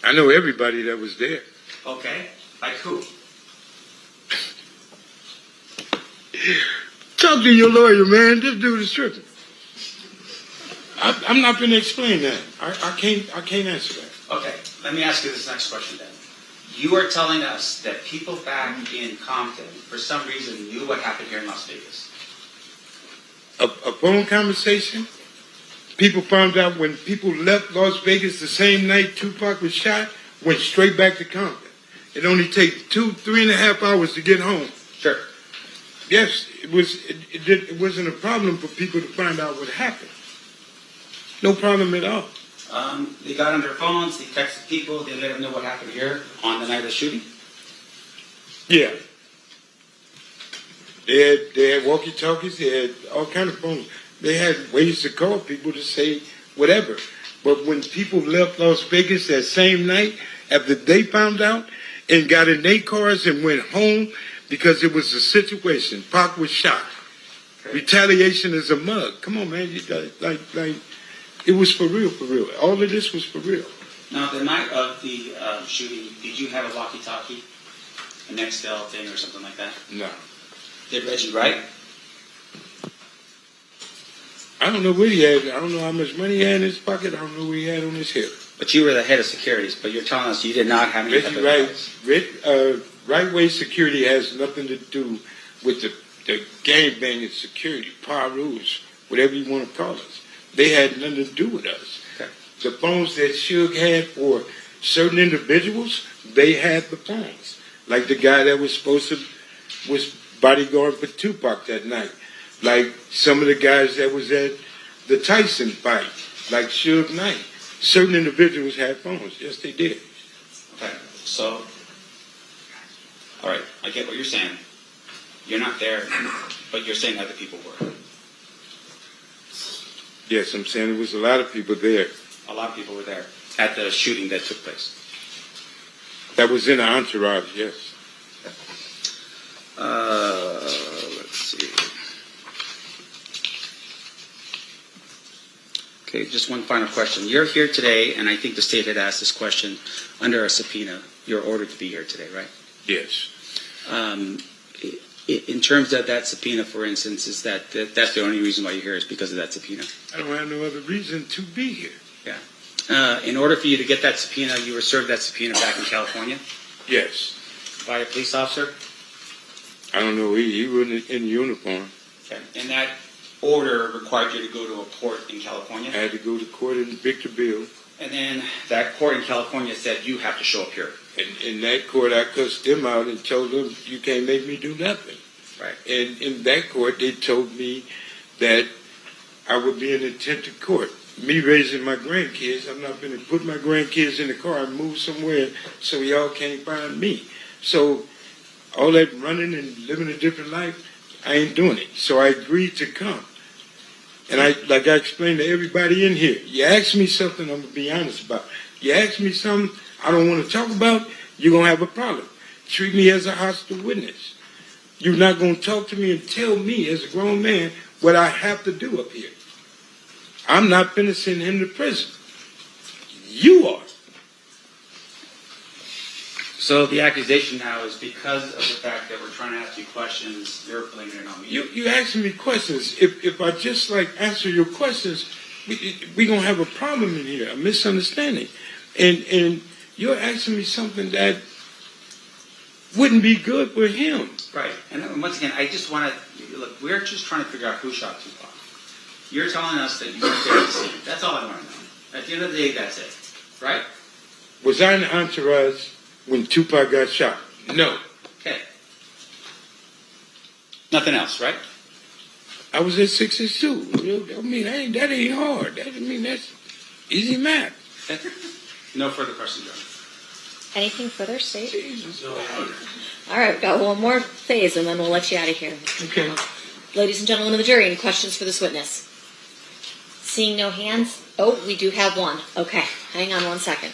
I know everybody that was there. Okay. Like who? Talk to your lawyer, man. This dude is tripping. I'm not going to explain that. I can't answer that. Okay, let me ask you this next question then. You are telling us that people back in Compton, for some reason, knew what happened here in Las Vegas. A phone conversation. People found out when people left Las Vegas the same night Tupac was shot, went straight back to Compton. It only takes 3.5 hours to get home. Sure. Yes, it wasn't a problem for people to find out what happened. No problem at all. They got on their phones, they texted people, they let them know what happened here on the night of the shooting? Yeah. They had walkie-talkies, they had all kinds of phones. They had ways to call people to say whatever. But when people left Las Vegas that same night, after they found out and got in their cars and went home because it was a situation, Pac was shot. Okay. Retaliation is a mug. Come on, man. It was for real, for real. All of this was for real. Now, the night of the shooting, did you have a walkie-talkie, a Nextel thing or something like that? No. Did Reggie Wright? I don't know what he had. I don't know how much money he had in his pocket. I don't know what he had on his hip. But you were the head of securities, but you're telling us you did not have any type of Right way security has nothing to do with the gang banging security, power rules, whatever you want to call us. They had nothing to do with us. Okay. The phones that Suge had for certain individuals, they had the phones. Like the guy that was bodyguard for Tupac that night. Like some of the guys that was at the Tyson fight, like Suge Knight. Certain individuals had phones. Yes, they did. Okay, so, all right, I get what you're saying. You're not there, but you're saying other people were. Yes, I'm saying there was a lot of people there. A lot of people were there at the shooting that took place. That was in the entourage, yes. Let's see. Okay, just one final question. You're here today, and I think the state had asked this question under a subpoena. You're ordered to be here today, right? Yes. In terms of that subpoena, for instance, is that's the only reason why you're here is because of that subpoena? I don't have no other reason to be here. Yeah. In order for you to get that subpoena, you were served that subpoena back in California? Yes. By a police officer? I don't know. He wasn't in uniform. Okay. And that order required you to go to a court in California? I had to go to court in Victorville. And then that court in California said you have to show up here. And in that court, I cussed them out and told them, you can't make me do nothing. Right. And in that court, they told me that I would be in attempted court. Me raising my grandkids, I'm not going to put my grandkids in the car and move somewhere so y'all can't find me. So all that running and living a different life, I ain't doing it. So I agreed to come. And like I explained to everybody in here, you ask me something, I'm going to be honest about. You ask me something I don't want to talk about, you're going to have a problem. Treat me as a hostile witness. You're not going to talk to me and tell me as a grown man what I have to do up here. I'm not finna send him to prison. You are. So the accusation now is because of the fact that we're trying to ask you questions, you're blaming it on me. You asking me questions. If I just answer your questions, we gonna have a problem in here, a misunderstanding. And you're asking me something that wouldn't be good for him. Right. And once again, I just want to look. We're just trying to figure out who shot Tupac. You're telling us that you weren't there to see it. That's all I want to know. At the end of the day, that's it. Right? Was I in the entourage when Tupac got shot? No. Okay. Nothing else, right? I was at 62. I mean, that ain't hard. That's easy math. No further questions, John. Anything further, State? Jesus. All right, we've got one more phase, and then we'll let you out of here. Okay. Ladies and gentlemen of the jury, any questions for this witness? Seeing no hands? Oh, we do have one. Okay, hang on one second.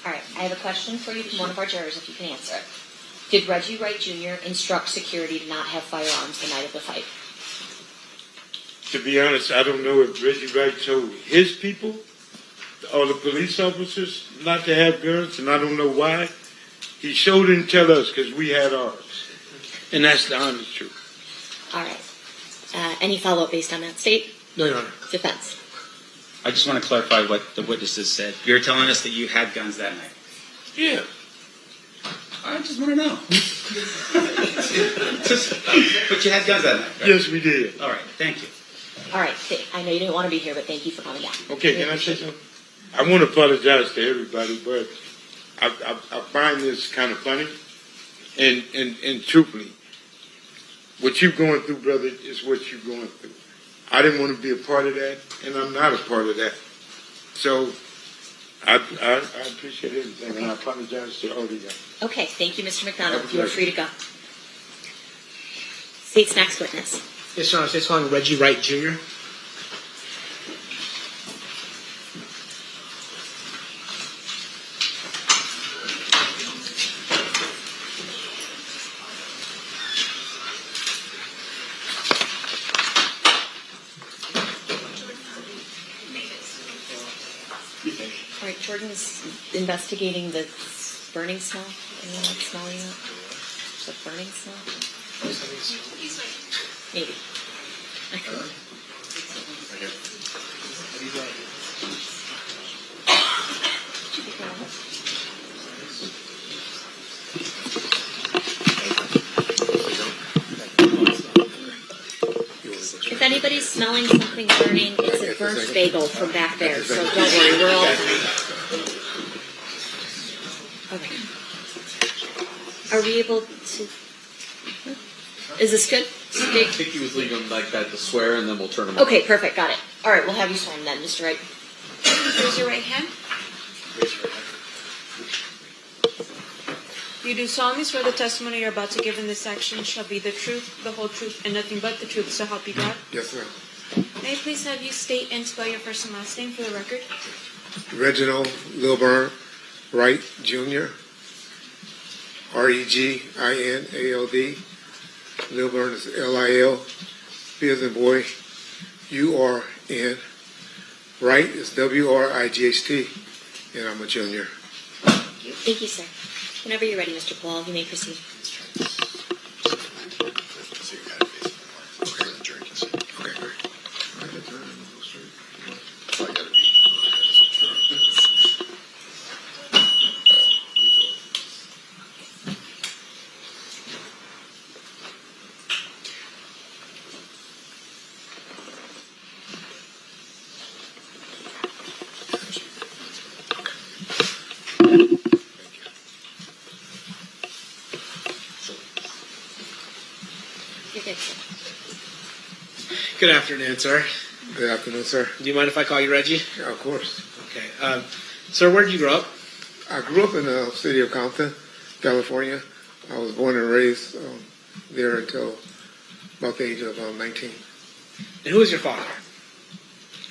All right, I have a question for you from one of our jurors, if you can answer it. Did Reggie Wright Jr. instruct security to not have firearms the night of the fight? To be honest, I don't know if Reggie Wright told his people or the police officers not to have guns, and I don't know why. He sure didn't tell us because we had ours. And that's the honest truth. All right. Any follow-up based on that, State? No, Your Honor. Defense. I just want to clarify what the witnesses said. You're telling us that you had guns that night. Yeah. I just want to know. But you had guns that night, right? Yes, we did. All right, thank you. All right, I know you didn't want to be here, but thank you for coming down. Okay, can I say something? I want to apologize to everybody, but I find this kind of funny. And truthfully, what you're going through, brother, is what you're going through. I didn't want to be a part of that, and I'm not a part of that. So I appreciate everything, and I apologize to all of you guys. Okay, thank you, Mr. McDonald. You are free to go. State's next witness. Yes, Your Honor, this one, Reggie Wright Jr. All right, Jordan's investigating the burning smell. Anyone like smelling that? The burning smell? Maybe. If anybody's smelling something burning, it's a burnt bagel from back there, so don't worry, we're all... Okay. Are we able to... Is this good? I think he was leaving like that to swear, and then we'll turn him Okay, perfect, got it. All right, we'll have you sworn then, Mr. Wright. Raise your right hand. You do solemnly swear the testimony you're about to give in this section shall be the truth, the whole truth, and nothing but the truth, so help you God? Yes, sir. May I please have you state and spell your first and last name for the record? Reginald Lilburn Wright Jr. Reginald. Lilburn is Lil. B as in boy. URN. Wright is WRIGHT. And I'm a junior. Thank you, sir. Whenever you're ready, Mr. Paul, you may proceed. Good afternoon, sir. Good afternoon, sir. Do you mind if I call you Reggie? Yeah, of course. Okay. Sir, where did you grow up? I grew up in the city of Compton, California. I was born and raised there until about the age of 19. And who is your father?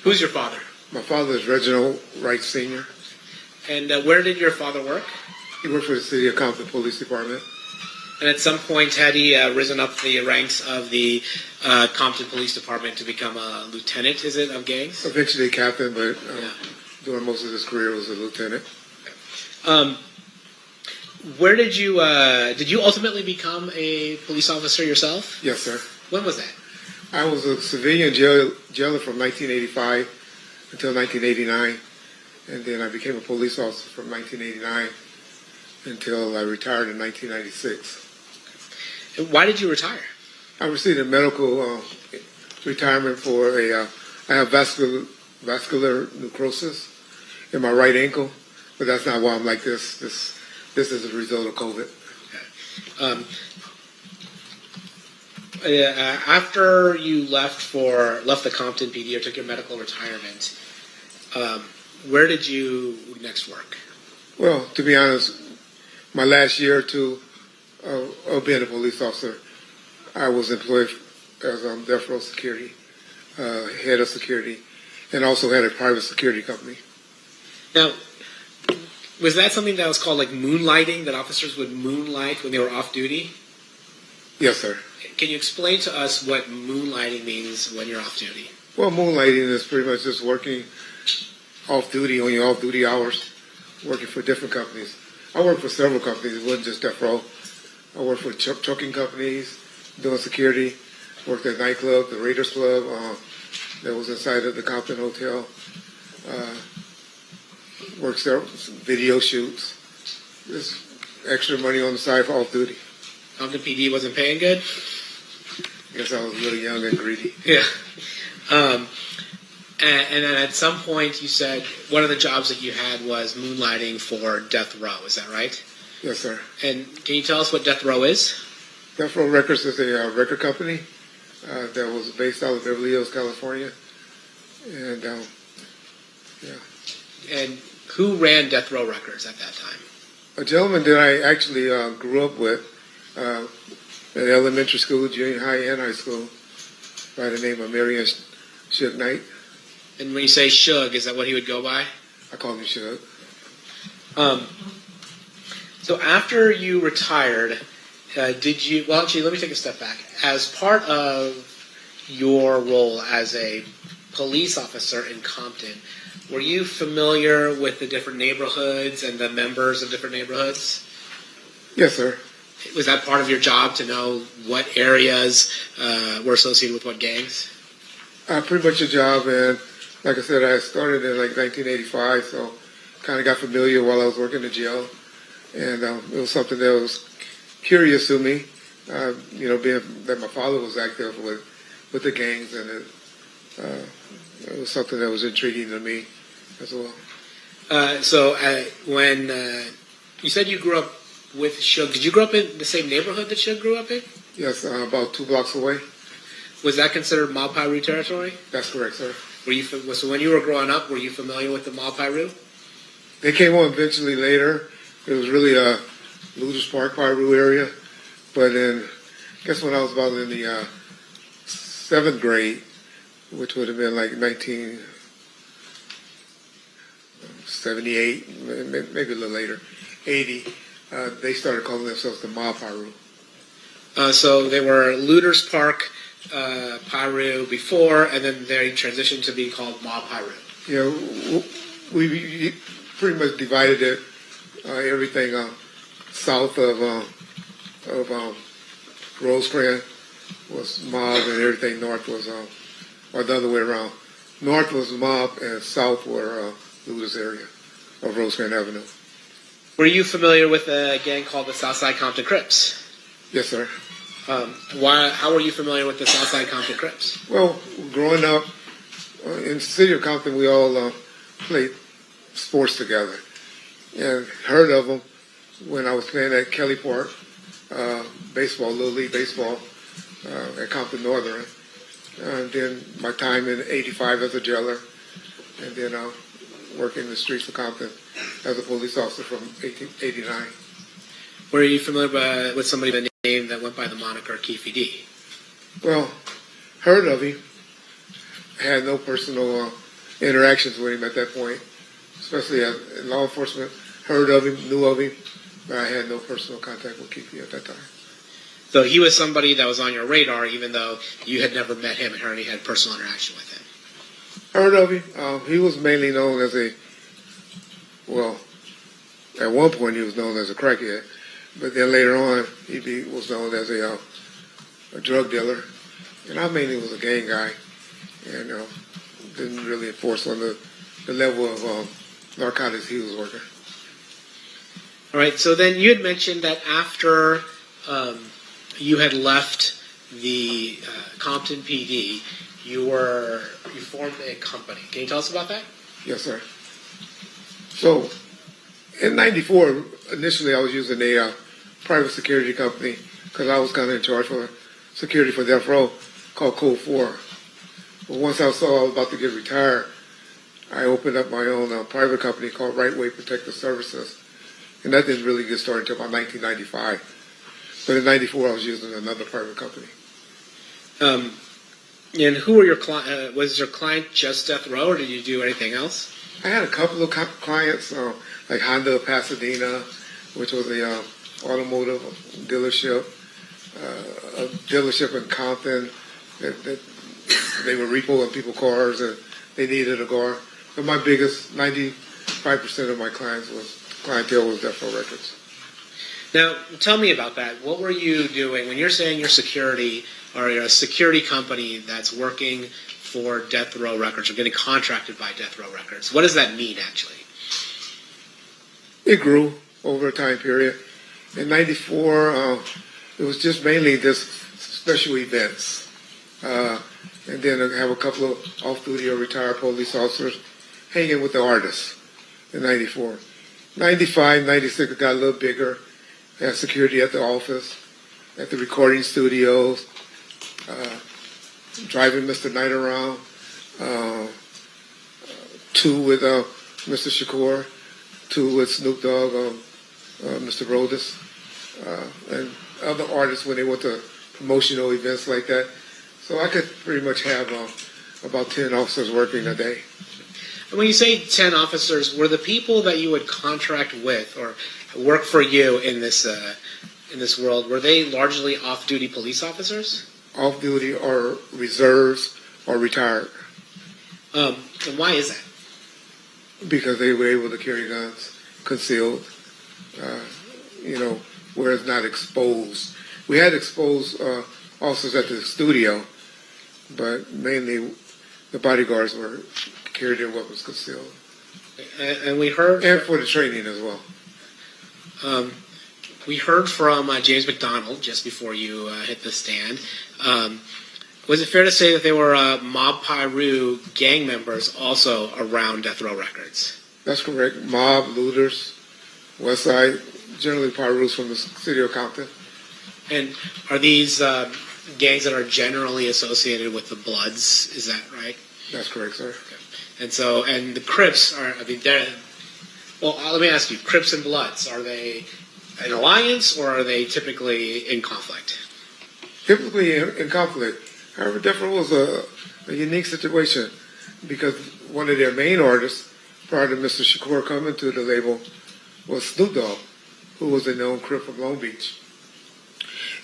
Who's your father? My father is Reginald Wright Sr. And where did your father work? He worked for the city of Compton Police Department. And at some point, had he risen up the ranks of the Compton Police Department to become a lieutenant, is it, of gangs? Eventually captain, but during most of his career was a lieutenant. Where did you ultimately become a police officer yourself? Yes, sir. When was that? I was a civilian jailer from 1985 until 1989, and then I became a police officer from 1989 until I retired in 1996. And why did you retire? I received a medical retirement for I have vascular necrosis in my right ankle, but that's not why I'm like this. This is a result of COVID. After you left the Compton PD or took your medical retirement, where did you next work? Well, to be honest, my last year or two of being a police officer, I was employed as death row security, head of security, and also had a private security company. Now, was that something that was called like moonlighting, that officers would moonlight when they were off duty? Yes, sir. Can you explain to us what moonlighting means when you're off duty? Well, moonlighting is pretty much just working off duty on your off duty hours, working for different companies. I worked for several companies. It wasn't just death row. I worked for trucking companies, doing security. Worked at nightclub, the Raiders Club, that was inside of the Compton Hotel. Worked several video shoots. Just extra money on the side for off duty. Compton PD wasn't paying good? I guess I was really young and greedy. Yeah. And then at some point you said one of the jobs that you had was moonlighting for death row. Is that right? Yes, sir. And can you tell us what death row is? Death Row Records is a record company that was based out of Beverly Hills, California. And, And who ran Death Row Records at that time? a gentleman that I actually grew up with at elementary school, junior high, and high school by the name of Marion Suge Knight. And when you say Suge, is that what he would go by? I call him Suge. So after you retired, did you, well, actually, let me take a step back. As part of your role as a police officer in Compton, were you familiar with the different neighborhoods and the members of different neighborhoods? Yes, sir. Was that part of your job to know what areas were associated with what gangs? Pretty much a job, and like I said, I started in like 1985, so kind of got familiar while I was working in jail, and it was something that was curious to me, being that my father was active with the gangs, and it was something that was intriguing to me as well. So when you said you grew up with Suge, did you grow up in the same neighborhood that Suge grew up in? Yes, about 2 blocks away. Was that considered Mob Piru territory? That's correct, sir. So when you were growing up, were you familiar with the Mob Piru? They came on eventually later. It was really a Looters Park, Piru area. But then, I guess when I was about in the 7th grade, which would have been like 1978, maybe a little later, 80, they started calling themselves the Mob Piru. So they were Looters Park, Piru before, and then they transitioned to being called Mob Piru. Yeah, we pretty much divided it, everything south of Rosecrans was mob, and everything north was, or the other way around. North was mob, and south were Looters area of Rosecrans Avenue. Were you familiar with a gang called the Southside Compton Crips? Yes, sir. How were you familiar with the Southside Compton Crips? Well, growing up in the city of Compton, we all played sports together, and heard of them when I was playing at Kelly Park, baseball, Little League baseball, at Compton Northern. And then my time in '85 as a jailer, and then working in the streets of Compton as a police officer from 1989. Were you familiar with somebody by the name that went by the moniker Keefy D? Well, heard of him. Had no personal interactions with him at that point, especially in law enforcement. Heard of him, knew of him, but I had no personal contact with Keefy at that time. So he was somebody that was on your radar, even though you had never met him and already had personal interaction with him. Heard of him. He was mainly known as at one point he was known as a crackhead, but then later on he was known as a drug dealer, and I mainly was a gang guy, and didn't really enforce on the level of narcotics he was working. All right, so then you had mentioned that after you had left the Compton PD, you formed a company. Can you tell us about that? Yes, sir. So, in '94, initially I was using a private security company because I was kind of in charge for security for Death Row called Code 4. But once I saw I was about to get retired, I opened up my own private company called Right Way Protective Services. And that didn't really get started until about 1995. But in '94, I was using another private company. And who were your clients? Was your client just Death Row, or did you do anything else? I had a couple of clients, like Honda of Pasadena, which was a automotive dealership, a dealership in Compton that they were repoing people's cars and they needed a car. But my biggest, 95% of my clientele was Death Row Records. Now, tell me about that. What were you doing when you're saying you're security, or you're a security company that's working for Death Row Records or getting contracted by Death Row Records? What does that mean, actually? It grew over a time period. In '94, it was just mainly just special events. And then I have a couple of off-duty or retired police officers hanging with the artists in '94. '95, '96, it got a little bigger. Had security at the office. at the recording studios, driving Mr. Knight around, 2 with Mr. Shakur, 2 with Snoop Dogg, Mr. Rodis, and other artists when they went to promotional events like that. So I could pretty much have about 10 officers working a day. And when you say 10 officers, were the people that you would contract with or work for you in this world, were they largely off-duty police officers? Off-duty or reserves or retired. And why is that? Because they were able to carry guns concealed, where it's not exposed. We had exposed officers at the studio, but mainly the bodyguards were carried their weapons concealed. And we heard... And for the training as well. We heard from James McDonald just before you hit the stand. Was it fair to say that there were Mob Piru gang members also around Death Row Records? That's correct. Mob, looters, West Side, generally Pirus from the city of Compton. And are these gangs that are generally associated with the Bloods? Is that right? That's correct, sir. Okay. And the Crips are, let me ask you, Crips and Bloods, are they an alliance or are they typically in conflict? Typically in conflict. However, Death Row was a unique situation because one of their main artists, prior to Mr. Shakur coming to the label, was Snoop Dogg, who was a known Crip from Long Beach.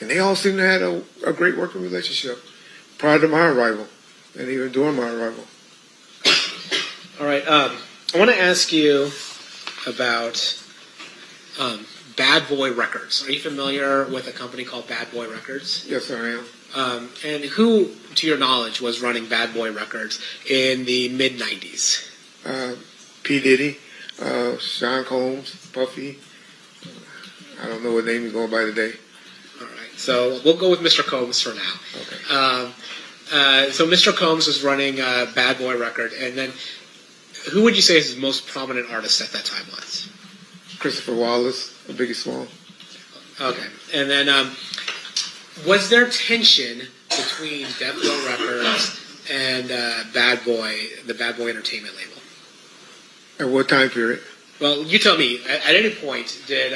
And they all seemed to have a great working relationship prior to my arrival and even during my arrival. All right. I want to ask you about Bad Boy Records. Are you familiar with a company called Bad Boy Records? Yes, I am. And who, to your knowledge, was running Bad Boy Records in the mid-'90s? P. Diddy, Sean Combs, Puffy. I don't know what name he's going by today. All right. So we'll go with Mr. Combs for now. Okay. So Mr. Combs was running Bad Boy Record. And then who would you say his most prominent artist at that time was? Christopher Wallace, Biggie Small. Okay. And then was there tension between Death Row Records and the Bad Boy Entertainment label? At what time period? Well, you tell me. At any point, did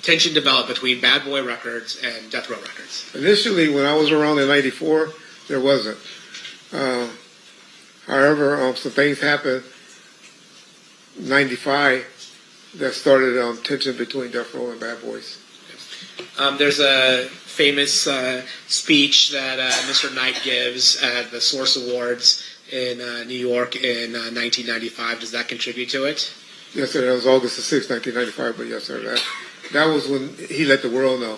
tension develop between Bad Boy Records and Death Row Records? Initially, when I was around in '94, there wasn't. However, some things happened in '95 that started tension between Death Row and Bad Boys. There's a famous speech that Mr. Knight gives at the Source Awards in New York in 1995. Does that contribute to it? Yes, sir. That was August the 6th, 1995. But yes, sir. That was when he let the world know.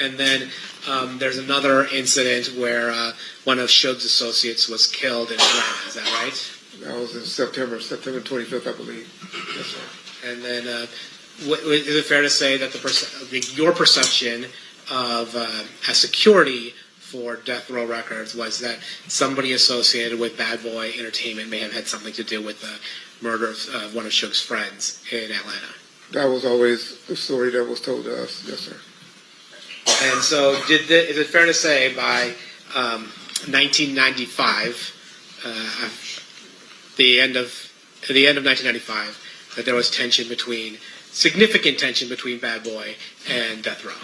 And then there's another incident where one of Suge's associates was killed in Atlanta. Is that right? That was in September 25th, I believe. Yes, sir. And then is it fair to say that your perception of as security for Death Row Records was that somebody associated with Bad Boy Entertainment may have had something to do with the murder of one of Suge's friends in Atlanta? That was always the story that was told to us. Yes, sir. And so is it fair to say by 1995, the end of 1995, that there was significant tension between Bad Boy and Death Row?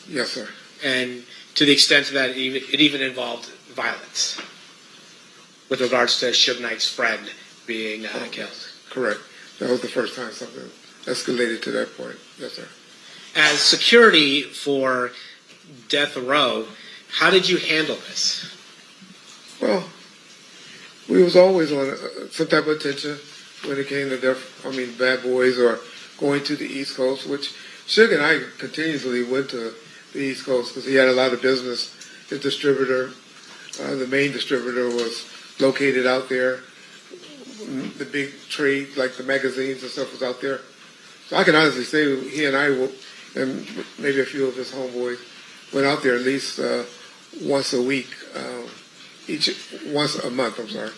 Yes, sir. And to the extent that it even involved violence with regards to Suge Knight's friend being killed. Correct. That was the first time something escalated to that point. Yes, sir. As security for Death Row, how did you handle this? Well, we was always on some type of tension when it came to Bad Boys or going to the East Coast, which Suge and I continuously went to the East Coast because he had a lot of business. His distributor, the main distributor, was located out there. The big trade, like the magazines and stuff, was out there. So I can honestly say he and I, and maybe a few of his homeboys, went out there at least once a week, once a month, I'm sorry,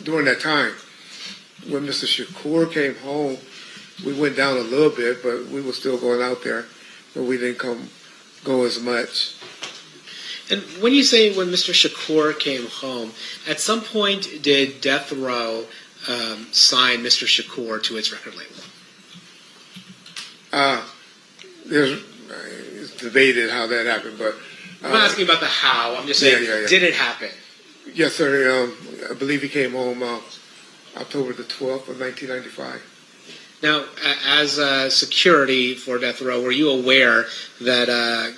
during that time. When Mr. Shakur came home, we went down a little bit, but we were still going out there, but we didn't come go as much. And when you say when Mr. Shakur came home, at some point did Death Row sign Mr. Shakur to its record label? It's debated how that happened, but I'm not asking about the how. I'm just saying, did it happen? Yes, sir. I believe he came home October the 12th of 1995. Now, as security for Death Row, were you aware that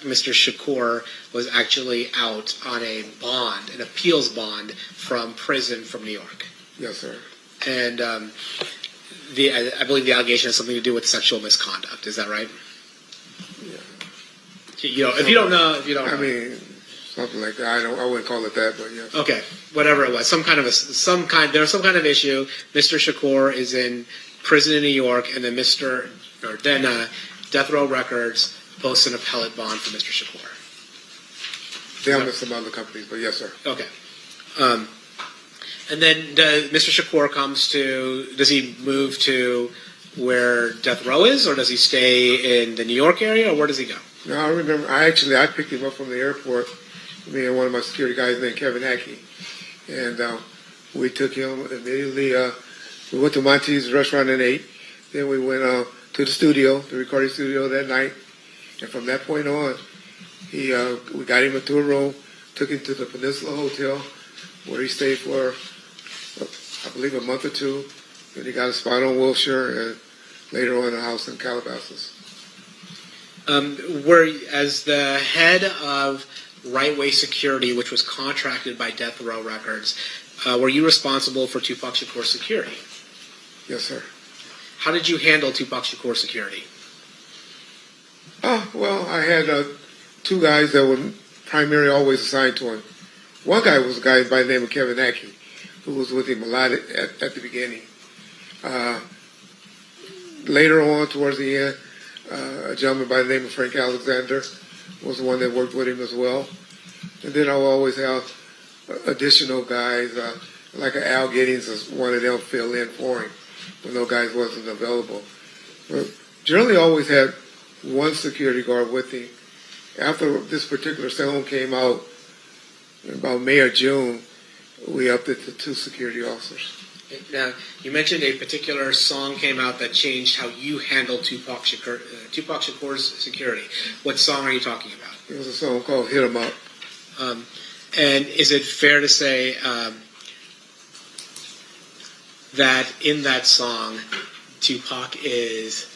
Mr. Shakur was actually out on a bond, an appeals bond from prison from New York? Yes, sir. And I believe the allegation has something to do with sexual misconduct. Is that right? Yeah. If you don't know. I mean, something like that. I wouldn't call it that, but yes. Okay, whatever it was, there was some kind of issue. Mr. Shakur is in prison in New York, and then Death Row Records posts an appellate bond for Mr. Shakur. They have some other companies, but yes, sir. Okay. And then Mr. Shakur does he move to where Death Row is, or does he stay in the New York area, or where does he go? No, I remember, I picked him up from the airport, me and one of my security guys named Kevin Hackey, and we took him immediately. We went to Monty's restaurant and ate. Then we went to the studio, the recording studio that night. And from that point on, we got him into a room, took him to the Peninsula Hotel, where he stayed for, I believe, a month or two. Then he got a spot on Wilshire, and later on a house in Calabasas. As the head of Right Way Security, which was contracted by Death Row Records, were you responsible for Tupac Shakur's security? Yes, sir. How did you handle Tupac Shakur's security? Well, I had two guys that were primarily always assigned to him. One guy was a guy by the name of Kevin Hackey, who was with him a lot at the beginning. Later on, towards the end, a gentleman by the name of Frank Alexander was the one that worked with him as well. And then I will always have additional guys, like Al Giddings is one of them, fill in for him when those guys wasn't available. But generally always had one security guard with him. After this particular song came out, in about May or June, we upped it to 2 security officers. Now, you mentioned a particular song came out that changed how you handled Tupac Shakur's security. What song are you talking about? It was a song called Hit 'Em Up. And is it fair to say that in that song, Tupac is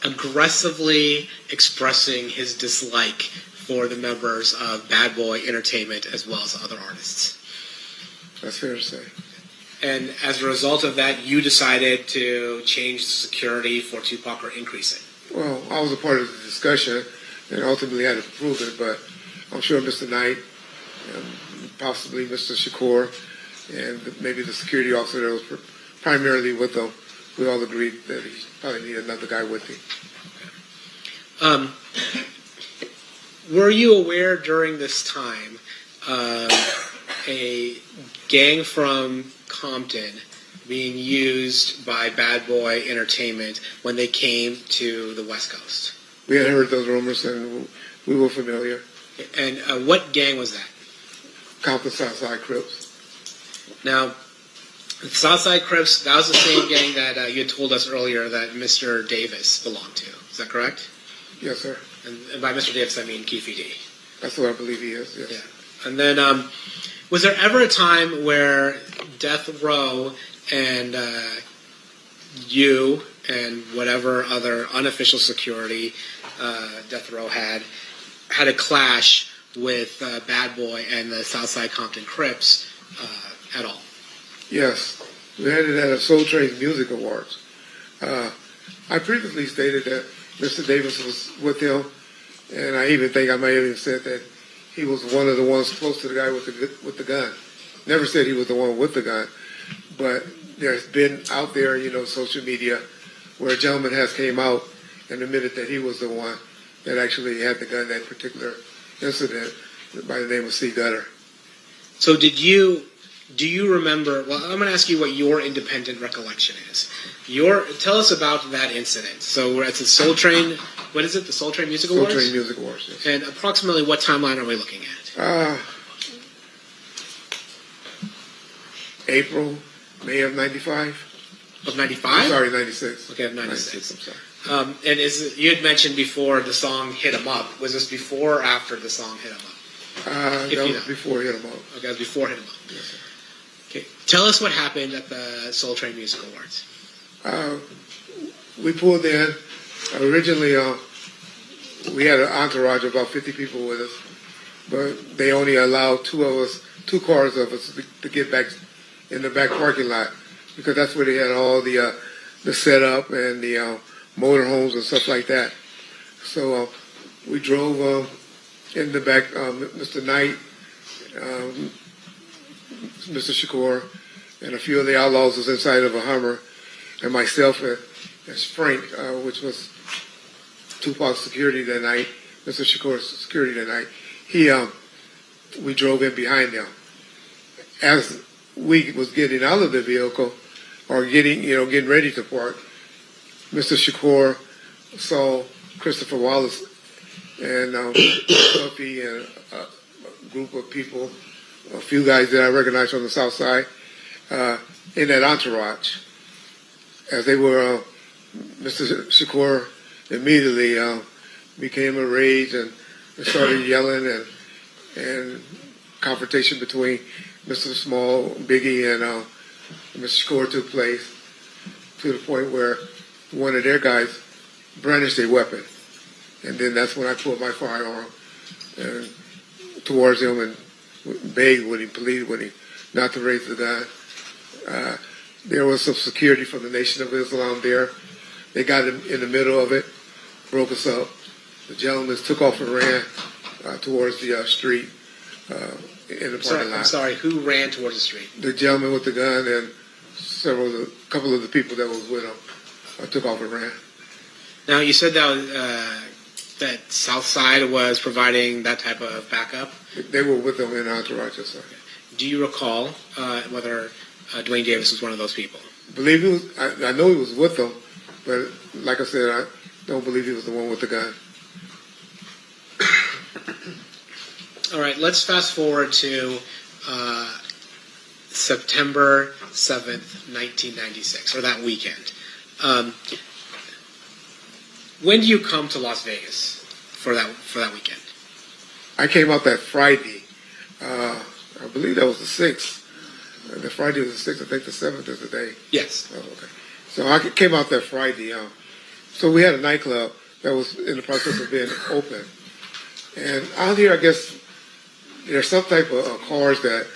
aggressively expressing his dislike for the members of Bad Boy Entertainment as well as other artists? That's fair to say. And as a result of that, you decided to change the security for Tupac or increase it? Well, I was a part of the discussion and ultimately had to prove it, but I'm sure Mr. Knight, possibly Mr. Shakur, and maybe the security officer that was primarily with them, we all agreed that he probably needed another guy with him. Were you aware during this time a gang from Compton being used by Bad Boy Entertainment when they came to the West Coast? We had heard those rumors and we were familiar. And what gang was that? Compton Southside Crips. Now, the Southside Crips, that was the same gang that you had told us earlier that Mr. Davis belonged to. Is that correct? Yes, sir. And by Mr. Davis, I mean Keefe D. That's what I believe he is, yes. Yeah. And then, was there ever a time where Death Row and you and whatever other unofficial security Death Row had a clash with Bad Boy and the Southside Compton Crips at all? Yes. We had it at a Soul Train Music Awards. I previously stated that Mr. Davis was with him, and I even think I might have even said that he was one of the ones close to the guy with the gun. Never said he was the one with the gun, but there's been out there, social media, where a gentleman has came out and admitted that he was the one that actually had the gun that particular incident by the name of C. Gutter. So did you do you remember? Well, I'm going to ask you what your independent recollection is. Tell us about that incident. So we're at the Soul Train. What is it? The Soul Train Music Awards. Soul Train Music Awards. Yes. And approximately what timeline are we looking at? April, May of '95. Of '95? Sorry, '96. Okay, of '96. I'm sorry. And you had mentioned before the song "Hit 'Em Up." Was this before or after the song "Hit 'Em Up"? That was before Hit 'Em Up. Okay, that was before "Hit 'Em Up." Yes, sir. Okay, tell us what happened at the Soul Train Music Awards. We pulled in. Originally, we had an entourage of about 50 people with us, but they only allowed two cars of us to get back in the back parking lot because that's where they had all the setup and the motorhomes and stuff like that. So we drove in the back. Mr. Knight, Mr. Shakur, and a few of the outlaws was inside of a Hummer, and myself as Frank, which was Tupac's security that night, Mr. Shakur's security that night. We drove in behind them. As we was getting out of the vehicle, or getting ready to park, Mr. Shakur saw Christopher Wallace and Puffy and a group of people, a few guys that I recognized from the South Side, in that entourage. As they were, Mr. Shakur immediately became enraged and started yelling, and confrontation between Mr. Small, Biggie, and Mr. Shakur took place to the point where one of their guys brandished a weapon. And then that's when I pulled my firearm towards him and begged with him, pleaded with him not to raise the gun. There was some security from the Nation of Islam there. They got in the middle of it, broke us up. The gentlemen took off and ran towards the street in the parking lot. I'm sorry, who ran towards the street? The gentleman with the gun and a couple of the people that was with him took off and ran. Now, you said that South Side was providing that type of backup? They were with them in entourage, yes, sir. Do you recall whether Dwayne Davis was one of those people? Believe he was. I know he was with them, but like I said, I don't believe he was the one with the gun. All right, let's fast forward to September 7th, 1996, or that weekend. When do you come to Las Vegas for that weekend? I came out that Friday. I believe that was the 6th. The Friday was the 6th. I think the 7th is the day. Yes. Oh, okay. So I came out that Friday. So we had a nightclub that was in the process of being open. And out here, I guess, there's some type of cars that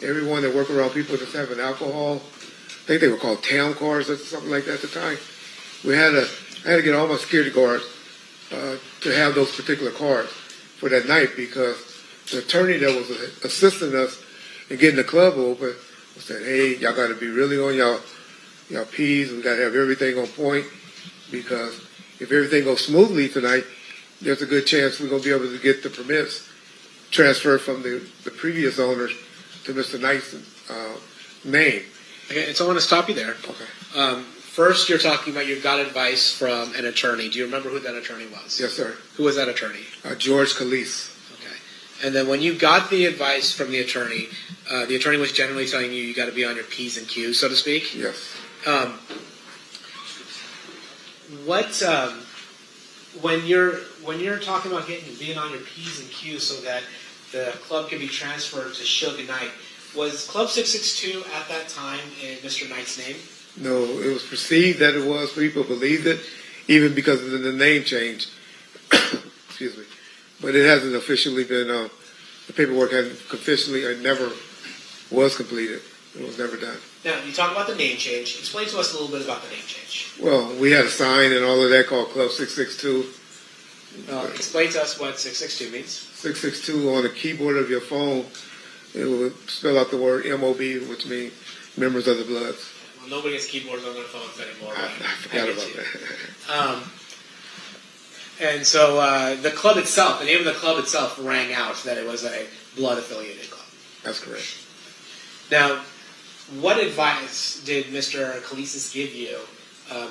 everyone that work around people that's having alcohol, I think they were called town cars or something like that at the time. I had to get all my security guards to have those particular cars for that night because the attorney that was assisting us in getting the club open said, hey, y'all got to be really on y'all P's. We got to have everything on point because if everything goes smoothly tonight, there's a good chance we're going to be able to get the permits transferred from the previous owners to Mr. Knight's name. Okay, and so I want to stop you there. Okay. First, you're talking about you got advice from an attorney. Do you remember who that attorney was? Yes, sir. Who was that attorney? George Calise. Okay. And then when you got the advice from the attorney was generally telling you got to be on your P's and Q's, so to speak? Yes. When you're talking about being on your P's and Q's so that the club can be transferred to Suge Knight, was Club 662 at that time in Mr. Knight's name? No, it was perceived that it was. People believed it, even because of the name change. Excuse me. But it hasn't officially been, the paperwork hasn't officially, it never was completed. It was never done. Now, you talk about the name change. Explain to us a little bit about the name change. Well, we had a sign and all of that called Club 662. Explain to us what 662 means. 662 on the keyboard of your phone, it will spell out the word MOB, which means Members of the Bloods. Well, nobody has keyboards on their phones anymore. I forgot about that. And so the club itself, the name of the club itself rang out that it was a blood-affiliated club. That's correct. Now, what advice did Mr. Kalisis give you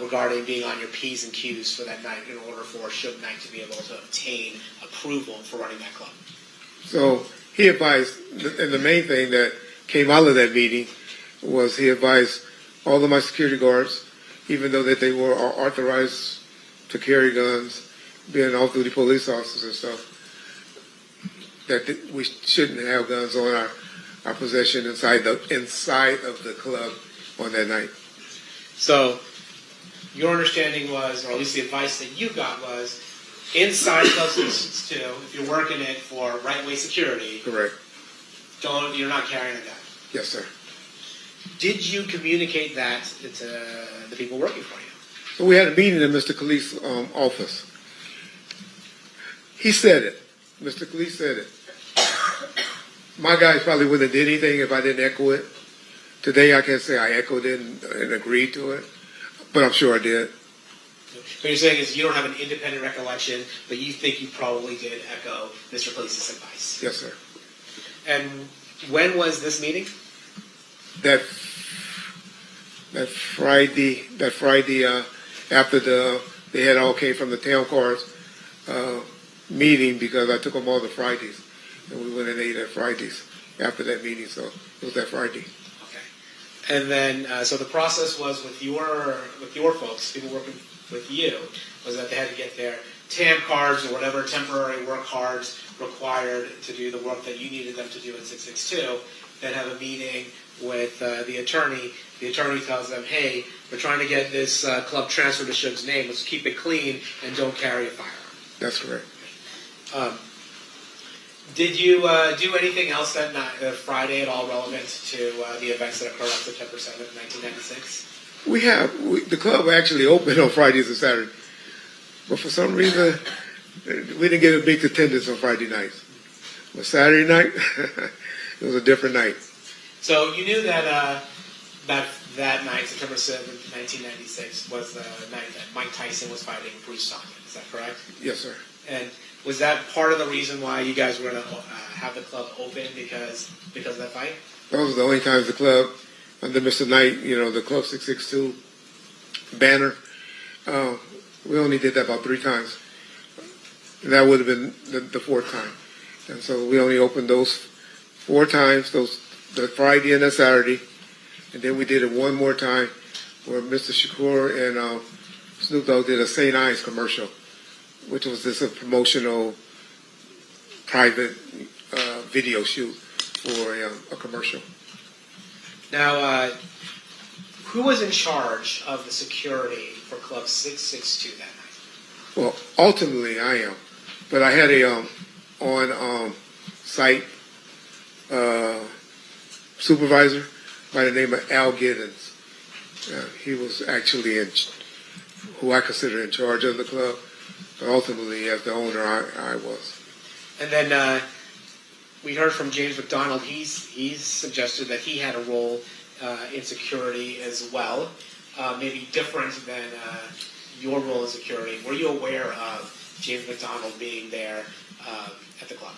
regarding being on your P's and Q's for that night in order for Suge Knight to be able to obtain approval for running that club? So he advised, and the main thing that came out of that meeting was he advised all of my security guards, even though that they were authorized to carry guns, being off-duty police officers and stuff, that we shouldn't have guns on our possession inside of the club on that night. So your understanding was, or at least the advice that you got was, inside Club 662, if you're working it for right-way security, Correct. you're not carrying a gun. Yes, sir. Did you communicate that to the people working for you? So we had a meeting in Mr. Khalif's office. He said it. Mr. Khalif said it. My guys probably wouldn't have did anything if I didn't echo it. Today I can't say I echoed it and agreed to it, but I'm sure I did. What you're saying is you don't have an independent recollection, but you think you probably did echo Mr. Khalif's advice. Yes, sir. And when was this meeting? That Friday after they had all came from the town cars meeting, because I took them all to Fridays, and we went and ate at Fridays after that meeting. So it was that Friday. Okay. And then so the process was with your folks, people working with you, was that they had to get their TAM cards or whatever temporary work cards required to do the work that you needed them to do in 662. Then have a meeting with the attorney. The attorney tells them, hey, we're trying to get this club transferred to Suge's name. Let's keep it clean and don't carry a firearm. That's correct. Did you do anything else that night, Friday at all relevant to the events that occurred on September 7th, 1996? The club actually opened on Fridays and Saturdays, but for some reason we didn't get a big attendance on Friday nights. But Saturday night, it was a different night. So you knew that that night, September 7th, 1996, was the night that Mike Tyson was fighting Bruce Thompson. Is that correct? Yes, sir. And was that part of the reason why you guys were going to have the club open because of that fight? That was the only times the club, under Mr. Knight, the Club 662 banner, we only did that about 3 times. And that would have been the 4th time. And so we only opened those 4 times, the Friday and the Saturday. And then we did it one more time where Mr. Shakur and Snoop Dogg did a St. Ives commercial, which was just a promotional private video shoot for a commercial. Now, who was in charge of the security for Club 662 that night? Well, ultimately I am, but I had a on-site supervisor by the name of Al Giddens. He was actually who I consider in charge of the club, but ultimately as the owner I was. And then we heard from James McDonald. He's suggested that he had a role in security as well, maybe different than your role in security. Were you aware of James McDonald being there at the club?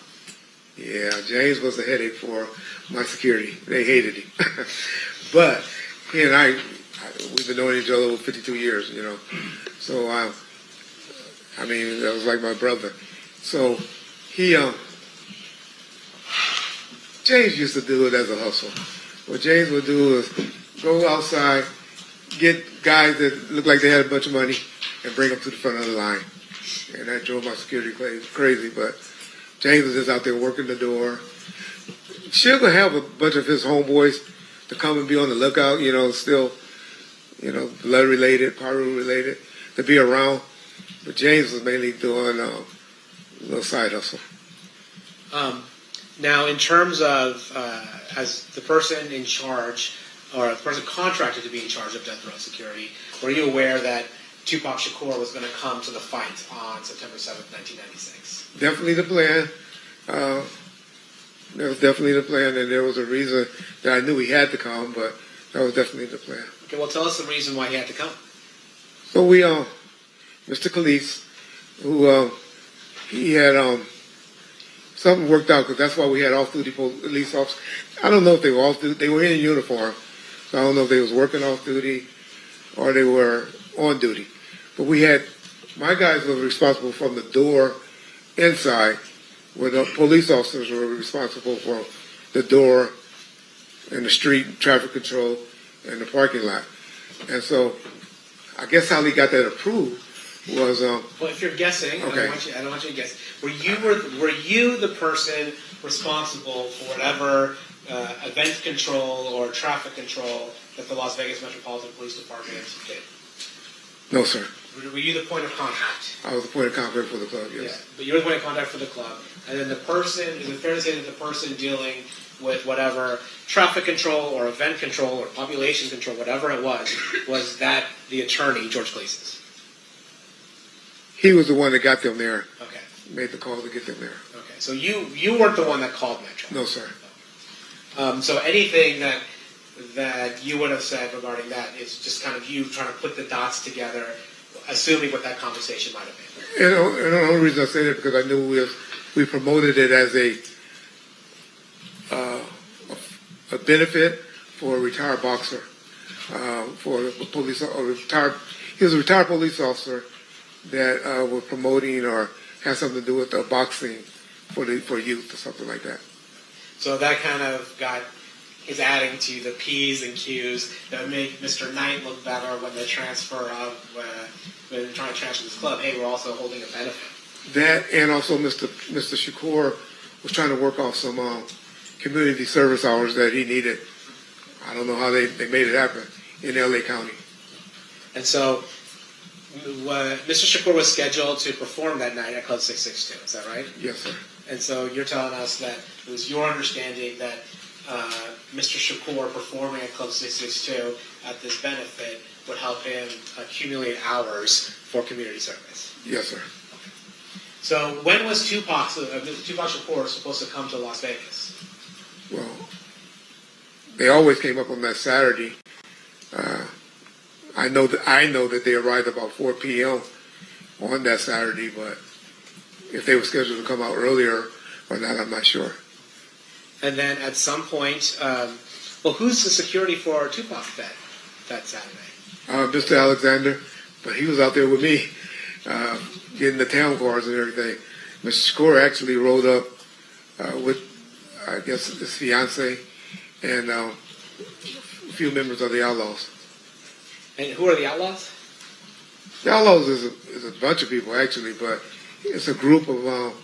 Yeah, James was a headache for my security. They hated him. But he and I, we've been knowing each other over 52 years, So, that was like my brother. So, James used to do it as a hustle. What James would do is go outside, get guys that looked like they had a bunch of money, and bring them to the front of the line. And that drove my security crazy, but James was just out there working the door. Sugar have a bunch of his homeboys to come and be on the lookout, still, blood related, Paru related, to be around. But James was mainly doing a little side hustle. Now, in terms of as the person in charge, or the person contracted to be in charge of death row security, were you aware that Tupac Shakur was going to come to the fight on September 7th, 1996? Definitely the plan. That was definitely the plan, and there was a reason that I knew he had to come, but that was definitely the plan. Okay, well, tell us the reason why he had to come. So we, Mr. Khalif, who he had something worked out because that's why we had off-duty police officers. I don't know if they were off-duty. They were in uniform, so I don't know if they was working off-duty or they were on duty. But we had, my guys were responsible from the door inside, where the police officers were responsible for the door and the street traffic control and the parking lot. And so I guess how they got that approved was Well, if you're guessing, Okay. I don't want you to guess. Were you the person responsible for whatever event control or traffic control that the Las Vegas Metropolitan Police Department did? no, sir. Were you the point of contact? I was the point of contact for the club. Yes. Yeah, but you were the point of contact for the club, and then the person. Is it fair to say that the person dealing with whatever traffic control or event control or population control, whatever it was that the attorney, George Gleason's? He was the one that got them there. Okay. Made the call to get them there. Okay. So you weren't the one that called Metro. No, sir. So anything that you would have said regarding that is just kind of you trying to put the dots together, assuming what that conversation might have been. And the only reason I say that because I knew we promoted it as a benefit for a retired boxer, for a police or retired. He was a retired police officer that were promoting or had something to do with boxing for youth or something like that. So that kind of is adding to the P's and Q's that would make Mr. Knight look better when they transfer when they're trying to transfer this club. Hey, we're also holding a benefit. That and also Mr. Shakur was trying to work off some community service hours that he needed. I don't know how they made it happen in L.A. County. And so Mr. Shakur was scheduled to perform that night at Club 662. Is that right? Yes, sir. And so you're telling us that it was your understanding that Mr. Shakur performing at Club 662 at this benefit would help him accumulate hours for community service. Yes, sir. So when was Tupac Shakur supposed to come to Las Vegas? Well, they always came up on that Saturday. I know that they arrived about 4 p.m. on that Saturday, but if they were scheduled to come out earlier or not, I'm not sure. And then at some point, who's the security for Tupac that Saturday? Mr. Alexander, but he was out there with me, getting the town cars and everything. Mr. Shakur actually rode up with, I guess, his fiance and a few members of the Outlaws. And who are the Outlaws? The Outlaws is a bunch of people, actually, but it's a group of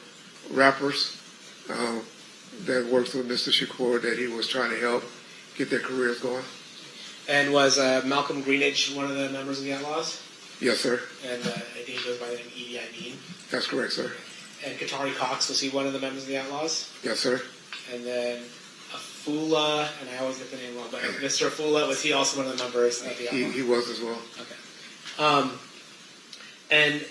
rappers that works with Mr. Shakur that he was trying to help get their careers going. And was Malcolm Greenidge one of the members of the Outlaws? Yes, sir. And I think he goes by the name Edie Amin. That's correct, sir. And Katari Cox, was he one of the members of the Outlaws? Yes, sir. And then Afula, and I always get the name wrong, but Mr. Afula, was he also one of the members of the Outlaws? He was as well. Okay. And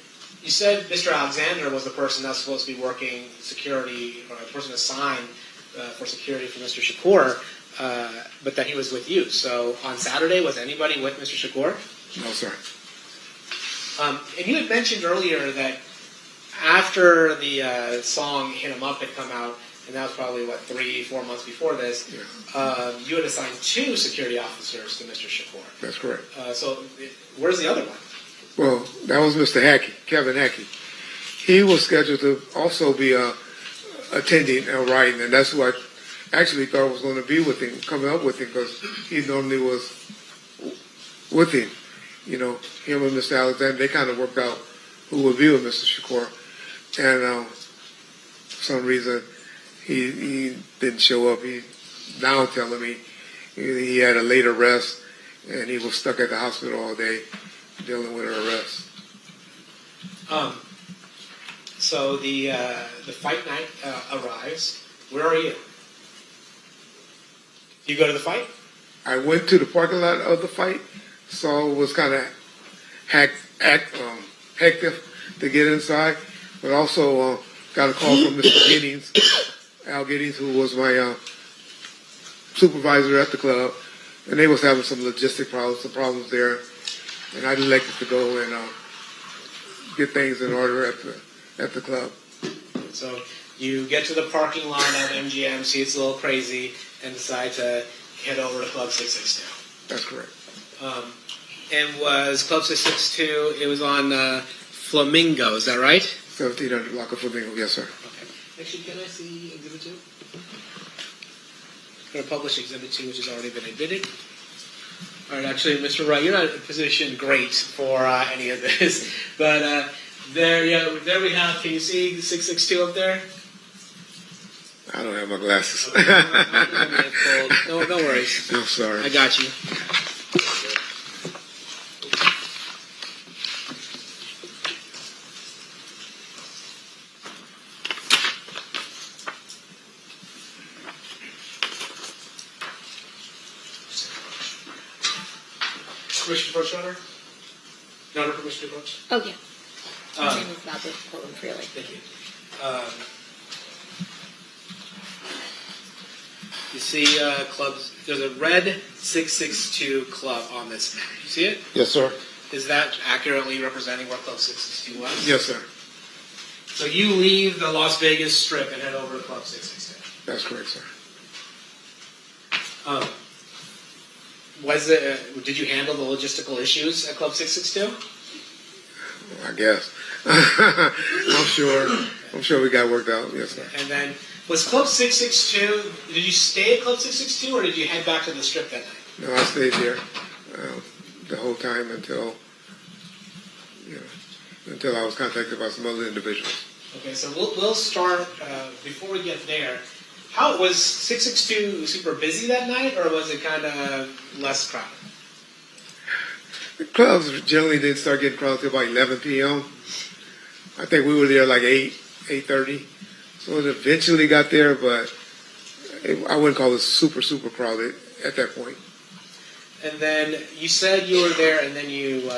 you said Mr. Alexander was the person that's supposed to be working security, or the person assigned for security for Mr. Shakur, but that he was with you. So on Saturday, was anybody with Mr. Shakur? No, sir. And you had mentioned earlier that after the song Hit 'Em Up had come out, and that was probably, 3-4 months before this, you had assigned 2 security officers to Mr. Shakur. That's correct. So where's the other one? Well, that was Mr. Hackey, Kevin Hackey. He was scheduled to also be attending and riding, and that's who I actually thought was going to be with him, coming up with him, because he normally was with him. You know, him and Mr. Alexander, they kind of worked out who would be with Mr. Shakur. And for some reason, he didn't show up. He now telling me he had a late arrest, and he was stuck at the hospital all day dealing with an arrest. So the fight night arrives. Where are you? You go to the fight? I went to the parking lot of the fight, so it was kind of hectic to get inside, but also got a call from Mr. Giddings, Al Giddings, who was my supervisor at the club, and they was having some logistic problems, some problems there, and I elected to go and get things in order at the club. So You get to the parking lot of MGM, see it's a little crazy, and decide to head over to Club 662. That's correct. And was Club 662, it was on Flamingo, is that right? 1700 block of Flamingo, yes, sir. Okay. Actually, can I see Exhibit 2? I'm going to publish Exhibit 2, which has already been admitted. All right, actually, Mr. Wright, you're not in a position great for any of this, but there we have, can you see 662 up there? I don't have my glasses. No worries. I'm sorry. I got you. Permission to approach, Your Honor? Your Honor, permission to approach? Oh, yeah. My name is about to courtroom freely. Thank you. You see clubs, there's a red 662 club on this map. You see it? Yes, sir. Is that accurately representing where Club 662 was? Yes, sir. So you leave the Las Vegas Strip and head over to Club 662? That's correct, sir. Did you handle the logistical issues at Club 662? I guess. I'm sure we got worked out. Yes, sir. And then, was Club 662, did you stay at Club 662 or did you head back to the Strip that night? No, I stayed there the whole time until I was contacted by some other individuals. Okay, so we'll start, before we get there, how was 662 super busy that night or was it kind of less crowded? The clubs generally didn't start getting crowded until about 11 p.m. I think we were there like 8:30. So it eventually got there, but I wouldn't call it super crowded at that point. And then you said you were there and then you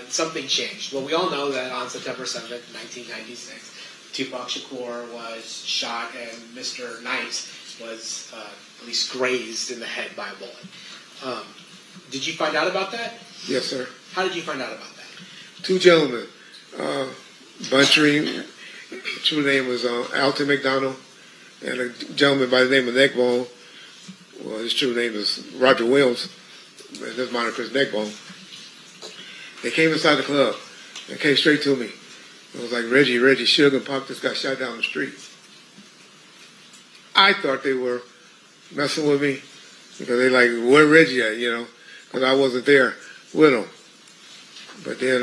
something changed. Well, we all know that on September 7th, 1996, Tupac Shakur was shot and Mr. Knight was at least grazed in the head by a bullet. Did you find out about that? Yes, sir. How did you find out about that? Two gentlemen, Buntry, true name was Alton McDonald, and a gentleman by the name of Neckbone. Well, his true name is Roger Williams, and his moniker is Neckbone. They came inside the club and came straight to me. It was like, Reggie, Suge and Pop just got shot down the street. I thought they were messing with me because they like, where Reggie at, because I wasn't there with him. But then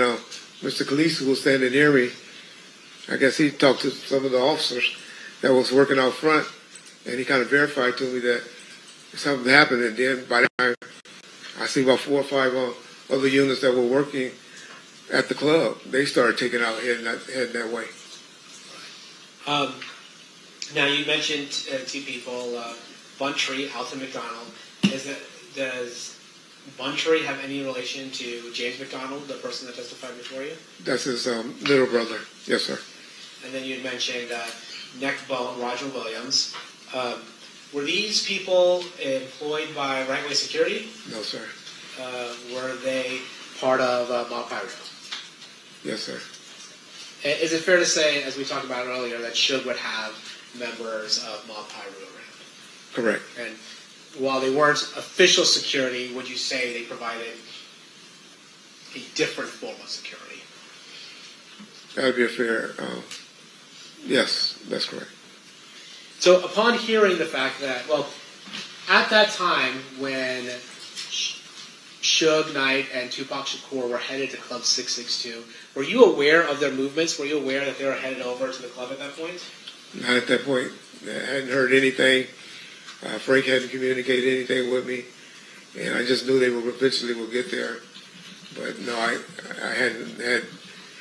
Mr. Khaleesi, who was standing near me, I guess he talked to some of the officers that was working out front, and he kind of verified to me that something happened. And then by the time I see about 4 or 5 other units that were working at the club, they started taking out heading that way. Now you mentioned two people, Buntry, Alton McDonald. Does Buntry have any relation to James McDonald, the person that testified before you? That's his little brother. Yes, sir. And then you had mentioned Neckbone, Roger Williams. Were these people employed by Right Way Security? No, sir. Were they part of Mob Pyro? Yes, sir. Is it fair to say, as we talked about earlier, that Suge would have members of Mob Pyro around? Correct. And while they weren't official security, would you say they provided a different form of security? That would be a fair, yes, that's correct. So upon hearing the fact that, well, at that time when Suge Knight and Tupac Shakur were headed to Club 662, were you aware of their movements? Were you aware that they were headed over to the club at that point? Not at that point. I hadn't heard anything. Frank hadn't communicated anything with me, and I just knew they would eventually get there. But no,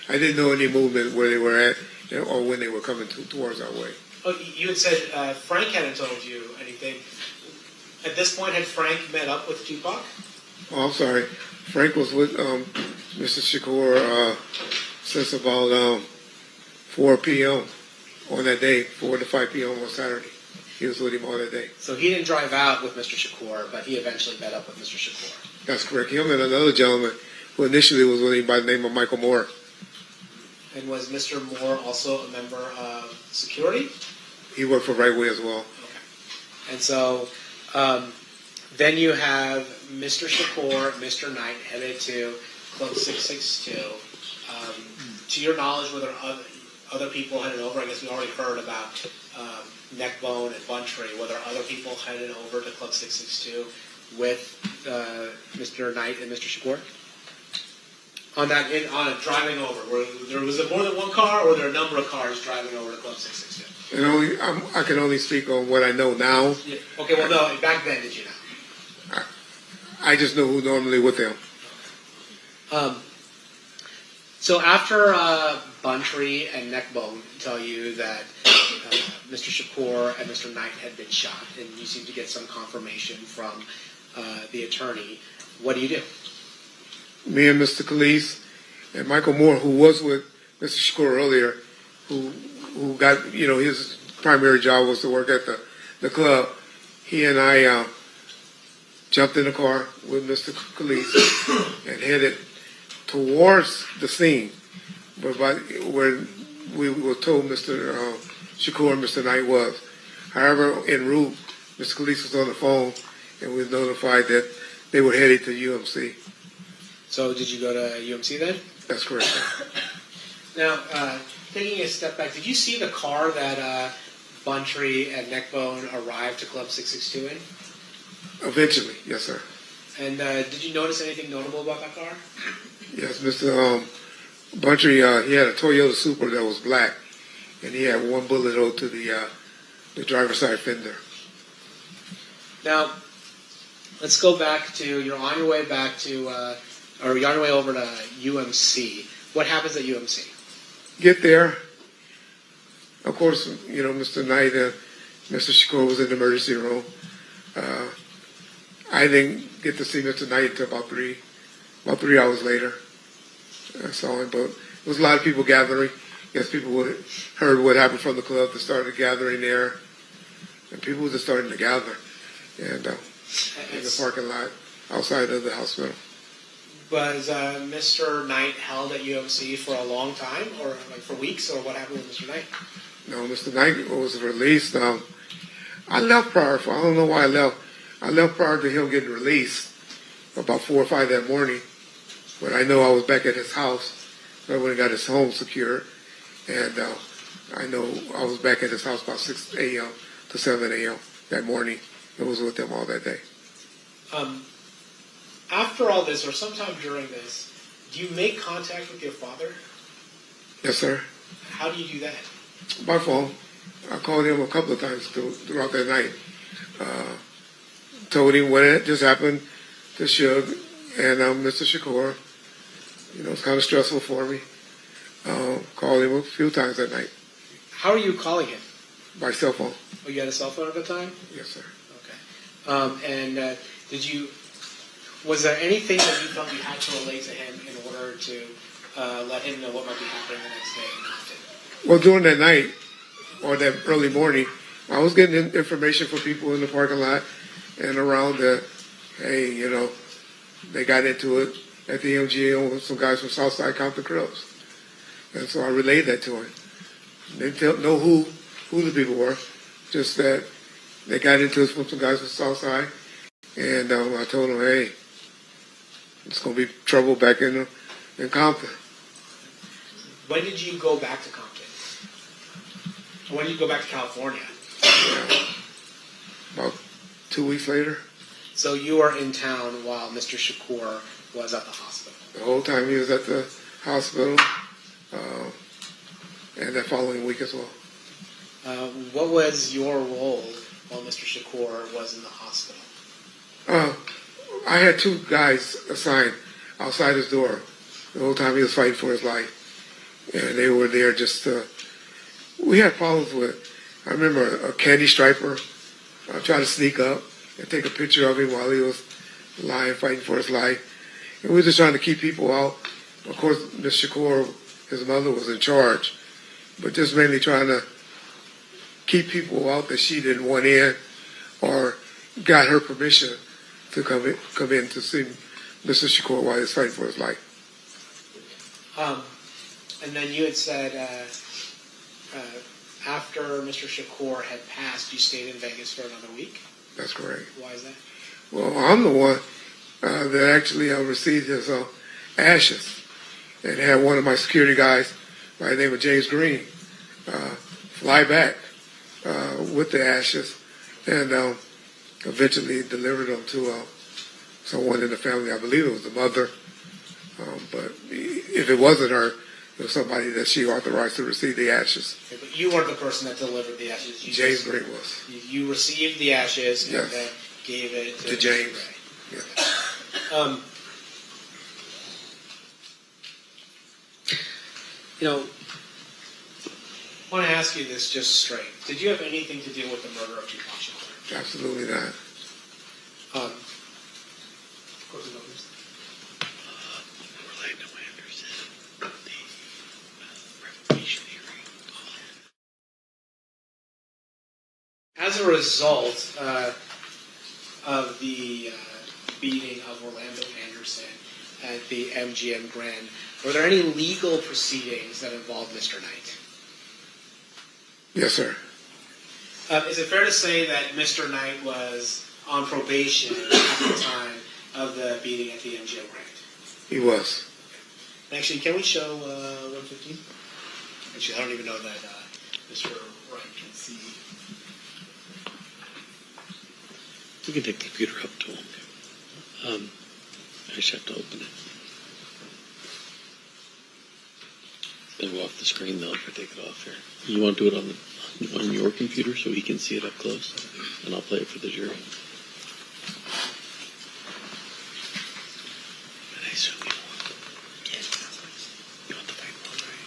I didn't know any movement where they were at or when they were coming towards our way. Oh, you had said Frank hadn't told you anything. At this point, had Frank met up with Tupac? Oh, I'm sorry. Frank was with Mr. Shakur since about 4 p.m. on that day, 4 to 5 p.m. on Saturday. He was with him all that day. So he didn't drive out with Mr. Shakur, but he eventually met up with Mr. Shakur. That's correct. Him and another gentleman who initially was with him by the name of Michael Moore. And was Mr. Moore also a member of security? He worked for Right Way as well. And so then you have Mr. Shakur, Mr. Knight headed to Club 662. To your knowledge, were there other people headed over? I guess we already heard about Neckbone and Buntree. Were there other people headed over to Club 662 with Mr. Knight and Mr. Shakur? On driving over, was there more than one car, or were there a number of cars driving over to Club 662? And I can only speak on what I know now. Yeah. Okay, well, no, back then, did you know? I just know who normally with them. So after Buntree and Neckbone tell you that Mr. Shakur and Mr. Knight had been shot, and you seem to get some confirmation from the attorney, what do you do? Me and Mr. Calise and Michael Moore, who was with Mr. Shakur earlier, who got, his primary job was to work at the club. He and I jumped in the car with Mr. Calise and headed towards the scene, but where we were told Mr. Shakur and Mr. Knight was. However, en route, Mr. Calise was on the phone, and we were notified that they were headed to UMC. So did you go to UMC then? That's correct. Now, taking a step back, did you see the car that Buntree and Neckbone arrived to Club 662 in? Eventually, yes, sir. And did you notice anything notable about that car? Yes, Mr. Buntree, he had a Toyota Supra that was black, and he had one bullet hole to the driver's side fender. Now, let's go back to, you're on your way back to, or you're on your way over to UMC. What happens at UMC? Get there. Of course, Mr. Knight and Mr. Shakur was in the emergency room. I didn't get to see Mr. Knight until about 3 hours later. I saw him, but there was a lot of people gathering. Yes, people heard what happened from the club. They started gathering there, and people were just starting to gather, and in the parking lot outside of the hospital. Was Mr. Knight held at UMC for a long time, or like for weeks, or what happened with Mr. Knight? No, Mr. Knight was released. I left prior. I don't know why I left. I left prior to him getting released about 4 or 5 that morning. But I know I was back at his house. So I went and got his home secured. And I know I was back at his house about 6 a.m. to 7 a.m. that morning. I was with him all that day. After all this, or sometime during this, do you make contact with your father? Yes, sir. How do you do that? By phone. I called him a couple of times throughout that night. Told him what had just happened to Shug and Mr. Shakur. It's kind of stressful for me. Called him a few times that night. How are you calling him? By cell phone. Oh, you had a cell phone at the time? Yes, sir. Okay. Was there anything that you felt you had to relate to him in order to let him know what might be happening the next day in Compton? Well, during that night, or that early morning, I was getting information from people in the parking lot and around that, hey, they got into it at the MGM with some guys from Southside Compton Clubs. And so I relayed that to him. They didn't know who the people were, just that they got into it with some guys from Southside. And I told them, hey, it's going to be trouble back in Compton. When did you go back to Compton? When did you go back to California? About 2 weeks later. So you were in town while Mr. Shakur was at the hospital? The whole time he was at the hospital, and that following week as well. What was your role while Mr. Shakur was in the hospital? I had 2 guys assigned outside his door the whole time he was fighting for his life. And they were there just we had problems with, I remember a candy striper tried to sneak up and take a picture of him while he was lying, fighting for his life. And we were just trying to keep people out. Of course, Ms. Shakur, his mother, was in charge, but just mainly trying to keep people out that she didn't want in or got her permission to come in to see Mr. Shakur while he was fighting for his life. And then you had said after Mr. Shakur had passed, you stayed in Vegas for another week. That's correct. Why is that? Well, I'm the one that actually received his ashes, and had one of my security guys by the name of James Green fly back with the ashes, and eventually delivered them to someone in the family. I believe it was the mother, but if it wasn't her, it was somebody that she authorized to receive the ashes. Okay, but you weren't the person that delivered the ashes. James Green was. You received the ashes and Yes. then gave it To James. Ray. Yeah. You know, I want to ask you this just straight. Did you have anything to do with the murder of Tupac Shakur? Absolutely not. As a result of the beating of Orlando Anderson at the MGM Grand, were there any legal proceedings that involved Mr. Knight? Yes, sir. Is it fair to say that Mr. Knight was on probation at the time of the beating at the MGM Grand? He was. Actually, can we show 115? Actually, I don't even know that Mr. Wright can see. We can take the computer up to him. I just have to open it. It'll go off the screen though if I take it off here. You want to do it on your computer so he can see it up close, and I'll play it for the jury. And I assume you want the white one, right?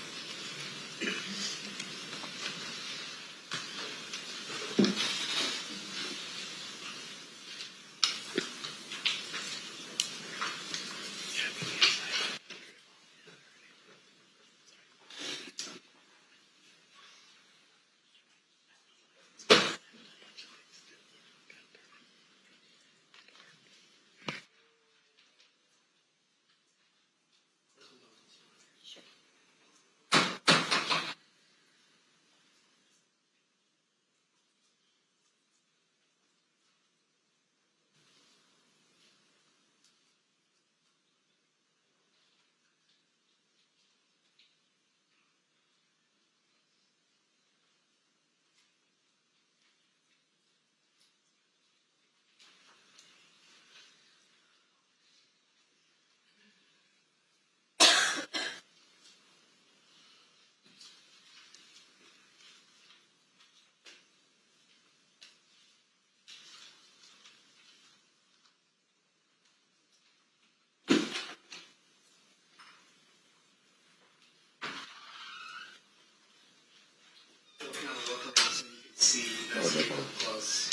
See that's close.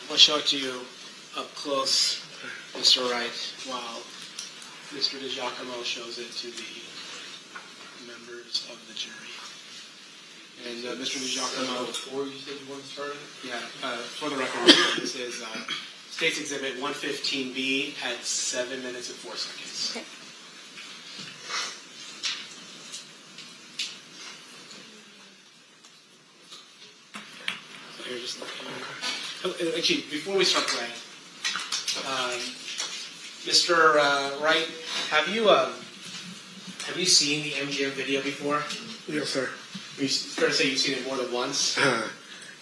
I'll show it to you up close, Mr. Wright, while Mr. DiGiacomo shows it to the members of the jury. And Mr. DiGiacomo, Before you said you want to start it? yeah, for the record, this is State's Exhibit 115B at 7 minutes and 4 seconds. Okay. So here, just actually, before we start playing, Mr. Wright, have you seen the MGM video before? Yes, sir. It's fair to say you've seen it more than once.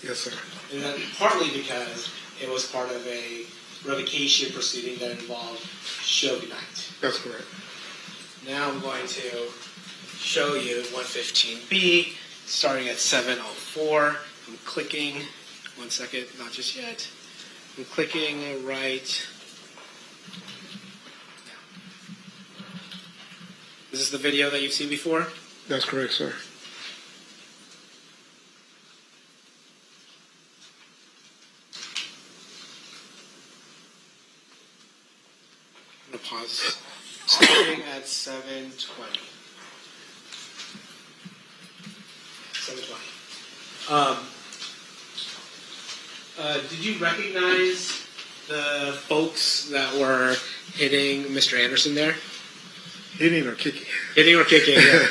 Yes, sir. And that partly because it was part of a revocation proceeding that involved Suge Knight. That's correct. Now I'm going to show you 115B, starting at 7:04. I'm clicking, one second, not just yet. I'm clicking right. Is this the video that you've seen before? That's correct, sir. I'm going to pause. Starting at 7:20. 7:20. Did you recognize the folks that were hitting Mr. Anderson there? Hitting or kicking? Hitting or kicking, yeah.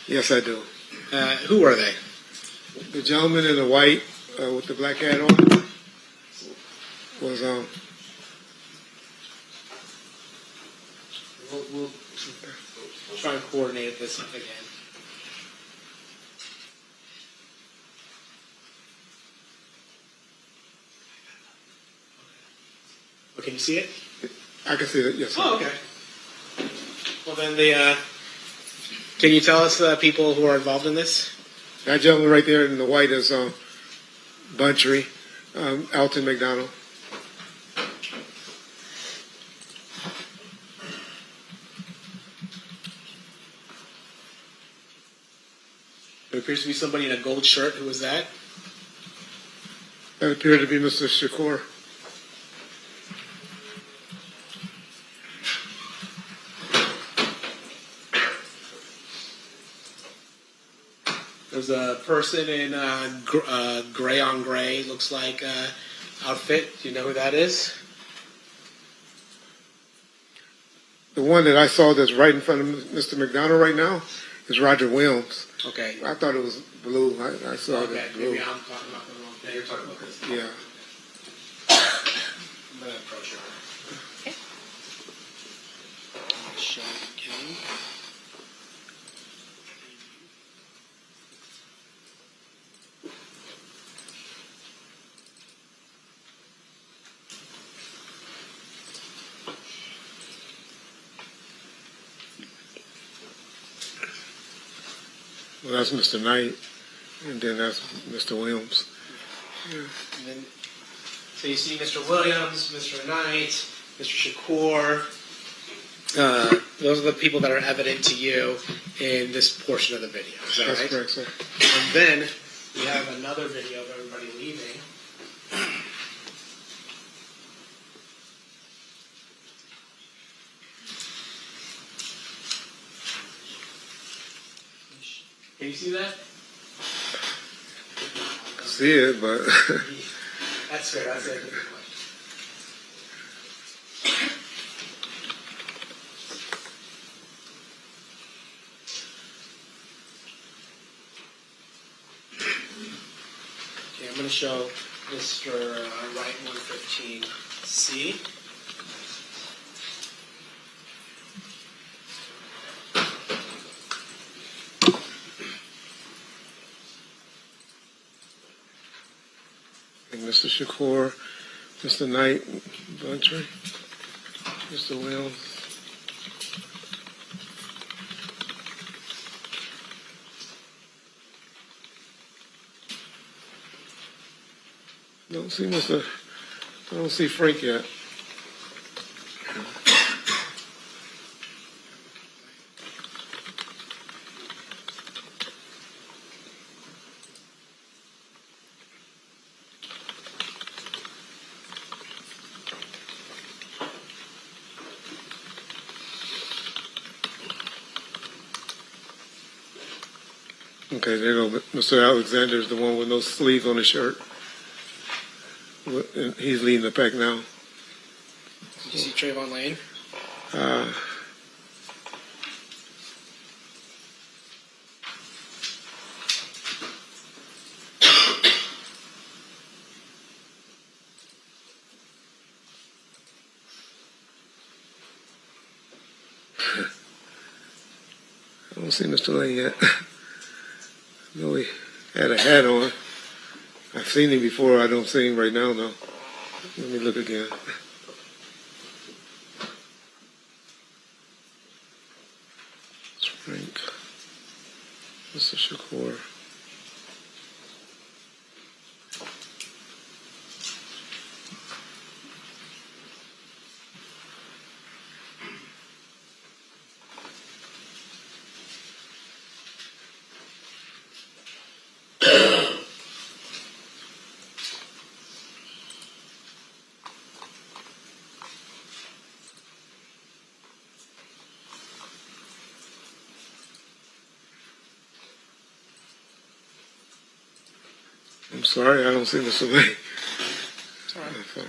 Yes, I do. Who were they? The gentleman in the white with the black hat on was We'll try and coordinate this again. Oh, can you see it? I can see it. Yes, sir. Oh, okay. Well, then can you tell us the people who are involved in this? That gentleman right there in the white is Buntry, Alton McDonald. There appears to be somebody in a gold shirt. Who was that? That appeared to be Mr. Shakur. There's a person in gray on gray, looks like outfit. Do you know who that is? The one that I saw that's right in front of Mr. McDonald right now is Roger Williams. Okay. I thought it was blue. I saw it Okay, as blue. maybe I'm talking about the wrong thing. You're talking about this. Yeah. I'm going to approach her. Okay. Show it again. Well, that's Mr. Knight, and then that's Mr. Williams. Yeah. And then, so you see Mr. Williams, Mr. Knight, Mr. Shakur. Those are the people that are evident to you in this portion of the video. Is that That's right? correct, sir. And then we have another video of everybody leaving. Can you see that? See it, but That's fair. That's it. Okay, I'm going to show Mr. Wright 115C. and Mr. Shakur, Mr. Knight, Buntry, Mr. Williams. I don't see Frank yet. Okay, there you go. Mr. Alexander is the one with no sleeves on his shirt. And he's leading the pack now. Did you see Trayvon Lane? I don't see Mr. Lane yet. No, he had a hat on. I've seen him before. I don't see him right now, though. Let me look again. Shakur. I'm sorry, I don't see Mr. Lane. I'm sorry. I'm sorry.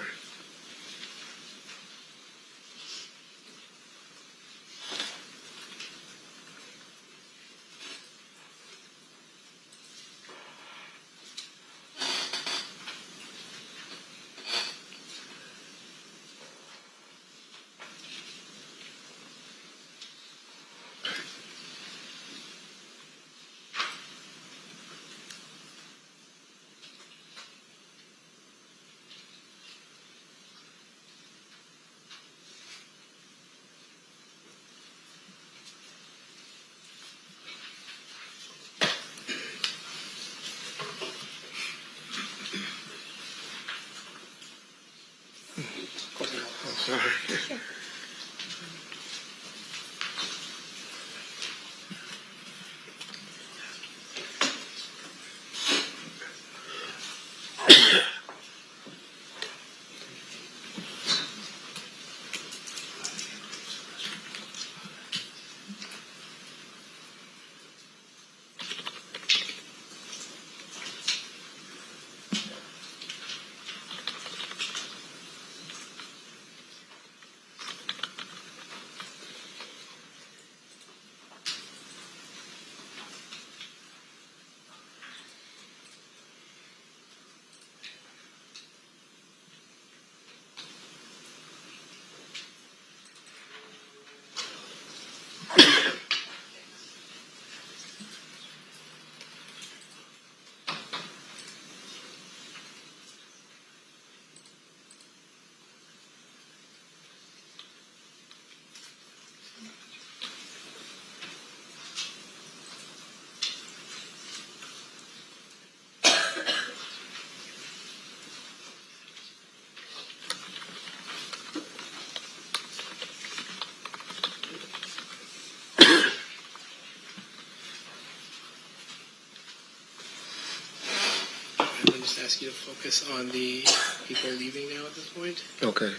I'm going to just ask you to focus on the people leaving now at this point. Okay.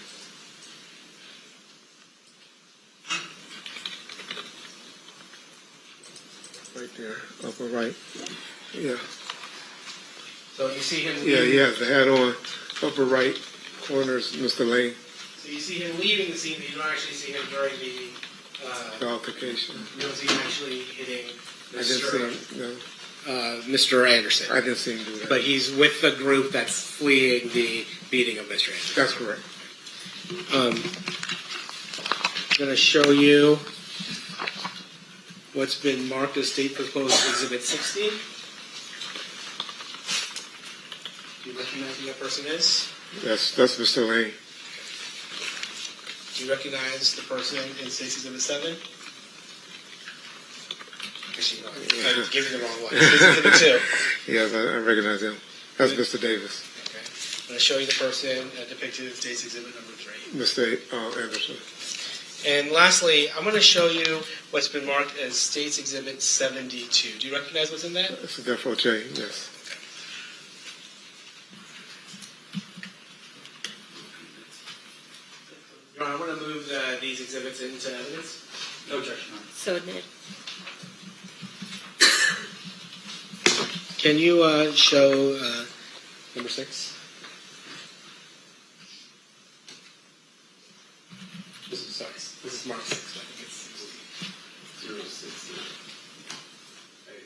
Right there, upper right. Yeah. So you see him Yeah, leaving. he has the hat on. Upper right corner is Mr. Lane. So you see him leaving the scene, but you don't actually see him during the The altercation. you don't see him actually hitting I didn't see him. No, Mr. Anderson. I didn't see him do that. But he's with the group that's fleeing the beating of Mr. Anderson. That's correct. I'm going to show you what's been marked as State Proposed Exhibit 16. Do you recognize who that person is? That's Mr. Lane. Do you recognize the person in State's Exhibit 7? Actually, no, I'm giving you the wrong one. State's Exhibit 2. Yes, I recognize him. That's Mr. Davis. Okay. I'm going to show you the person depicted in State's Exhibit number 3. Mr. Anderson. And lastly, I'm going to show you what's been marked as State's Exhibit 72. Do you recognize what's in that? That's a Defo J, yes. Your Honor, I'm going to move these exhibits into evidence. No objection, Your Honor. So admitted. Can you show number 6? This is Mark 6. I think it's 060. There you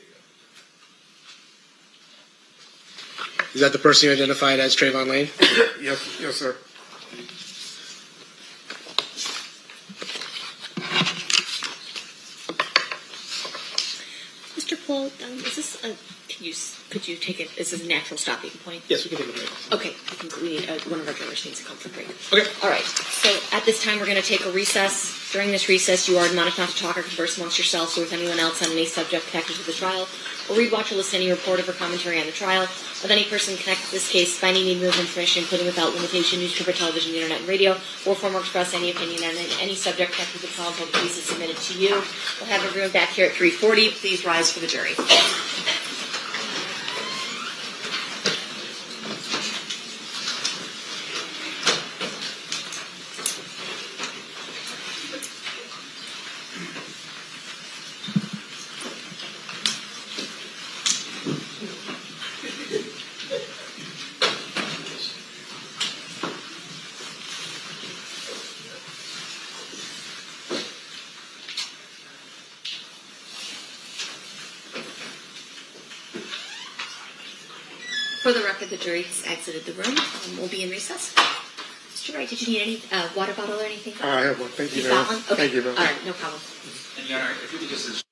go. Is that the person you identified as Trayvon Lane? Yes, sir. Mr. Pohl, is this a, could you take it, is this a natural stopping point? Yes, we can take a break. Okay. one of our jurors needs to come for break. Okay. All right. So at this time, we're going to take a recess. During this recess, you are admonished not to talk or converse amongst yourselves or with anyone else on any subject connected to the trial, or read, watch, or listen to any report or commentary on the trial of any person connected to this case, finding need move information, including without limitation, newspaper, television, internet, and radio, or form or express any opinion on any subject connected to the trial until the case is submitted to you. We'll have everyone back here at 3:40. Please rise for the jury. For the record, the jury has exited the room and will be in recess. Mr. Wright, did you need any water bottle or anything? I have one. Thank you You very got much. one? Okay. Thank you very much. All right, no problem. And Your Honor, if we could just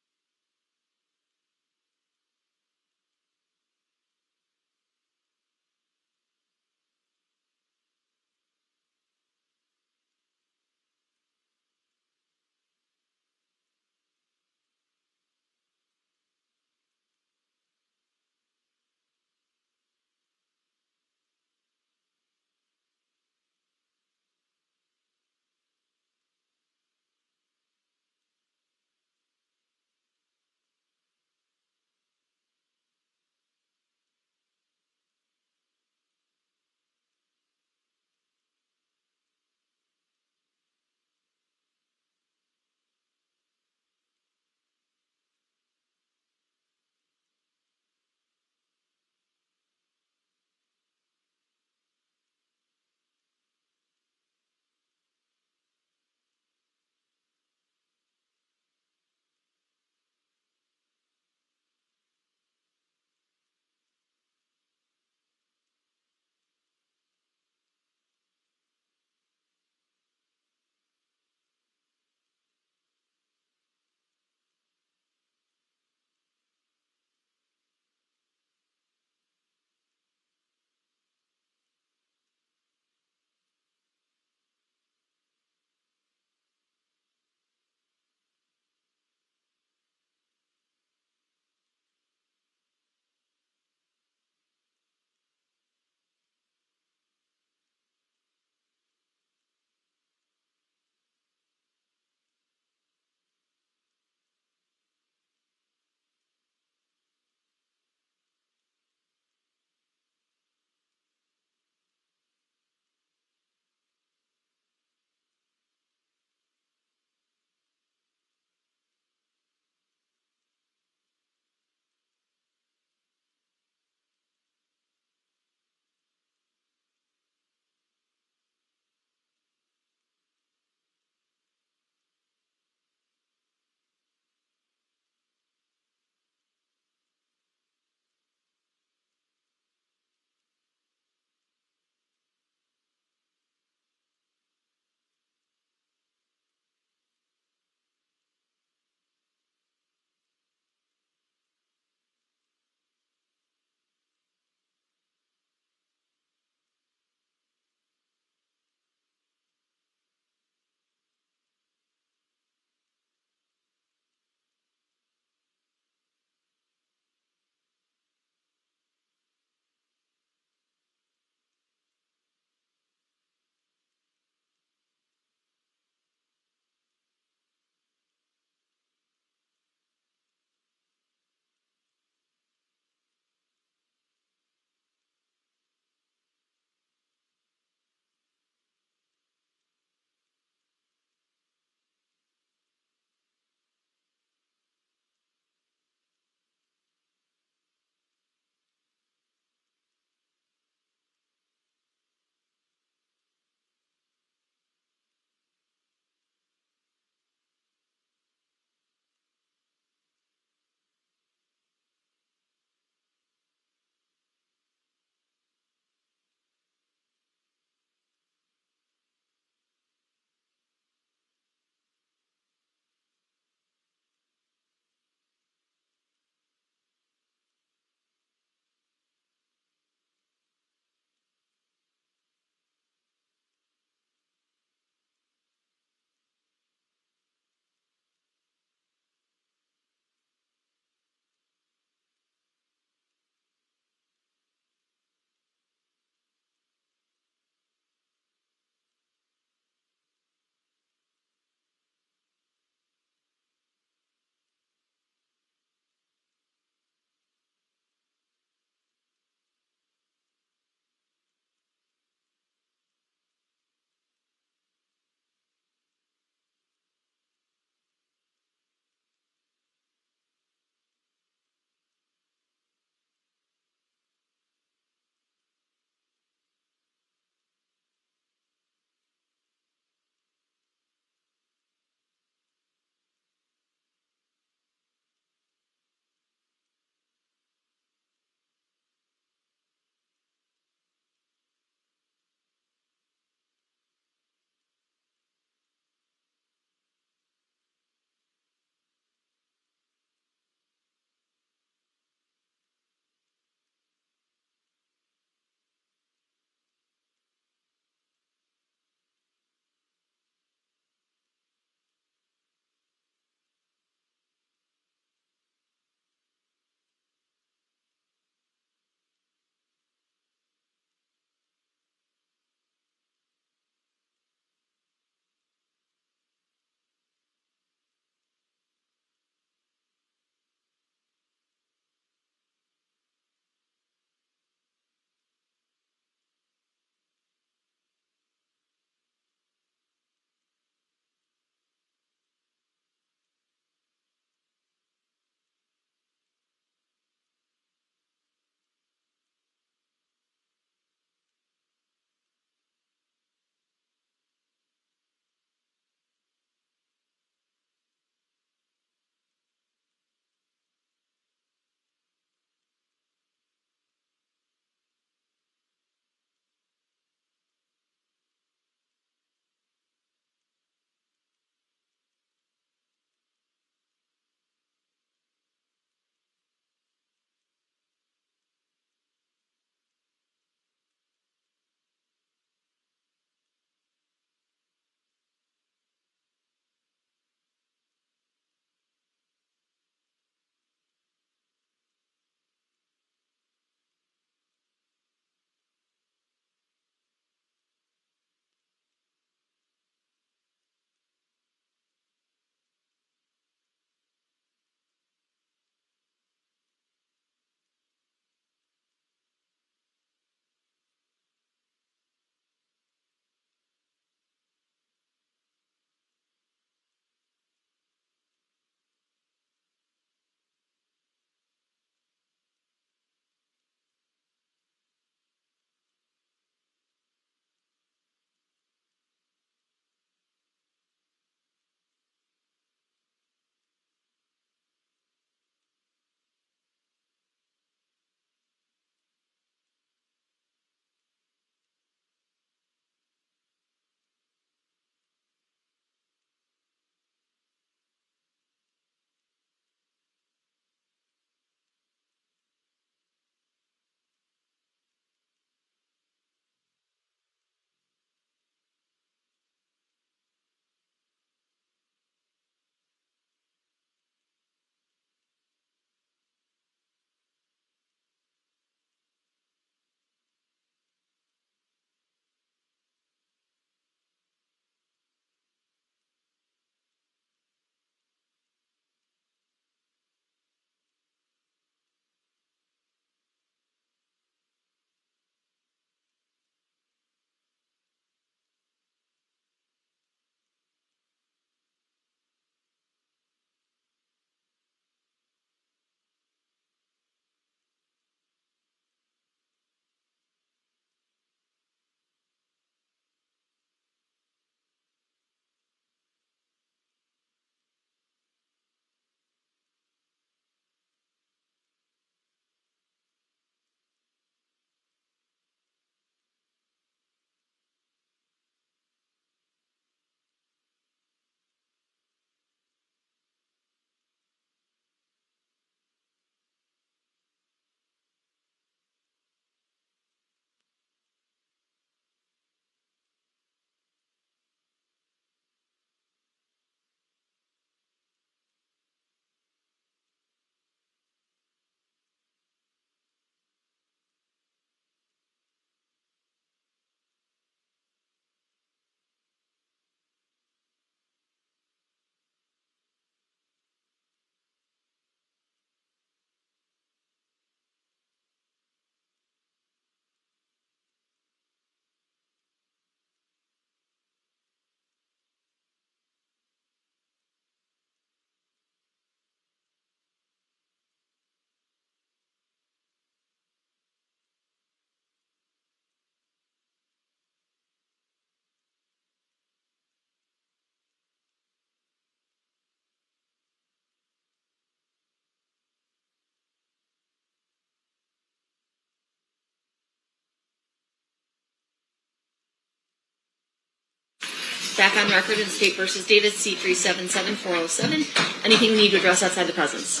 back on record in State versus Davis, C377407. Anything we need to address outside the presence?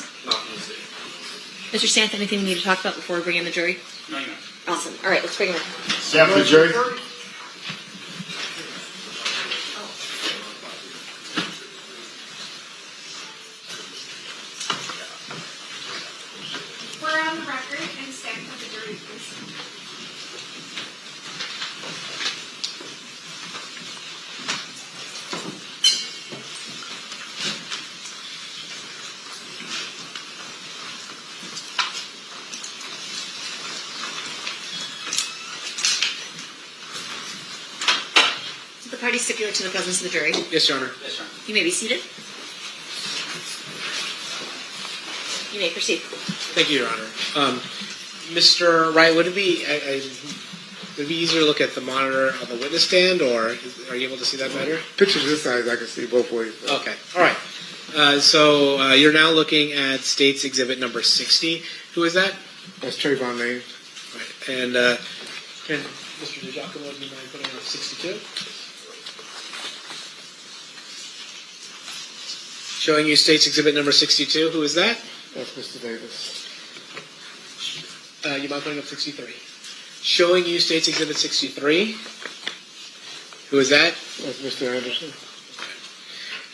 Mr. Santh, anything we need to talk about before we bring in the jury? No, you're not. Awesome. All right, let's bring him in. Staff for the jury. We're on the record and stand for the jury, please. The party stipulate to the presence of the jury. Yes, Your Honor. You may be seated. You may proceed. Thank you, Your Honor. Mr. Wright, would it be easier to look at the monitor on the witness stand, or are you able to see that better? Pictures this size, I can see both ways. Okay, all right. So you're now looking at State's Exhibit number 60. Who is that? That's Trayvon Lane. Right. And can Mr. DiGiacomo, do you mind putting up 62? Showing you State's Exhibit number 62. Who is that? That's Mr. Davis. You mind putting up 63? Showing you State's Exhibit 63. Who is that? That's Mr. Anderson.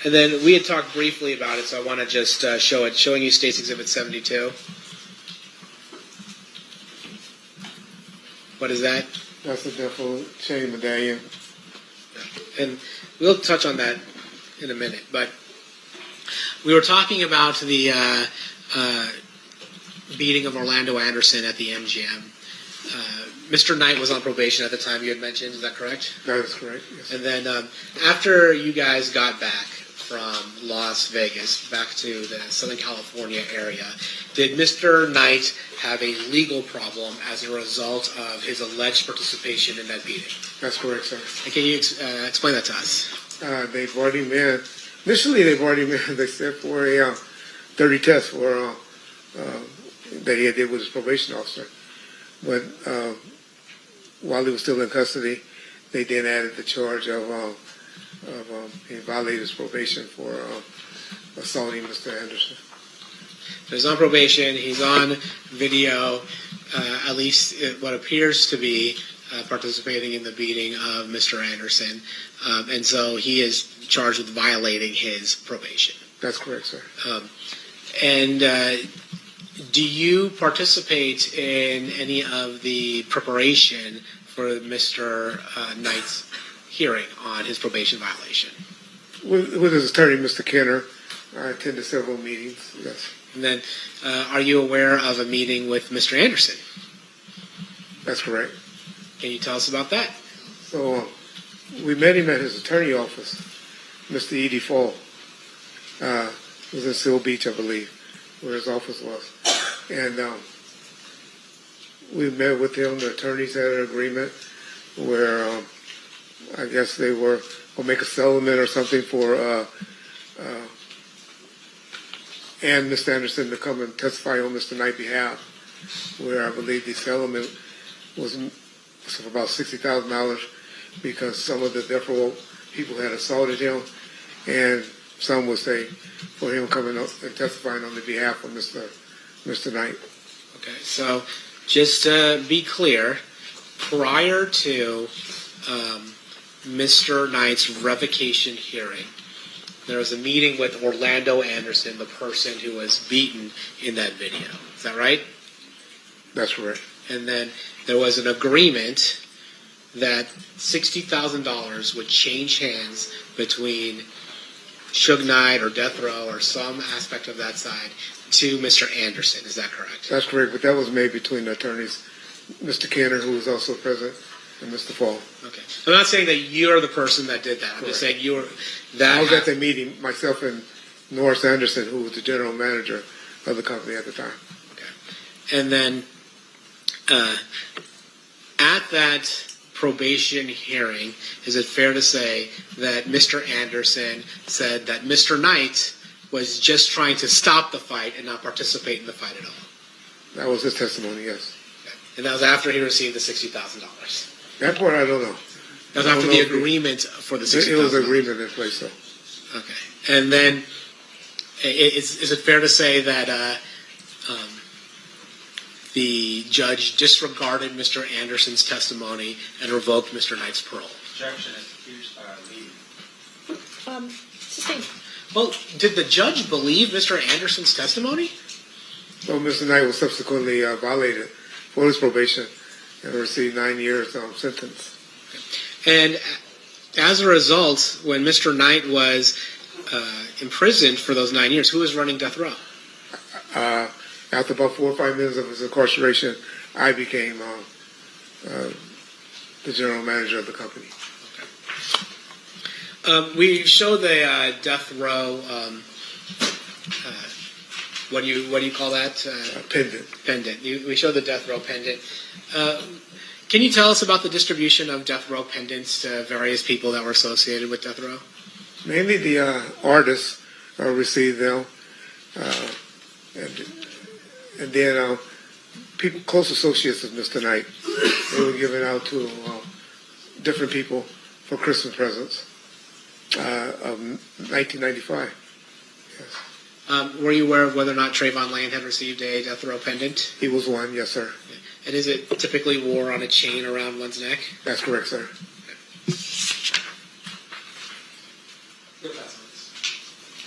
And then we had talked briefly about it, so I want to just show it. Showing you State's Exhibit 72. What is that? That's the Devil chain medallion. And we'll touch on that in a minute. But we were talking about the beating of Orlando Anderson at the MGM. Mr. Knight was on probation at the time you had mentioned. Is that correct? That is correct, yes. And then after you guys got back from Las Vegas back to the Southern California area, did Mr. Knight have a legal problem as a result of his alleged participation in that beating? That's correct, sir. And can you explain that to us? They brought him in. Initially, they brought him in, they said, for a dirty test for that he did with his probation officer. But while he was still in custody, they then added the charge of he violated his probation for assaulting Mr. Anderson. So he's on probation. He's on video, at least what appears to be participating in the beating of Mr. Anderson. And so he is charged with violating his probation. That's correct, sir. And do you participate in any of the preparation for Mr. Knight's hearing on his probation violation? With his attorney, Mr. Kenner, I attended several meetings, yes. And then are you aware of a meeting with Mr. Anderson? That's correct. Can you tell us about that? So we met him at his attorney office, Mr. E.D. Fall. It was in Seal Beach, I believe, where his office was. And we met with him. The attorneys had an agreement where I guess they were going to make a settlement or something for and Mr. Anderson to come and testify on Mr. Knight's behalf, where I believe the settlement was for about $60,000 because some of the death row people had assaulted him, and some would say for him coming up and testifying on the behalf of Mr. Knight. Okay, so just to be clear, prior to Mr. Knight's revocation hearing, there was a meeting with Orlando Anderson, the person who was beaten in that video. Is that right? That's correct. And then there was an agreement that $60,000 would change hands between Suge Knight or Death Row or some aspect of that side to Mr. Anderson. Is that correct? That's correct, but that was made between the attorneys, Mr. Kenner, who was also present, and Mr. Fall. Okay. I'm not saying that you're the person that did that. I'm just saying you were that. I was at the meeting, myself and Norris Anderson, who was the general manager of the company at the time. Okay. And then at that probation hearing, is it fair to say that Mr. Anderson said that Mr. Knight was just trying to stop the fight and not participate in the fight at all? That was his testimony, yes. Okay. And that was after he received the $60,000. That part I don't know. That was after the agreement for the $60,000. It was an agreement in place, though. Okay. And then, is it fair to say that the judge disregarded Mr. Anderson's testimony and revoked Mr. Knight's parole? Objection is leading. Sustained. Well, did the judge believe Mr. Anderson's testimony? Well, Mr. Knight was subsequently violated for his probation and received 9 years sentence. And as a result, when Mr. Knight was imprisoned for those 9 years, who was running death row? After about 4 or 5 minutes of his incarceration, I became the general manager of the company. We show the death row. What do you call that? Pendant. Pendant. We show the death row pendant. Can you tell us about the distribution of death row pendants to various people that were associated with death row? Mainly the artists received them, and then people, close associates of Mr. Knight, they were given out to different people for Christmas presents of 1995. Were you aware of whether or not Trayvon Lane had received a death row pendant? He was one, yes, sir. And is it typically wore on a chain around one's neck? That's correct, sir.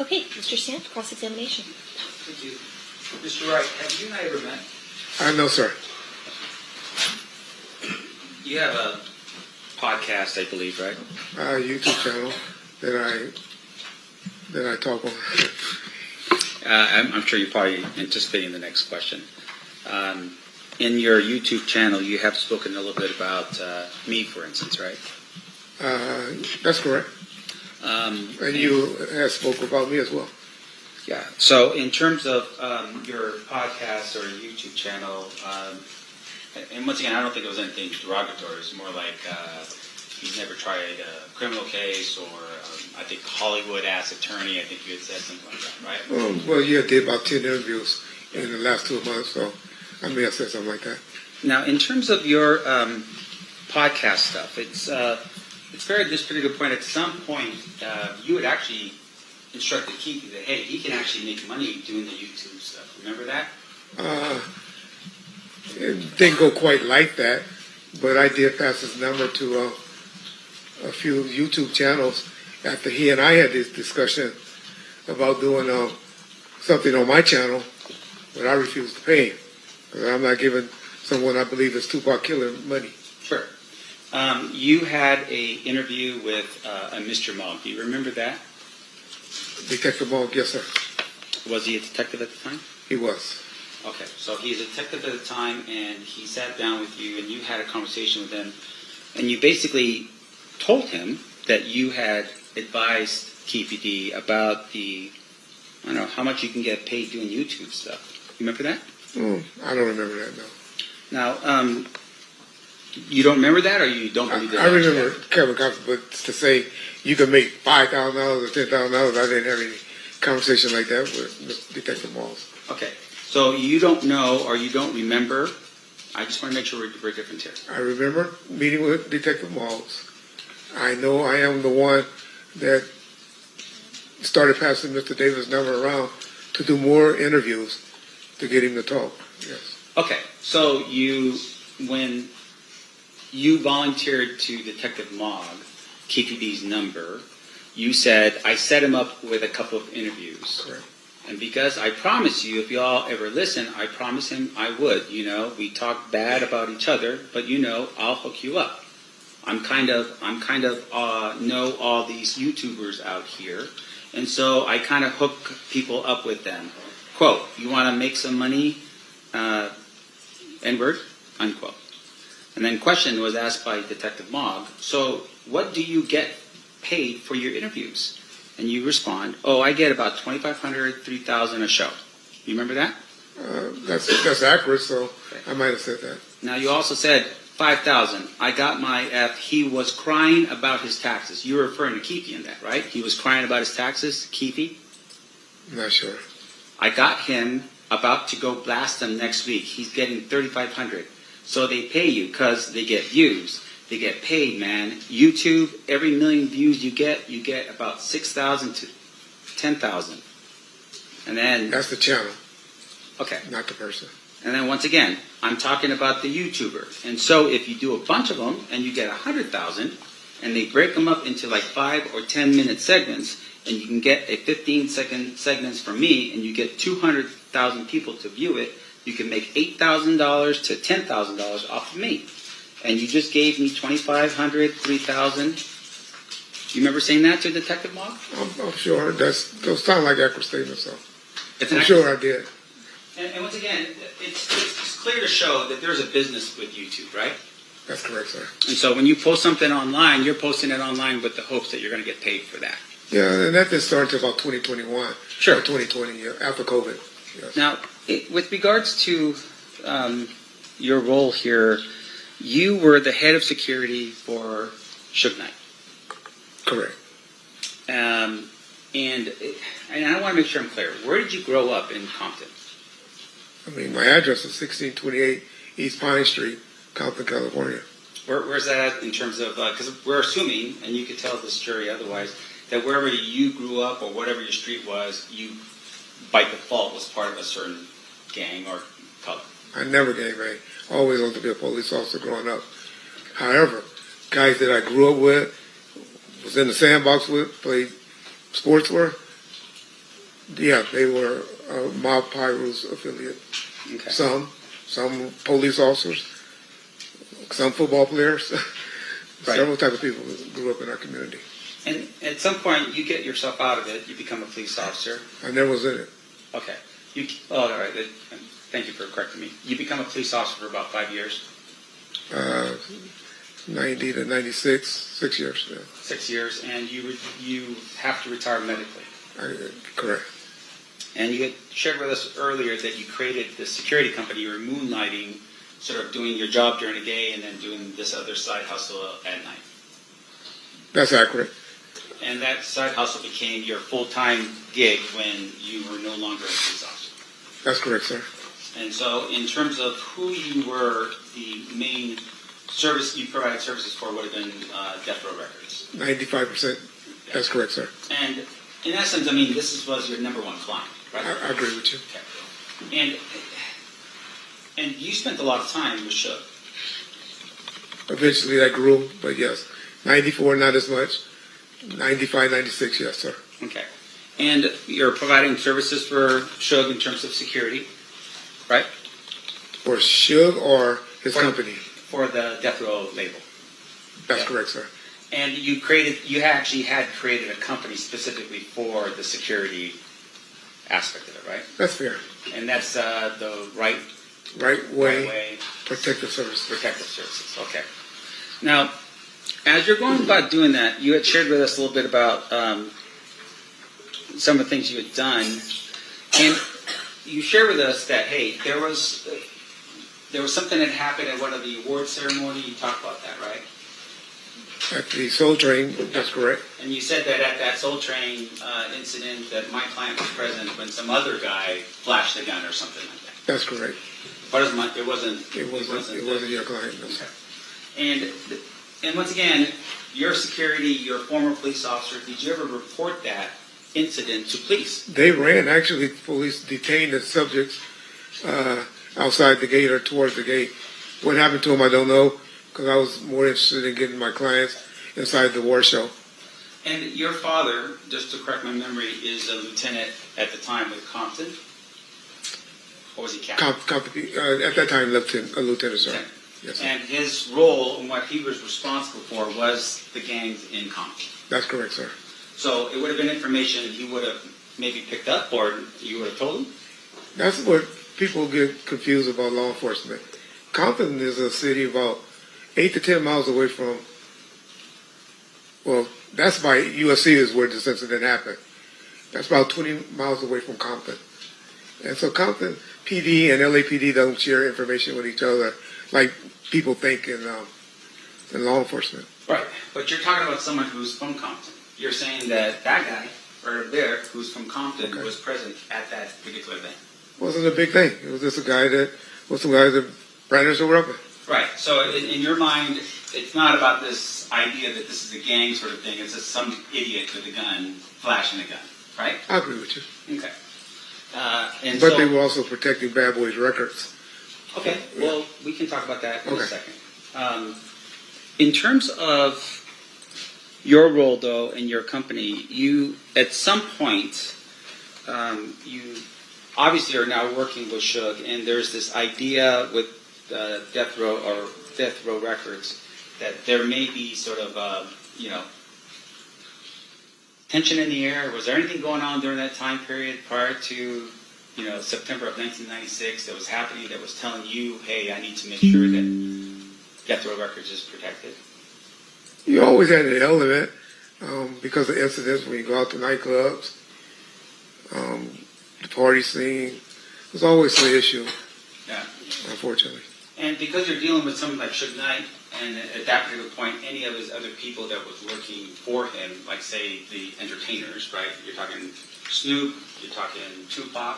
Okay, Mr. Stamp, cross-examination. Thank you. Mr. Wright, have you and I ever met? No, sir. You have a podcast, I believe, right? YouTube channel that I talk on. I'm sure you're probably anticipating the next question. In your YouTube channel, you have spoken a little bit about me, for instance, right? That's correct. And you have spoke about me as well. Yeah. So in terms of your podcast or YouTube channel, and once again, I don't think it was anything derogatory. It's more like you've never tried a criminal case or I think Hollywood-ass attorney. I think you had said something like that, right? Well, you did about 10 interviews in the last 2 months, so I may have said something like that. Now, in terms of your podcast stuff, it's fair at this particular point. At some point, you had actually instructed Keith that, hey, he can actually make money doing the YouTube stuff. Remember that? It didn't go quite like that, but I did pass his number to a few YouTube channels after he and I had this discussion about doing something on my channel, but I refused to pay him because I'm not giving someone I believe is Tupac Killer money. Sure. You had a interview with a Mr. Monk. Do you remember that? Detective Monk, yes, sir. Was he a detective at the time? He was. Okay, so he's a detective at the time, and he sat down with you, and you had a conversation with him, and you basically told him that you had advised KPD about the, I don't know, how much you can get paid doing YouTube stuff. You remember that? I don't remember that, no. Now, you don't remember that, or you don't believe that? I remember Kevin Compton, but to say you can make $5,000 or $10,000, I didn't have any conversation like that with Detective Malls. Okay, so you don't know or you don't remember. I just want to make sure we're different here. I remember meeting with Detective Malls. I know I am the one that started passing Mr. Davis' number around to do more interviews to get him to talk. Yes. Okay, so when you volunteered to Detective Mogg, KPD's number, you said, I set him up with a couple of interviews. Correct. And because I promised you, if y'all ever listen, I promised him I would. You know, we talk bad about each other, but you know, I'll hook you up. I'm kind of know all these YouTubers out here, and so I kind of hook people up with them. Quote, you want to make some money, N-word, unquote. And then question was asked by Detective Mogg, so what do you get paid for your interviews? And you respond, oh, I get about $2,500, $3,000 a show. You remember that? That's accurate, so okay. I might have said that. Now, you also said $5,000. I got my F. He was crying about his taxes. You were referring to Keefe in that, right? He was crying about his taxes, Keefe? Not sure. I got him about to go blast him next week. He's getting $3,500. So they pay you because they get views. they get paid, man. YouTube, every million views you get about 6,000 to 10,000. And then That's the channel, okay. not the person. And then once again, I'm talking about the YouTuber. And so if you do a bunch of them and you get 100,000 and they break them up into like 5 or 10 minute segments and you can get a 15-second segments from me and you get 200,000 people to view it, you can make $8,000 to $10,000 off of me. And you just gave me $2,500, $3,000. You remember saying that to Detective Mock? I'm sure. Those sound like accurate statements, so It's I'm an sure I did. And once again, it's clear to show that there's a business with YouTube, right? That's correct, sir. And so when you post something online, you're posting it online with the hopes that you're going to get paid for that. Yeah, and that didn't start until about 2021. Sure. Or 2020, yeah, after COVID. Yes. Now, with regards to your role here, you were the head of security for Suge Knight. Correct. And I want to make sure I'm clear. Where did you grow up in Compton? I mean, my address is 1628 East Pine Street, Compton, California. Where's that at in terms of, because we're assuming, and you could tell this jury otherwise, that wherever you grew up or whatever your street was, you, by default, was part of a certain gang or club. I never gangbanged. Always wanted to be a police officer growing up. However, guys that I grew up with, was in the sandbox with, played sports with, yeah, they were Mob Pyro's affiliate. Okay. Some police officers, some football players, Right. several type of people grew up in our community. And at some point, you get yourself out of it. You become a police officer. I never was in it. Okay. All right. Thank you for correcting me. You become a police officer for about 5 years. 90 to 96, 6 years. Yeah. 6 years, and you have to retire medically. Correct. And you had shared with us earlier that you created this security company. You were moonlighting, sort of doing your job during the day and then doing this other side hustle at night. That's accurate. And that side hustle became your full-time gig when you were no longer a police officer. That's correct, sir. And so in terms of who you were, the main service you provided services for would have been Death Row Records. 95%. That's correct, sir. And in essence, I mean, this was your number one client, right? I agree with you. Okay. And you spent a lot of time with Suge. Eventually that grew, but yes. 94, not as much. 95, 96, yes, sir. Okay. And you're providing services for Suge in terms of security, right? For Suge or his company? For the Death Row label. That's correct, sir. And you actually had created a company specifically for the security aspect of it, right? That's fair. And that's the Right Way Protective Services. Protective Services, okay. Now, as you're going about doing that, you had shared with us a little bit about some of the things you had done. And you shared with us that, hey, there was something that happened at one of the award ceremony. You talked about that, right? At the Soul Train, that's correct. And you said that at that Soul Train incident that my client was present when some other guy flashed a gun or something like that. That's correct. But it wasn't your client. No. Okay. And once again, your security, you're a former police officer. Did you ever report that incident to police? They ran. Actually, police detained the subjects outside the gate or towards the gate. What happened to them, I don't know, because I was more interested in getting my clients inside the war show. And your father, just to correct my memory, is a lieutenant at the time with Compton? Or was he captain? At that time, a lieutenant, sir. Yes, sir. And his role and what he was responsible for was the gangs in Compton. That's correct, sir. So it would have been information he would have maybe picked up or you would have told him? That's what people get confused about law enforcement. Compton is a city about 8 to 10 miles away from, well, that's by USC is where this incident happened. That's about 20 miles away from Compton. And so Compton PD and LAPD don't share information with each other like people think in law enforcement. Right. But you're talking about someone who's from Compton. You're saying that guy right there who's from Compton was present at that particular event. It wasn't a big thing. It was just a guy that was some guys that brandished a weapon. Right. So in your mind, it's not about this idea that this is a gang sort of thing. It's just some idiot with a gun flashing a gun, right? I agree with you. Okay. But they were also protecting Bad Boys Records. Okay. Well, we can talk about that in a Okay. second. In terms of your role, though, in your company, you at some point, you obviously are now working with Suge, and there's this idea with Death Row Records that there may be sort of tension in the air. Was there anything going on during that time period prior to September of 1996 that was happening that was telling you, hey, I need to make sure that Death Row Records is protected? You always had an element because of incidents when you go out to nightclubs, the party scene. There's always an issue, Yeah. unfortunately. And because you're dealing with someone like Suge Knight, and at that particular point, any of his other people that was working for him, like say the entertainers, right? You're talking Snoop, you're talking Tupac,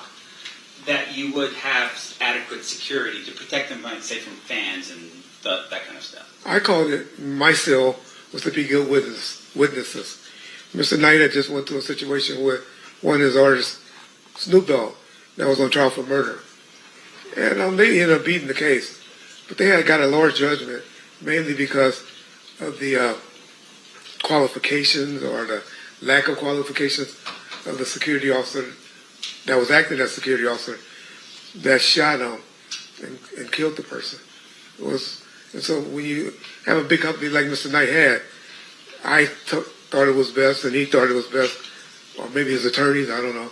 that you would have adequate security to protect them, like say from fans and that kind of stuff. I called it, my cell was to be good witnesses. Mr. Knight had just went through a situation with one of his artists, Snoop Dogg, that was on trial for murder. And they ended up beating the case. But they had got a large judgment, mainly because of the qualifications or the lack of qualifications of the security officer that was acting as security officer that shot him and killed the person. And so when you have a big company like Mr. Knight had, I thought it was best, and he thought it was best, or maybe his attorneys, I don't know,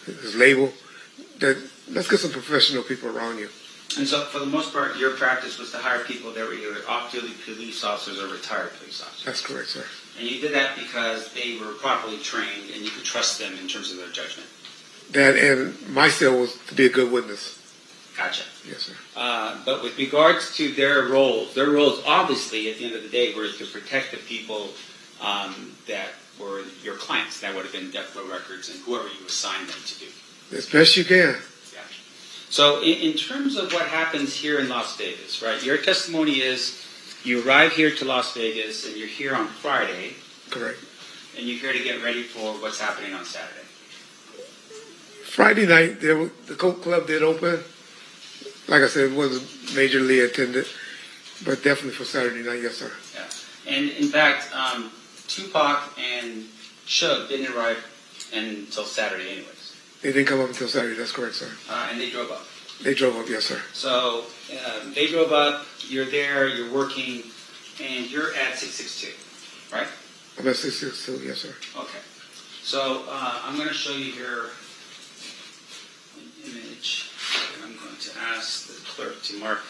his label, that let's get some professional people around you. And so, for the most part, your practice was to hire people that were either off-duty police officers or retired police officers. That's correct, sir. And you did that because they were properly trained and you could trust them in terms of their judgment. That and my cell was to be a good witness. Gotcha. Yes, sir. But with regards to their roles obviously, at the end of the day, were to protect the people that were your clients. That would have been Death Row Records and whoever you assigned them to do. As best you can. So in terms of what happens here in Las Vegas, right, your testimony is you arrive here to Las Vegas and you're here on Friday. Correct. And you're here to get ready for what's happening on Saturday. Friday night, the Coke Club did open. Like I said, it wasn't majorly attended, but definitely for Saturday night, yes, sir. Yeah. And in fact, Tupac and Suge didn't arrive until Saturday anyways. They didn't come up until Saturday, that's correct, sir. And they drove up. They drove up, yes, sir. So they drove up, you're there, you're working, and you're at 662, right? I'm at 662, yes, sir. Okay. So I'm going to show you here an image, and I'm going to ask the clerk to mark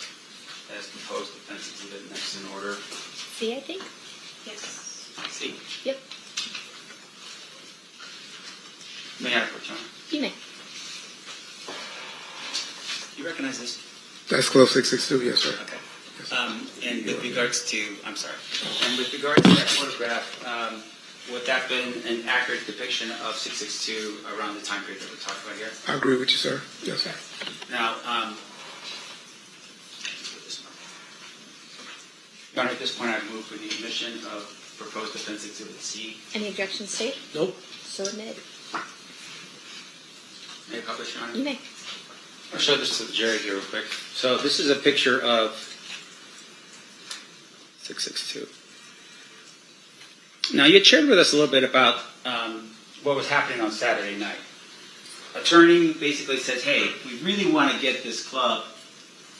as proposed defense exhibit next in order. See, I think? Yes. See? Yep. May I put you on? You may. You recognize this? That's Club 662, yes, sir. Okay. And with regards to, I'm sorry, and with regards to that photograph, would that have been an accurate depiction of 662 around the time period that we're talking about here? I agree with you, sir. Yes, sir. Now, Your Honor, at this point, I move for the admission of proposed defense exhibit C. Any objections, State? Nope. So admitted. May I publish, Your Honor? You may. I'll show this to the jury here real quick. So this is a picture of 662. Now, you had shared with us a little bit about what was happening on Saturday night. Attorney basically says, hey, we really want to get this club,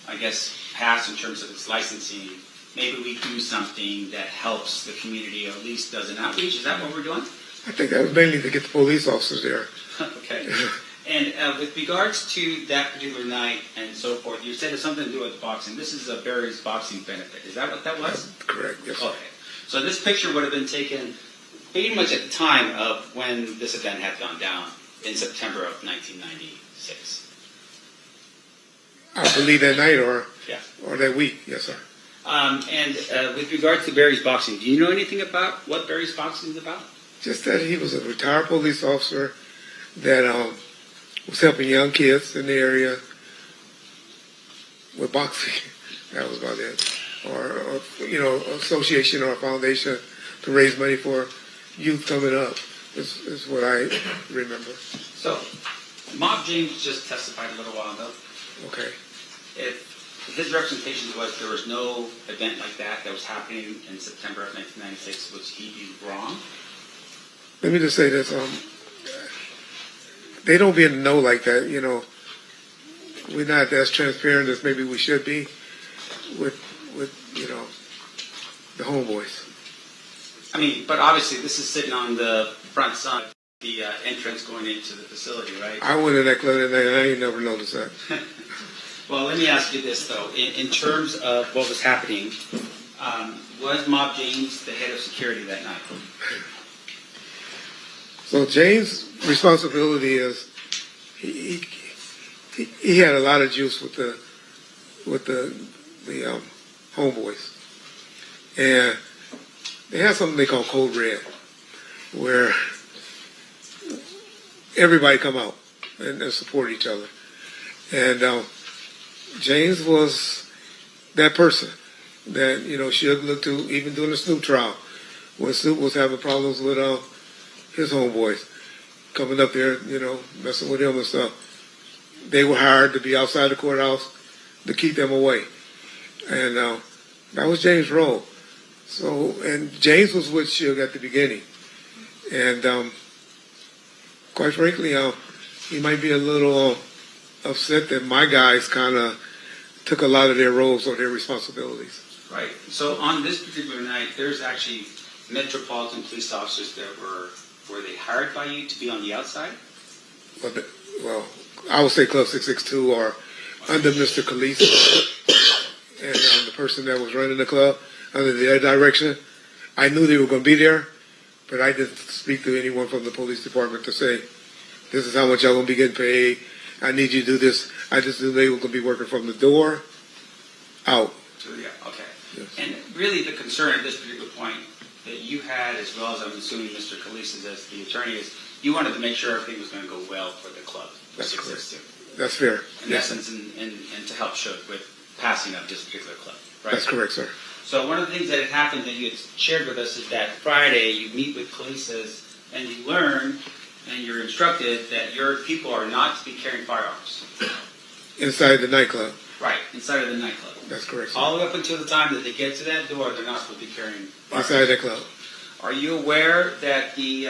I guess, passed in terms of its licensing. Maybe we do something that helps the community or at least does an outreach. Is that what we're doing? I think that was mainly to get the police officers there. Okay. And with regards to that particular night and so forth, you said it's something to do with boxing. This is a Barry's boxing benefit. Is that what that was? That's correct, yes. Okay. So this picture would have been taken pretty much at the time of when this event had gone down in September of 1996. I believe that night or Yeah. that week, yes, sir. And with regards to Barry's boxing, do you know anything about what Barry's boxing is about? Just that he was a retired police officer that was helping young kids in the area with boxing. That was about it. Or association or a foundation to raise money for youth coming up is what I remember. So, Mob James just testified a little while ago. Okay. If his representation was there was no event like that was happening in September of 1996, would he be wrong? Let me just say this. They don't be in the know like that, We're not as transparent as maybe we should be with the homeboys. I mean, but obviously this is sitting on the front side of the entrance going into the facility, right? I went in that club that night and I ain't never noticed that. Well, let me ask you this, though. In terms of what was happening, was Mob James the head of security that night? So James' responsibility is he had a lot of juice with the homeboys, and they had something they call Code Red, where everybody come out and support each other, and James was that person that Suge looked to, even during the Snoop trial, when Snoop was having problems with his homeboys coming up there, messing with him and stuff. They were hired to be outside the courthouse to keep them away. And that was James' role. So, and James was with Suge at the beginning. And quite frankly, he might be a little upset that my guys kind of took a lot of their roles or their responsibilities. Right. So on this particular night, there's actually Metropolitan police officers that were they hired by you to be on the outside? Well, I would say Club 662 or under Mr. Khalees and the person that was running the club under their direction. I knew they were going to be there, but I didn't speak to anyone from the police department to say, this is how much y'all going to be getting paid. I need you to do this. I just knew they were going to be working from the door out. So, yeah, okay. Yes. And really the concern at this particular point that you had, as well as I'm assuming Mr. Khalees as the attorney, is you wanted to make sure everything was going to go well for the club. That's correct. That's fair. In essence, and to help Suge with passing up this particular club, right? That's correct, sir. So one of the things that had happened that you had shared with us is that Friday you meet with Khalees and you learn and you're instructed that your people are not to be carrying firearms. Inside the nightclub. Right, inside of the nightclub. That's correct, sir. All the way up until the time that they get to that door, they're not supposed to be carrying firearms. Inside that club. Are you aware that the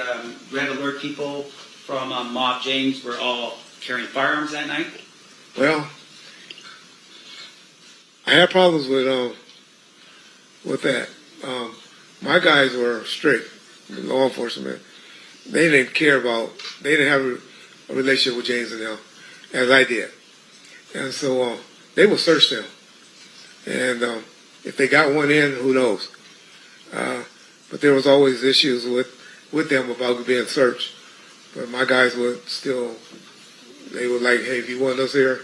Red Alert people from Mob James were all carrying firearms that night? Well, I had problems with that. My guys were strict, the law enforcement. They didn't have a relationship with James and them, as I did. And so they would search them. And if they got one in, who knows? But there was always issues with them about being searched. But my guys they were like, hey, if you want us here,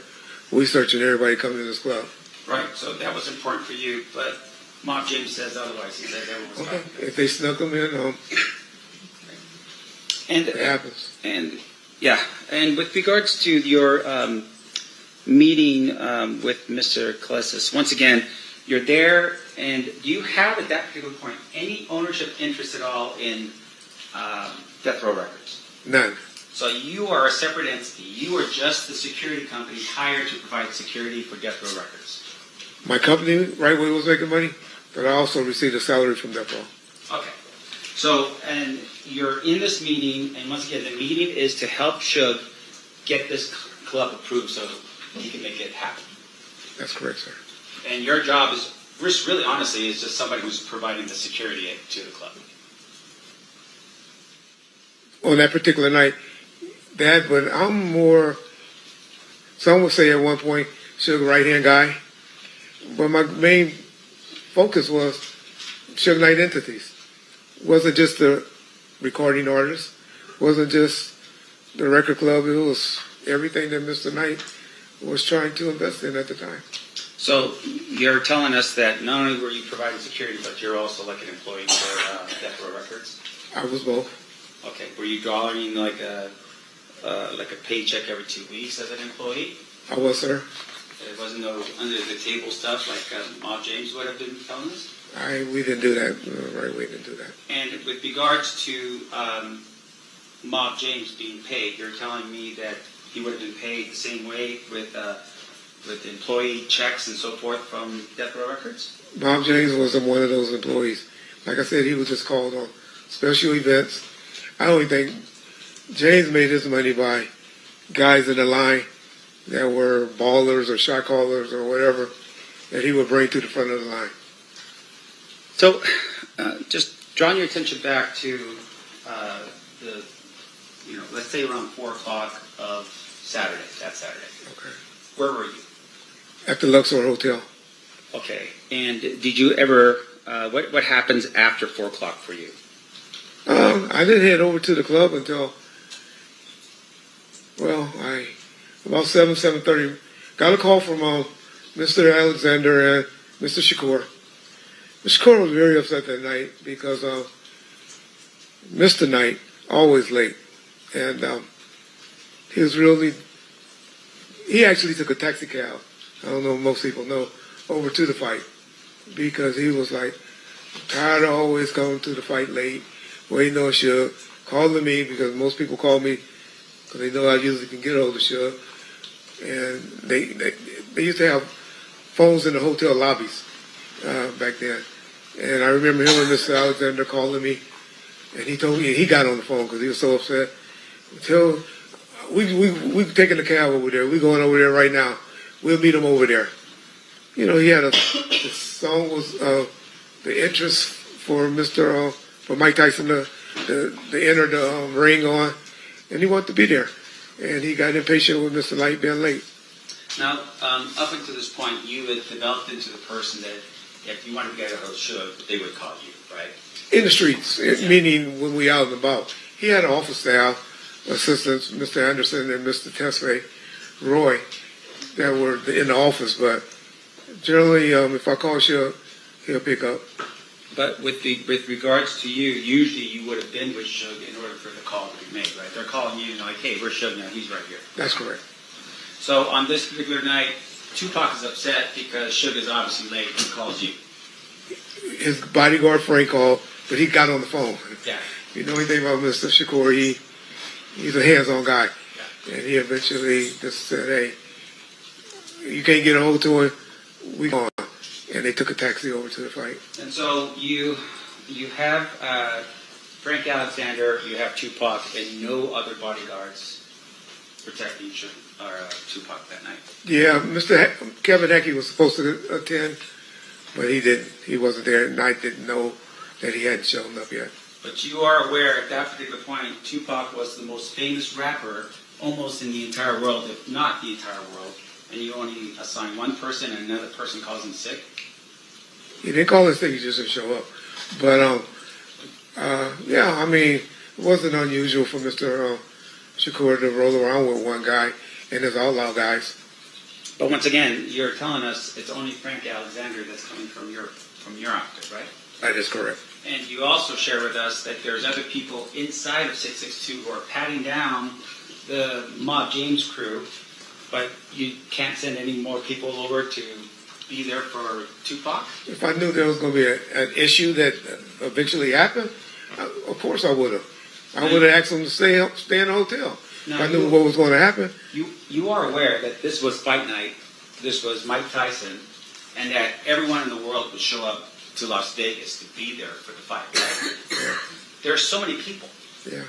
we searching everybody coming to this club. Right, so that was important for you, but Mob James says otherwise. He says everyone was Okay. fine. If they snuck them in, it happens. And with regards to your meeting with Mr. Khalees, once again, you're there, and do you have at that particular point any ownership interest at all in Death Row Records? None. So you are a separate entity. You are just the security company hired to provide security for Death Row Records. My company, right where it was making money, but I also received a salary from Death Row. Okay. So, and you're in this meeting, and once again, the meeting is to help Suge get this club approved so he can make it happen. That's correct, sir. And your job is, really honestly, is just somebody who's providing the security to the club. On that particular night, but I'm more, some would say at one point, Suge right-hand guy. But my main focus was Suge Knight entities. It wasn't just the recording artist, wasn't just the record club, it was everything that Mr. Knight was trying to invest in at the time. So you're telling us that not only were you providing security, but you're also like an employee for Death Row Records? I was both. Okay. Were you drawing like a paycheck every 2 weeks as an employee? I was, sir. There wasn't no under the table stuff like Mob James would have been telling us? We didn't do that. Right, we didn't do that. And with regards to Mob James being paid, you're telling me that he would have been paid the same way with employee checks and so forth from Death Row Records? Bob James wasn't one of those employees. Like I said, he was just called on special events. I don't think James made his money by guys in the line that were ballers or shot callers or whatever that he would bring to the front of the line. So, just drawing your attention back to let's say around 4 o'clock of Saturday, that Saturday. Okay. Where were you? At the Luxor Hotel. Okay. And did you ever, what happens after 4 o'clock for you? I didn't head over to the club until, about 7:30. Got a call from Mr. Alexander and Mr. Shakur. Mr. Shakur was very upset that night because Mr. Knight, always late. And he actually took a taxi cab, I don't know if most people know, over to the fight because he was like, tired of always coming to the fight late, waiting on Suge, calling me because most people call me because they know I usually can get hold of Suge. And they used to have phones in the hotel lobbies back then. And I remember him and Mr. Alexander calling me, and he told me, he got on the phone because he was so upset. We taking the cab over there. We going over there right now. We'll meet him over there. You know, he had the song was the interest for for Mike Tyson to enter the ring on, and he wanted to be there. And he got impatient with Mr. Light being late. Now, up until this point, you had developed into the person that if you wanted to get a hold of Suge, they would call you, right? In the streets, meaning when we out and about. He had an office staff, assistants, Mr. Anderson and Mr. Tesfaye Roy, that were in the office. But generally, if I call Suge, he'll pick up. But with regards to you, usually you would have been with Suge in order for the call to be made, right? They're calling you and they're like, hey, where's Suge now? He's right here. That's correct. So on this particular night, Tupac is upset because Suge is obviously late and calls you. His bodyguard Frank called, but he got on the phone. Yeah. You know anything about Mr. Shakur, he's a hands-on guy. Yeah. And he eventually just said, hey, you can't get a hold to him, we gone. And they took a taxi over to the fight. And so you have Frank Alexander, you have Tupac, and no other bodyguards protecting Tupac that night. Yeah, Mr. Kevin Heckey was supposed to attend, but he didn't. He wasn't there, and I didn't know that he hadn't shown up yet. But you are aware at that particular point, Tupac was the most famous rapper almost in the entire world, if not the entire world, and you only assign one person and another person calls him sick? He didn't call him sick, he just didn't show up. But, yeah, I mean, it wasn't unusual for Mr. Shakur to roll around with one guy and his outlaw guys. But once again, you're telling us it's only Frank Alexander that's coming from your outfit, right? That is correct. And you also share with us that there's other people inside of 662 who are patting down the Mob James crew, but you can't send any more people over to be there for Tupac? If I knew there was going to be an issue that eventually happened, of course I would have. I would have asked them to stay in the hotel. Now, if I knew what was going to happen. You are aware that this was fight night, this was Mike Tyson, and that everyone in the world would show up to Las Vegas to be there for the fight, right? Yeah. There are so many people. Yeah.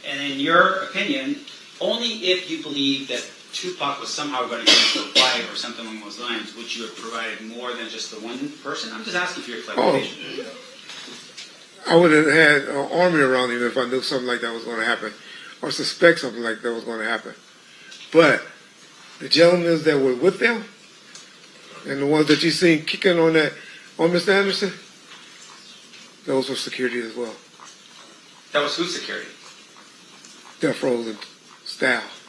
And in your opinion, only if you believe that Tupac was somehow going to get into a fight or something along those lines, would you have provided more than just the one person? I'm just asking for your clarification. I would have had an army around him if I knew something like that was going to happen, or suspect something like that was going to happen. But the gentlemen that were with them, and the ones that you seen kicking on Mr. Anderson, those were security as well. That was whose security? Death Row staff.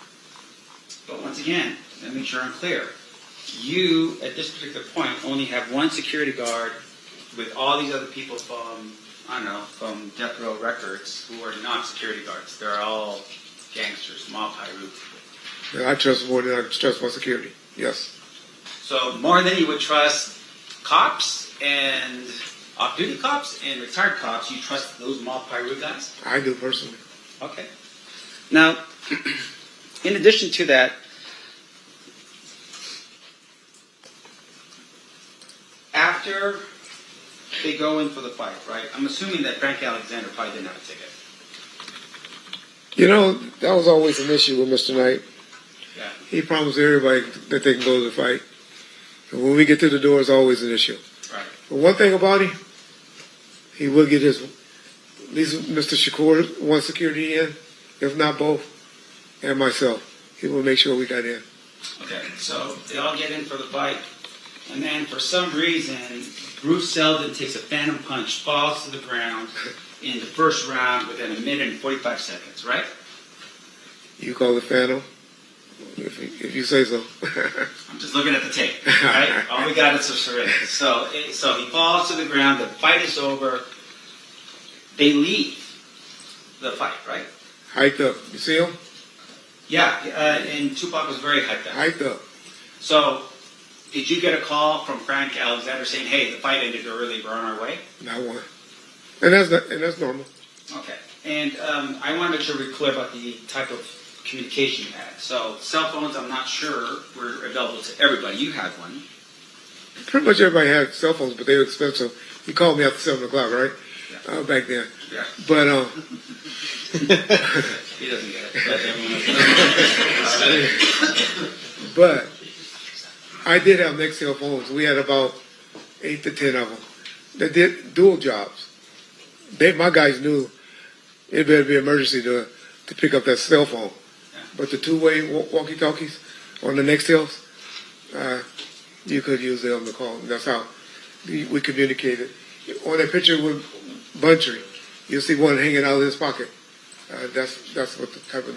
But once again, let me make sure I'm clear. You, at this particular point, only have one security guard with all these other people from, from Death Row Records who are not security guards. They're all gangsters, mob Pyru. Yeah, I trust more than I trust my security. Yes. So more than you would trust cops and off-duty cops and retired cops, you trust those mob pirate guys? I do personally. Okay. Now, in addition to that, after they go in for the fight, right? I'm assuming that Frank Alexander probably didn't have a ticket. You know, that was always an issue with Mr. Knight. Yeah. He promised everybody that they can go to the fight. And when we get to the door, it's always an issue. Right. But one thing about him, he will get his, at least Mr. Shakur, one security in, if not both, and myself. He will make sure we got in. Okay, so they all get in for the fight, and then for some reason, Bruce Seldon takes a phantom punch, falls to the ground in the first round within a minute and 45 seconds, right? You call it Phantom, if you say so. I'm just looking at the tape, right? All we got is a syringe. So he falls to the ground, the fight is over, they leave the fight, right? Hyped up. You see him? Yeah, and Tupac was very hyped up. Hyped up. So, did you get a call from Frank Alexander saying, hey, the fight ended early, we're on our way? Not one. And that's normal. Okay. And I want to make sure we're clear about the type of communication you had. So, cell phones, I'm not sure were available to everybody. You had one. Pretty much everybody had cell phones, but they were expensive. He called me after 7 o'clock, right? Yeah. Back then. Yeah. But, He doesn't get it. But everyone else but I did have Nextel phones. We had about 8 to 10 of them that did dual jobs. My guys knew it better be emergency to pick up that cell phone. Yeah. But the two-way walkie-talkies on the Nextels, you could use them to call. That's how we communicated. On that picture with Buntry, you'll see one hanging out of his pocket. That's what the type of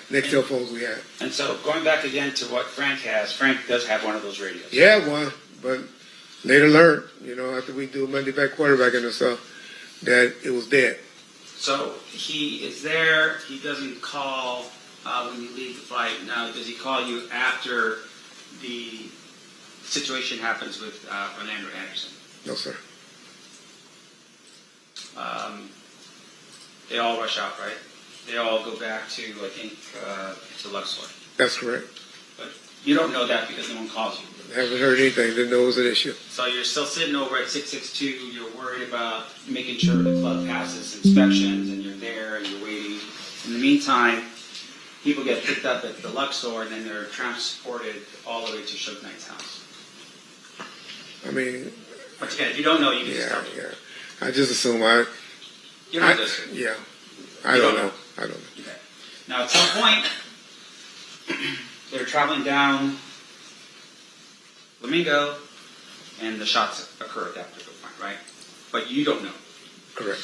Nextel phones we had. And so, going back again to what Frank has, Frank does have one of those radios. He had one, but later learned, after we do Monday back quarterbacking and stuff, that it was dead. So, he is there, he doesn't call when you leave the fight. Now, does he call you after the situation happens with Orlando Anderson? No, sir. They all rush out, right? They all go back to, I think, to Luxor. That's correct. But you don't know that because no one calls you. Haven't heard anything. Didn't know it was an issue. So you're still sitting over at 662. You're worried about making sure the club passes inspections, and you're there and you're waiting. In the meantime, people get picked up at the Luxor, and then they're transported all the way to Suge Knight's house. I mean, Once again, if you don't know, you can just tell me. yeah. I just assume You're not listening. Yeah. I don't know. Okay. Now, at some point, they're traveling down Flamingo, and the shots occur at that particular point, right? But you don't know. Correct.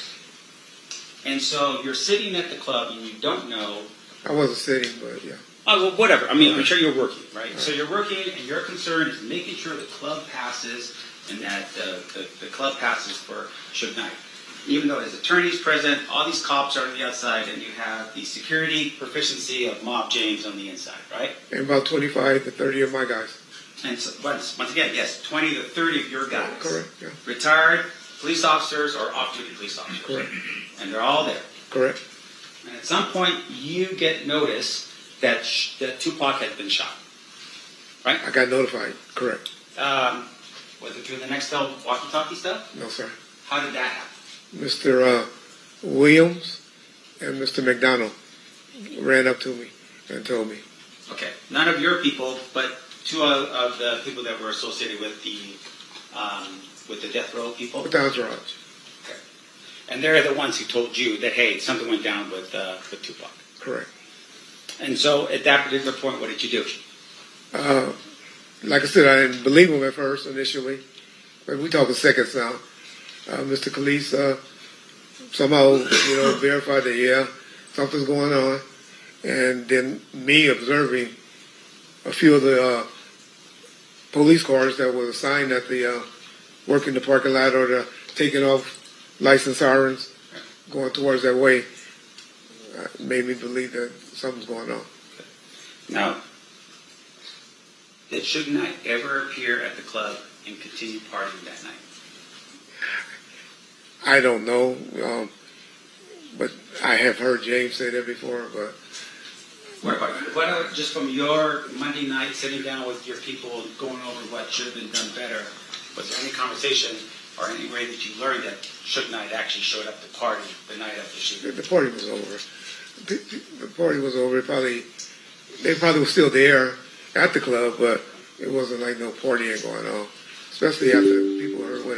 And so you're sitting at the club, and you don't know. I wasn't sitting, but yeah. Oh, well, whatever. I mean, I'm sure you're working, right? So you're working, and your concern is making sure the club passes, and that the club passes for Suge Knight. Even though his attorney's present, all these cops are on the outside, and you have the security proficiency of Mob James on the inside, right? And about 25 to 30 of my guys. And so, once again, yes, 20 to 30 of your guys. Correct, yeah. Retired police officers or off-duty police officers. Correct. And they're all there. Correct. And at some point, you get notice that Tupac had been shot. Right? I got notified. Correct. Was it through the Nextel walkie-talkie stuff? No, sir. How did that happen? Mr. Williams and Mr. McDonald ran up to me and told me. Okay. None of your people, but two of the people that were associated with the death row people? With the entourage. Okay. And they're the ones who told you that, hey, something went down with Tupac. Correct. And so at that particular point, what did you do? Like I said, I didn't believe him at first initially, but we talking seconds now. Mr. Khalees somehow, verified that, yeah, something's going on. And then me observing a few of the police cars that were assigned at the working the parking lot or the taking off license sirens going towards that way made me believe that something's going on. Now, that Suge Knight ever appear at the club and continue partying that night? I don't know, but I have heard James say that before, but What about just from your Monday night sitting down with your people and going over what should have been done better? Was there any conversation or any way that you learned that Suge Knight actually showed up to party the night of the shooting? the party was over. The party was over. They probably were still there at the club, but it wasn't like no partying going on, especially after people heard what